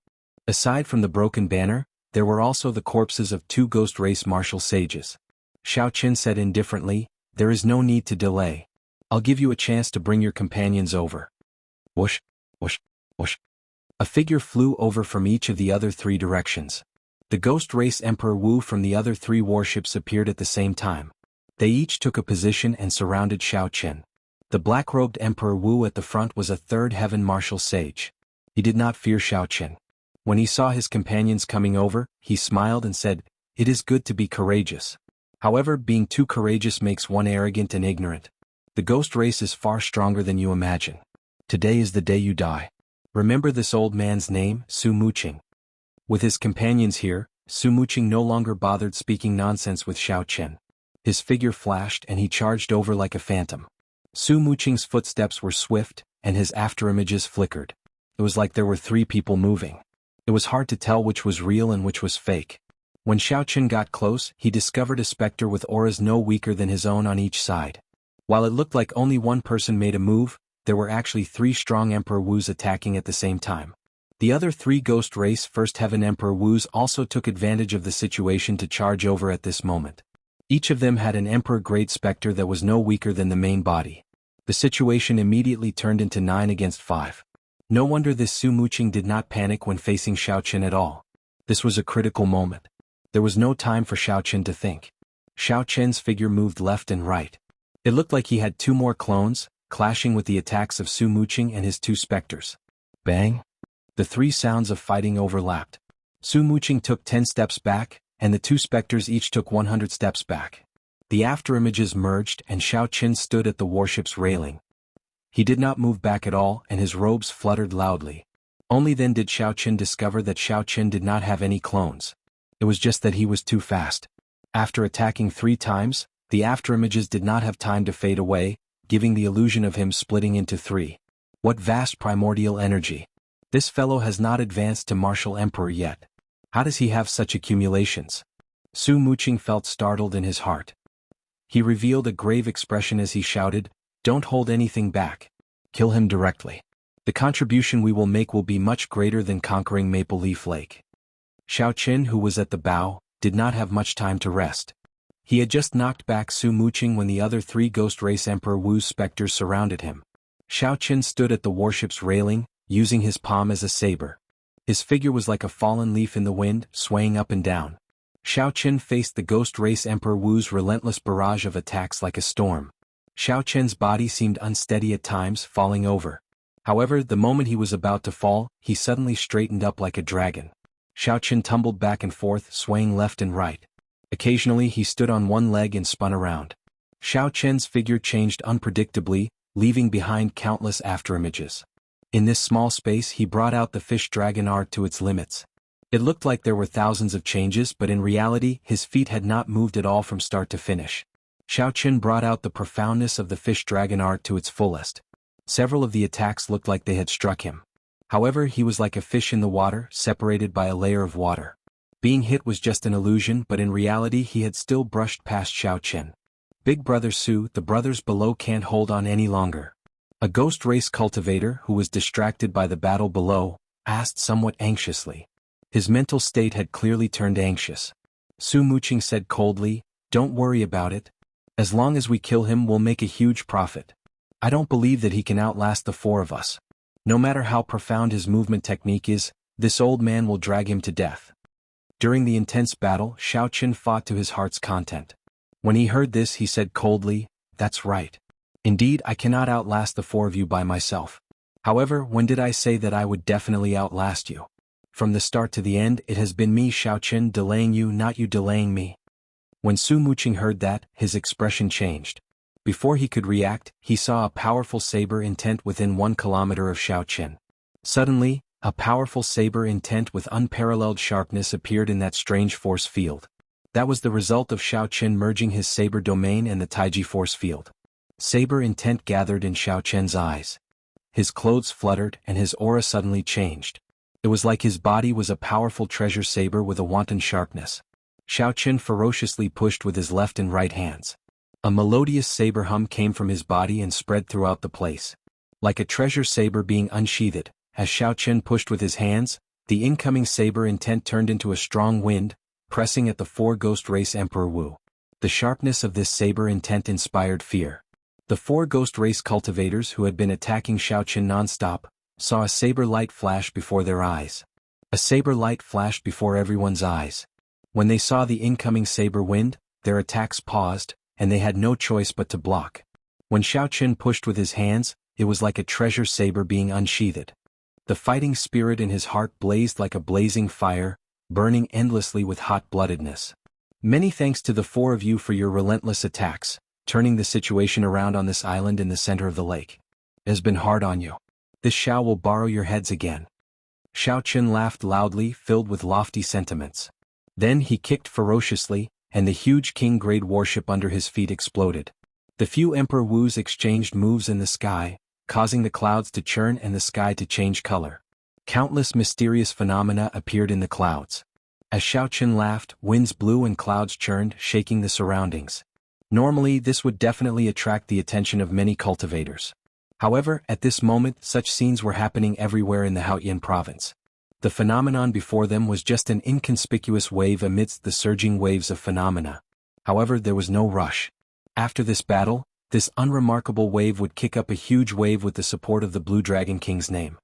Speaker 1: Aside from the broken banner, there were also the corpses of 2 ghost race martial sages. Xiao Qin said indifferently, there is no need to delay. I'll give you a chance to bring your companions over. Whoosh, whoosh, whoosh. A figure flew over from each of the other three directions. The ghost race Emperor Wu from the other three warships appeared at the same time. They each took a position and surrounded Xiao Qin. The black-robed Emperor Wu at the front was a third heaven martial sage. He did not fear Xiao Qin. When he saw his companions coming over, he smiled and said, "It is good to be courageous. However, being too courageous makes one arrogant and ignorant. The ghost race is far stronger than you imagine. Today is the day you die. Remember this old man's name, Su Muqing." With his companions here, Su Muqing no longer bothered speaking nonsense with Xiao Qin. His figure flashed and he charged over like a phantom. Su Muqing's footsteps were swift, and his afterimages flickered. It was like there were three people moving. It was hard to tell which was real and which was fake. When Xiao Qin got close, he discovered a specter with auras no weaker than his own on each side. While it looked like only one person made a move, there were actually three strong Emperor Wus attacking at the same time. The other three Ghost Race First Heaven Emperor Wus also took advantage of the situation to charge over at this moment. Each of them had an Emperor-grade specter that was no weaker than the main body. The situation immediately turned into 9 against 5. No wonder this Su Muqing did not panic when facing Xiao Qin at all. This was a critical moment. There was no time for Xiao Qin to think. Xiao Qin's figure moved left and right. It looked like he had two more clones, clashing with the attacks of Su Muqing and his two specters. Bang! The three sounds of fighting overlapped. Su Muqing took 10 steps back, and the two specters each took 100 steps back. The afterimages merged and Xiao Qin stood at the warship's railing. He did not move back at all and his robes fluttered loudly. Only then did Xiao Qin discover that Xiao Qin did not have any clones. It was just that he was too fast. After attacking 3 times, the afterimages did not have time to fade away, giving the illusion of him splitting into 3. What vast primordial energy! This fellow has not advanced to Martial Emperor yet. How does he have such accumulations? Su Muqing felt startled in his heart. He revealed a grave expression as he shouted, "Don't hold anything back. Kill him directly. The contribution we will make will be much greater than conquering Maple Leaf Lake." Xiao Qin, who was at the bow, did not have much time to rest. He had just knocked back Su Muqing when the other 3 Ghost Race Emperor Wu's specters surrounded him. Xiao Qin stood at the warship's railing, using his palm as a saber. His figure was like a fallen leaf in the wind, swaying up and down. Xiao Qin faced the Ghost Race Emperor Wu's relentless barrage of attacks like a storm. Xiao Qin's body seemed unsteady at times, falling over. However, the moment he was about to fall, he suddenly straightened up like a dragon. Xiao Qin tumbled back and forth, swaying left and right. Occasionally he stood on one leg and spun around. Xiao Qin's figure changed unpredictably, leaving behind countless afterimages. In this small space he brought out the fish dragon art to its limits. It looked like there were thousands of changes, but in reality his feet had not moved at all from start to finish. Xiao Qin brought out the profoundness of the fish dragon art to its fullest. Several of the attacks looked like they had struck him. However, he was like a fish in the water, separated by a layer of water. Being hit was just an illusion, but in reality he had still brushed past Xiao Qin. Big Brother Su, the brothers below can't hold on any longer. A Ghost Race cultivator, who was distracted by the battle below, asked somewhat anxiously. His mental state had clearly turned anxious. Su Muqing said coldly, "Don't worry about it. As long as we kill him we'll make a huge profit. I don't believe that he can outlast the 4 of us. No matter how profound his movement technique is, this old man will drag him to death." During the intense battle, Xiao Qin fought to his heart's content. When he heard this he said coldly, "That's right. Indeed, I cannot outlast the 4 of you by myself. However, when did I say that I would definitely outlast you? From the start to the end it has been me, Xiao Qin, delaying you, not you delaying me." When Su Muqing heard that, his expression changed. Before he could react, he saw a powerful saber intent within 1 kilometer of Xiao Qin. Suddenly, a powerful saber intent with unparalleled sharpness appeared in that strange force field. That was the result of Xiao Qin merging his saber domain and the Taiji force field. Saber intent gathered in Xiao Qin's eyes. His clothes fluttered and his aura suddenly changed. It was like his body was a powerful treasure saber with a wanton sharpness. Xiao Qin ferociously pushed with his left and right hands. A melodious saber hum came from his body and spread throughout the place. Like a treasure saber being unsheathed, as Xiao Qin pushed with his hands, the incoming saber intent turned into a strong wind, pressing at the 4 Ghost Race Emperor Wu. The sharpness of this saber intent inspired fear. The four ghost race cultivators who had been attacking Xiaoqin non-stop saw a saber light flash before their eyes. A saber light flashed before everyone's eyes. When they saw the incoming saber wind, their attacks paused, and they had no choice but to block. When Xiaoqin pushed with his hands, it was like a treasure saber being unsheathed. The fighting spirit in his heart blazed like a blazing fire, burning endlessly with hot-bloodedness. Many thanks to the four of you for your relentless attacks, turning the situation around on this island in the center of the lake. It has been hard on you. This Xiao will borrow your heads again. Xiaoqin laughed loudly, filled with lofty sentiments. Then he kicked ferociously, and the huge king-grade warship under his feet exploded. The few Emperor Wus exchanged moves in the sky, causing the clouds to churn and the sky to change color. Countless mysterious phenomena appeared in the clouds. As Xiaoqin laughed, winds blew and clouds churned, shaking the surroundings. Normally this would definitely attract the attention of many cultivators. However, at this moment such scenes were happening everywhere in the Haoyan province. The phenomenon before them was just an inconspicuous wave amidst the surging waves of phenomena. However, there was no rush. After this battle, this unremarkable wave would kick up a huge wave with the support of the Blue Dragon King's name.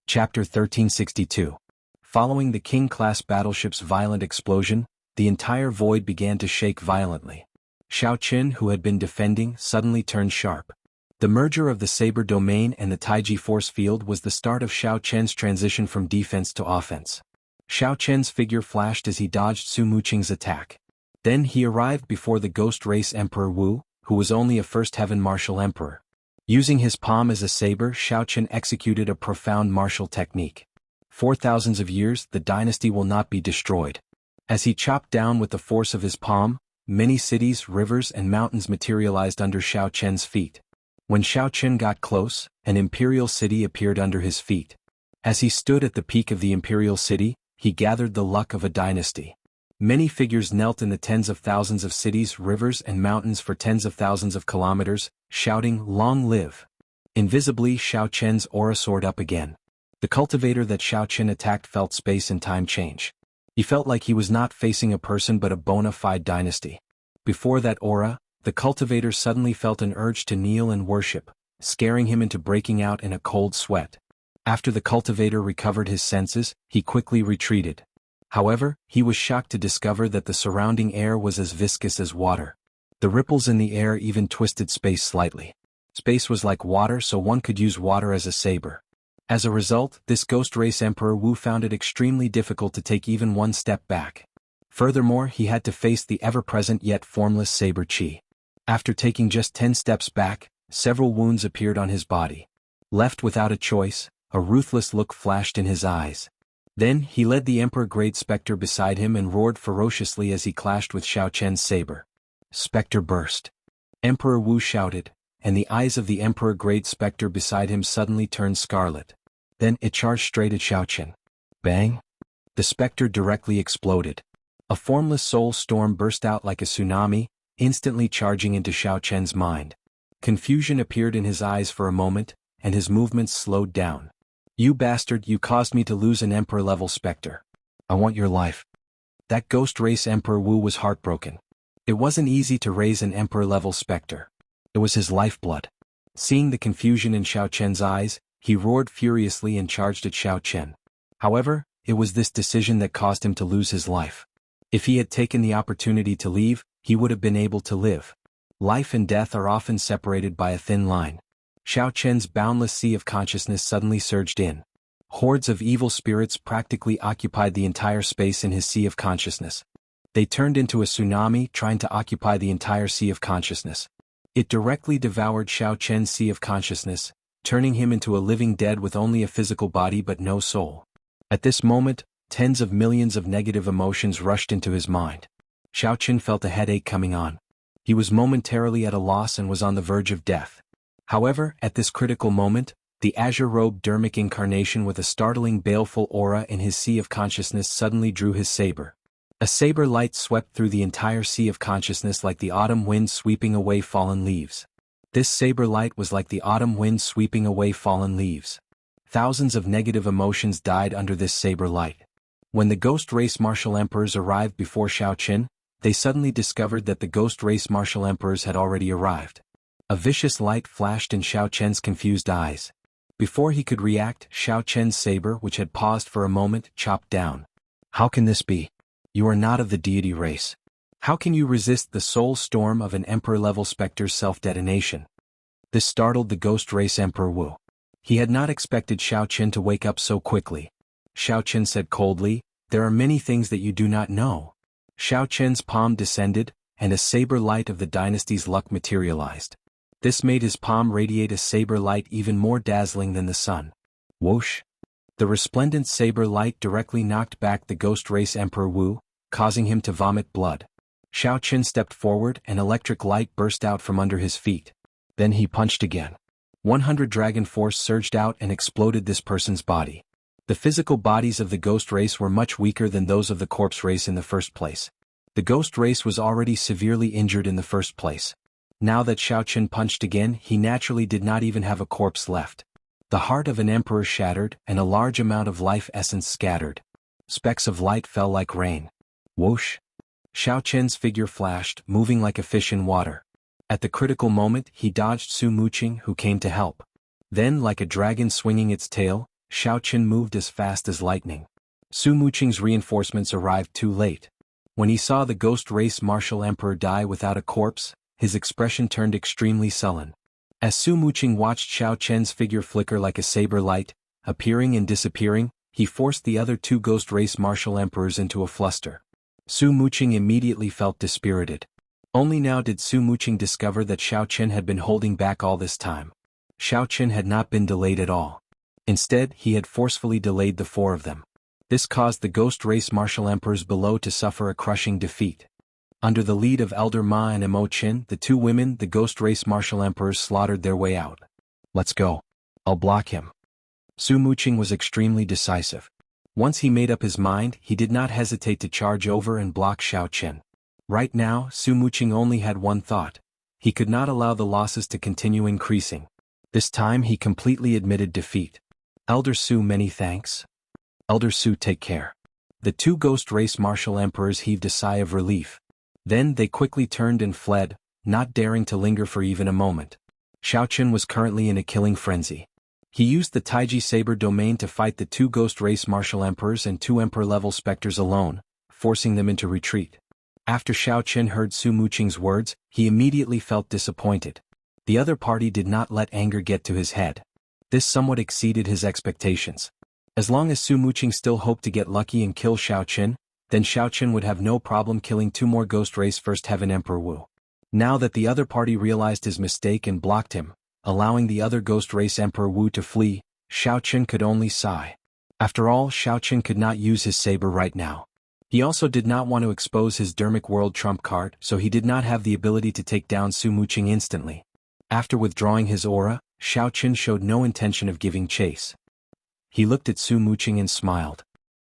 Speaker 1: Chapter 1362. Following the King-class battleship's violent explosion, the entire void began to shake violently. Xiaoqin, who had been defending, suddenly turned sharp. The merger of the Saber Domain and the Taiji Force Field was the start of Xiaoqian's transition from defense to offense. Xiaoqian's figure flashed as he dodged Su Muqing's attack. Then he arrived before the Ghost Race Emperor Wu, who was only a First Heaven Martial Emperor. Using his palm as a saber, Xiaoqin executed a profound martial technique. For thousands of years, the dynasty will not be destroyed. As he chopped down with the force of his palm, many cities, rivers, and mountains materialized under Xiaoqian's feet. When Xiaoqin got close, an imperial city appeared under his feet. As he stood at the peak of the imperial city, he gathered the luck of a dynasty. Many figures knelt in the tens of thousands of cities, rivers, and mountains for tens of thousands of kilometers, shouting, "Long live!" Invisibly, Xiaoqian's aura soared up again. The cultivator that Xiaoqin attacked felt space and time change. He felt like he was not facing a person but a bona fide dynasty. Before that aura, the cultivator suddenly felt an urge to kneel and worship, scaring him into breaking out in a cold sweat. After the cultivator recovered his senses, he quickly retreated. However, he was shocked to discover that the surrounding air was as viscous as water. The ripples in the air even twisted space slightly. Space was like water, so one could use water as a saber. As a result, this Ghost Race Emperor Wu found it extremely difficult to take even one step back. Furthermore, he had to face the ever-present yet formless saber qi. After taking just 10 steps back, several wounds appeared on his body. Left without a choice, a ruthless look flashed in his eyes. Then he led the Emperor-grade Spectre beside him and roared ferociously as he clashed with Xiaoqian's saber. Spectre burst. Emperor Wu shouted, and the eyes of the Emperor-grade Spectre beside him suddenly turned scarlet. Then it charged straight at Xiaoqian. Bang! The Spectre directly exploded. A formless soul storm burst out like a tsunami, instantly charging into Xiaoqian's mind. Confusion appeared in his eyes for a moment, and his movements slowed down. "You bastard, you caused me to lose an Emperor-level Spectre. I want your life." That Ghost Race Emperor Wu was heartbroken. It wasn't easy to raise an Emperor-level Spectre. It was his lifeblood. Seeing the confusion in Xiaoqian's eyes, he roared furiously and charged at Xiaoqian. However, it was this decision that caused him to lose his life. If he had taken the opportunity to leave, he would have been able to live. Life and death are often separated by a thin line. Xiaoqian's boundless sea of consciousness suddenly surged in. Hordes of evil spirits practically occupied the entire space in his sea of consciousness. They turned into a tsunami trying to occupy the entire sea of consciousness. It directly devoured Xiaoqian's sea of consciousness, turning him into a living dead with only a physical body but no soul. At this moment, tens of millions of negative emotions rushed into his mind. Xiaoqian felt a headache coming on. He was momentarily at a loss and was on the verge of death. However, at this critical moment, the azure-robed Dermic incarnation with a startling baleful aura in his sea of consciousness suddenly drew his saber. A saber light swept through the entire sea of consciousness like the autumn wind sweeping away fallen leaves. This saber light was like the autumn wind sweeping away fallen leaves. Thousands of negative emotions died under this saber light. When the Ghost Race Martial Emperors arrived before Xiaoqian, they suddenly discovered that the Ghost Race Martial Emperors had already arrived. A vicious light flashed in Xiao Chen's confused eyes. Before he could react, Xiao Chen's saber, which had paused for a moment, chopped down. How can this be? You are not of the deity race. How can you resist the soul storm of an emperor-level specter's self-detonation? This startled the ghost race Emperor Wu. He had not expected Xiao Chen to wake up so quickly. Xiao Chen said coldly, "There are many things that you do not know." Xiao Chen's palm descended, and a saber light of the dynasty's luck materialized. This made his palm radiate a saber light even more dazzling than the sun. Whoosh! The resplendent saber light directly knocked back the ghost race Emperor Wu, causing him to vomit blood. Xiao Chen stepped forward and electric light burst out from under his feet. Then he punched again. 100 dragon force surged out and exploded this person's body. The physical bodies of the ghost race were much weaker than those of the corpse race in the first place. The ghost race was already severely injured in the first place. Now that Xiao Chen punched again, he naturally did not even have a corpse left. The heart of an emperor shattered, and a large amount of life essence scattered. Specks of light fell like rain. Whoosh! Xiao Chen's figure flashed, moving like a fish in water. At the critical moment, he dodged Su Muqing, who came to help. Then, like a dragon swinging its tail, Xiao Chen moved as fast as lightning. Su Muqing's reinforcements arrived too late. When he saw the ghost race martial emperor die without a corpse, his expression turned extremely sullen. As Su Muqing watched Xiao Chen's figure flicker like a saber light, appearing and disappearing, he forced the other two ghost race martial emperors into a fluster. Su Muqing immediately felt dispirited. Only now did Su Muqing discover that Xiao Chen had been holding back all this time. Xiao Chen had not been delayed at all. Instead, he had forcefully delayed the four of them. This caused the ghost race martial emperors below to suffer a crushing defeat. Under the lead of Elder Ma and Emo Qin, the two women, the ghost race martial emperors, slaughtered their way out. Let's go. I'll block him. Su Muqing was extremely decisive. Once he made up his mind, he did not hesitate to charge over and block Xiao Chen. Right now, Su Muqing only had one thought. He could not allow the losses to continue increasing. This time he completely admitted defeat. Elder Su, many thanks. Elder Su, take care. The two ghost race martial emperors heaved a sigh of relief. Then they quickly turned and fled, not daring to linger for even a moment. Xiao Chen was currently in a killing frenzy. He used the Taiji Saber domain to fight the two ghost race martial emperors and two emperor-level specters alone, forcing them into retreat. After Xiao Chen heard Su Muqing's words, he immediately felt disappointed. The other party did not let anger get to his head. This somewhat exceeded his expectations. As long as Su Muqing still hoped to get lucky and kill Xiao Chen, then Xiao Chen would have no problem killing two more Ghost Race First Heaven Emperor Wu. Now that the other party realized his mistake and blocked him, allowing the other Ghost Race Emperor Wu to flee, Xiao Chen could only sigh. After all, Xiao Chen could not use his saber right now. He also did not want to expose his Dermic World trump card, so he did not have the ability to take down Su Muqing instantly. After withdrawing his aura, Xiao Chen showed no intention of giving chase. He looked at Su Muqing and smiled.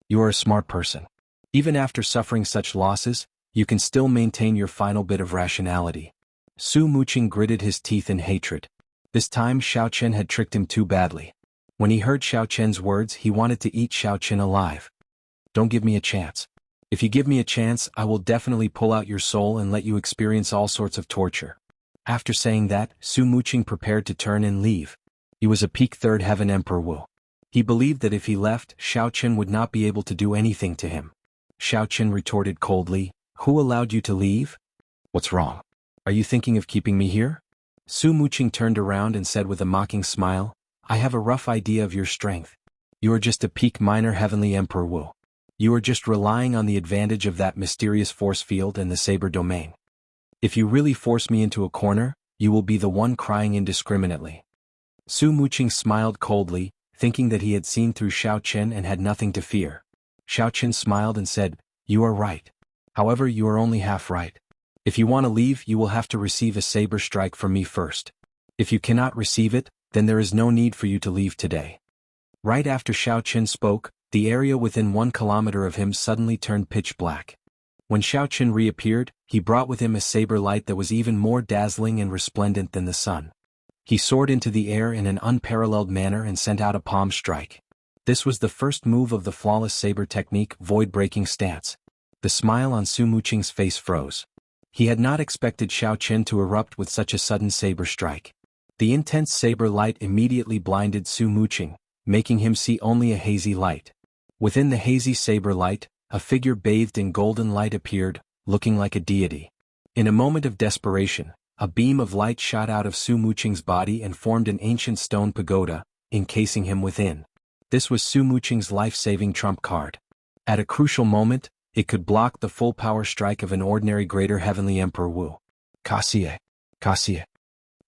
Speaker 1: You are a smart person. Even after suffering such losses, you can still maintain your final bit of rationality. Su Muqing gritted his teeth in hatred. This time Xiao Chen had tricked him too badly. When he heard Xiao Chen's words, he wanted to eat Xiao Chen alive. Don't give me a chance. If you give me a chance, I will definitely pull out your soul and let you experience all sorts of torture. After saying that, Su Muqing prepared to turn and leave. He was a peak Third Heaven Emperor Wu. He believed that if he left, Xiao Chen would not be able to do anything to him. Xiao Chen retorted coldly, "Who allowed you to leave? What's wrong? Are you thinking of keeping me here?" Su Muqing turned around and said with a mocking smile, "I have a rough idea of your strength. You are just a peak minor Heavenly Emperor Wu. You are just relying on the advantage of that mysterious force field and the saber domain. If you really force me into a corner, you will be the one crying indiscriminately." Su Muqing smiled coldly, thinking that he had seen through Xiao Chen and had nothing to fear. Xiao Chen smiled and said, "You are right. However, you are only half right. If you want to leave, you will have to receive a saber strike from me first. If you cannot receive it, then there is no need for you to leave today." Right after Xiao Chen spoke, the area within 1 kilometer of him suddenly turned pitch black. When Xiao Chen reappeared, he brought with him a saber light that was even more dazzling and resplendent than the sun. He soared into the air in an unparalleled manner and sent out a palm strike. This was the first move of the flawless saber technique, void-breaking stance. The smile on Su Muqing's face froze. He had not expected Xiao Chen to erupt with such a sudden saber strike. The intense saber light immediately blinded Su Muqing, making him see only a hazy light. Within the hazy saber light, a figure bathed in golden light appeared, looking like a deity. In a moment of desperation, a beam of light shot out of Su Muqing's body and formed an ancient stone pagoda, encasing him within. This was Su Muqing's life-saving trump card. At a crucial moment, it could block the full power strike of an ordinary Greater Heavenly Emperor Wu. Kaxie. Kaxie.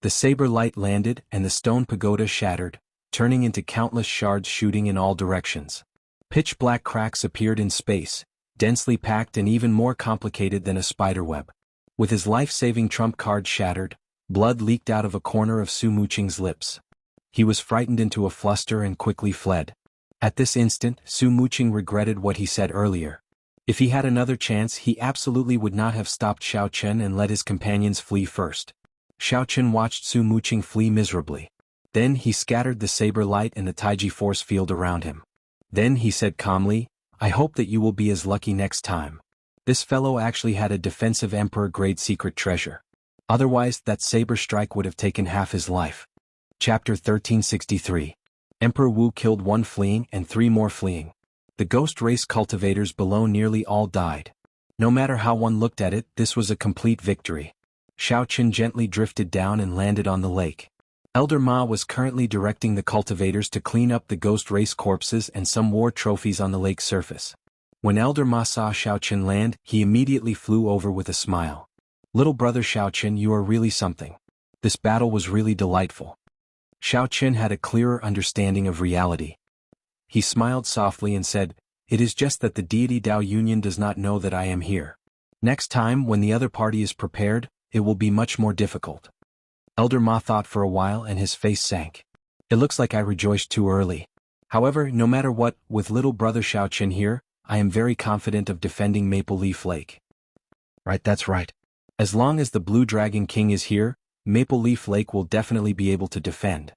Speaker 1: The saber light landed and the stone pagoda shattered, turning into countless shards shooting in all directions. Pitch-black cracks appeared in space, densely packed and even more complicated than a spiderweb. With his life-saving trump card shattered, blood leaked out of a corner of Su Muqing's lips. He was frightened into a fluster and quickly fled. At this instant, Su Muqing regretted what he said earlier. If he had another chance, he absolutely would not have stopped Xiao Chen and let his companions flee first. Xiao Chen watched Su Muqing flee miserably. Then he scattered the saber light and the Taiji force field around him. Then he said calmly, "I hope that you will be as lucky next time." This fellow actually had a defensive emperor-grade secret treasure. Otherwise, that saber strike would have taken half his life. Chapter 1363. Emperor Wu killed 1 fleeing and 3 more fleeing. The ghost race cultivators below nearly all died. No matter how one looked at it, this was a complete victory. Xiao Chen gently drifted down and landed on the lake. Elder Ma was currently directing the cultivators to clean up the ghost race corpses and some war trophies on the lake's surface. When Elder Ma saw Xiao Chen land, he immediately flew over with a smile. "Little brother Xiao Chen, you are really something. This battle was really delightful." Xiao Chen had a clearer understanding of reality. He smiled softly and said, "It is just that the deity Dao Union does not know that I am here. Next time, when the other party is prepared, it will be much more difficult." Elder Ma thought for a while and his face sank. "It looks like I rejoiced too early. However, no matter what, with little brother Xiao Chen here, I am very confident of defending Maple Leaf Lake." "Right, that's right. As long as the Blue Dragon King is here, Maple Leaf Lake will definitely be able to defend."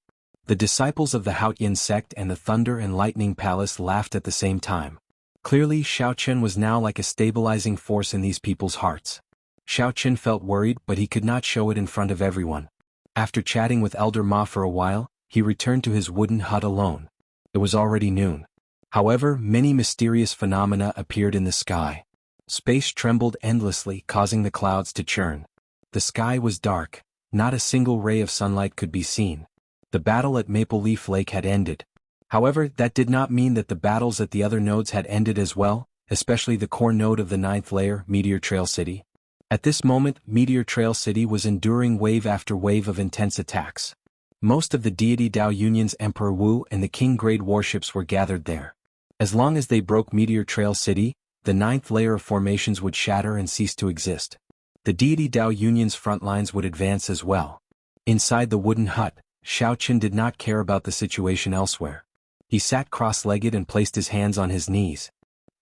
Speaker 1: The disciples of the Haotian sect and the Thunder and Lightning Palace laughed at the same time. Clearly, Xiao Chen was now like a stabilizing force in these people's hearts. Xiao Chen felt worried, but he could not show it in front of everyone. After chatting with Elder Ma for a while, he returned to his wooden hut alone. It was already noon. However, many mysterious phenomena appeared in the sky. Space trembled endlessly, causing the clouds to churn. The sky was dark, not a single ray of sunlight could be seen. The battle at Maple Leaf Lake had ended. However, that did not mean that the battles at the other nodes had ended as well, especially the core node of the 9th layer, Meteor Trail City. At this moment, Meteor Trail City was enduring wave after wave of intense attacks. Most of the deity Dao Union's Emperor Wu and the King-grade warships were gathered there. As long as they broke Meteor Trail City, the 9th layer of formations would shatter and cease to exist. The deity Dao Union's front lines would advance as well. Inside the wooden hut, Xiao Chen did not care about the situation elsewhere. He sat cross-legged and placed his hands on his knees.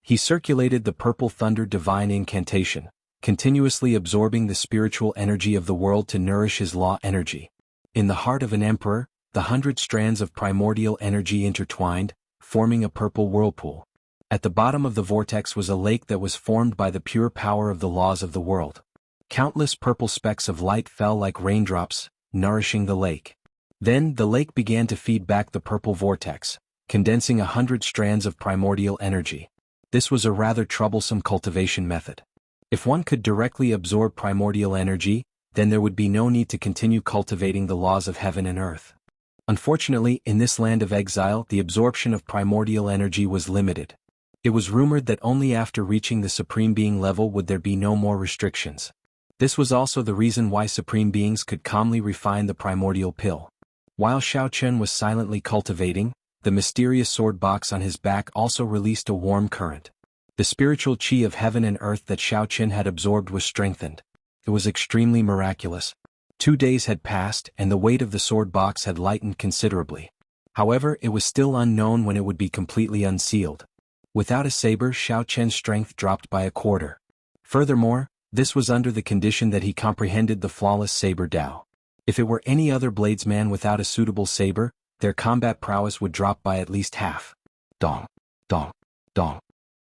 Speaker 1: He circulated the Purple Thunder Divine Incantation, continuously absorbing the spiritual energy of the world to nourish his law energy. In the heart of an emperor, the 100 strands of primordial energy intertwined, forming a purple whirlpool. At the bottom of the vortex was a lake that was formed by the pure power of the laws of the world. Countless purple specks of light fell like raindrops, nourishing the lake. Then the lake began to feed back the purple vortex, condensing 100 strands of primordial energy. This was a rather troublesome cultivation method. If one could directly absorb primordial energy, then there would be no need to continue cultivating the laws of heaven and earth. Unfortunately, in this land of exile, the absorption of primordial energy was limited. It was rumored that only after reaching the Supreme Being level would there be no more restrictions. This was also the reason why Supreme Beings could calmly refine the primordial pill. While Xiao Chen was silently cultivating, the mysterious sword box on his back also released a warm current. The spiritual qi of heaven and earth that Xiao Chen had absorbed was strengthened. It was extremely miraculous. 2 days had passed and the weight of the sword box had lightened considerably. However, it was still unknown when it would be completely unsealed. Without a saber, Xiao Chen's strength dropped by a quarter. Furthermore, this was under the condition that he comprehended the flawless saber Dao. If it were any other bladesman without a suitable saber, their combat prowess would drop by at least half. Dong, dong, dong.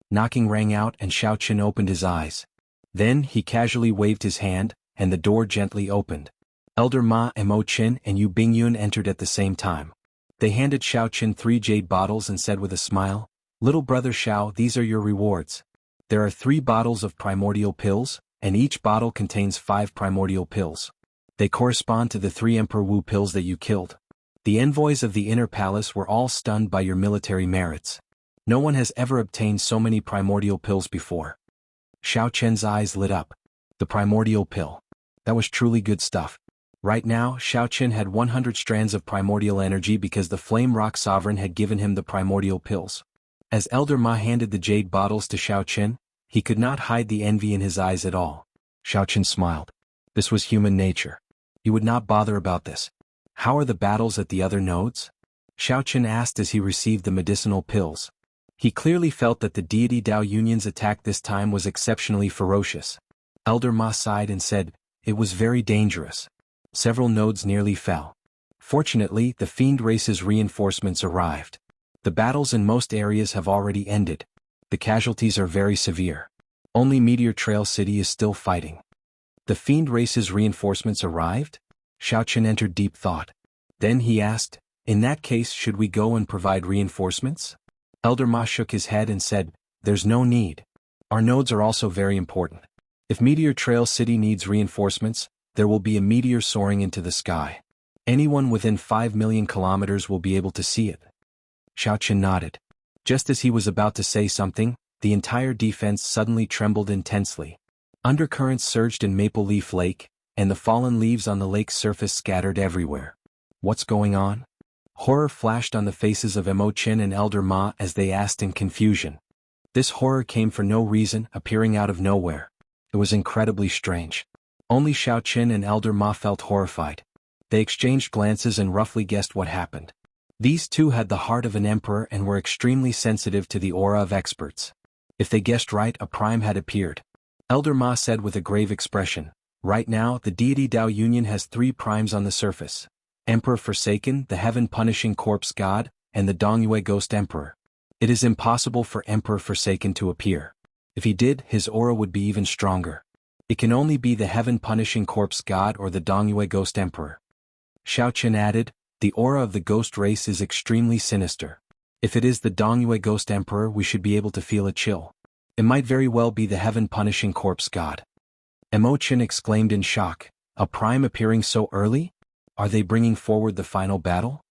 Speaker 1: Knocking rang out and Xiao Chen opened his eyes. Then he casually waved his hand, and the door gently opened. Elder Ma and Mo Qin and Yu Bingyun entered at the same time. They handed Xiao Qin 3 jade bottles and said with a smile, "Little brother Xiao, these are your rewards. There are 3 bottles of primordial pills, and each bottle contains 5 primordial pills. They correspond to the 3 Emperor Wu pills that you killed. The envoys of the inner palace were all stunned by your military merits. No one has ever obtained so many primordial pills before." Xiao Qian's eyes lit up. The primordial pill. That was truly good stuff. Right now, Xiao Qian had 100 strands of primordial energy because the Flame Rock Sovereign had given him the primordial pills. As Elder Ma handed the jade bottles to Xiao Qian, he could not hide the envy in his eyes at all. Xiao Qian smiled. This was human nature. He would not bother about this. "How are the battles at the other nodes?" Xiao Qian asked as he received the medicinal pills. He clearly felt that the deity Dao Union's attack this time was exceptionally ferocious. Elder Ma sighed and said, "It was very dangerous. Several nodes nearly fell. Fortunately, the fiend race's reinforcements arrived. The battles in most areas have already ended. The casualties are very severe. Only Meteor Trail City is still fighting." The fiend race's reinforcements arrived? Xiao Qian entered deep thought. Then he asked, "In that case, should we go and provide reinforcements?" Elder Ma shook his head and said, "There's no need. Our nodes are also very important. If Meteor Trail City needs reinforcements, there will be a meteor soaring into the sky. Anyone within 5 million kilometers will be able to see it." Xiao Qian nodded. Just as he was about to say something, the entire defense suddenly trembled intensely. Undercurrents surged in Maple Leaf Lake, and the fallen leaves on the lake's surface scattered everywhere. "What's going on?" Horror flashed on the faces of Mo Qin and Elder Ma as they asked in confusion. This horror came for no reason, appearing out of nowhere. It was incredibly strange. Only Xiao Qin and Elder Ma felt horrified. They exchanged glances and roughly guessed what happened. These two had the heart of an emperor and were extremely sensitive to the aura of experts. If they guessed right, a prime had appeared. Elder Ma said with a grave expression, "Right now, the deity Dao Union has 3 primes on the surface. Emperor Forsaken, the heaven-punishing corpse god, and the Dongyue Ghost Emperor. It is impossible for Emperor Forsaken to appear. If he did, his aura would be even stronger. It can only be the heaven-punishing corpse god or the Dongyue Ghost Emperor." Xiao Qian added, "The aura of the ghost race is extremely sinister. If it is the Dongyue Ghost Emperor, we should be able to feel a chill. It might very well be the heaven-punishing corpse god." Mo Qin exclaimed in shock, "A prime appearing so early? Are they bringing forward the final battle?"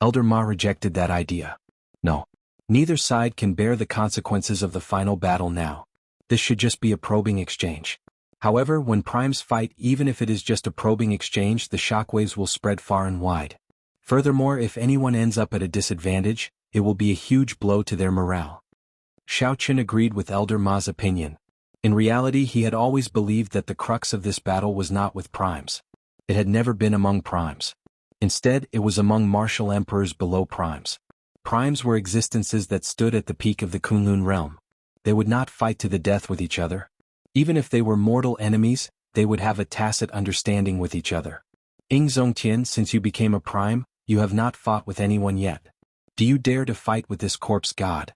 Speaker 1: Elder Ma rejected that idea. "No. Neither side can bear the consequences of the final battle now. This should just be a probing exchange. However, when primes fight, even if it is just a probing exchange, the shockwaves will spread far and wide. Furthermore, if anyone ends up at a disadvantage, it will be a huge blow to their morale." Xiao Qian agreed with Elder Ma's opinion. In reality, he had always believed that the crux of this battle was not with primes. It had never been among primes. Instead, it was among martial emperors below primes. Primes were existences that stood at the peak of the Kunlun realm. They would not fight to the death with each other. Even if they were mortal enemies, they would have a tacit understanding with each other. "Ing Zongtian, since you became a prime, you have not fought with anyone yet. Do you dare to fight with this corpse god?"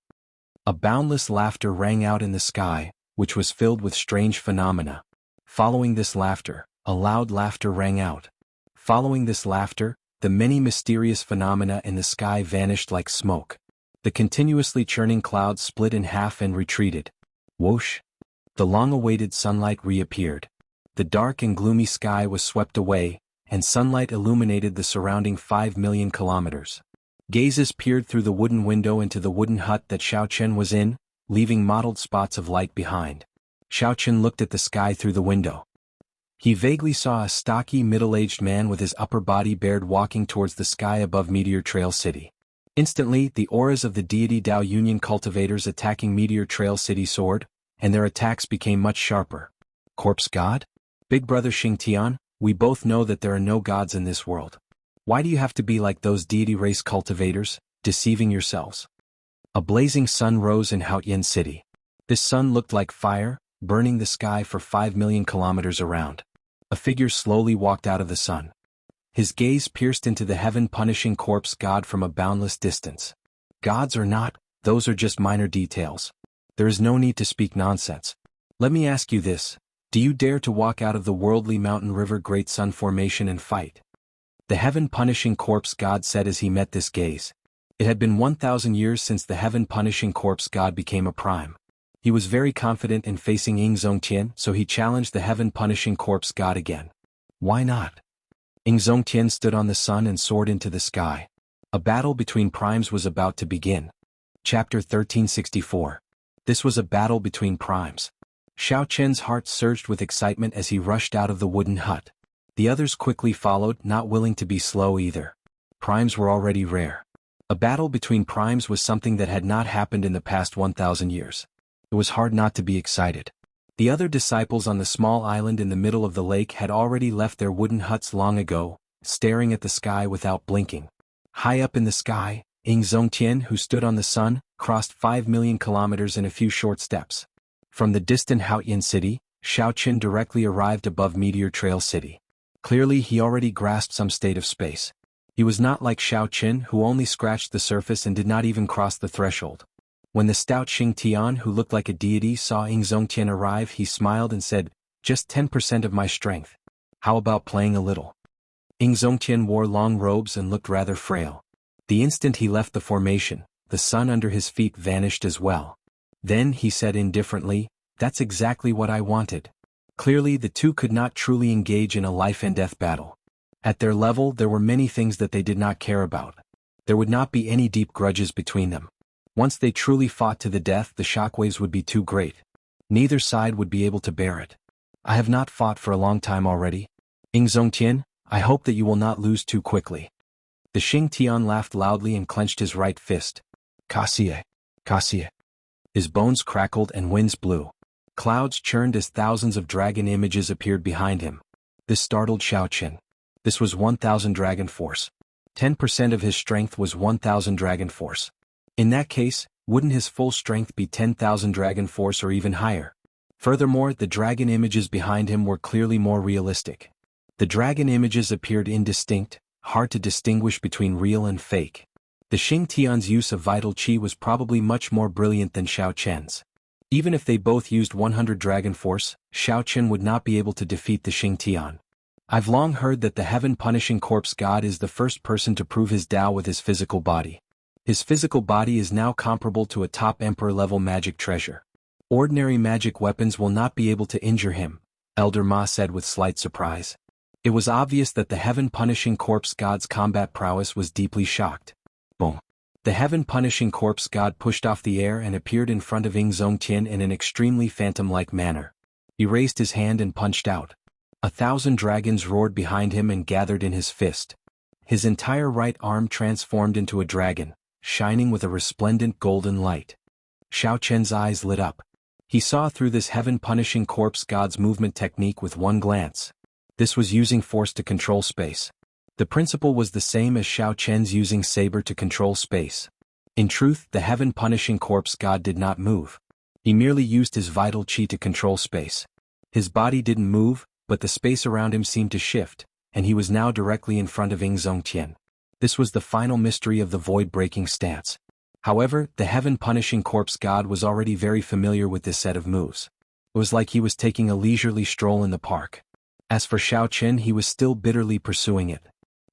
Speaker 1: A boundless laughter rang out in the sky, which was filled with strange phenomena. Following this laughter, a loud laughter rang out. Following this laughter, the many mysterious phenomena in the sky vanished like smoke. The continuously churning clouds split in half and retreated. Whoosh! The long-awaited sunlight reappeared. The dark and gloomy sky was swept away, and sunlight illuminated the surrounding 5 million kilometers. Gazes peered through the wooden window into the wooden hut that Xiao Qian was in, leaving mottled spots of light behind. Xiao Qian looked at the sky through the window. He vaguely saw a stocky, middle-aged man with his upper body bared walking towards the sky above Meteor Trail City. Instantly, the auras of the deity Dao Union cultivators attacking Meteor Trail City soared, and their attacks became much sharper. "Corpse God? Big brother Xingtian, we both know that there are no gods in this world. Why do you have to be like those deity race cultivators, deceiving yourselves?" A blazing sun rose in Haotian City. This sun looked like fire, burning the sky for 5 million kilometers around. A figure slowly walked out of the sun. His gaze pierced into the heaven-punishing corpse god from a boundless distance. "Gods or not, those are just minor details. There is no need to speak nonsense. Let me ask you this. Do you dare to walk out of the worldly mountain river Great Sun Formation and fight? The heaven-punishing corpse god said as he met this gaze. It had been 1,000 years since the heaven-punishing corpse god became a prime. He was very confident in facing Ying Zongtian, so he challenged the heaven-punishing corpse god again. Why not? Ying Zongtian stood on the sun and soared into the sky. A battle between primes was about to begin. Chapter 1364. This was a battle between primes. Xiao Qian's heart surged with excitement as he rushed out of the wooden hut. The others quickly followed, not willing to be slow either. Primes were already rare. A battle between primes was something that had not happened in the past 1,000 years. It was hard not to be excited. The other disciples on the small island in the middle of the lake had already left their wooden huts long ago, staring at the sky without blinking. High up in the sky, Ying Zongtian, who stood on the sun, crossed 5 million kilometers in a few short steps. From the distant Haotian city, Xiao Qin directly arrived above Meteor Trail City. Clearly he already grasped some state of space. He was not like Xiao Qin, who only scratched the surface and did not even cross the threshold. When the stout Xing Tian, who looked like a deity, saw Ying Zongtian arrive, he smiled and said, "Just 10% of my strength. How about playing a little?" Ying Zongtian wore long robes and looked rather frail. The instant he left the formation, the sun under his feet vanished as well. Then he said indifferently, "That's exactly what I wanted." Clearly the two could not truly engage in a life-and-death battle. At their level there were many things that they did not care about. There would not be any deep grudges between them. Once they truly fought to the death, the shockwaves would be too great. Neither side would be able to bear it. "I have not fought for a long time already. Ying Zongtian, I hope that you will not lose too quickly." The Xing Tian laughed loudly and clenched his right fist. "Cassie, Cassie." His bones crackled and winds blew. Clouds churned as thousands of dragon images appeared behind him. This startled Xiao Qin. This was 1,000 dragon force. 10% of his strength was 1,000 dragon force. In that case, wouldn't his full strength be 10,000 dragon force or even higher? Furthermore, the dragon images behind him were clearly more realistic. The dragon images appeared indistinct, hard to distinguish between real and fake. The Xing Tian's use of vital qi was probably much more brilliant than Xiao Qian's. Even if they both used 100 dragon force, Xiao Qian would not be able to defeat the Xing Tian. I've long heard that the heaven-punishing corpse god is the first person to prove his Tao with his physical body. His physical body is now comparable to a top emperor-level magic treasure. Ordinary magic weapons will not be able to injure him, Elder Ma said with slight surprise. It was obvious that the heaven-punishing corpse god's combat prowess was deeply shocked. Boom. The heaven-punishing corpse god pushed off the air and appeared in front of Ying Zongtian in an extremely phantom-like manner. He raised his hand and punched out. 1,000 dragons roared behind him and gathered in his fist. His entire right arm transformed into a dragon, shining with a resplendent golden light. Xiao Qian's eyes lit up. He saw through this heaven-punishing corpse god's movement technique with one glance. This was using force to control space. The principle was the same as Xiao Qian's using saber to control space. In truth, the heaven-punishing corpse god did not move. He merely used his vital qi to control space. His body didn't move, but the space around him seemed to shift, and he was now directly in front of Ying Zongtian. This was the final mystery of the void-breaking stance. However, the heaven-punishing corpse god was already very familiar with this set of moves. It was like he was taking a leisurely stroll in the park. As for Xiao Qian, he was still bitterly pursuing it.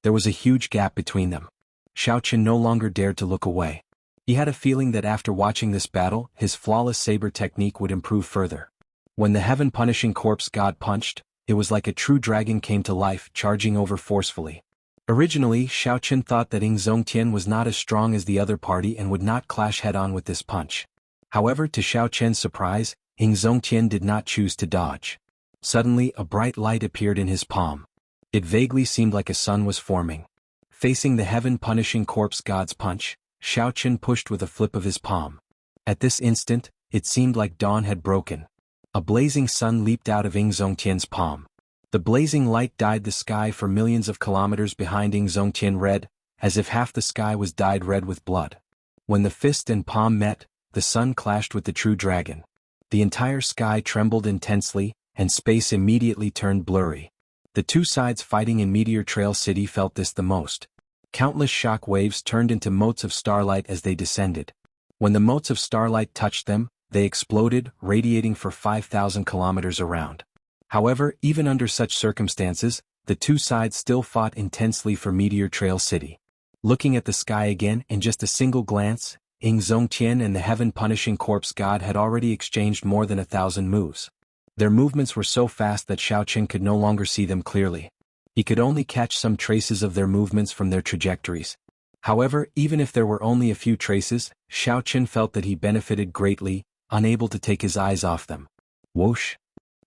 Speaker 1: There was a huge gap between them. Xiao Qian no longer dared to look away. He had a feeling that after watching this battle, his flawless saber technique would improve further. When the heaven-punishing corpse god punched, it was like a true dragon came to life, charging over forcefully. Originally, Xiao Qian thought that Ying Zongtian was not as strong as the other party and would not clash head-on with this punch. However, to Xiao Qian's surprise, Ying Zongtian did not choose to dodge. Suddenly, a bright light appeared in his palm. It vaguely seemed like a sun was forming. Facing the heaven-punishing corpse god's punch, Xiao Qian pushed with a flip of his palm. At this instant, it seemed like dawn had broken. A blazing sun leaped out of Ying Zongtian's palm. The blazing light dyed the sky for millions of kilometers behind Ying Zongtian red, as if half the sky was dyed red with blood. When the fist and palm met, the sun clashed with the true dragon. The entire sky trembled intensely, and space immediately turned blurry. The two sides fighting in Meteor Trail City felt this the most. Countless shock waves turned into motes of starlight as they descended. When the motes of starlight touched them, they exploded, radiating for 5,000 kilometers around. However, even under such circumstances, the two sides still fought intensely for Meteor Trail City. Looking at the sky again in just a single glance, Ying Zongtian and the heaven-punishing corpse god had already exchanged more than 1,000 moves. Their movements were so fast that Xiaoqin could no longer see them clearly. He could only catch some traces of their movements from their trajectories. However, even if there were only a few traces, Xiaoqin felt that he benefited greatly, unable to take his eyes off them. Whoosh!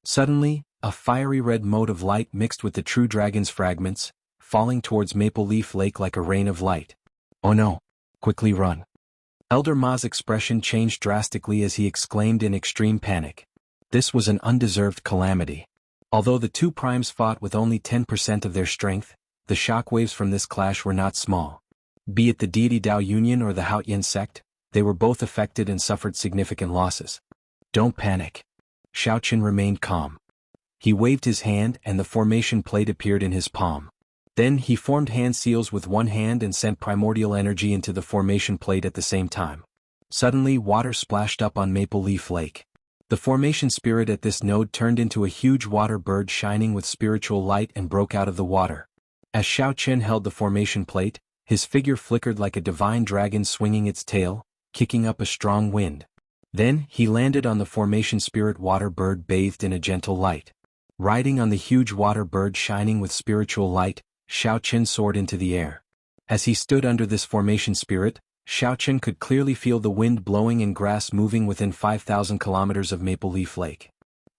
Speaker 1: Suddenly, a fiery red mote of light mixed with the true dragon's fragments, falling towards Maple Leaf Lake like a rain of light. Oh no! Quickly run! Elder Ma's expression changed drastically as he exclaimed in extreme panic. This was an undeserved calamity. Although the two primes fought with only 10% of their strength, the shockwaves from this clash were not small. Be it the deity Dao Union or the Haotian sect, they were both affected and suffered significant losses. Don't panic. Xiaoqin remained calm. He waved his hand and the formation plate appeared in his palm. Then he formed hand seals with one hand and sent primordial energy into the formation plate at the same time. Suddenly water splashed up on Maple Leaf Lake. The formation spirit at this node turned into a huge water bird shining with spiritual light and broke out of the water. As Xiaoqin held the formation plate, his figure flickered like a divine dragon swinging its tail, kicking up a strong wind. Then he landed on the formation spirit water bird bathed in a gentle light. Riding on the huge water bird shining with spiritual light, Xiaoqin soared into the air. As he stood under this formation spirit, Xiaoqin could clearly feel the wind blowing and grass moving within 5,000 kilometers of Maple Leaf Lake.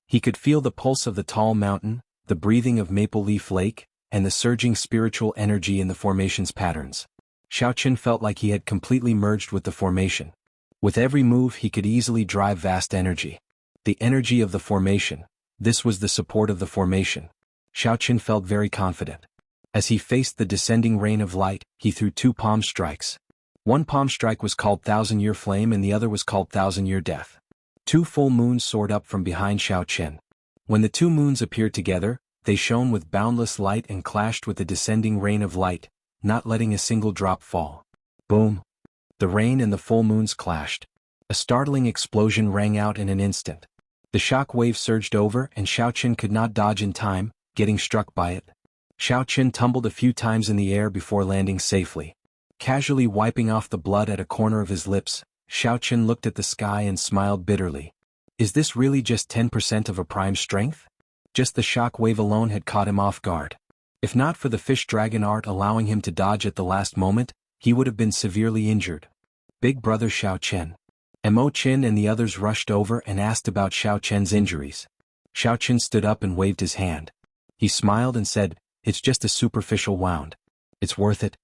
Speaker 1: He could feel the pulse of the tall mountain, the breathing of Maple Leaf Lake, and the surging spiritual energy in the formation's patterns. Xiaoqin felt like he had completely merged with the formation. With every move he could easily drive vast energy. The energy of the formation. This was the support of the formation. Xiaoqin felt very confident. As he faced the descending rain of light, he threw two palm strikes. One palm strike was called Thousand-Year Flame and the other was called Thousand-Year Death. Two full moons soared up from behind Xiaoqin. When the two moons appeared together, they shone with boundless light and clashed with the descending rain of light, not letting a single drop fall. Boom! The rain and the full moons clashed. A startling explosion rang out in an instant. The shock wave surged over and Xiaoqin could not dodge in time, getting struck by it. Xiaoqin tumbled a few times in the air before landing safely. Casually wiping off the blood at a corner of his lips, Xiaoqin looked at the sky and smiled bitterly. Is this really just 10% of a prime's strength? Just the shock wave alone had caught him off guard. If not for the fish dragon art allowing him to dodge at the last moment, he would have been severely injured. Big brother Xiaoqin. Mo Qin and the others rushed over and asked about Xiaoqin's injuries. Xiaoqin stood up and waved his hand. He smiled and said, "It's just a superficial wound. It's worth it."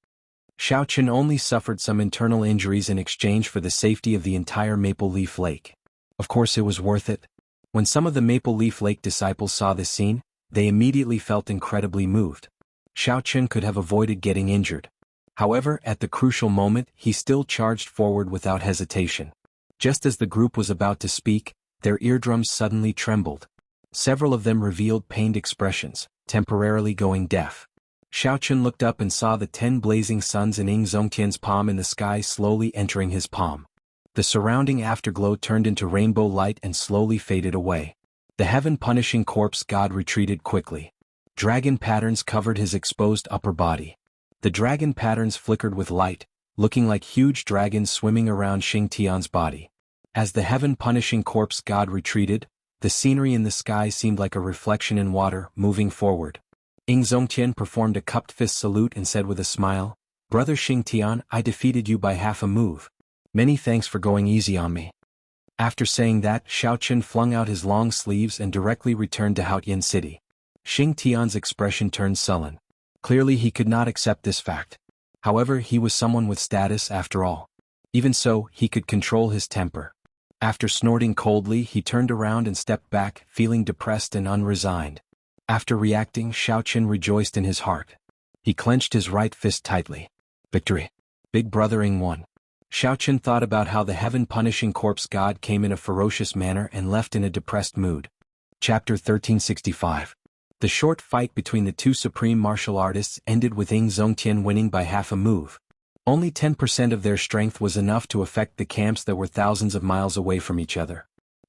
Speaker 1: Xiaoqin only suffered some internal injuries in exchange for the safety of the entire Maple Leaf Lake. Of course it was worth it. When some of the Maple Leaf Lake disciples saw this scene, they immediately felt incredibly moved. Xiaoqin could have avoided getting injured. However, at the crucial moment, he still charged forward without hesitation. Just as the group was about to speak, their eardrums suddenly trembled. Several of them revealed pained expressions, temporarily going deaf. Xiaoqin looked up and saw the 10 blazing suns in Ying Zongtian's palm in the sky slowly entering his palm. The surrounding afterglow turned into rainbow light and slowly faded away. The heaven-punishing corpse god retreated quickly. Dragon patterns covered his exposed upper body. The dragon patterns flickered with light, looking like huge dragons swimming around Xingtian's body. As the heaven-punishing corpse god retreated, the scenery in the sky seemed like a reflection in water, moving forward. Ying Zongtian performed a cupped fist salute and said with a smile, "Brother Xingtian, I defeated you by half a move. Many thanks for going easy on me." After saying that, Xiaoqin flung out his long sleeves and directly returned to Haotian City. Xingtian's expression turned sullen. Clearly he could not accept this fact. However, he was someone with status after all. Even so, he could control his temper. After snorting coldly, he turned around and stepped back, feeling depressed and unresigned. After reacting, Xiaoqin rejoiced in his heart. He clenched his right fist tightly. Victory! Big brother Ying won. Xiaoqin thought about how the heaven-punishing corpse god came in a ferocious manner and left in a depressed mood. Chapter 1365. The short fight between the two supreme martial artists ended with Ying Zongtian winning by half a move. Only 10% of their strength was enough to affect the camps that were thousands of miles away from each other.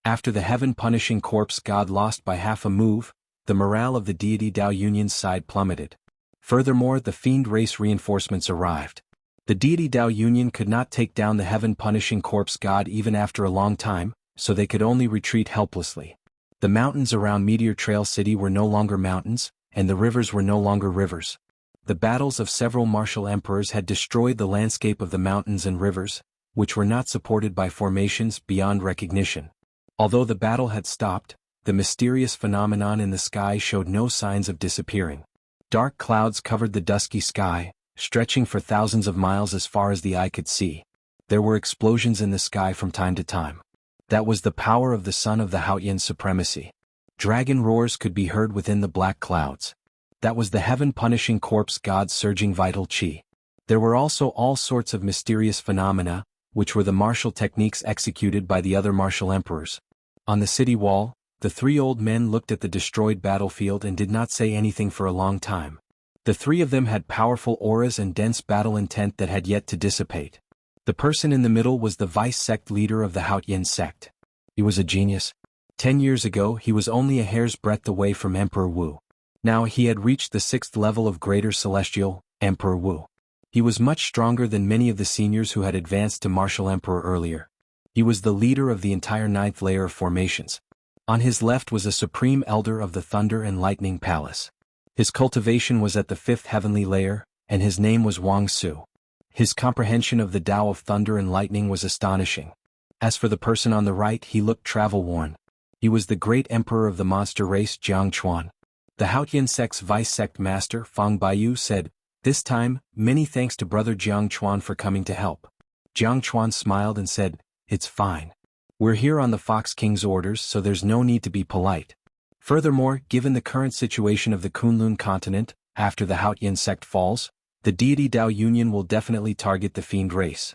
Speaker 1: After the heaven-punishing corpse god lost by half a move, the morale of the deity Dao Union's side plummeted. Furthermore, the fiend race reinforcements arrived. The deity Dao Union could not take down the heaven-punishing corpse god even after a long time, so they could only retreat helplessly. The mountains around Meteor Trail City were no longer mountains, and the rivers were no longer rivers. The battles of several martial emperors had destroyed the landscape of the mountains and rivers, which were not supported by formations beyond recognition. Although the battle had stopped, the mysterious phenomenon in the sky showed no signs of disappearing. Dark clouds covered the dusky sky, stretching for thousands of miles as far as the eye could see. There were explosions in the sky from time to time. That was the power of the son of the Haotian's supremacy. Dragon roars could be heard within the black clouds. That was the heaven-punishing corpse god's surging vital qi. There were also all sorts of mysterious phenomena, which were the martial techniques executed by the other martial emperors. On the city wall, the three old men looked at the destroyed battlefield and did not say anything for a long time. The three of them had powerful auras and dense battle intent that had yet to dissipate. The person in the middle was the vice-sect leader of the Haotian sect. He was a genius. 10 years ago he was only a hair's breadth away from Emperor Wu. Now he had reached the 6th level of Greater Celestial, Emperor Wu. He was much stronger than many of the seniors who had advanced to Martial Emperor earlier. He was the leader of the entire 9th layer of formations. On his left was a supreme elder of the Thunder and Lightning Palace. His cultivation was at the 5th heavenly layer, and his name was Wuxia. His comprehension of the Tao of Thunder and Lightning was astonishing. As for the person on the right, he looked travel-worn. He was the great emperor of the monster race Jianghu. The Haotian sect's vice-sect master, Fang Baiyu, said, "This time, many thanks to brother Jianghu for coming to help." Jianghu smiled and said, "It's fine. We're here on the Fox King's orders, so there's no need to be polite. Furthermore, given the current situation of the Kunlun continent, after the Haotian sect falls, the deity Dao Union will definitely target the fiend race."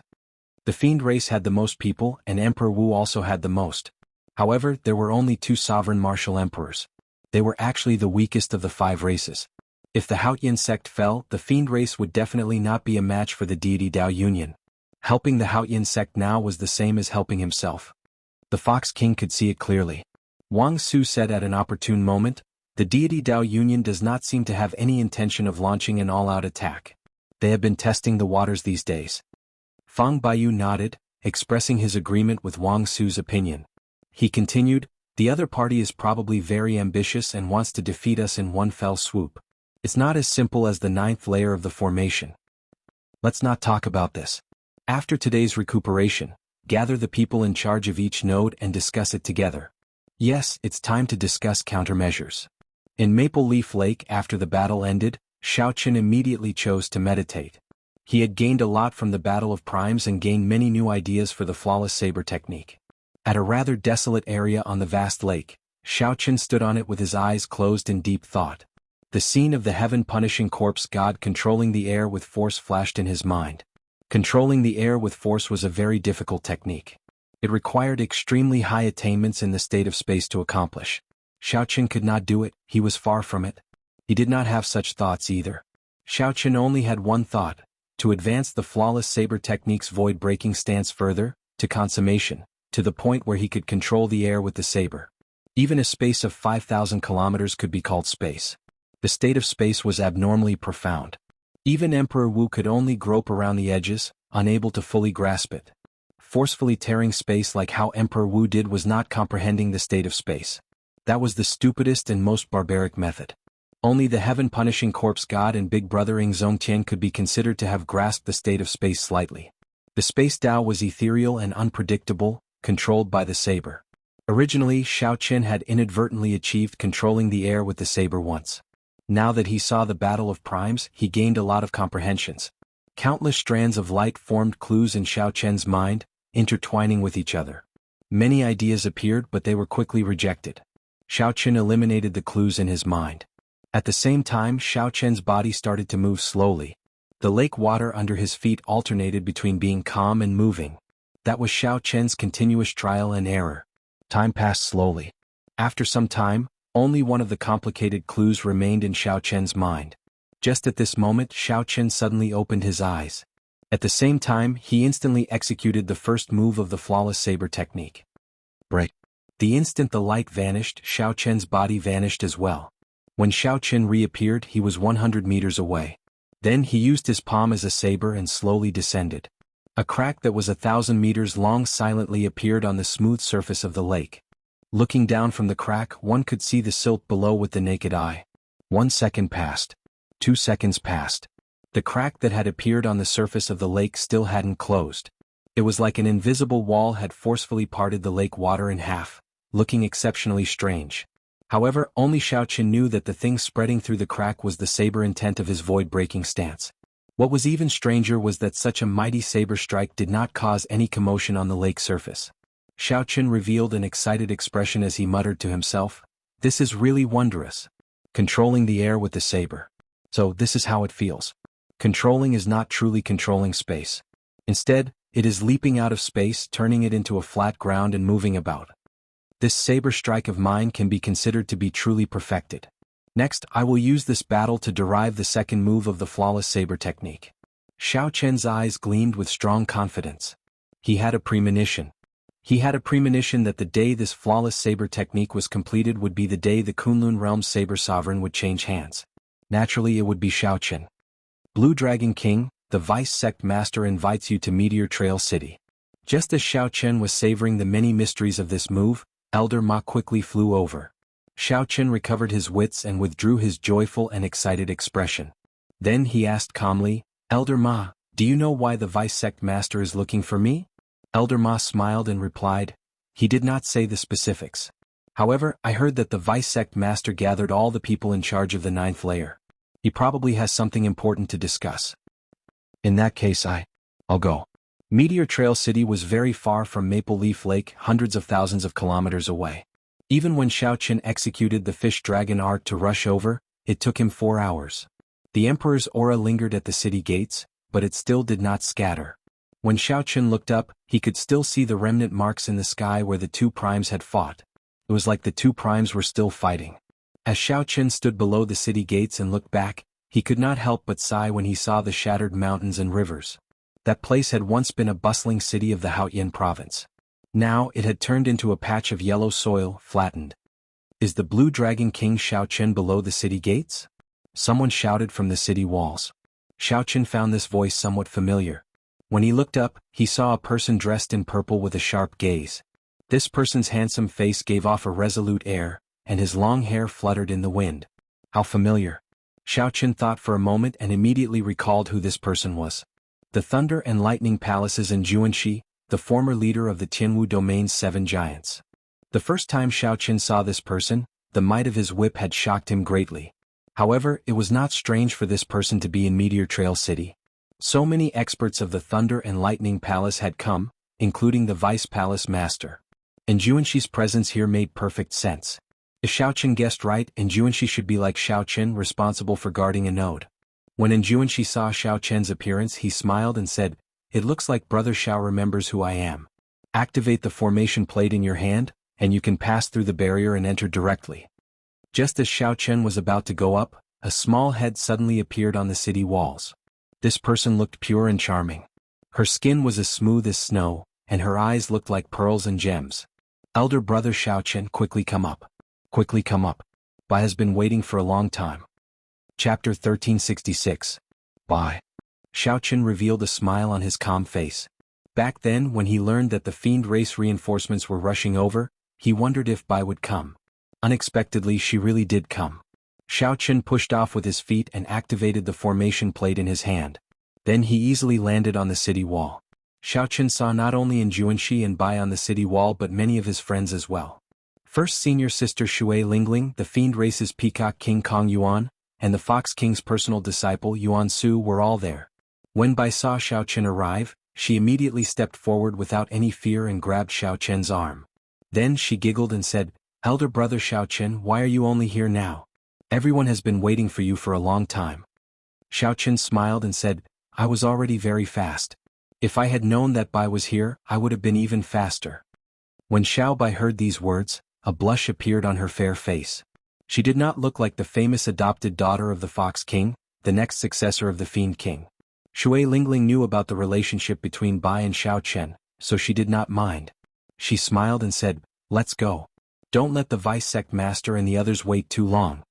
Speaker 1: The fiend race had the most people, and Emperor Wu also had the most. However, there were only 2 sovereign martial emperors. They were actually the weakest of the 5 races. If the Haotian sect fell, the fiend race would definitely not be a match for the deity Dao Union. Helping the Haotian sect now was the same as helping himself. The Fox King could see it clearly. Wuxia said at an opportune moment, "The deity Dao Union does not seem to have any intention of launching an all-out attack. They have been testing the waters these days." Fang Baiyu nodded, expressing his agreement with Wuxia's opinion. He continued, "The other party is probably very ambitious and wants to defeat us in one fell swoop. It's not as simple as the 9th layer of the formation. Let's not talk about this. After today's recuperation, gather the people in charge of each node and discuss it together. Yes, it's time to discuss countermeasures." In Maple Leaf Lake after the battle ended, Xiaoqin immediately chose to meditate. He had gained a lot from the Battle of Primes and gained many new ideas for the flawless saber technique. At a rather desolate area on the vast lake, Xiaoqin stood on it with his eyes closed in deep thought. The scene of the heaven-punishing corpse god controlling the air with force flashed in his mind. Controlling the air with force was a very difficult technique. It required extremely high attainments in the state of space to accomplish. Xiaoqin could not do it, he was far from it. He did not have such thoughts either. Xiaoqin only had one thought: to advance the flawless saber technique's void-breaking stance further, to consummation, to the point where he could control the air with the saber. Even a space of 5,000 kilometers could be called space. The state of space was abnormally profound. Even Emperor Wu could only grope around the edges, unable to fully grasp it. Forcefully tearing space like how Emperor Wu did was not comprehending the state of space. That was the stupidest and most barbaric method. Only the heaven-punishing corpse god and big brother Ingzongtian could be considered to have grasped the state of space slightly. The space Tao was ethereal and unpredictable, controlled by the saber. Originally, Xiaoqin had inadvertently achieved controlling the air with the saber once. Now that he saw the Battle of Primes, he gained a lot of comprehensions. Countless strands of light formed clues in Xiaoqin's mind, intertwining with each other. Many ideas appeared, but they were quickly rejected. Xiaoqin eliminated the clues in his mind. At the same time, Xiaoqin's body started to move slowly. The lake water under his feet alternated between being calm and moving. That was Xiaoqin's continuous trial and error. Time passed slowly. After some time, only one of the complicated clues remained in Xiaoqin's mind. Just at this moment, Xiaoqin suddenly opened his eyes. At the same time, he instantly executed the first move of the flawless saber technique. Break. The instant the light vanished, Xiao Chen's body vanished as well. When Xiao Chen reappeared, he was 100 meters away. Then he used his palm as a saber and slowly descended. A crack that was 1,000 meters long silently appeared on the smooth surface of the lake. Looking down from the crack, one could see the silt below with the naked eye. 1 second passed. 2 seconds passed. The crack that had appeared on the surface of the lake still hadn't closed. It was like an invisible wall had forcefully parted the lake water in half, looking exceptionally strange. However, only Xiao Chen knew that the thing spreading through the crack was the saber intent of his void-breaking stance. What was even stranger was that such a mighty saber strike did not cause any commotion on the lake surface. Xiao Chen revealed an excited expression as he muttered to himself, "This is really wondrous. Controlling the air with the saber. So this is how it feels. Controlling is not truly controlling space. Instead, it is leaping out of space, turning it into a flat ground and moving about. This saber strike of mine can be considered to be truly perfected. Next, I will use this battle to derive the second move of the flawless saber technique." Xiao Chen's eyes gleamed with strong confidence. He had a premonition. He had a premonition that the day this flawless saber technique was completed would be the day the Kunlun realm's saber sovereign would change hands. Naturally, it would be Xiao Chen. Blue Dragon King, the Vice Sect Master invites you to Meteor Trail City. Just as Xiao Chen was savoring the many mysteries of this move, Elder Ma quickly flew over. Xiao Chen recovered his wits and withdrew his joyful and excited expression. Then he asked calmly, "Elder Ma, do you know why the Vice Sect Master is looking for me?" Elder Ma smiled and replied, "He did not say the specifics. However, I heard that the Vice Sect Master gathered all the people in charge of the 9th layer. He probably has something important to discuss. In that case I'll go." Meteor Trail City was very far from Maple Leaf Lake, hundreds of thousands of kilometers away. Even when Xiao Chen executed the fish dragon art to rush over, it took him 4 hours. The Emperor's aura lingered at the city gates, but it still did not scatter. When Xiao Chen looked up, he could still see the remnant marks in the sky where the two primes had fought. It was like the two primes were still fighting. As Xiao Chen stood below the city gates and looked back, he could not help but sigh when he saw the shattered mountains and rivers. That place had once been a bustling city of the Haotian province. Now it had turned into a patch of yellow soil, flattened. "Is the Blue Dragon King Xiao Chen below the city gates?" Someone shouted from the city walls. Xiao Chen found this voice somewhat familiar. When he looked up, he saw a person dressed in purple with a sharp gaze. This person's handsome face gave off a resolute air, and his long hair fluttered in the wind. How familiar. Xiao Chen thought for a moment and immediately recalled who this person was. The Thunder and Lightning Palaces in Jianghu, the former leader of the Tianwu Domain's 7 giants. The first time Xiao Chen saw this person, the might of his whip had shocked him greatly. However, it was not strange for this person to be in Meteor Trail City. So many experts of the Thunder and Lightning Palace had come, including the Vice Palace Master. And Jianghu's presence here made perfect sense. If Xiao Chen guessed right, Jianghu should be like Xiao Chen, responsible for guarding a node. When Jianghu saw Xiao Chen's appearance, he smiled and said, "It looks like Brother Xiao remembers who I am. Activate the formation plate in your hand, and you can pass through the barrier and enter directly." Just as Xiao Chen was about to go up, a small head suddenly appeared on the city walls. This person looked pure and charming. Her skin was as smooth as snow, and her eyes looked like pearls and gems. "Elder Brother Xiao Chen, quickly come up. Quickly come up. Bai has been waiting for a long time." Chapter 1366. Bai. Xiao Chen revealed a smile on his calm face. Back then, when he learned that the fiend race reinforcements were rushing over, he wondered if Bai would come. Unexpectedly, she really did come. Xiao Chen pushed off with his feet and activated the formation plate in his hand. Then he easily landed on the city wall. Xiao Chen saw not only Jianghu and Bai on the city wall but many of his friends as well. First Senior Sister Shui Lingling, the fiend race's Peacock King Kong Yuan, and the Fox King's personal disciple Yuan Su were all there. When Bai saw Xiao Chen arrive, she immediately stepped forward without any fear and grabbed Xiao Chen's arm. Then she giggled and said, "Elder Brother Xiao Chen, why are you only here now? Everyone has been waiting for you for a long time." Xiao Chen smiled and said, "I was already very fast. If I had known that Bai was here, I would have been even faster." When Xiao Bai heard these words, a blush appeared on her fair face. She did not look like the famous adopted daughter of the Fox King, the next successor of the Fiend King. Shui Lingling knew about the relationship between Bai and Xiao Chen, so she did not mind. She smiled and said, "Let's go." Don't let the vice sect master and the others wait too long.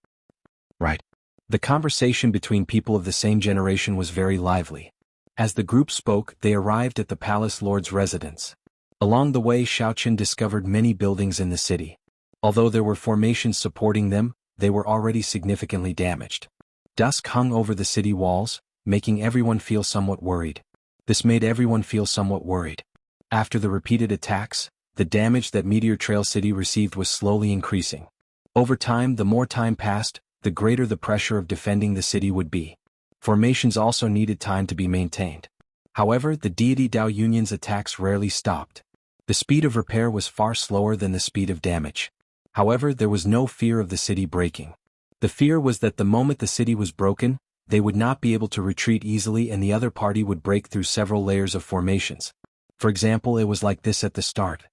Speaker 1: Right. The conversation between people of the same generation was very lively. As the group spoke, they arrived at the palace lord's residence. Along the way, Xiaoqin discovered many buildings in the city. Although there were formations supporting them, they were already significantly damaged. Dusk hung over the city walls, making everyone feel somewhat worried. This made everyone feel somewhat worried. After the repeated attacks, the damage that Meteor Trail City received was slowly increasing. Over time, the more time passed, the greater the pressure of defending the city would be. Formations also needed time to be maintained. However, the deity Dao Union's attacks rarely stopped. The speed of repair was far slower than the speed of damage. However, there was no fear of the city breaking. The fear was that the moment the city was broken, they would not be able to retreat easily and the other party would break through several layers of formations. For example, it was like this at the start.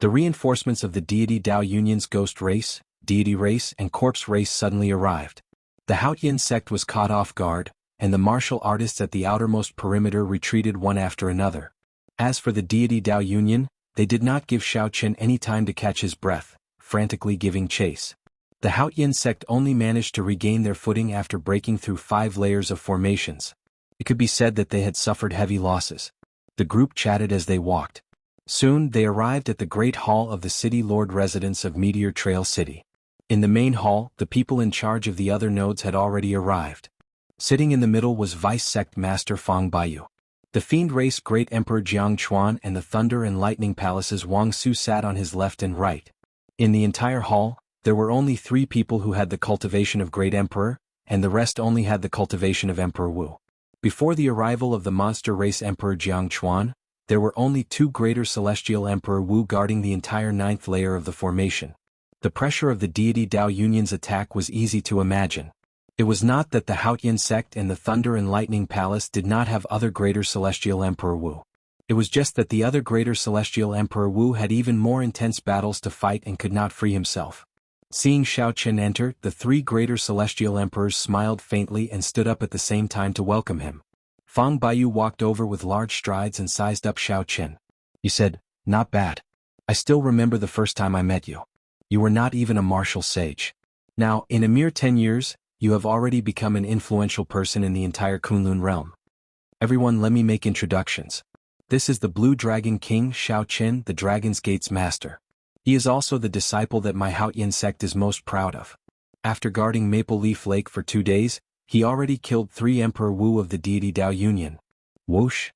Speaker 1: The reinforcements of the deity Dao Union's ghost race, deity race, and corpse race suddenly arrived. The Haotian sect was caught off guard, and the martial artists at the outermost perimeter retreated one after another. As for the deity Dao Union, they did not give Xiaoqin any time to catch his breath, frantically giving chase. The Haotian sect only managed to regain their footing after breaking through 5 layers of formations. It could be said that they had suffered heavy losses. The group chatted as they walked. Soon they arrived at the great hall of the city lord residence of Meteor Trail City. In the main hall, the people in charge of the other nodes had already arrived. Sitting in the middle was Vice Sect Master Fang Baiyu. The Fiend Race Great Emperor Jiang Chuan and the Thunder and Lightning Palace's Wang Su sat on his left and right. In the entire hall, there were only 3 people who had the cultivation of Great Emperor, and the rest only had the cultivation of Emperor Wu. Before the arrival of the monster race Emperor Jiang Chuan, there were only 2 greater celestial Emperor Wu guarding the entire 9th layer of the formation. The pressure of the deity Dao Union's attack was easy to imagine. It was not that the Haotian sect and the Thunder and Lightning Palace did not have other greater celestial Emperor Wu. It was just that the other greater celestial Emperor Wu had even more intense battles to fight and could not free himself. Seeing Xiaoqin enter, the 3 greater celestial emperors smiled faintly and stood up at the same time to welcome him. Fang Baiyu walked over with large strides and sized up Xiaoqin. He said, "Not bad. I still remember the first time I met you. You were not even a martial sage. Now, in a mere 10 years, you have already become an influential person in the entire Kunlun realm. Everyone, let me make introductions. This is the Blue Dragon King Xiaoqin, the Dragon's Gate's master. He is also the disciple that my Haotian sect is most proud of. After guarding Maple Leaf Lake for 2 days, he already killed 3 Emperor Wu of the deity Dao Union." Whoosh!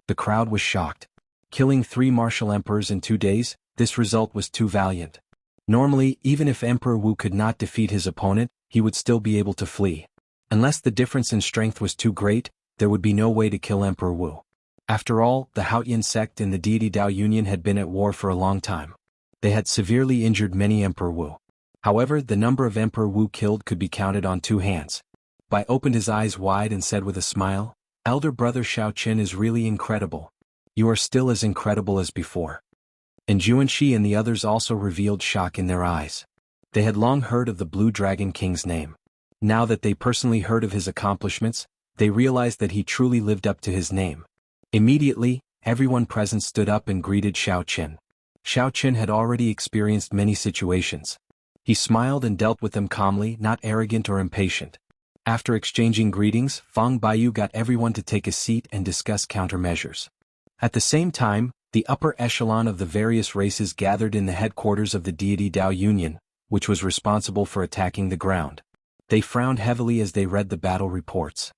Speaker 1: The crowd was shocked. Killing 3 martial emperors in 2 days, this result was too valiant. Normally, even if Emperor Wu could not defeat his opponent, he would still be able to flee. Unless the difference in strength was too great, there would be no way to kill Emperor Wu. After all, the Haotian sect and the deity Dao Union had been at war for a long time. They had severely injured many Emperor Wu. However, the number of Emperor Wu killed could be counted on 2 hands. Bai opened his eyes wide and said with a smile, "Elder brother Xiaoqin is really incredible. You are still as incredible as before." And Juanxi and the others also revealed shock in their eyes. They had long heard of the Blue Dragon King's name. Now that they personally heard of his accomplishments, they realized that he truly lived up to his name. Immediately, everyone present stood up and greeted Xiaoqin. Xiaoqin had already experienced many situations. He smiled and dealt with them calmly, not arrogant or impatient. After exchanging greetings, Fang Baiyu got everyone to take a seat and discuss countermeasures. At the same time, the upper echelon of the various races gathered in the headquarters of the deity Dao Union, which was responsible for attacking the ground. They frowned heavily as they read the battle reports.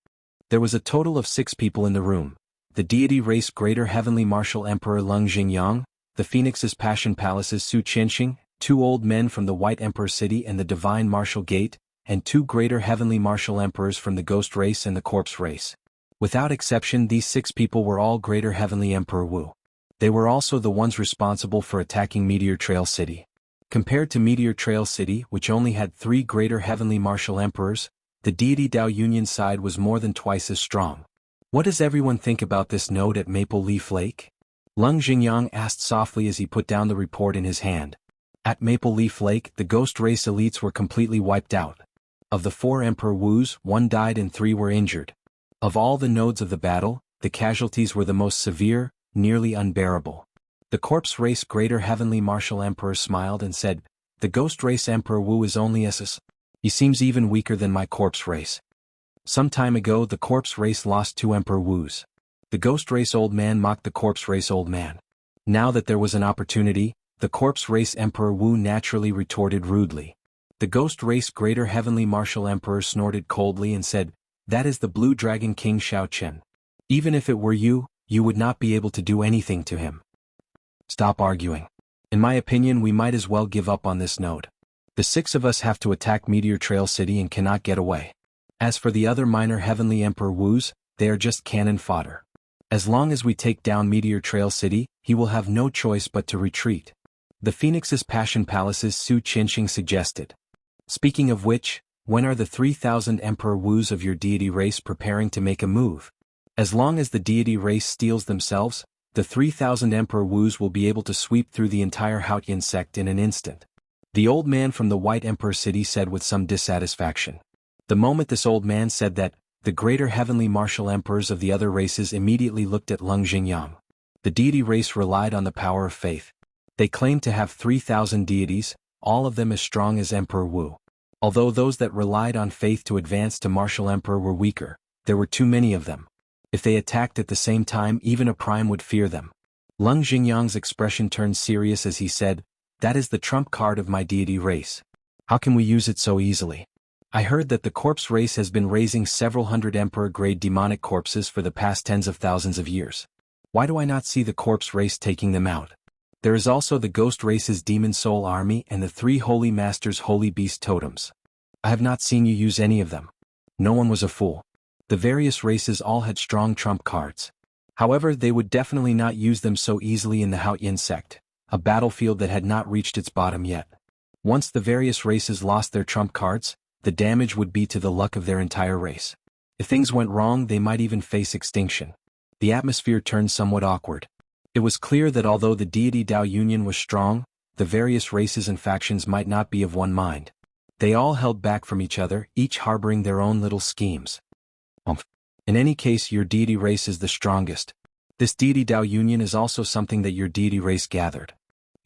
Speaker 1: There was a total of 6 people in the room. The deity race Greater Heavenly Martial Emperor Lung Jingyang, the Phoenix's Passion Palace's Su Qianxing, 2 old men from the White Emperor City and the Divine Martial Gate, and 2 greater heavenly martial emperors from the Ghost Race and the Corpse Race. Without exception, these 6 people were all greater heavenly Emperor Wu. They were also the ones responsible for attacking Meteor Trail City. Compared to Meteor Trail City, which only had 3 greater heavenly martial emperors, the deity Dao Union's side was more than twice as strong. "What does everyone think about this node at Maple Leaf Lake?" Lung Jingyang asked softly as he put down the report in his hand. At Maple Leaf Lake, the Ghost Race elites were completely wiped out. Of the 4 Emperor Wus, 1 died and 3 were injured. Of all the nodes of the battle, the casualties were the most severe, nearly unbearable. The Corpse Race Greater Heavenly Martial Emperor smiled and said, The ghost race Emperor Wu is only SS. He seems even weaker than my corpse race. Some time ago the corpse race lost 2 Emperor Wus. The ghost race old man mocked the corpse race old man. Now that there was an opportunity, the corpse race Emperor Wu naturally retorted rudely. The ghost race greater heavenly martial emperor snorted coldly and said, "That is the blue dragon king Xiaochen. Even if it were you, you would not be able to do anything to him. Stop arguing. In my opinion, we might as well give up on this note. The 6 of us have to attack Meteor Trail City and cannot get away. As for the other minor heavenly Emperor Wus, they are just cannon fodder. As long as we take down Meteor Trail City, he will have no choice but to retreat." The Phoenix's Passion Palace's Su Qinxing suggested. "Speaking of which, when are the 3,000 Emperor Wus of your deity race preparing to make a move? As long as the deity race steals themselves, the 3,000 Emperor Wus will be able to sweep through the entire Haotian sect in an instant." The old man from the White Emperor City said with some dissatisfaction. The moment this old man said that, the greater heavenly martial emperors of the other races immediately looked at Leng Xingyang. The deity race relied on the power of faith. They claimed to have 3,000 deities, all of them as strong as Emperor Wu. Although those that relied on faith to advance to martial emperor were weaker, there were too many of them. If they attacked at the same time, even a prime would fear them. Leng Xingyang's expression turned serious as he said, "That is the trump card of my deity race. How can we use it so easily? I heard that the corpse race has been raising several hundred emperor-grade demonic corpses for the past tens of thousands of years. Why do I not see the corpse race taking them out? There is also the ghost race's demon soul army and the 3 holy masters' holy beast totems. I have not seen you use any of them. No one was a fool. The various races all had strong trump cards. However, they would definitely not use them so easily in the Haotian sect, a battlefield that had not reached its bottom yet. Once the various races lost their trump cards, the damage would be to the luck of their entire race. If things went wrong, they might even face extinction." The atmosphere turned somewhat awkward. It was clear that although the deity Dao Union was strong, the various races and factions might not be of one mind. They all held back from each other, each harboring their own little schemes. In any case, your deity race is the strongest. This deity Dao Union is also something that your deity race gathered.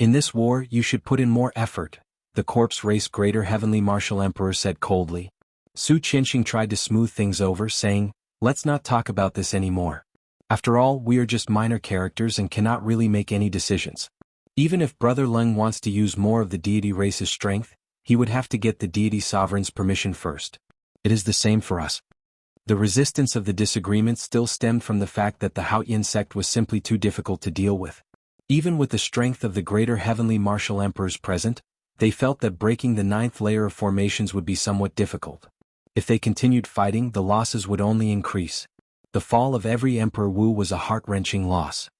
Speaker 1: In this war, you should put in more effort, the corpse race greater heavenly martial emperor said coldly. Su Qinxing tried to smooth things over, saying, "Let's not talk about this anymore. After all, we are just minor characters and cannot really make any decisions. Even if Brother Leng wants to use more of the deity race's strength, he would have to get the deity sovereign's permission first. It is the same for us." The resistance of the disagreement still stemmed from the fact that the Haotian sect was simply too difficult to deal with. Even with the strength of the greater heavenly martial emperors present, they felt that breaking the 9th layer of formations would be somewhat difficult. If they continued fighting, the losses would only increase. The fall of every Emperor Wu was a heart-wrenching loss.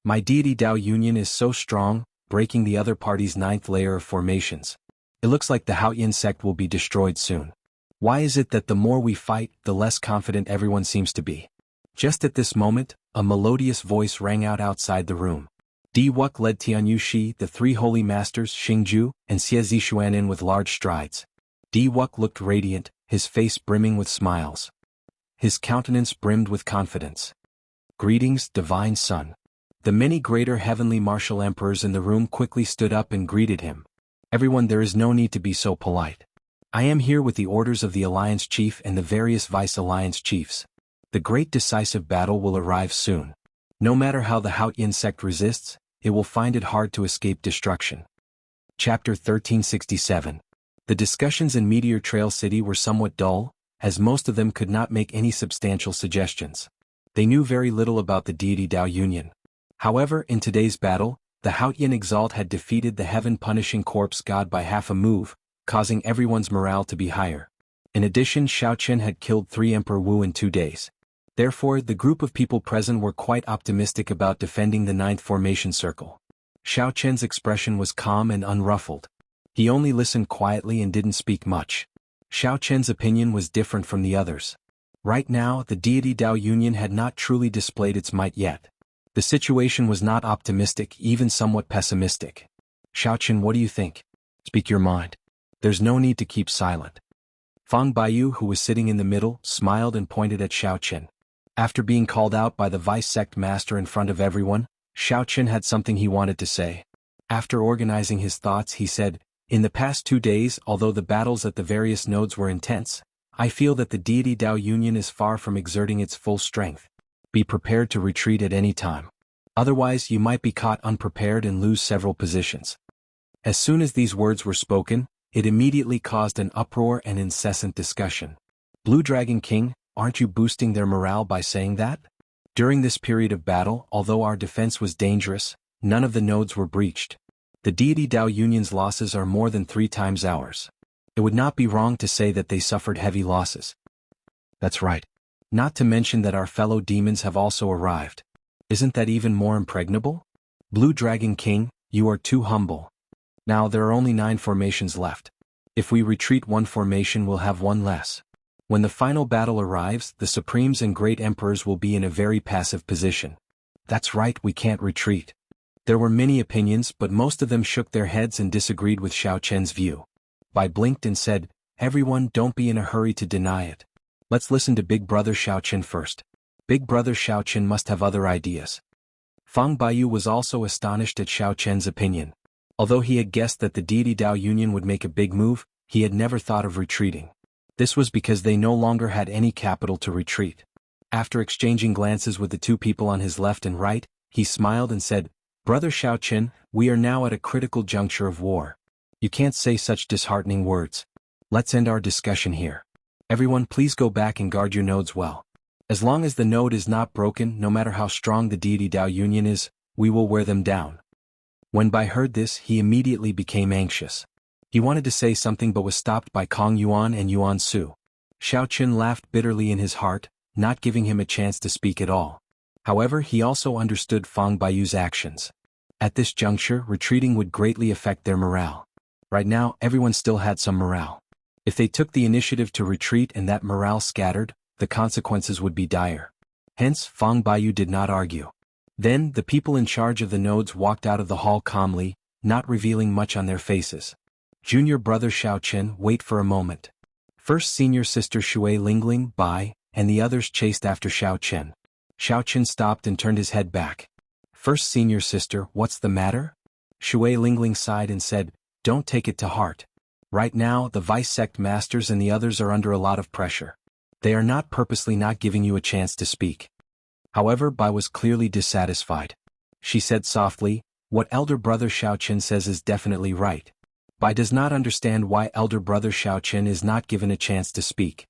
Speaker 1: "My deity Dao Union is so strong, breaking the other party's 9th layer of formations. It looks like the Haotian sect will be destroyed soon. Why is it that the more we fight, the less confident everyone seems to be?" Just at this moment, a melodious voice rang out outside the room. Di Wuk led Tianyu Shi, the 3 holy masters, Xingju, and Xie Zishuan in with large strides. Di Wuk looked radiant, his face brimming with smiles. His countenance brimmed with confidence. "Greetings, divine son." The many greater heavenly martial emperors in the room quickly stood up and greeted him. "Everyone, there is no need to be so polite. I am here with the orders of the Alliance Chief and the various Vice-Alliance Chiefs. The great decisive battle will arrive soon. No matter how the Haotian sect resists, it will find it hard to escape destruction." Chapter 1367. The discussions in Meteor Trail City were somewhat dull, as most of them could not make any substantial suggestions. They knew very little about the deity Dao Union. However, in today's battle, the Haotian Exalt had defeated the heaven-punishing corpse god by half a move, causing everyone's morale to be higher. In addition, Xiaochen had killed 3 Emperor Wu in 2 days. Therefore, the group of people present were quite optimistic about defending the 9th formation circle. Xiaochen's expression was calm and unruffled. He only listened quietly and didn't speak much. Xiaochen's opinion was different from the others. Right now, the deity Dao Union had not truly displayed its might yet. The situation was not optimistic, even somewhat pessimistic. "Xiaochen, what do you think? Speak your mind. There's no need to keep silent." Fang Baiyu, who was sitting in the middle, smiled and pointed at Xiaochen. After being called out by the vice-sect master in front of everyone, Xiaochen had something he wanted to say. After organizing his thoughts, he said, In the past 2 days, although the battles at the various nodes were intense, I feel that the deity Dao Union is far from exerting its full strength. Be prepared to retreat at any time. Otherwise, you might be caught unprepared and lose several positions. As soon as these words were spoken, it immediately caused an uproar and incessant discussion. Blue Dragon King, aren't you boosting their morale by saying that? During this period of battle, although our defense was dangerous, none of the nodes were breached. The deity Dao Union's losses are more than 3 times ours. It would not be wrong to say that they suffered heavy losses. That's right. Not to mention that our fellow demons have also arrived. Isn't that even more impregnable? Blue Dragon King, you are too humble. Now there are only 9 formations left. If we retreat 1 formation, we'll have 1 less. When the final battle arrives, the Supremes and Great Emperors will be in a very passive position. That's right, we can't retreat. There were many opinions, but most of them shook their heads and disagreed with Xiao Chen's view. Bai blinked and said, "Everyone, don't be in a hurry to deny it. Let's listen to Big Brother Xiao Chen first. Big Brother Xiao Chen must have other ideas." Fang Baiyu was also astonished at Xiao Chen's opinion. Although he had guessed that the deity Dao Union would make a big move, he had never thought of retreating. This was because they no longer had any capital to retreat. After exchanging glances with the 2 people on his left and right, he smiled and said, "Brother Xiao Chen, we are now at a critical juncture of war. You can't say such disheartening words. Let's end our discussion here. Everyone, please go back and guard your nodes well. As long as the node is not broken, no matter how strong the deity Dao Union is, we will wear them down." When Bai heard this, he immediately became anxious. He wanted to say something but was stopped by Kong Yuan and Yuan Su. Xiao Chen laughed bitterly in his heart, not giving him a chance to speak at all. However, he also understood Fang Baiyu's actions. At this juncture, retreating would greatly affect their morale. Right now, everyone still had some morale. If they took the initiative to retreat and that morale scattered, the consequences would be dire. Hence, Fang Baiyu did not argue. Then, the people in charge of the nodes walked out of the hall calmly, not revealing much on their faces. Junior brother Xiao Chen, wait for a moment. First senior sister Shui Lingling, Bai, and the others chased after Xiao Chen. Xiao Chen stopped and turned his head back. First senior sister, what's the matter? Shui Lingling sighed and said, "Don't take it to heart. Right now, the vice sect masters and the others are under a lot of pressure. They are not purposely not giving you a chance to speak." However, Bai was clearly dissatisfied. She said softly, "What elder brother Xiao Chen says is definitely right." Bai does not understand why elder brother Xiao Chen is not given a chance to speak.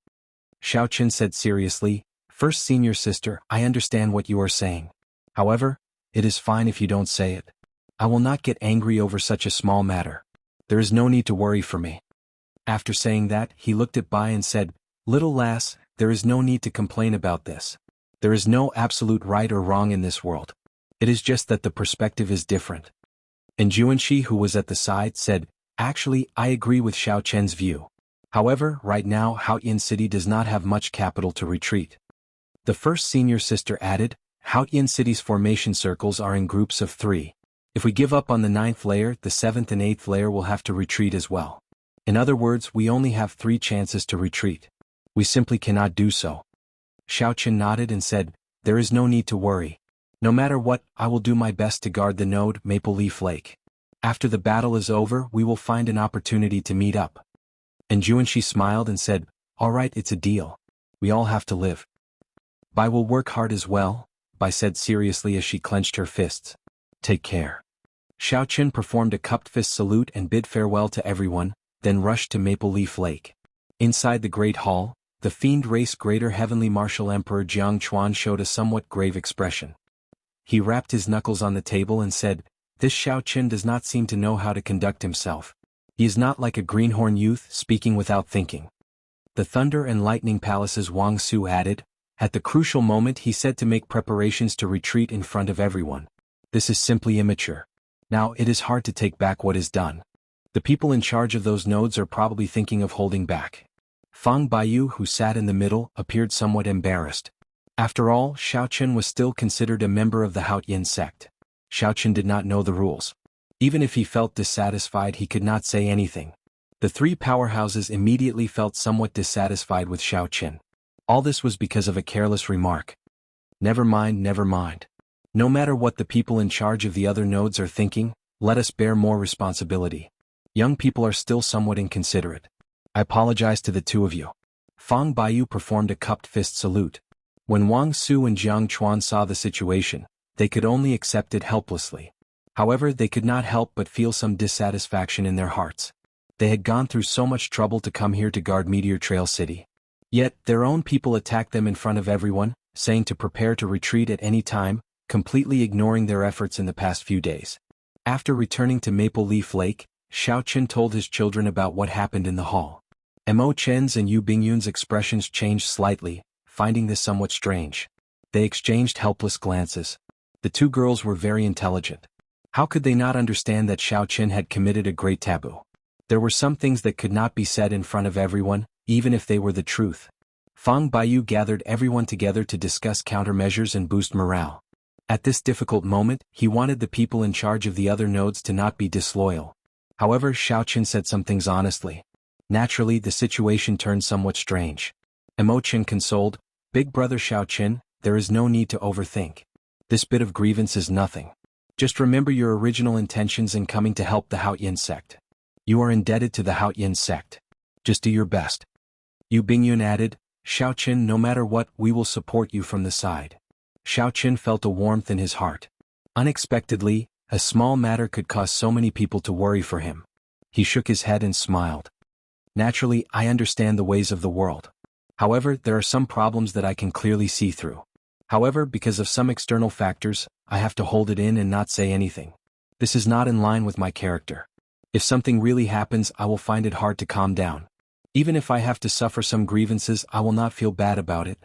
Speaker 1: Xiao Chen said seriously, "First senior sister, I understand what you are saying. However, it is fine if you don't say it. I will not get angry over such a small matter. There is no need to worry for me." After saying that, he looked at Bai and said, "Little lass, there is no need to complain about this. There is no absolute right or wrong in this world. It is just that the perspective is different." And Juanxi, who was at the side, said, "Actually, I agree with Xiao Chen's view. However, right now Haotian City does not have much capital to retreat." The first senior sister added, "Haotian City's formation circles are in groups of 3. If we give up on the 9th layer, the 7th and 8th layer will have to retreat as well. In other words, we only have 3 chances to retreat. We simply cannot do so." Xiao Chen nodded and said, "There is no need to worry. No matter what, I will do my best to guard the node Maple Leaf Lake. After the battle is over, we will find an opportunity to meet up." And Juanxi smiled and said, "All right, it's a deal. We all have to live." "Bai will work hard as well," Bai said seriously as she clenched her fists. "Take care." Xiao Chen performed a cupped fist salute and bid farewell to everyone, then rushed to Maple Leaf Lake. Inside the Great Hall, the fiend race Greater Heavenly Martial Emperor Jiang Chuan showed a somewhat grave expression. He rapped his knuckles on the table and said, "This Xiao Chen does not seem to know how to conduct himself. He is not like a greenhorn youth speaking without thinking." The Thunder and Lightning Palace's Wang Su added, "At the crucial moment he said to make preparations to retreat in front of everyone. This is simply immature. Now it is hard to take back what is done. The people in charge of those nodes are probably thinking of holding back." Fang Baiyu, who sat in the middle, appeared somewhat embarrassed. After all, Xiao Chen was still considered a member of the Haotian sect. Xiao Chen did not know the rules. Even if he felt dissatisfied, he could not say anything. The 3 powerhouses immediately felt somewhat dissatisfied with Xiao Chen. All this was because of a careless remark. Never mind, never mind. No matter what the people in charge of the other nodes are thinking, let us bear more responsibility. Young people are still somewhat inconsiderate. I apologize to the two of you. Fang Baiyu performed a cupped fist salute. When Wang Su and Jiang Chuan saw the situation, they could only accept it helplessly. However, they could not help but feel some dissatisfaction in their hearts. They had gone through so much trouble to come here to guard Meteor Trail City. Yet, their own people attacked them in front of everyone, saying to prepare to retreat at any time, completely ignoring their efforts in the past few days. After returning to Maple Leaf Lake, Xiao Qin told his children about what happened in the hall. Mo Chen's and Yu Bingyun's expressions changed slightly, finding this somewhat strange. They exchanged helpless glances. The two girls were very intelligent. How could they not understand that Xiao Qin had committed a great taboo? There were some things that could not be said in front of everyone, even if they were the truth. Fang Baiyu gathered everyone together to discuss countermeasures and boost morale. At this difficult moment, he wanted the people in charge of the other nodes to not be disloyal. However, Xiao Qin said some things honestly. Naturally, the situation turned somewhat strange. Mo Chen consoled, "Big brother Xiao Qin, there is no need to overthink. This bit of grievance is nothing. Just remember your original intentions in coming to help the Haoyin sect. You are indebted to the Haoyin sect. Just do your best." Yu Bingyun added, "Xiao Qin, no matter what, we will support you from the side." Xiao Qin felt a warmth in his heart. Unexpectedly, a small matter could cause so many people to worry for him. He shook his head and smiled. "Naturally, I understand the ways of the world. However, there are some problems that I can clearly see through. However, because of some external factors, I have to hold it in and not say anything. This is not in line with my character. If something really happens, I will find it hard to calm down. Even if I have to suffer some grievances, I will not feel bad about it."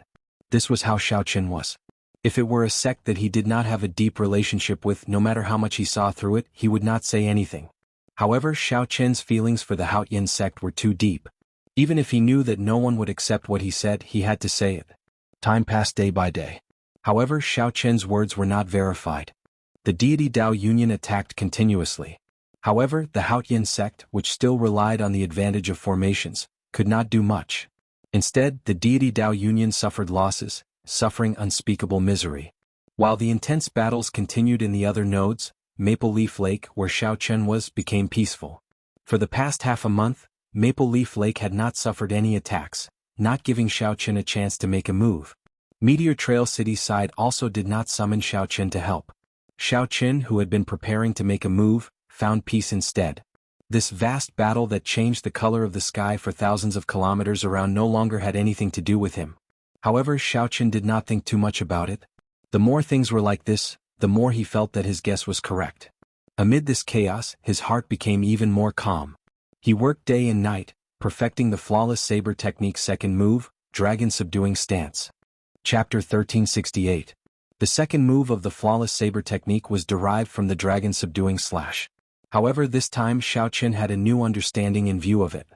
Speaker 1: This was how Xiao Qin was. If it were a sect that he did not have a deep relationship with, no matter how much he saw through it, he would not say anything. However, Xiao Qin's feelings for the Haoyin sect were too deep. Even if he knew that no one would accept what he said, he had to say it. Time passed day by day. However, Xiao Qin's words were not verified. The deity Dao Union attacked continuously. However, the Haoyin sect, which still relied on the advantage of formations, could not do much. Instead, the deity Dao Union suffered losses, suffering unspeakable misery. While the intense battles continued in the other nodes, Maple Leaf Lake, where Xiao Qin was, became peaceful. For the past half a month, Maple Leaf Lake had not suffered any attacks, not giving Xiao Qin a chance to make a move. Meteor Trail City side also did not summon Xiao Qin to help. Xiao Qin, who had been preparing to make a move, found peace instead. This vast battle that changed the color of the sky for thousands of kilometers around no longer had anything to do with him. However, Xiao Qin did not think too much about it. The more things were like this, the more he felt that his guess was correct. Amid this chaos, his heart became even more calm. He worked day and night, perfecting the flawless saber technique's second move, Dragon Subduing Stance. Chapter 1368. The second move of the flawless saber technique was derived from the Dragon Subduing Slash. However, this time Xiao Qin had a new understanding in view of it.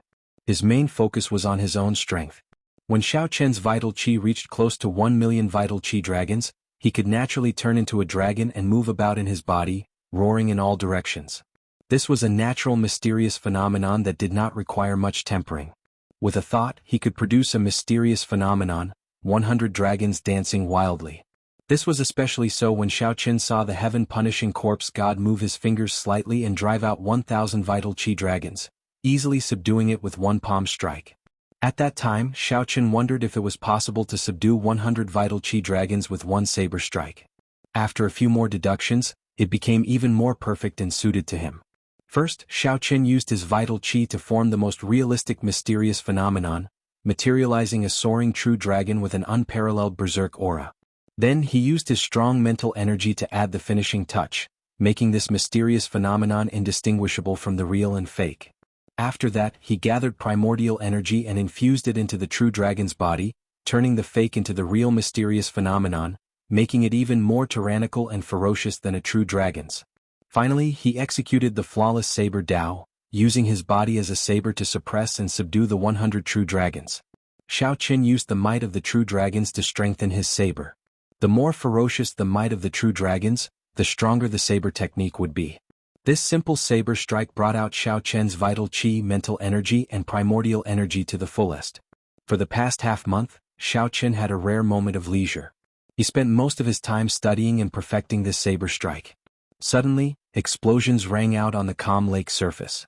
Speaker 1: His main focus was on his own strength. When Xiao Qin's vital qi reached close to 1 million vital qi dragons, he could naturally turn into a dragon and move about in his body, roaring in all directions. This was a natural mysterious phenomenon that did not require much tempering. With a thought, he could produce a mysterious phenomenon, 100 dragons dancing wildly. This was especially so when Xiao Qin saw the heaven-punishing corpse god move his fingers slightly and drive out 1,000 vital qi dragons, easily subduing it with one palm strike. At that time, Xiao Qin wondered if it was possible to subdue 100 vital qi dragons with one saber strike. After a few more deductions, it became even more perfect and suited to him. First, Xiao Qin used his vital qi to form the most realistic mysterious phenomenon, materializing a soaring true dragon with an unparalleled berserk aura. Then he used his strong mental energy to add the finishing touch, making this mysterious phenomenon indistinguishable from the real and fake. After that, he gathered primordial energy and infused it into the true dragon's body, turning the fake into the real mysterious phenomenon, making it even more tyrannical and ferocious than a true dragon's. Finally, he executed the flawless saber Dao, using his body as a saber to suppress and subdue the 100 true dragons. Xiao Qin used the might of the true dragons to strengthen his saber. The more ferocious the might of the true dragons, the stronger the saber technique would be. This simple saber strike brought out Xiao Qin's vital qi, mental energy and primordial energy to the fullest. For the past half-month, Xiao Qin had a rare moment of leisure. He spent most of his time studying and perfecting this saber strike. Suddenly, explosions rang out on the calm lake surface.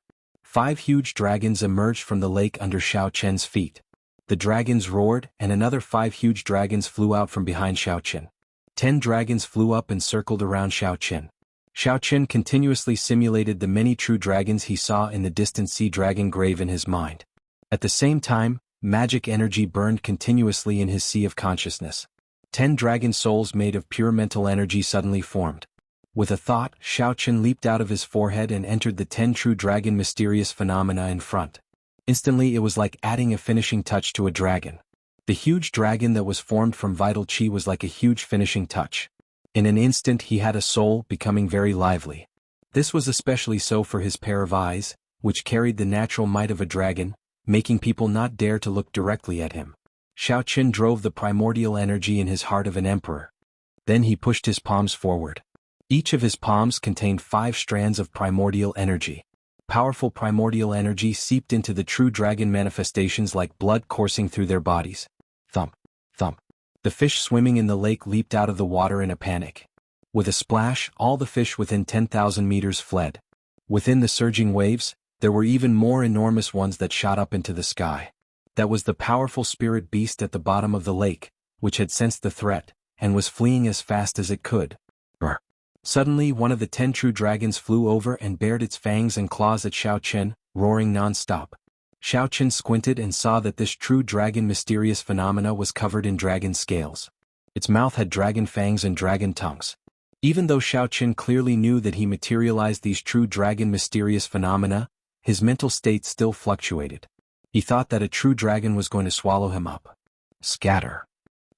Speaker 1: 5 huge dragons emerged from the lake under Xiao Chen's feet. The dragons roared, and another 5 huge dragons flew out from behind Xiao Chen. 10 dragons flew up and circled around Xiao Chen. Xiao Chen continuously simulated the many true dragons he saw in the distant sea dragon grave in his mind. At the same time, magic energy burned continuously in his sea of consciousness. 10 dragon souls made of pure mental energy suddenly formed. With a thought, Xiao Chen leaped out of his forehead and entered the 10 true dragon mysterious phenomena in front. Instantly it was like adding a finishing touch to a dragon. The huge dragon that was formed from vital chi was like a huge finishing touch. In an instant he had a soul, becoming very lively. This was especially so for his pair of eyes, which carried the natural might of a dragon, making people not dare to look directly at him. Xiao Chen drove the primordial energy in his heart of an emperor. Then he pushed his palms forward. Each of his palms contained 5 strands of primordial energy. Powerful primordial energy seeped into the true dragon manifestations like blood coursing through their bodies. Thump, thump. The fish swimming in the lake leaped out of the water in a panic. With a splash, all the fish within 10,000 meters fled. Within the surging waves, there were even more enormous ones that shot up into the sky. That was the powerful spirit beast at the bottom of the lake, which had sensed the threat, and was fleeing as fast as it could. Brr. Suddenly one of the 10 true dragons flew over and bared its fangs and claws at Xiao Chen, roaring non-stop. Xiao Chen squinted and saw that this true dragon mysterious phenomena was covered in dragon scales. Its mouth had dragon fangs and dragon tongues. Even though Xiao Chen clearly knew that he materialized these true dragon mysterious phenomena, his mental state still fluctuated. He thought that a true dragon was going to swallow him up. Scatter.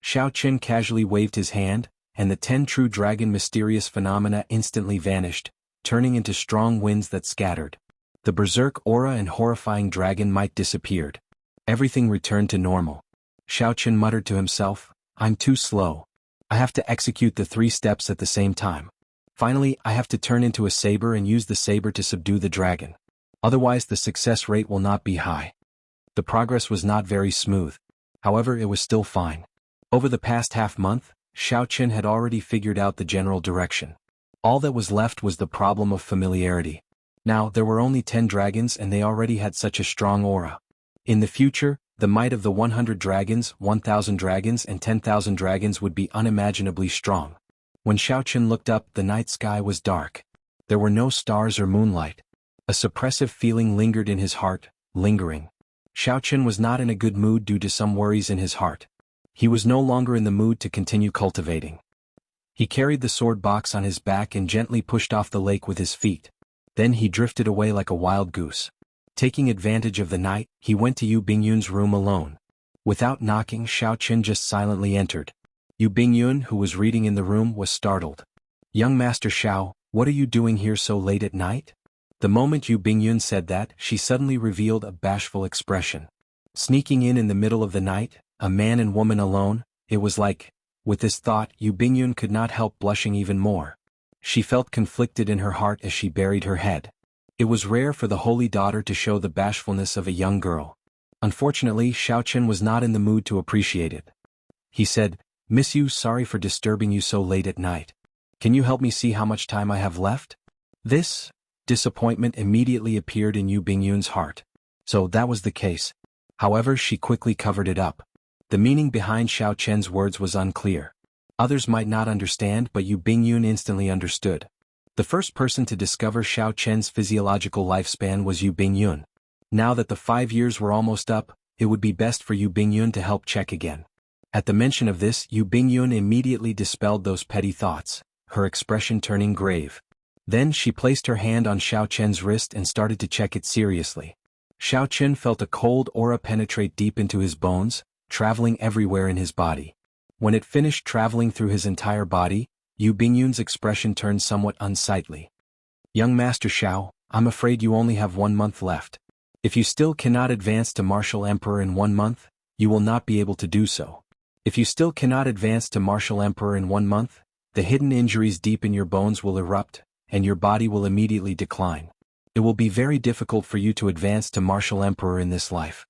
Speaker 1: Xiao Chen casually waved his hand, and the 10 true dragon mysterious phenomena instantly vanished, turning into strong winds that scattered. The berserk aura and horrifying dragon might disappeared. Everything returned to normal. Xiao Chen muttered to himself, "I'm too slow. I have to execute the 3 steps at the same time. Finally, I have to turn into a saber and use the saber to subdue the dragon. Otherwise the success rate will not be high." The progress was not very smooth. However, it was still fine. Over the past half-month, Xiao Chen had already figured out the general direction. All that was left was the problem of familiarity. Now, there were only 10 dragons and they already had such a strong aura. In the future, the might of the 100 dragons, 1,000 dragons and 10,000 dragons would be unimaginably strong. When Xiao Chen looked up, the night sky was dark. There were no stars or moonlight. A suppressive feeling lingered in his heart, lingering. Xiao Chen was not in a good mood due to some worries in his heart. He was no longer in the mood to continue cultivating. He carried the sword box on his back and gently pushed off the lake with his feet. Then he drifted away like a wild goose. Taking advantage of the night, he went to Yu Bingyun's room alone. Without knocking, Xiao Chen just silently entered. Yu Bingyun, who was reading in the room, was startled. "Young Master Xiao, what are you doing here so late at night?" The moment Yu Bingyun said that, she suddenly revealed a bashful expression. Sneaking in the middle of the night, a man and woman alone, it was like. With this thought, Yu Bingyun could not help blushing even more. She felt conflicted in her heart as she buried her head. It was rare for the holy daughter to show the bashfulness of a young girl. Unfortunately, Xiao Chen was not in the mood to appreciate it. He said, "Miss Yu, sorry for disturbing you so late at night. Can you help me see how much time I have left?" This disappointment immediately appeared in Yu Bingyun's heart. So that was the case. However, she quickly covered it up. The meaning behind Xiao Chen's words was unclear. Others might not understand, but Yu Bingyun instantly understood. The first person to discover Xiao Chen's physiological lifespan was Yu Bingyun. Now that the 5 years were almost up, it would be best for Yu Bingyun to help check again. At the mention of this, Yu Bingyun immediately dispelled those petty thoughts, her expression turning grave. Then she placed her hand on Xiao Chen's wrist and started to check it seriously. Xiao Chen felt a cold aura penetrate deep into his bones, traveling everywhere in his body. When it finished traveling through his entire body, Yu Bingyun's expression turned somewhat unsightly. "Young Master Xiao, I'm afraid you only have 1 month left. If you still cannot advance to Martial Emperor in 1 month, you will not be able to do so. If you still cannot advance to Martial Emperor in 1 month, the hidden injuries deep in your bones will erupt, and your body will immediately decline. It will be very difficult for you to advance to Martial Emperor in this life."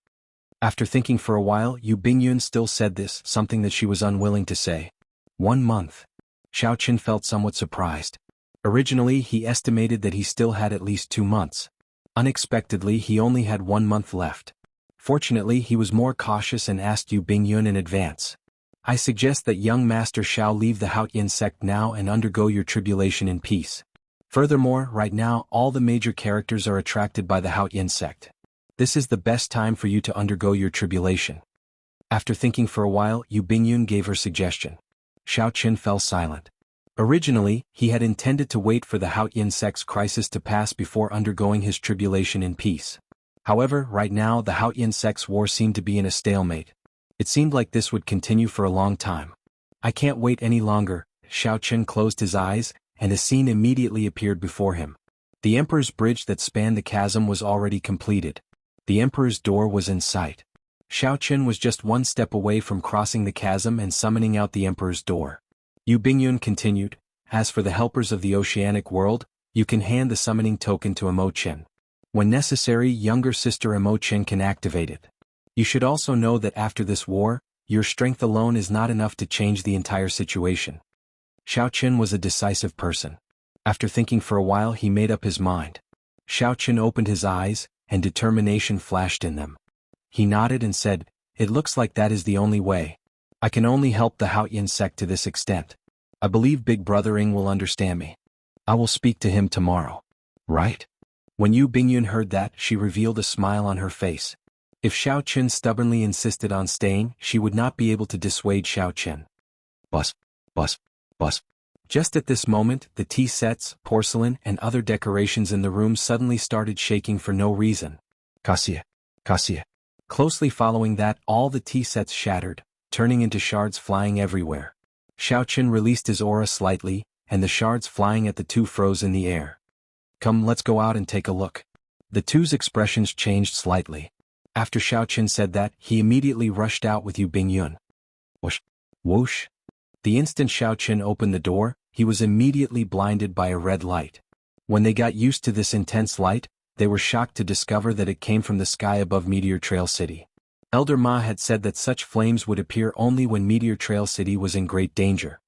Speaker 1: After thinking for a while, Yu Bingyun still said this, something that she was unwilling to say. 1 month. Xiao Chen felt somewhat surprised. Originally, he estimated that he still had at least 2 months. Unexpectedly, he only had 1 month left. Fortunately, he was more cautious and asked Yu Bingyun in advance. I suggest that young Master Shao leave the Haotian sect now and undergo your tribulation in peace. Furthermore, right now all the major characters are attracted by the Haotian sect. This is the best time for you to undergo your tribulation. After thinking for a while, Yu Bingyun gave her suggestion. Shao Qin fell silent. Originally, he had intended to wait for the Haotian sect's crisis to pass before undergoing his tribulation in peace. However, right now the Haotian sect's war seemed to be in a stalemate. It seemed like this would continue for a long time. I can't wait any longer. Shao Qin closed his eyes, and a scene immediately appeared before him. The Emperor's bridge that spanned the chasm was already completed. The Emperor's door was in sight. Shao Qin was just one step away from crossing the chasm and summoning out the Emperor's door. Yu Bingyun continued, as for the helpers of the oceanic world, you can hand the summoning token to Imochen. When necessary, younger sister Imochen can activate it. You should also know that after this war, your strength alone is not enough to change the entire situation. Shao Qin was a decisive person. After thinking for a while, he made up his mind. Shao Qin opened his eyes, and determination flashed in them. He nodded and said, "It looks like that is the only way. I can only help the Haotian sect to this extent. I believe Big Brother Ing will understand me. I will speak to him tomorrow." Right? When Yu Bingyun heard that, she revealed a smile on her face. If Shao Qin stubbornly insisted on staying, she would not be able to dissuade Shao Qin. Bus, bus, bus. Just at this moment, the tea sets, porcelain, and other decorations in the room suddenly started shaking for no reason. Cassia, Cassia. Closely following that, all the tea sets shattered, turning into shards flying everywhere. Shao Qin released his aura slightly, and the shards flying at the two froze in the air. "Come, let's go out and take a look." The two's expressions changed slightly. After Shao Qin said that, he immediately rushed out with Yu Bingyun. Whoosh! Whoosh! The instant Shao Qin opened the door, he was immediately blinded by a red light. When they got used to this intense light, they were shocked to discover that it came from the sky above Meteor Trail City. Elder Ma had said that such flames would appear only when Meteor Trail City was in great danger.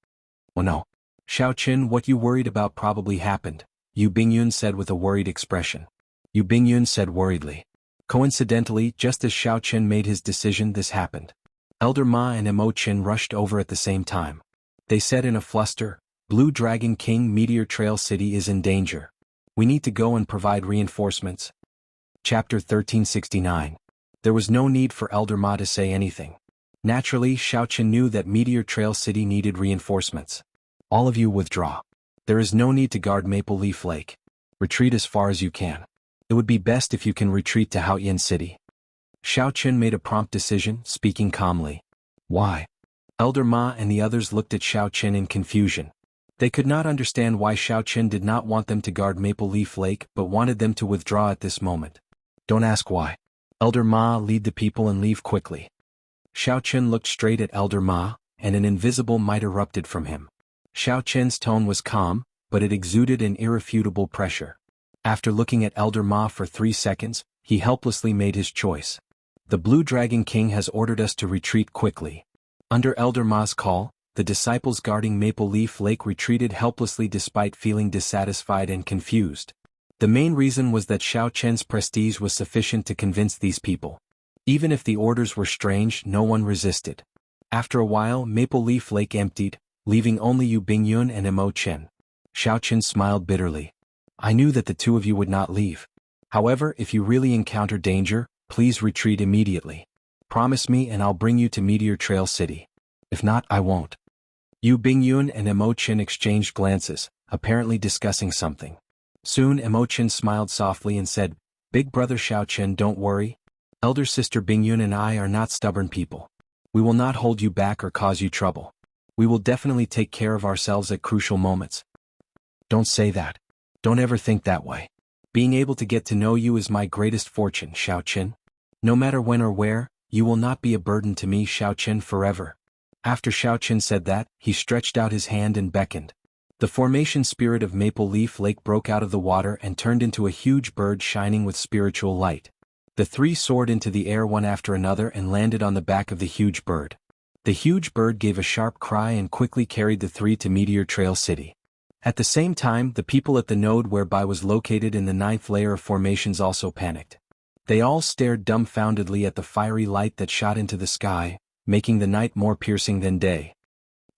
Speaker 1: "Oh no. Shao Qin, what you worried about probably happened," Yu Bingyun said with a worried expression. Yu Bingyun said worriedly. Coincidentally, just as Shao Qin made his decision, this happened. Elder Ma and Imochen rushed over at the same time. They said in a fluster, "Blue Dragon King, Meteor Trail City is in danger. We need to go and provide reinforcements." Chapter 1369. There was no need for Elder Ma to say anything. Naturally, Shao Qin knew that Meteor Trail City needed reinforcements. "All of you withdraw. There is no need to guard Maple Leaf Lake. Retreat as far as you can. It would be best if you can retreat to Haotian City." Shao Qin made a prompt decision, speaking calmly. "Why?" Elder Ma and the others looked at Shao Qin in confusion. They could not understand why Shao Qin did not want them to guard Maple Leaf Lake but wanted them to withdraw at this moment. "Don't ask why. Elder Ma, lead the people and leave quickly." Shao Qin looked straight at Elder Ma, and an invisible might erupted from him. Shao Qin's tone was calm, but it exuded an irrefutable pressure. After looking at Elder Ma for 3 seconds, he helplessly made his choice. "The Blue Dragon King has ordered us to retreat quickly." Under Elder Ma's call, the disciples guarding Maple Leaf Lake retreated helplessly despite feeling dissatisfied and confused. The main reason was that Shao Qin's prestige was sufficient to convince these people. Even if the orders were strange, no one resisted. After a while, Maple Leaf Lake emptied, leaving only Yu Bingyun and Imochen. Shao Qin smiled bitterly. "I knew that the two of you would not leave. However, if you really encounter danger, please retreat immediately. Promise me and I'll bring you to Meteor Trail City. If not, I won't." Yu Bingyun and Imochen exchanged glances, apparently discussing something. Soon Imochen smiled softly and said, "Big brother Shao Qin, don't worry. Elder sister Bingyun and I are not stubborn people. We will not hold you back or cause you trouble. We will definitely take care of ourselves at crucial moments." "Don't say that. Don't ever think that way. Being able to get to know you is my greatest fortune, Shao Qin. No matter when or where, you will not be a burden to me, Shao Qin, forever." After Shao Qin said that, he stretched out his hand and beckoned. The formation spirit of Maple Leaf Lake broke out of the water and turned into a huge bird shining with spiritual light. The three soared into the air one after another and landed on the back of the huge bird. The huge bird gave a sharp cry and quickly carried the three to Meteor Trail City. At the same time, the people at the node whereby was located in the ninth layer of formations also panicked. They all stared dumbfoundedly at the fiery light that shot into the sky, making the night more piercing than day.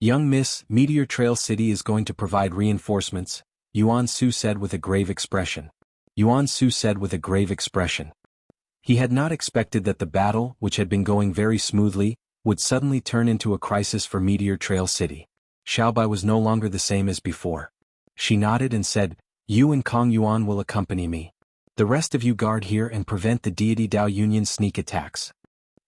Speaker 1: "Young Miss, Meteor Trail City is going to provide reinforcements," Yuan Su said with a grave expression. Yuan Su said with a grave expression. He had not expected that the battle, which had been going very smoothly, would suddenly turn into a crisis for Meteor Trail City. Xiaobai was no longer the same as before. She nodded and said, "You and Kong Yuan will accompany me. The rest of you guard here and prevent the deity Dao Yunyan's sneak attacks."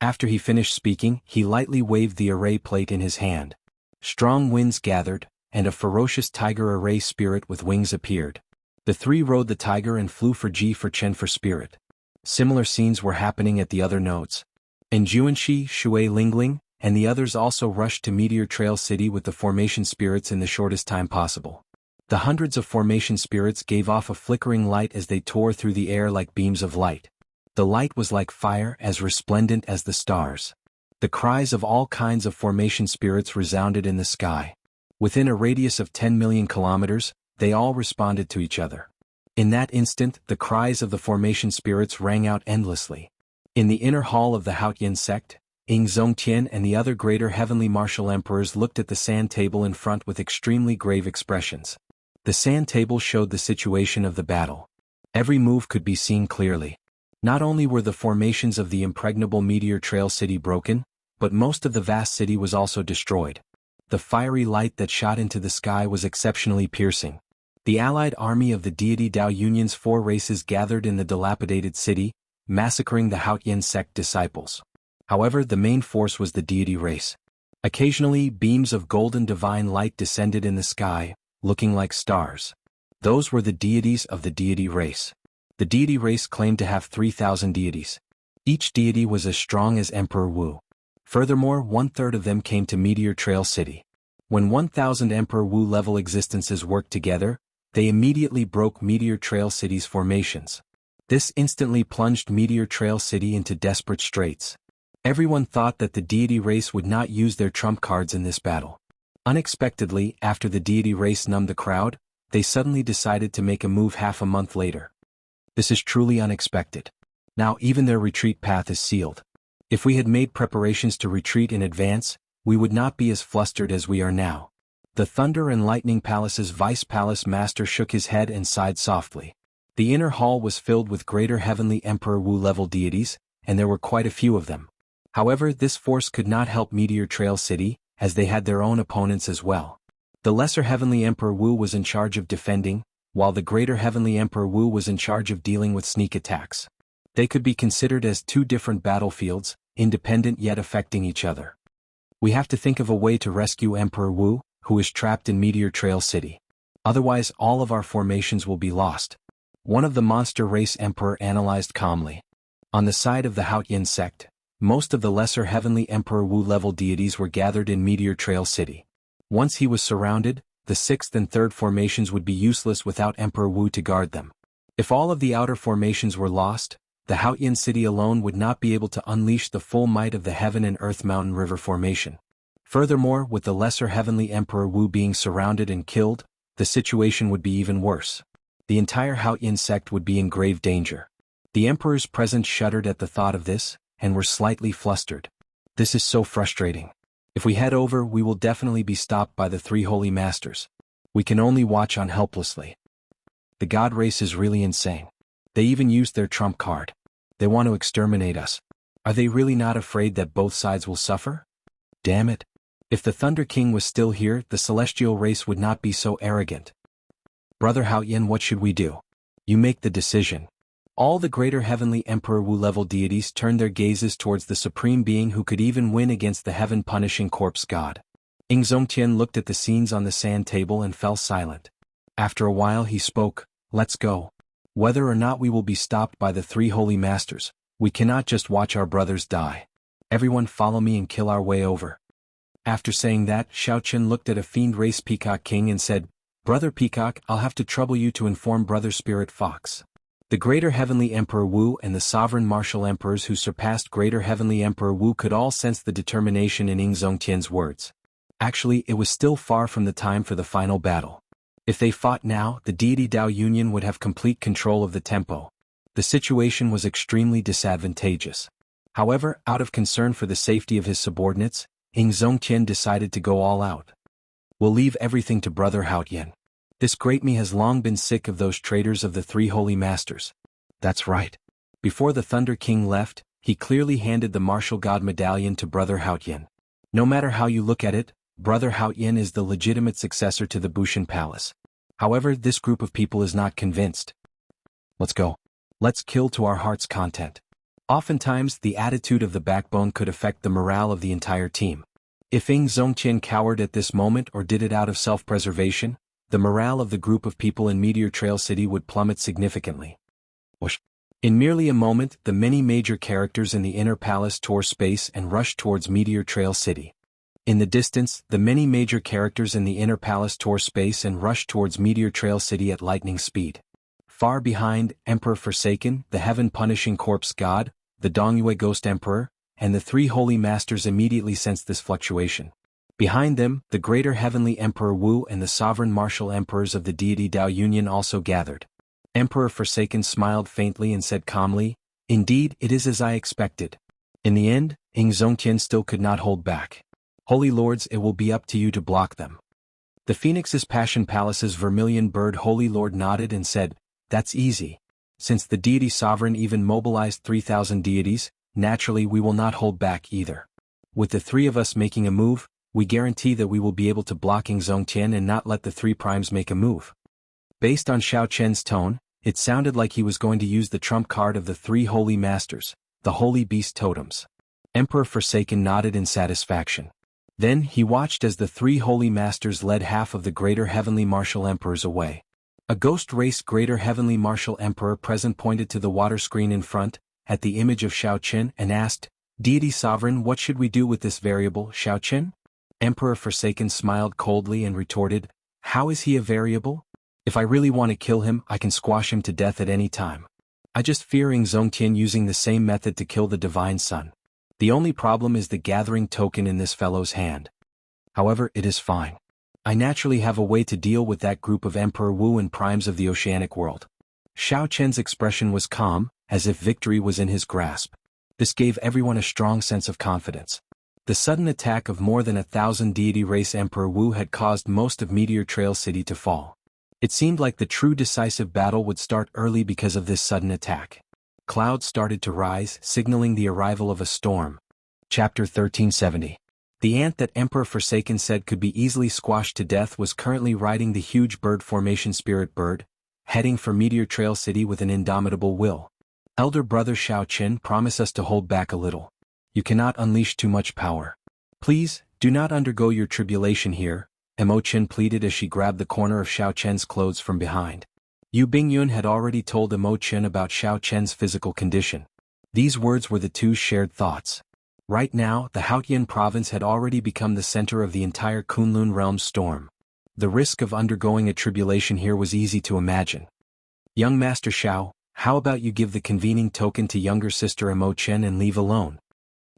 Speaker 1: After he finished speaking, he lightly waved the array plate in his hand. Strong winds gathered, and a ferocious tiger array spirit with wings appeared. The three rode the tiger and flew for Ji for Chen for spirit. Similar scenes were happening at the other nodes. And Juanxi, Shui Lingling, and the others also rushed to Meteor Trail City with the formation spirits in the shortest time possible. The hundreds of formation spirits gave off a flickering light as they tore through the air like beams of light. The light was like fire, as resplendent as the stars. The cries of all kinds of formation spirits resounded in the sky. Within a radius of 10 million kilometers, they all responded to each other. In that instant, the cries of the formation spirits rang out endlessly. In the inner hall of the Haotian sect, Ing Zongtian and the other greater heavenly martial emperors looked at the sand table in front with extremely grave expressions. The sand table showed the situation of the battle. Every move could be seen clearly. Not only were the formations of the impregnable Meteor Trail City broken, but most of the vast city was also destroyed. The fiery light that shot into the sky was exceptionally piercing. The allied army of the deity Dao Yunyan's four races gathered in the dilapidated city, massacring the Haotian sect disciples. However, the main force was the deity race. Occasionally, beams of golden divine light descended in the sky, looking like stars. Those were the deities of the deity race. The deity race claimed to have 3,000 deities. Each deity was as strong as Emperor Wu. Furthermore, 1/3 of them came to Meteor Trail City. When 1,000 Emperor Wu-level existences worked together, they immediately broke Meteor Trail City's formations. This instantly plunged Meteor Trail City into desperate straits. Everyone thought that the deity race would not use their trump cards in this battle. Unexpectedly, after the deity race numbed the crowd, they suddenly decided to make a move half a month later. This is truly unexpected. Now even their retreat path is sealed. If we had made preparations to retreat in advance, we would not be as flustered as we are now. The Thunder and Lightning Palace's Vice Palace Master shook his head and sighed softly. The inner hall was filled with greater heavenly Emperor Wu-level deities, and there were quite a few of them. However, this force could not help Meteor Trail City, as they had their own opponents as well. The lesser heavenly Emperor Wu was in charge of defending, while the greater heavenly Emperor Wu was in charge of dealing with sneak attacks. They could be considered as two different battlefields, independent yet affecting each other. We have to think of a way to rescue Emperor Wu, who is trapped in Meteor Trail City. Otherwise, all of our formations will be lost. One of the monster race emperor analyzed calmly. On the side of the Haotian sect, most of the lesser heavenly Emperor Wu-level deities were gathered in Meteor Trail City. Once he was surrounded, the 6th and 3rd formations would be useless without Emperor Wu to guard them. If all of the outer formations were lost, the Haotian city alone would not be able to unleash the full might of the Heaven and Earth Mountain River formation. Furthermore, with the lesser heavenly Emperor Wu being surrounded and killed, the situation would be even worse. The entire Haotian sect would be in grave danger. The emperors present shuddered at the thought of this, and were slightly flustered. This is so frustrating. If we head over, we will definitely be stopped by the three holy masters. We can only watch on helplessly. The god race is really insane. They even used their trump card. They want to exterminate us. Are they really not afraid that both sides will suffer? Damn it. If the Thunder King was still here, the celestial race would not be so arrogant. Brother Haotian, what should we do? You make the decision. All the greater heavenly Emperor Wu-level deities turned their gazes towards the supreme being who could even win against the heaven-punishing corpse god. Ing Zongtian looked at the scenes on the sand table and fell silent. After a while he spoke, "Let's go. Whether or not we will be stopped by the three holy masters, we cannot just watch our brothers die. Everyone follow me and kill our way over." After saying that, Xiaochen looked at a fiend race Peacock King and said, "Brother Peacock, I'll have to trouble you to inform Brother Spirit Fox." The greater heavenly Emperor Wu and the sovereign martial emperors who surpassed greater heavenly Emperor Wu could all sense the determination in Ing Zongtian's words. Actually, it was still far from the time for the final battle. If they fought now, the deity Dao Union would have complete control of the tempo. The situation was extremely disadvantageous. However, out of concern for the safety of his subordinates, Ing Zongtian decided to go all out. We'll leave everything to Brother Haotian. This great me has long been sick of those traitors of the three holy masters. That's right. Before the Thunder King left, he clearly handed the martial god medallion to Brother Haotian. No matter how you look at it, Brother Haotian is the legitimate successor to the Bushan Palace. However, this group of people is not convinced. Let's go. Let's kill to our heart's content. Oftentimes, the attitude of the backbone could affect the morale of the entire team. If Ing Zongtian cowered at this moment or did it out of self-preservation, the morale of the group of people in Meteor Trail City would plummet significantly. Whoosh. In merely a moment, the many major characters in the inner palace tore space and rushed towards Meteor Trail City. In the distance, the many major characters in the inner palace tore space and rushed towards Meteor Trail City at lightning speed. Far behind, Emperor Forsaken, the heaven-punishing corpse god, the Dongyue Ghost Emperor, and the three holy masters immediately sensed this fluctuation. Behind them, the greater heavenly Emperor Wu and the sovereign martial emperors of the deity Dao Union also gathered. Emperor Forsaken smiled faintly and said calmly, "Indeed, it is as I expected." In the end, Ing Zongtian still could not hold back. "Holy lords, it will be up to you to block them." The Phoenix's Passion Palace's vermilion bird Holy Lord nodded and said, "That's easy. Since the deity sovereign even mobilized 3,000 deities, naturally we will not hold back either. With the three of us making a move, we guarantee that we will be able to block Ing Zongtian and not let the three primes make a move." Based on Xiao Chen's tone, it sounded like he was going to use the trump card of the three holy masters, the holy beast totems. Emperor Forsaken nodded in satisfaction. Then he watched as the three holy masters led half of the greater heavenly martial emperors away. A ghost race greater heavenly martial emperor present pointed to the water screen in front, at the image of Xiao Chen and asked, "Deity sovereign, what should we do with this variable, Xiao Chen?" Emperor Forsaken smiled coldly and retorted, "How is he a variable? If I really want to kill him, I can squash him to death at any time. I just fear Ing Zongtian using the same method to kill the Divine Sun. The only problem is the gathering token in this fellow's hand. However, it is fine. I naturally have a way to deal with that group of Emperor Wu and primes of the oceanic world." Xiao Chen's expression was calm, as if victory was in his grasp. This gave everyone a strong sense of confidence. The sudden attack of more than 1,000 deity race Emperor Wu had caused most of Meteor Trail City to fall. It seemed like the true decisive battle would start early because of this sudden attack. Clouds started to rise, signaling the arrival of a storm. Chapter 1370. The ant that Emperor Forsaken said could be easily squashed to death was currently riding the huge bird formation Spirit Bird, heading for Meteor Trail City with an indomitable will. "Elder brother Xiao Chen, promise us to hold back a little. You cannot unleash too much power. Please, do not undergo your tribulation here," Mo Chen pleaded as she grabbed the corner of Xiao Chen's clothes from behind. Yu Bingyun had already told Mo Chen about Xiao Chen's physical condition. These words were the two shared thoughts. Right now, the Haotian province had already become the center of the entire Kunlun realm's storm. The risk of undergoing a tribulation here was easy to imagine. "Young Master Xiao, how about you give the convening token to younger sister Mo Chen and leave alone?"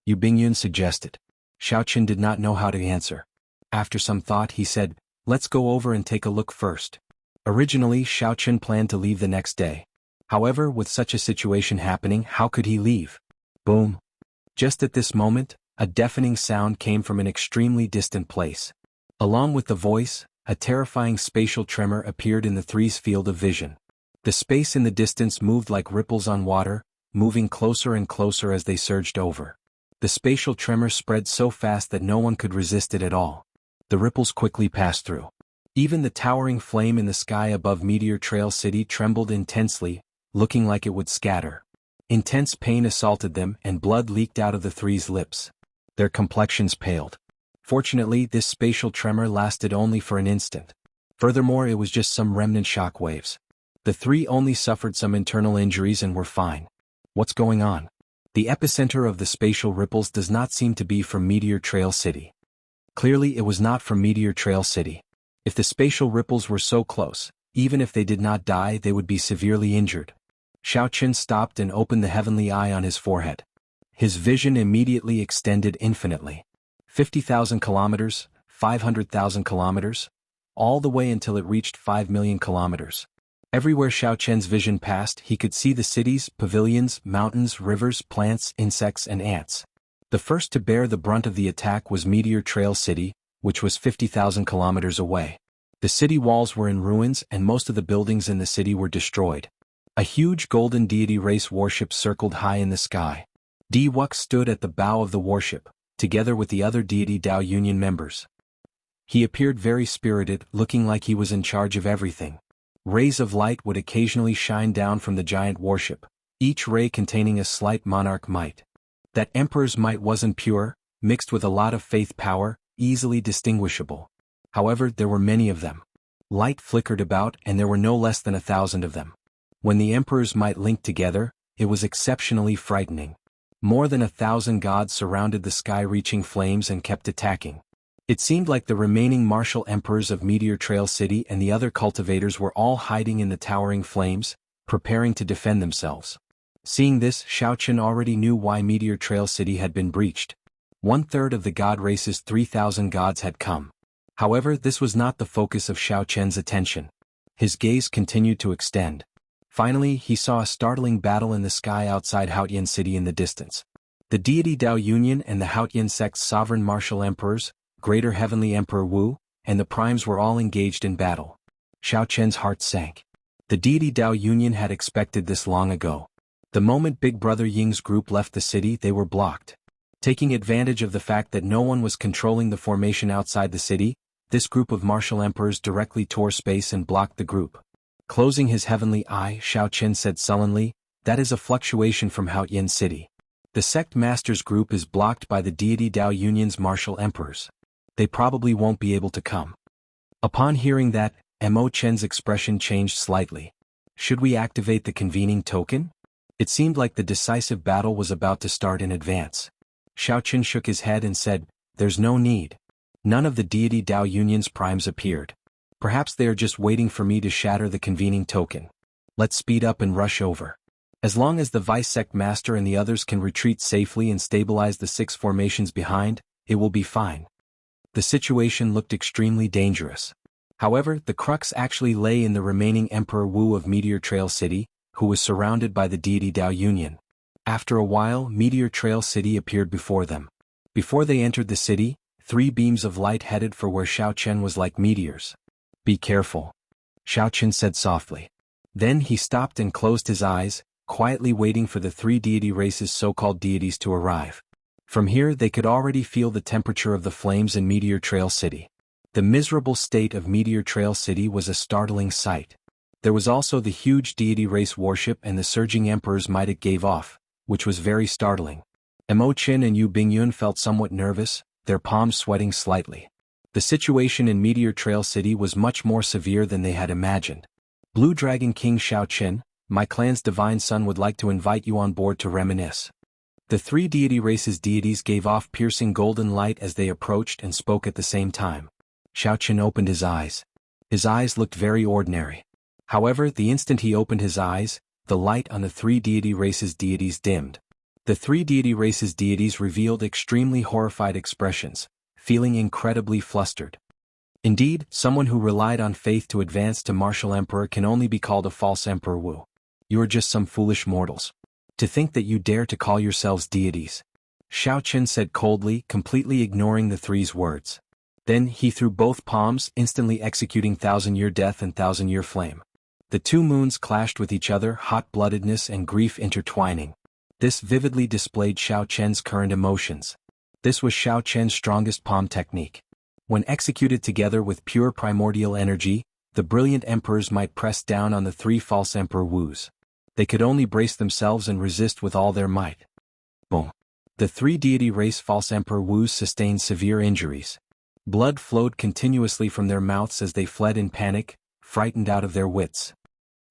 Speaker 1: Yu Bingyun suggested. Xiao Chen did not know how to answer. After some thought he said, "Let's go over and take a look first." Originally Xiao Chen planned to leave the next day. However, with such a situation happening, how could he leave? Boom. Just at this moment, a deafening sound came from an extremely distant place. Along with the voice, a terrifying spatial tremor appeared in the three's field of vision. The space in the distance moved like ripples on water, moving closer and closer as they surged over. The spatial tremor spread so fast that no one could resist it at all. The ripples quickly passed through. Even the towering flame in the sky above Meteor Trail City trembled intensely, looking like it would scatter. Intense pain assaulted them and blood leaked out of the three's lips. Their complexions paled. Fortunately, this spatial tremor lasted only for an instant. Furthermore, it was just some remnant shock waves. The three only suffered some internal injuries and were fine. What's going on? The epicenter of the spatial ripples does not seem to be from Meteor Trail City. Clearly, it was not from Meteor Trail City. If the spatial ripples were so close, even if they did not die, they would be severely injured. Xiao Chen stopped and opened the heavenly eye on his forehead. His vision immediately extended infinitely. 50,000 kilometers, 500,000 kilometers. all the way until it reached 5 million kilometers. Everywhere Xiao Chen's vision passed, he could see the cities, pavilions, mountains, rivers, plants, insects, and ants. The first to bear the brunt of the attack was Meteor Trail City, which was 50,000 kilometers away. The city walls were in ruins and most of the buildings in the city were destroyed. A huge golden deity race warship circled high in the sky. Di Wux stood at the bow of the warship, together with the other deity Dao Union members. He appeared very spirited, looking like he was in charge of everything. Rays of light would occasionally shine down from the giant warship, each ray containing a slight monarch might. That emperor's might wasn't pure, mixed with a lot of faith power, easily distinguishable. However, there were many of them. Light flickered about and there were no less than 1,000 of them. When the emperor's might linked together, it was exceptionally frightening. More than 1,000 gods surrounded the sky-reaching flames and kept attacking. It seemed like the remaining martial emperors of Meteor Trail City and the other cultivators were all hiding in the towering flames, preparing to defend themselves. Seeing this, Xiao Chen already knew why Meteor Trail City had been breached. 1/3 of the god race's 3,000 gods had come. However, this was not the focus of Xiao Chen's attention. His gaze continued to extend. Finally, he saw a startling battle in the sky outside Haotian City in the distance. The deity Dao Union and the Haotian sect's sovereign martial emperors, Greater Heavenly Emperor Wu, and the primes were all engaged in battle. Xiao Chen's heart sank. The deity Dao Union had expected this long ago. The moment Big Brother Ying's group left the city, they were blocked. Taking advantage of the fact that no one was controlling the formation outside the city, this group of martial emperors directly tore space and blocked the group. Closing his heavenly eye, Xiao Chen said sullenly, "That is a fluctuation from Haotian City. The sect master's group is blocked by the deity Dao Union's martial emperors. They probably won't be able to come." Upon hearing that, Mo Chen's expression changed slightly. Should we activate the convening token? It seemed like the decisive battle was about to start in advance. Xiao Chen shook his head and said, "There's no need." None of the deity Dao Union's primes appeared. Perhaps they are just waiting for me to shatter the convening token. Let's speed up and rush over. As long as the vice sect master and the others can retreat safely and stabilize the 6 formations behind, it will be fine. The situation looked extremely dangerous. However, the crux actually lay in the remaining Emperor Wu of Meteor Trail City, who was surrounded by the deity Dao Union. After a while, Meteor Trail City appeared before them. Before they entered the city, 3 beams of light headed for where Xiao Chen was like meteors. "Be careful," Xiao Chen said softly. Then he stopped and closed his eyes, quietly waiting for the 3 deity races' so-called deities to arrive. From here they could already feel the temperature of the flames in Meteor Trail City. The miserable state of Meteor Trail City was a startling sight. There was also the huge deity race warship and the surging emperor's might it gave off, which was very startling. Mo Chen and Yu Bingyun felt somewhat nervous, their palms sweating slightly. The situation in Meteor Trail City was much more severe than they had imagined. "Blue Dragon King Xiao Chen, my clan's divine son would like to invite you on board to reminisce." The 3 deity races' deities gave off piercing golden light as they approached and spoke at the same time. Xiao Chen opened his eyes. His eyes looked very ordinary. However, the instant he opened his eyes, the light on the 3 deity races' deities dimmed. The 3 deity races' deities revealed extremely horrified expressions, feeling incredibly flustered. Indeed, someone who relied on faith to advance to martial emperor can only be called a false Emperor Wu. You are just some foolish mortals. To think that you dare to call yourselves deities. Xiao Chen said coldly, completely ignoring the 3's words. Then he threw both palms, instantly executing 1,000-year death and 1,000-year flame. The 2 moons clashed with each other, hot-bloodedness and grief intertwining. This vividly displayed Xiao Chen's current emotions. This was Xiao Chen's strongest palm technique. When executed together with pure primordial energy, the brilliant emperors might press down on the 3 false Emperor Wus. They could only brace themselves and resist with all their might. Boom. The 3 deity race false Emperor Wus sustained severe injuries. Blood flowed continuously from their mouths as they fled in panic, frightened out of their wits.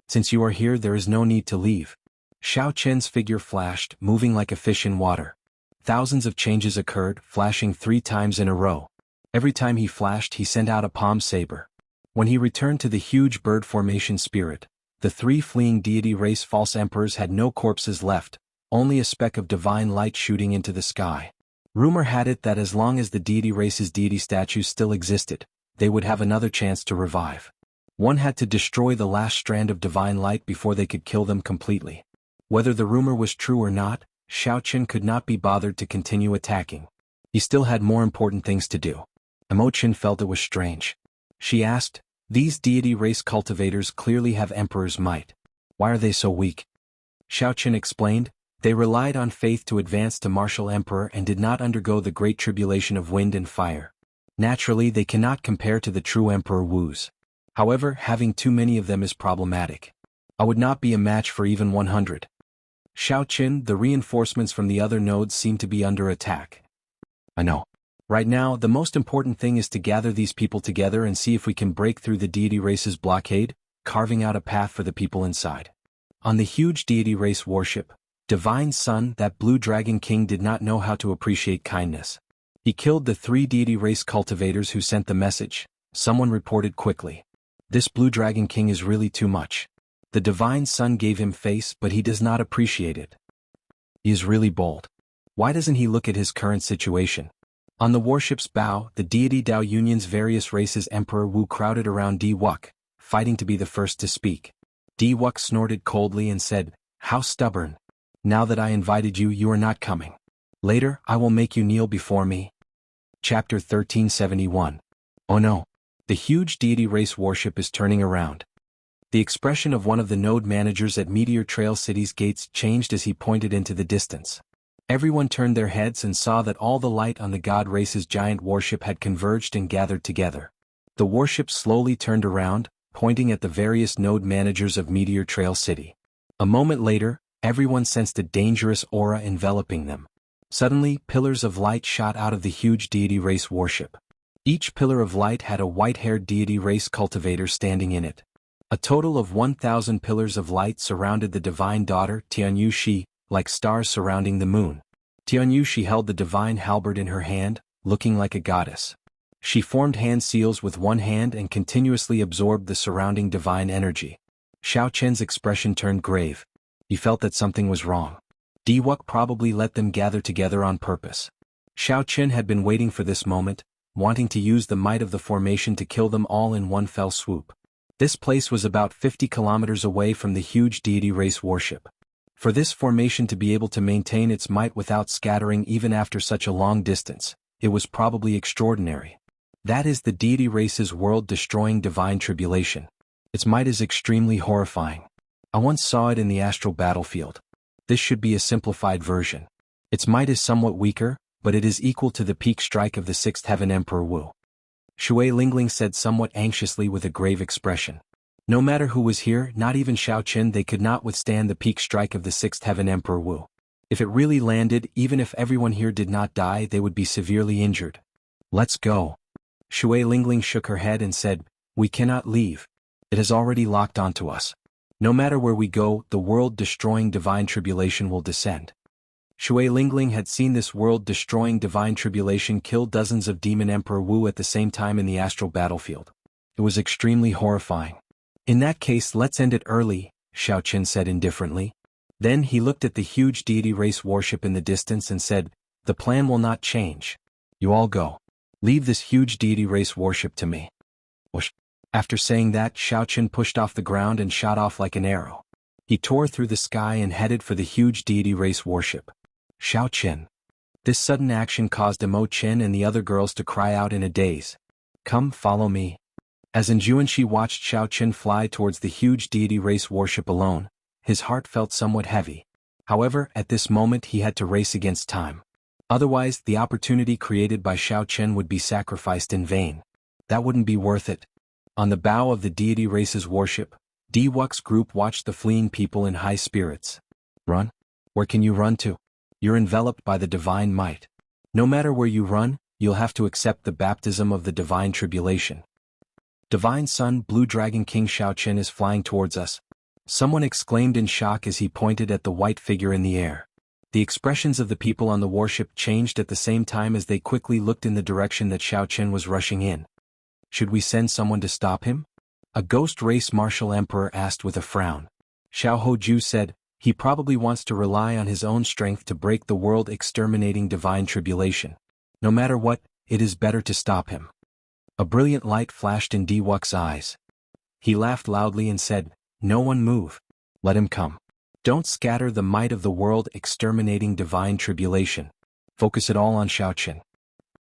Speaker 1: "Since you are here, there is no need to leave." Xiao Chen's figure flashed, moving like a fish in water. Thousands of changes occurred, flashing 3 times in a row. Every time he flashed, he sent out a palm saber. When he returned to the huge bird formation spirit, the 3 fleeing deity race false emperors had no corpses left, only a speck of divine light shooting into the sky. Rumor had it that as long as the deity race's deity statues still existed, they would have another chance to revive. One had to destroy the last strand of divine light before they could kill them completely. Whether the rumor was true or not, Xiaoqin could not be bothered to continue attacking. He still had more important things to do. Imochen felt it was strange. She asked, "These deity race cultivators clearly have Emperor's might. Why are they so weak?" Xiaoqin explained, "They relied on faith to advance to martial emperor and did not undergo the great tribulation of wind and fire. Naturally, they cannot compare to the true Emperor Wu's. However, having too many of them is problematic. I would not be a match for even 100. Xiaoqin, the reinforcements from the other nodes seem to be under attack. I know. Right now, the most important thing is to gather these people together and see if we can break through the deity race's blockade, carving out a path for the people inside." On the huge deity race warship, Divine Sun, that blue dragon king, did not know how to appreciate kindness. He killed the 3 deity race cultivators who sent the message, someone reported quickly. This blue dragon king is really too much. The Divine Sun gave him face, but he does not appreciate it. He is really bold. Why doesn't he look at his current situation? On the warship's bow, the deity Dao Union's various races Emperor Wu crowded around Di Wuk, fighting to be the first to speak. Di Wuk snorted coldly and said, "How stubborn. Now that I invited you, you are not coming. Later, I will make you kneel before me." Chapter 1371. Oh no. The huge deity race warship is turning around. The expression of one of the node managers at Meteor Trail City's gates changed as he pointed into the distance. Everyone turned their heads and saw that all the light on the god race's giant warship had converged and gathered together. The warship slowly turned around, pointing at the various node managers of Meteor Trail City. A moment later, everyone sensed a dangerous aura enveloping them. Suddenly, pillars of light shot out of the huge deity race warship. Each pillar of light had a white-haired deity race cultivator standing in it. A total of 1,000 pillars of light surrounded the divine daughter Tianyu Shi, like stars surrounding the moon. Tianyu Shi held the divine halberd in her hand, looking like a goddess. She formed hand seals with one hand and continuously absorbed the surrounding divine energy. Xiaoqian's expression turned grave. He felt that something was wrong. Di Wuk probably let them gather together on purpose. Xiaoqian had been waiting for this moment, wanting to use the might of the formation to kill them all in one fell swoop. This place was about 50 kilometers away from the huge deity race warship. For this formation to be able to maintain its might without scattering even after such a long distance, it was probably extraordinary. That is the deity race's world-destroying divine tribulation. Its might is extremely horrifying. I once saw it in the astral battlefield. This should be a simplified version. Its might is somewhat weaker, but it is equal to the peak strike of the 6th Heaven Emperor Wu. Shui Lingling said somewhat anxiously with a grave expression. No matter who was here, not even Xiaoqin, they could not withstand the peak strike of the 6th Heaven Emperor Wu. If it really landed, even if everyone here did not die, they would be severely injured. Let's go. Shui Lingling shook her head and said, "We cannot leave. It has already locked onto us. No matter where we go, the world-destroying divine tribulation will descend." Shui Lingling had seen this world-destroying divine tribulation kill dozens of Demon Emperor Wu at the same time in the astral battlefield. It was extremely horrifying. "In that case, let's end it early," Xiaoqin said indifferently. Then he looked at the huge deity race warship in the distance and said, "The plan will not change. You all go. Leave this huge deity race warship to me." Whoosh. After saying that, Xiaoqin pushed off the ground and shot off like an arrow. He tore through the sky and headed for the huge deity race warship. Xiaoqin. This sudden action caused Imochen and the other girls to cry out in a daze. "Come, follow me." As Enjuanshi watched Xiaoqin fly towards the huge deity race warship alone, his heart felt somewhat heavy. However, at this moment he had to race against time. Otherwise, the opportunity created by Xiaoqin would be sacrificed in vain. That wouldn't be worth it. On the bow of the deity race's warship, Di Wuk's group watched the fleeing people in high spirits. Run? Where can you run to? You're enveloped by the divine might. No matter where you run, you'll have to accept the baptism of the divine tribulation. Divine Sun, Blue Dragon King Xiaoqin is flying towards us. Someone exclaimed in shock as he pointed at the white figure in the air. The expressions of the people on the warship changed at the same time as they quickly looked in the direction that Xiaoqin was rushing in. Should we send someone to stop him? A ghost race martial emperor asked with a frown. Xiao Hoju said, he probably wants to rely on his own strength to break the world-exterminating divine tribulation. No matter what, it is better to stop him. A brilliant light flashed in Wuxia's eyes. He laughed loudly and said, "No one move. Let him come. Don't scatter the might of the world exterminating divine tribulation. Focus it all on Xiaoqin."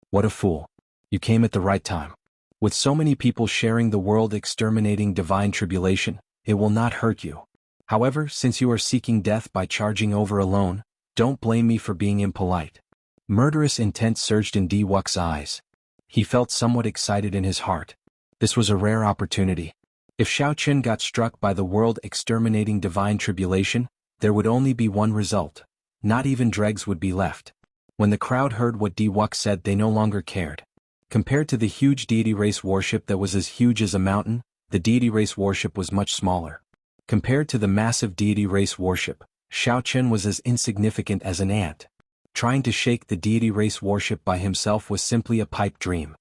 Speaker 1: What a fool. You came at the right time. With so many people sharing the world exterminating divine tribulation, it will not hurt you. However, since you are seeking death by charging over alone, don't blame me for being impolite. Murderous intent surged in Wuxia's eyes. He felt somewhat excited in his heart. This was a rare opportunity. If Xiaoqin got struck by the world exterminating divine tribulation, there would only be one result. Not even dregs would be left. When the crowd heard what Wuxia said, they no longer cared. Compared to the huge deity race worship that was as huge as a mountain, the deity race worship was much smaller. Compared to the massive deity race worship, Xiaoqin was as insignificant as an ant. Trying to shake the deity race worship by himself was simply a pipe dream.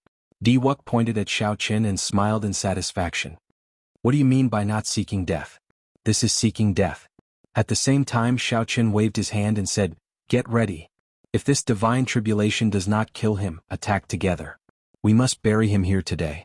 Speaker 1: Wuxia pointed at Xiaoqin and smiled in satisfaction. What do you mean by not seeking death? This is seeking death. At the same time, Xiaoqin waved his hand and said, "Get ready. If this divine tribulation does not kill him, attack together. We must bury him here today."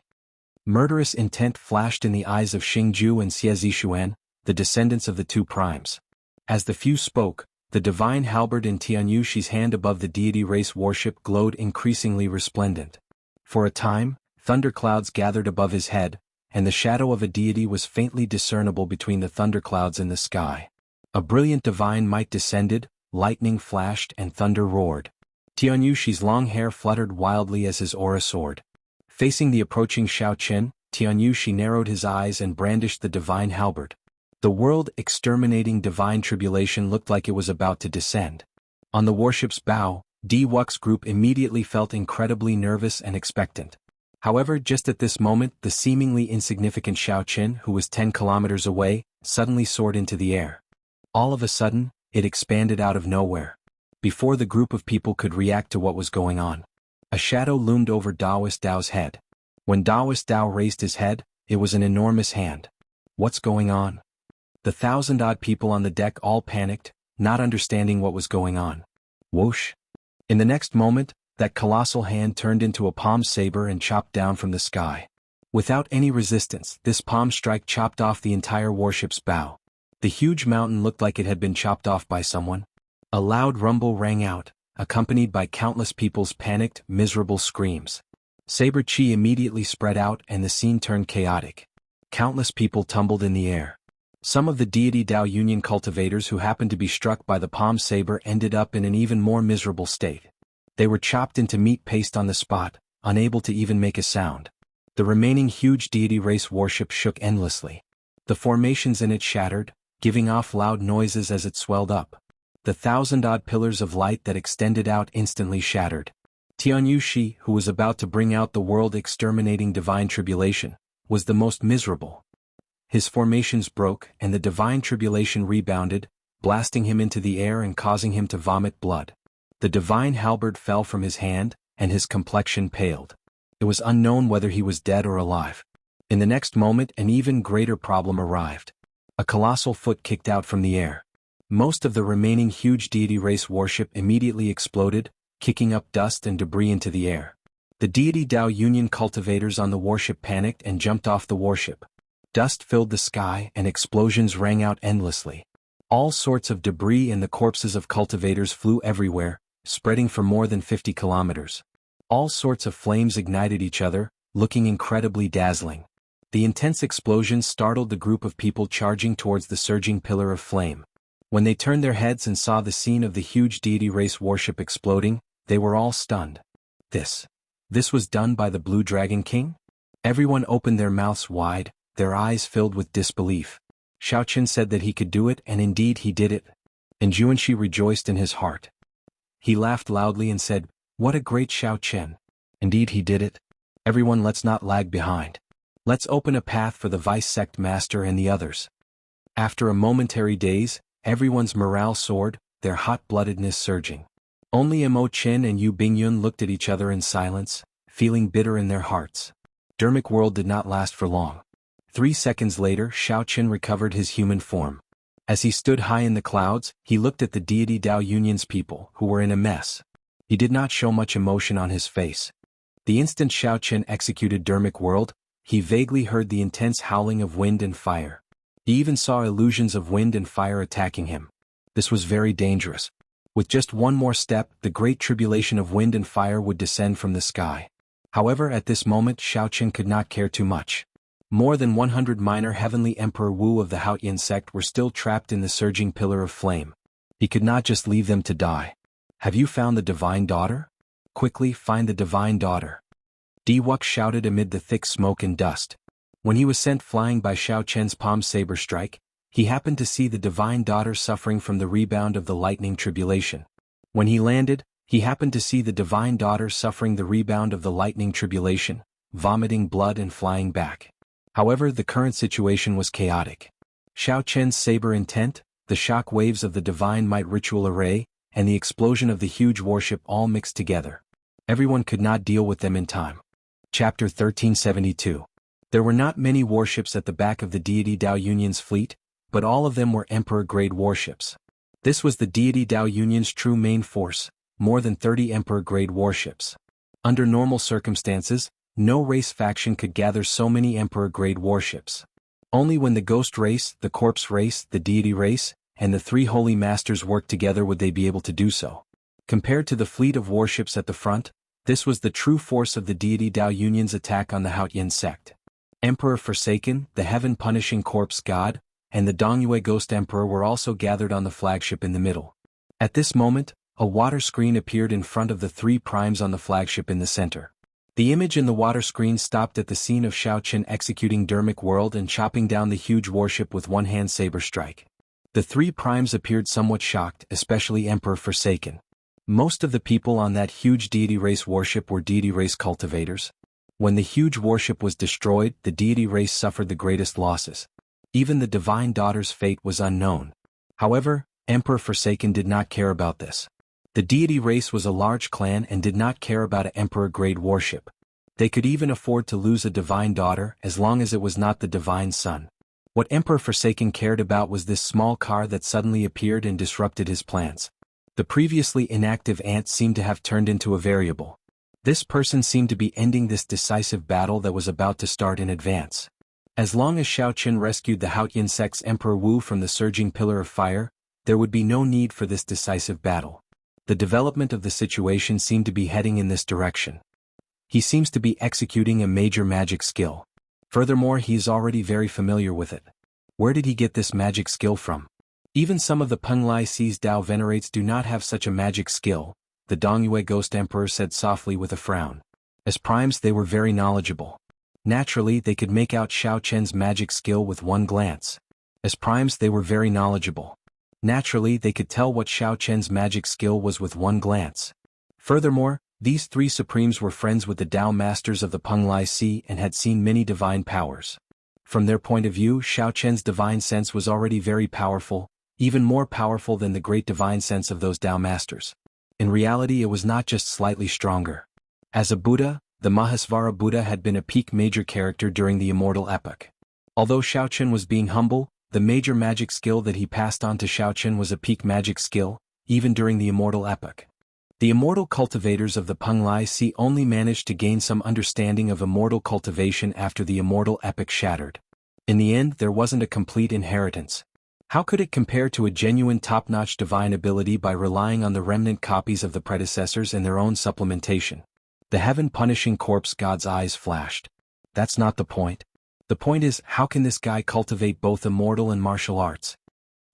Speaker 1: Murderous intent flashed in the eyes of Xingju and Xie Zishuan, the descendants of the two primes. As the few spoke, the divine halberd in Tianyushi's hand above the deity race worship glowed increasingly resplendent. For a time, thunderclouds gathered above his head, and the shadow of a deity was faintly discernible between the thunderclouds in the sky. A brilliant divine might descended, lightning flashed and thunder roared. Tianyushi's long hair fluttered wildly as his aura soared. Facing the approaching Xiaoqin, Tianyushi narrowed his eyes and brandished the divine halberd. The world-exterminating divine tribulation looked like it was about to descend. On the warship's bow, Wuxia's group immediately felt incredibly nervous and expectant. However, just at this moment, the seemingly insignificant Xiaoqin, who was 10 kilometers away, suddenly soared into the air. All of a sudden, it expanded out of nowhere. Before the group of people could react to what was going on, a shadow loomed over Daoist Dao's head. When Daoist Dao raised his head, it was an enormous hand. What's going on? The 1,000-odd people on the deck all panicked, not understanding what was going on. Whoosh! In the next moment, that colossal hand turned into a palm saber and chopped down from the sky. Without any resistance, this palm strike chopped off the entire warship's bow. The huge mountain looked like it had been chopped off by someone. A loud rumble rang out, accompanied by countless people's panicked, miserable screams. Saber chi immediately spread out and the scene turned chaotic. Countless people tumbled in the air. Some of the deity Dao Union cultivators who happened to be struck by the palm saber ended up in an even more miserable state. They were chopped into meat paste on the spot, unable to even make a sound. The remaining huge deity race warship shook endlessly. The formations in it shattered, giving off loud noises as it swelled up. The 1,000-odd pillars of light that extended out instantly shattered. Tianyushi, who was about to bring out the world-exterminating divine tribulation, was the most miserable. His formations broke and the divine tribulation rebounded, blasting him into the air and causing him to vomit blood. The divine halberd fell from his hand, and his complexion paled. It was unknown whether he was dead or alive. In the next moment, an even greater problem arrived. A colossal foot kicked out from the air. Most of the remaining huge deity race warship immediately exploded, kicking up dust and debris into the air. The deity Dao Union cultivators on the warship panicked and jumped off the warship. Dust filled the sky and explosions rang out endlessly. All sorts of debris and the corpses of cultivators flew everywhere, spreading for more than 50 kilometers. All sorts of flames ignited each other, looking incredibly dazzling. The intense explosions startled the group of people charging towards the surging pillar of flame. When they turned their heads and saw the scene of the huge deity race warship exploding, they were all stunned. This was done by the Blue Dragon King? Everyone opened their mouths wide, their eyes filled with disbelief. Xiaoqin said that he could do it, and indeed he did it. And Juanshi rejoiced in his heart. He laughed loudly and said, "What a great Xiaoqin! Indeed he did it. Everyone, let's not lag behind. Let's open a path for the vice sect master and the others." After a momentary daze, everyone's morale soared, their hot-bloodedness surging. Only Mo Qin and Yu Bingyun looked at each other in silence, feeling bitter in their hearts. Dermic world did not last for long. 3 seconds later, Xiaoqin recovered his human form. As he stood high in the clouds, he looked at the deity Dao Union's people, who were in a mess. He did not show much emotion on his face. The instant Xiao Chen executed Dermic World, he vaguely heard the intense howling of wind and fire. He even saw illusions of wind and fire attacking him. This was very dangerous. With just one more step, the great tribulation of wind and fire would descend from the sky. However, at this moment Xiao Chen could not care too much. More than 100 minor heavenly Emperor Wu of the Haotian sect were still trapped in the surging pillar of flame. He could not just leave them to die. Have you found the Divine Daughter? Quickly, find the Divine Daughter. Diwuk shouted amid the thick smoke and dust. When he was sent flying by Xiao Chen's palm saber strike, he happened to see the Divine Daughter suffering from the rebound of the lightning tribulation. When he landed, he happened to see the Divine Daughter suffering the rebound of the lightning tribulation, vomiting blood and flying back. However, the current situation was chaotic. Xiao Chen's saber intent, the shock waves of the Divine Might ritual array, and the explosion of the huge warship all mixed together. Everyone could not deal with them in time. Chapter 1372. There were not many warships at the back of the deity Dao Union's fleet, but all of them were Emperor-grade warships. This was the deity Dao Union's true main force, more than 30 Emperor-grade warships. Under normal circumstances, no race faction could gather so many Emperor-grade warships. Only when the Ghost race, the Corpse race, the Deity race, and the three Holy Masters worked together would they be able to do so. Compared to the fleet of warships at the front, this was the true force of the deity Dao Union's attack on the Haotian sect. Emperor Forsaken, the heaven-punishing corpse god, and the Dongyue Ghost Emperor were also gathered on the flagship in the middle. At this moment, a water screen appeared in front of the three primes on the flagship in the center. The image in the water screen stopped at the scene of Xiao Chen executing Dermic World and chopping down the huge warship with one-hand saber strike. The three primes appeared somewhat shocked, especially Emperor Forsaken. Most of the people on that huge deity race warship were deity race cultivators. When the huge warship was destroyed, the deity race suffered the greatest losses. Even the Divine Daughter's fate was unknown. However, Emperor Forsaken did not care about this. The deity race was a large clan and did not care about an Emperor-grade warship. They could even afford to lose a Divine Daughter as long as it was not the Divine Son. What Emperor Forsaken cared about was this small car that suddenly appeared and disrupted his plans. The previously inactive ant seemed to have turned into a variable. This person seemed to be ending this decisive battle that was about to start in advance. As long as Xiao Chen rescued the Haotian sect's Emperor Wu from the surging pillar of fire, there would be no need for this decisive battle. The development of the situation seemed to be heading in this direction. He seems to be executing a major magic skill. Furthermore, he is already very familiar with it. Where did he get this magic skill from? Even some of the Penglai Sea's Dao Venerates do not have such a magic skill, the Dongyue Ghost Emperor said softly with a frown. As primes they were very knowledgeable. Naturally, they could make out Xiao Chen's magic skill with one glance. As primes they were very knowledgeable. Naturally, they could tell what Xiao Chen's magic skill was with one glance. Furthermore, these three supremes were friends with the Dao Masters of the Penglai Sea and had seen many divine powers. From their point of view, Xiao Chen's divine sense was already very powerful, even more powerful than the great divine sense of those Dao Masters. In reality, it was not just slightly stronger. As a Buddha, the Mahasvara Buddha had been a peak major character during the immortal epoch. Although Xiao Chen was being humble, the major magic skill that he passed on to Xiao Chen was a peak magic skill, even during the immortal epoch. The immortal cultivators of the Penglai Sea only managed to gain some understanding of immortal cultivation after the immortal epoch shattered. In the end, there wasn't a complete inheritance. How could it compare to a genuine top-notch divine ability by relying on the remnant copies of the predecessors and their own supplementation? The heaven-punishing corpse god's eyes flashed. That's not the point. The point is, how can this guy cultivate both immortal and martial arts?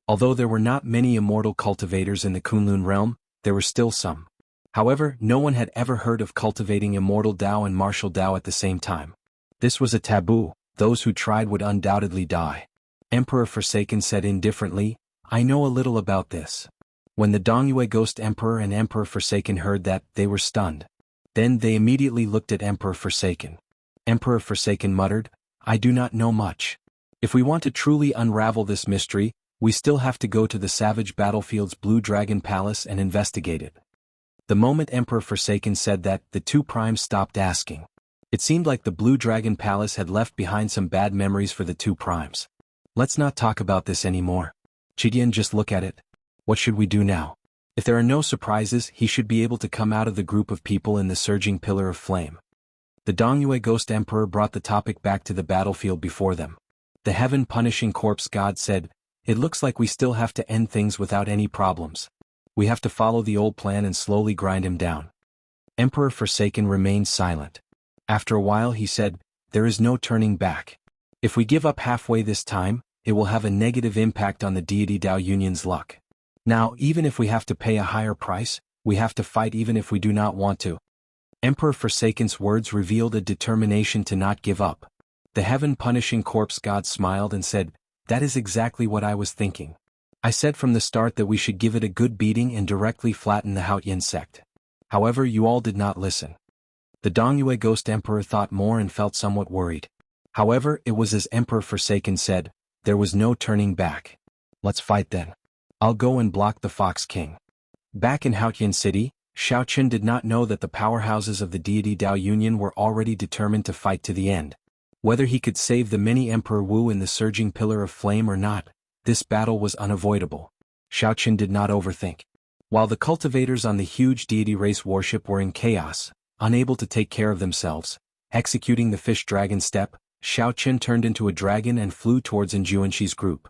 Speaker 1: Although there were not many immortal cultivators in the Kunlun realm, there were still some. However, no one had ever heard of cultivating immortal Dao and martial Dao at the same time. This was a taboo. Those who tried would undoubtedly die. Emperor Forsaken said indifferently, I know a little about this. When the Dongyue Ghost Emperor and Emperor Forsaken heard that, they were stunned. Then they immediately looked at Emperor Forsaken. Emperor Forsaken muttered, I do not know much. If we want to truly unravel this mystery, we still have to go to the savage battlefield's Blue Dragon Palace and investigate it. The moment Emperor Forsaken said that, the two primes stopped asking. It seemed like the Blue Dragon Palace had left behind some bad memories for the two primes. Let's not talk about this anymore. Chidian, just look at it. What should we do now? If there are no surprises, he should be able to come out of the group of people in the surging pillar of flame. The Dongyue Ghost Emperor brought the topic back to the battlefield before them. The heaven-punishing corpse god said, "It looks like we still have to end things without any problems. We have to follow the old plan and slowly grind him down." Emperor Forsaken remained silent. After a while he said, "There is no turning back. If we give up halfway this time, it will have a negative impact on the deity Dao Union's luck. Now, even if we have to pay a higher price, we have to fight even if we do not want to." Emperor Forsaken's words revealed a determination to not give up. The heaven-punishing corpse god smiled and said, "That is exactly what I was thinking. I said from the start that we should give it a good beating and directly flatten the Haotian sect. However, you all did not listen." The Dongyue Ghost Emperor thought more and felt somewhat worried. However, it was as Emperor Forsaken said, there was no turning back. "Let's fight then. I'll go and block the Fox King." Back in Haotian City, Xiaoqun did not know that the powerhouses of the deity Dao Union were already determined to fight to the end. Whether he could save the mini Emperor Wu in the surging pillar of flame or not, this battle was unavoidable. Xiaoqun did not overthink. While the cultivators on the huge deity race warship were in chaos, unable to take care of themselves, executing the fish dragon step, Xiaoqun turned into a dragon and flew towards Enjuanshi's group.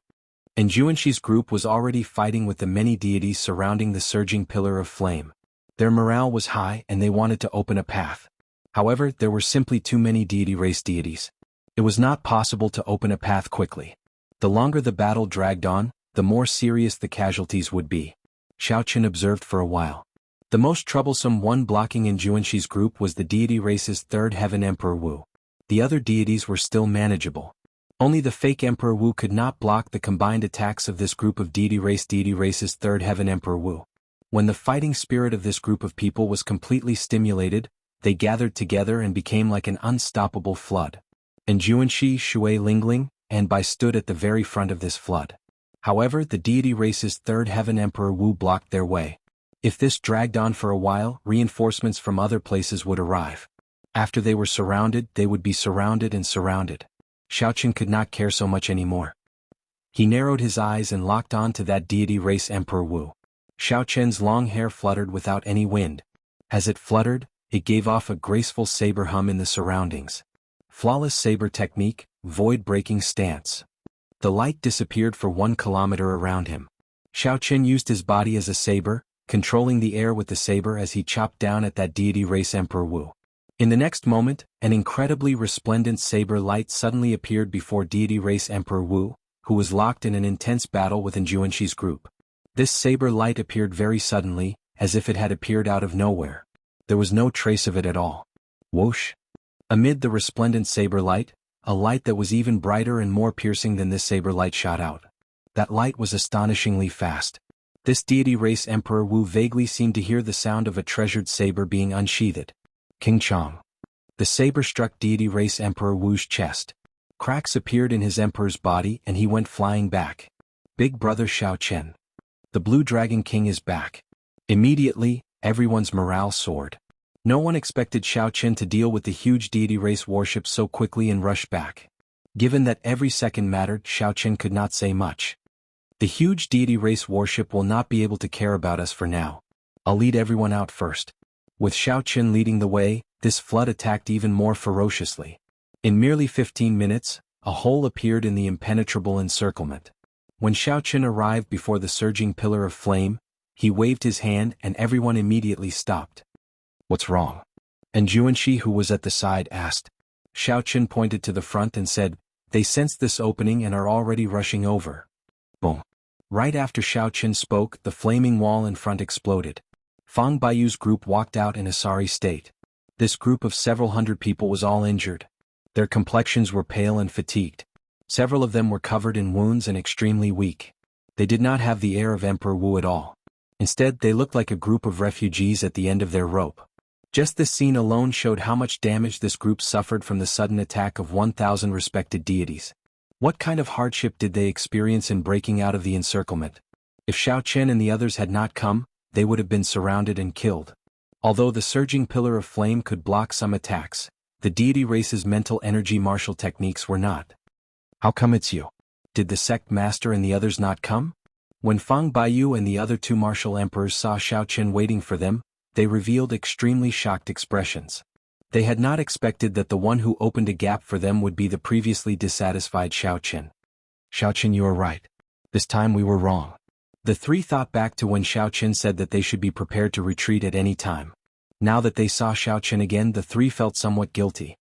Speaker 1: Enjuanshi's group was already fighting with the many deities surrounding the surging pillar of flame. Their morale was high and they wanted to open a path. However, there were simply too many deity race deities. It was not possible to open a path quickly. The longer the battle dragged on, the more serious the casualties would be. Xiaoqun observed for a while. The most troublesome one blocking Enjuanshi's group was the deity race's third heaven Emperor Wu. The other deities were still manageable. Only the fake Emperor Wu could not block the combined attacks of this group of deity race's third heaven Emperor Wu. When the fighting spirit of this group of people was completely stimulated, they gathered together and became like an unstoppable flood. Enjuanshi, Shui Lingling, and Bai stood at the very front of this flood. However, the deity race's third heaven Emperor Wu blocked their way. If this dragged on for a while, reinforcements from other places would arrive. After they were surrounded, they would be surrounded and surrounded. Xiaoqun could not care so much anymore. He narrowed his eyes and locked on to that deity race Emperor Wu. Xiaoqun's long hair fluttered without any wind. As it fluttered, it gave off a graceful saber hum in the surroundings. Flawless saber technique, void-breaking stance. The light disappeared for 1 kilometer around him. Xiaoqun used his body as a saber, controlling the air with the saber as he chopped down at that deity race Emperor Wu. In the next moment, an incredibly resplendent saber light suddenly appeared before deity race Emperor Wu, who was locked in an intense battle with Enjuanshi's group. This saber light appeared very suddenly, as if it had appeared out of nowhere. There was no trace of it at all. Whoosh! Amid the resplendent saber light, a light that was even brighter and more piercing than this saber light shot out. That light was astonishingly fast. This deity race Emperor Wu vaguely seemed to hear the sound of a treasured saber being unsheathed. King Chong. The saber struck deity race Emperor Wu's chest. Cracks appeared in his emperor's body and he went flying back. Big brother Xiaoqun. The Blue Dragon King is back. Immediately, everyone's morale soared. No one expected Xiaoqun to deal with the huge deity race warship so quickly and rush back. Given that every second mattered, Xiaoqun could not say much. The huge deity race warship will not be able to care about us for now. I'll lead everyone out first. With Xiaoqun leading the way, this flood attacked even more ferociously. In merely 15 minutes, a hole appeared in the impenetrable encirclement. When Xiaoqun arrived before the surging pillar of flame, he waved his hand and everyone immediately stopped. "What's wrong?" Enjuanshi, who was at the side, asked. Xiaoqun pointed to the front and said, "They sensed this opening and are already rushing over." Boom. Right after Xiaoqun spoke, the flaming wall in front exploded. Fang Baiyu's group walked out in a sorry state. This group of several hundred people was all injured. Their complexions were pale and fatigued. Several of them were covered in wounds and extremely weak. They did not have the air of Emperor Wu at all. Instead, they looked like a group of refugees at the end of their rope. Just this scene alone showed how much damage this group suffered from the sudden attack of 1,000 respected deities. What kind of hardship did they experience in breaking out of the encirclement? If Xiaoqun and the others had not come, they would have been surrounded and killed. Although the surging pillar of flame could block some attacks, the deity race's mental energy martial techniques were not. How come it's you? Did the sect master and the others not come? When Fang Baiyu and the other 2 martial emperors saw Xiaoqun waiting for them, they revealed extremely shocked expressions. They had not expected that the one who opened a gap for them would be the previously dissatisfied Xiao Qin. Xiao Qin, you are right. This time we were wrong. The three thought back to when Xiao Qin said that they should be prepared to retreat at any time. Now that they saw Xiao Qin again, the three felt somewhat guilty.